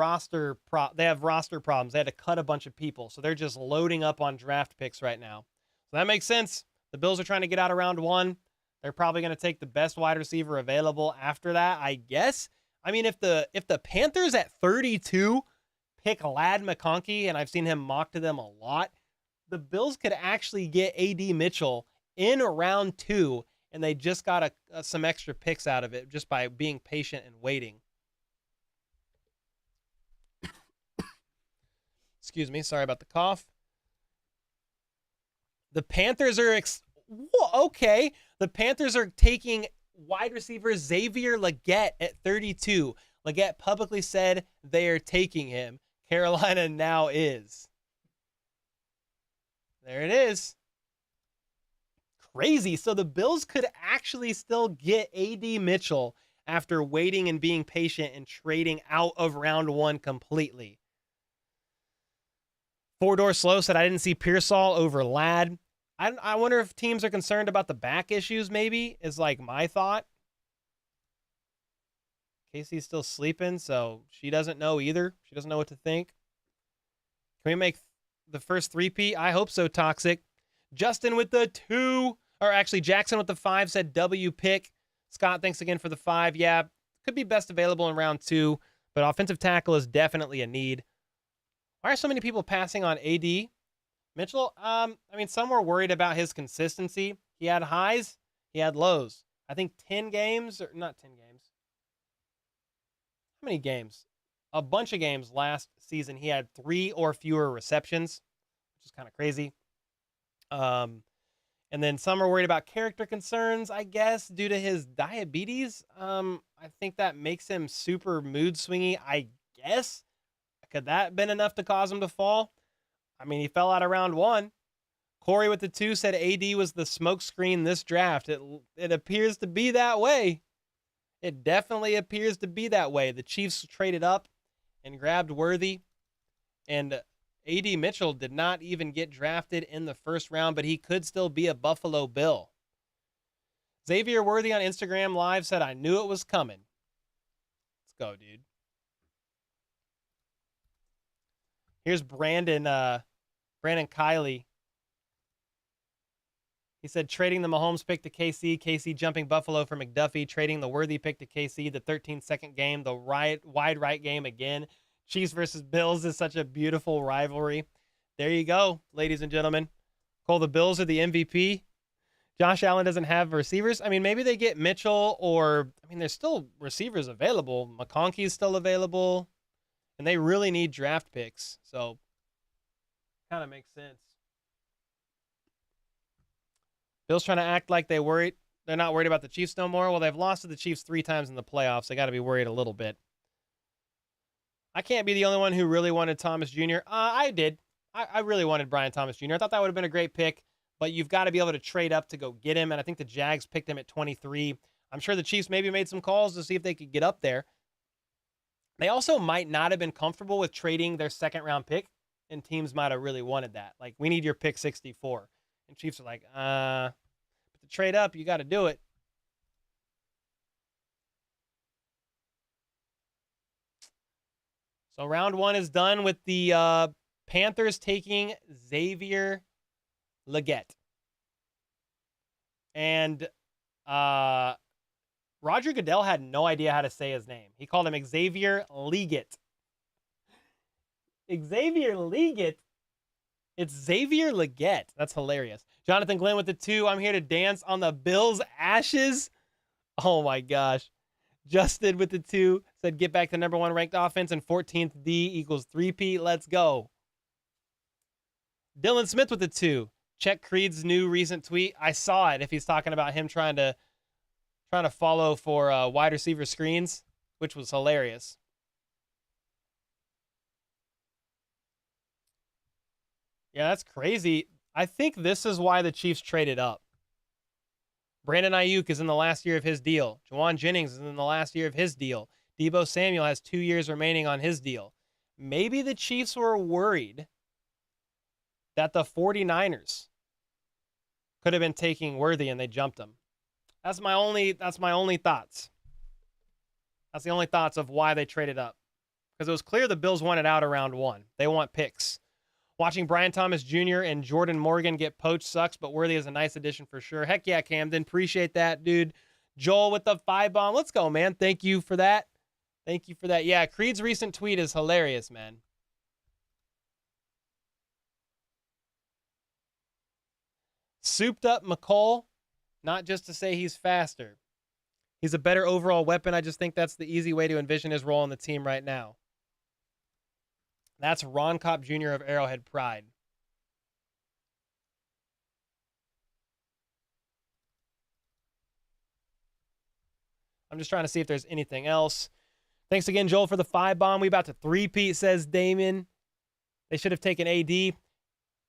they have roster problems. They had to cut a bunch of people, so they're just loading up on draft picks right now. So that makes sense. The Bills are trying to get out of round 1. They're probably going to take the best wide receiver available after that, I guess. I mean, if the Panthers at 32 pick Lad McConkey, and I've seen him mock to them a lot, the Bills could actually get A.D. Mitchell in round 2, and they just got some extra picks out of it just by being patient and waiting. Excuse me. Sorry about the cough. The Panthers are okay. The Panthers are taking wide receiver Xavier Legette at 32. Legette publicly said they are taking him. Carolina now is. There it is. Crazy. So the Bills could actually still get A.D. Mitchell after waiting and being patient and trading out of round 1 completely. Four Door Slow said, I didn't see Pearsall over Ladd. I wonder if teams are concerned about the back issues, maybe, is like my thought. Casey's still sleeping, so she doesn't know either. She doesn't know what to think. Can we make the first three-peat? I hope so, Toxic. Justin with the 2, or actually Jackson with the 5 said W pick. Scott, thanks again for the 5. Yeah, could be best available in round 2, but offensive tackle is definitely a need. Why are so many people passing on A.D. Mitchell? I mean, some were worried about his consistency. He had highs, he had lows. I think 10 games, or not 10 games. How many games? A bunch of games last season. He had 3 or fewer receptions, which is kind of crazy. And then some are worried about character concerns, I guess, due to his diabetes. I think that makes him super mood swingy, I guess. Could that have been enough to cause him to fall? I mean, he fell out of round 1. Corey with the 2 said AD was the smokescreen this draft. It appears to be that way. It definitely appears to be that way. The Chiefs traded up and grabbed Worthy. And A.D. Mitchell did not even get drafted in the first round, but he could still be a Buffalo Bill. Xavier Worthy on Instagram Live said, I knew it was coming. Let's go, dude. Here's Brandon Kiley. He said, trading the Mahomes pick to KC jumping Buffalo for McDuffie, trading the Worthy pick to KC, the 13-second game, the wide right game again. Chiefs versus Bills is such a beautiful rivalry. There you go, ladies and gentlemen. Cole, the Bills are the MVP. Josh Allen doesn't have receivers. I mean, maybe they get Mitchell there's still receivers available. McConkey's still available. And they really need draft picks. So, kind of makes sense. Bills trying to act like they're not worried about the Chiefs no more. Well, they've lost to the Chiefs 3 times in the playoffs. They got to be worried a little bit. I can't be the only one who really wanted Thomas Jr. I did. I really wanted Brian Thomas Jr. I thought that would have been a great pick, but you've got to be able to trade up to go get him. And I think the Jags picked him at 23. I'm sure the Chiefs maybe made some calls to see if they could get up there. They also might not have been comfortable with trading their second-round pick, and teams might have really wanted that. Like, we need your pick 64. And Chiefs are like, but to trade up, you got to do it. So round 1 is done with the Panthers taking Xavier Legette. And Roger Goodell had no idea how to say his name. He called him Xavier Legette. Xavier Legette? It's Xavier Legette. That's hilarious. Jonathan Glenn with the 2. I'm here to dance on the Bills' ashes. Oh my gosh. Justin with the 2 said, get back to number 1 ranked offense and 14th D equals 3P. Let's go. Dylan Smith with the 2. Check Creed's new recent tweet. I saw it. If he's talking about him trying to follow for wide receiver screens, which was hilarious. Yeah, that's crazy. I think this is why the Chiefs traded up. Brandon Ayuk is in the last year of his deal. Juwan Jennings is in the last year of his deal. Deebo Samuel has 2 years remaining on his deal. Maybe the Chiefs were worried that the 49ers could have been taking Worthy and they jumped him. That's my only thoughts. That's the only thoughts of why they traded up. Because it was clear the Bills wanted out around 1. They want picks. Watching Brian Thomas Jr. and Jordan Morgan get poached sucks, but Worthy is a nice addition for sure. Heck yeah, Camden. Appreciate that, dude. Joel with the 5 bomb. Let's go, man. Thank you for that. Thank you for that. Yeah, Creed's recent tweet is hilarious, man. Souped up McCall, not just to say he's faster. He's a better overall weapon. I just think that's the easy way to envision his role on the team right now. That's Ron Kopp Jr. of Arrowhead Pride. I'm just trying to see if there's anything else. Thanks again, Joel, for the 5 bomb. We about to 3-peat, says Damon. They should have taken AD.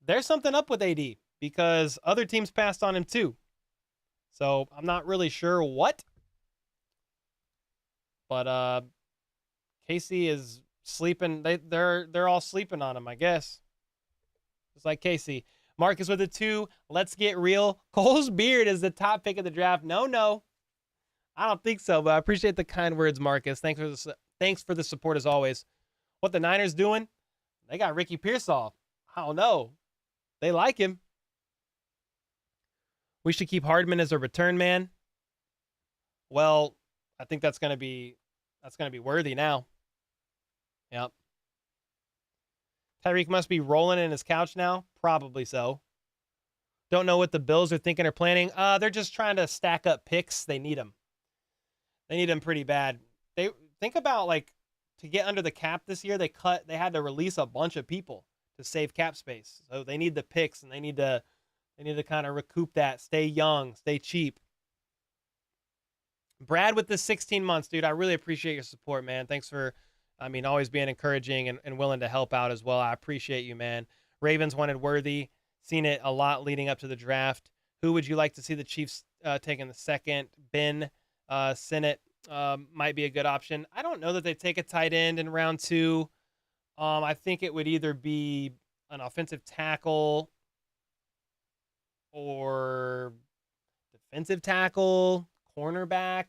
There's something up with AD because other teams passed on him too. So I'm not really sure what. But Casey is sleeping. They're all sleeping on him, I guess. Just like Casey. Marcus with a 2. Let's get real. Cole's beard is the top pick of the draft. No. I don't think so, but I appreciate the kind words, Marcus. Thanks for the support as always. What the Niners doing? They got Ricky Pearsall. I don't know. They like him. We should keep Hardman as a return man. Well, I think that's gonna be Worthy now. Yep. Tyreek must be rolling in his couch now. Probably so. Don't know what the Bills are thinking or planning. They're just trying to stack up picks. They need them. They need them pretty bad. They think about to get under the cap this year. They had to release a bunch of people to save cap space. So they need the picks and they need to kind of recoup that. Stay young, stay cheap. Brad with the 16 months, dude. I really appreciate your support, man. Thanks for, always being encouraging and willing to help out as well. I appreciate you, man. Ravens wanted Worthy. Seen it a lot leading up to the draft. Who would you like to see the Chiefs take in the second? Ben Sinnott might be a good option. I don't know that they take a tight end in round 2. I think it would either be an offensive tackle or defensive tackle, cornerback.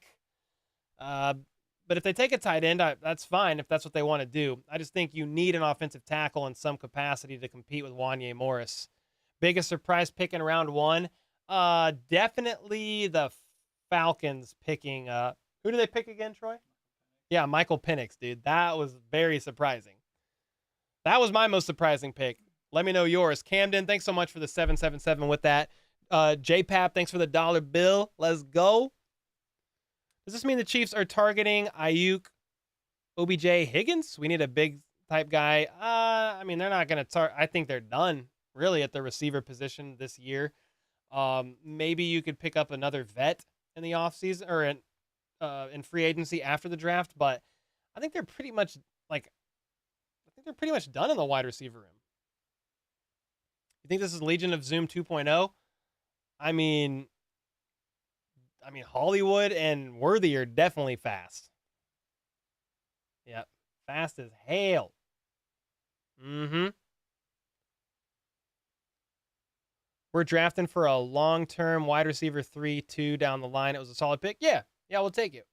But if they take a tight end, that's fine if that's what they want to do. I just think you need an offensive tackle in some capacity to compete with Wanye Morris. Biggest surprise pick in round 1? Definitely the Falcons picking. Who do they pick again, Troy? Yeah, Michael Penix, dude. That was very surprising. That was my most surprising pick. Let me know yours. Camden, thanks so much for the 777 with that. JPap, thanks for the dollar bill. Let's go. Does this mean the Chiefs are targeting Ayuk, OBJ, Higgins? We need a big type guy. They're not going to target. I think they're done, really, at the receiver position this year. Maybe you could pick up another vet in the offseason or in free agency after the draft, but I think they're pretty much done in the wide receiver room. You think this is Legion of Zoom 2.0? Hollywood and Worthy are definitely fast. Yep. Fast as hell. We're drafting for a long-term wide receiver 3-2 down the line. It was a solid pick. Yeah, we'll take it.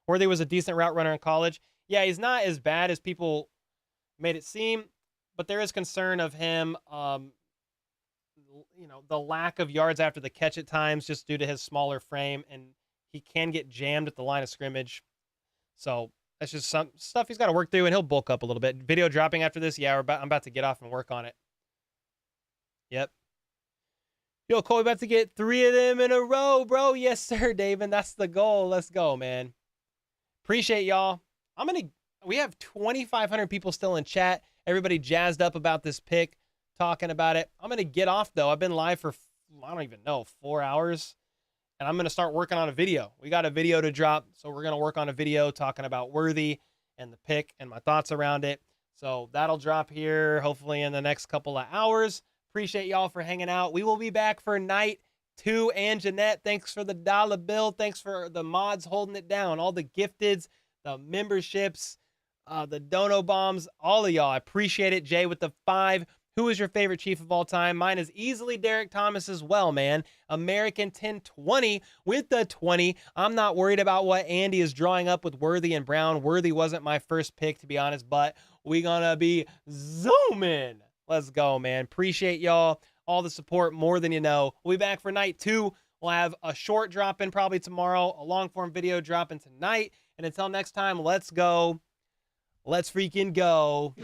Worthy was a decent route runner in college. Yeah, he's not as bad as people made it seem, but there is concern of him, the lack of yards after the catch at times just due to his smaller frame, and he can get jammed at the line of scrimmage. So that's just some stuff he's got to work through, and he'll bulk up a little bit. Video dropping after this. Yeah, I'm about to get off and work on it. Yep. Yo, Cole, about to get 3 of them in a row, bro. Yes, sir, David. That's the goal. Let's go, man. Appreciate y'all. We have 2,500 people still in chat. Everybody jazzed up about this pick, talking about it. I'm going to get off, though. I've been live for, 4 hours, and I'm going to start working on a video. We got a video to drop, so we're going to work on a video talking about Worthy and the pick and my thoughts around it. So that'll drop here, hopefully, in the next couple of hours. Appreciate y'all for hanging out. We will be back for night 2. And Jeanette, thanks for the dollar bill. Thanks for the mods holding it down. All the gifteds, the memberships, the dono bombs, all of y'all. I appreciate it. Jay with the 5. Who is your favorite Chief of all time? Mine is easily Derek Thomas as well, man. American 1020 with the 20. I'm not worried about what Andy is drawing up with Worthy and Brown. Worthy wasn't my first pick, to be honest, but we gonna be zooming. Let's go, man. Appreciate y'all. All the support, more than you know. We'll be back for night 2. We'll have a short drop in probably tomorrow, a long form video dropping tonight. And until next time, let's go. Let's freaking go.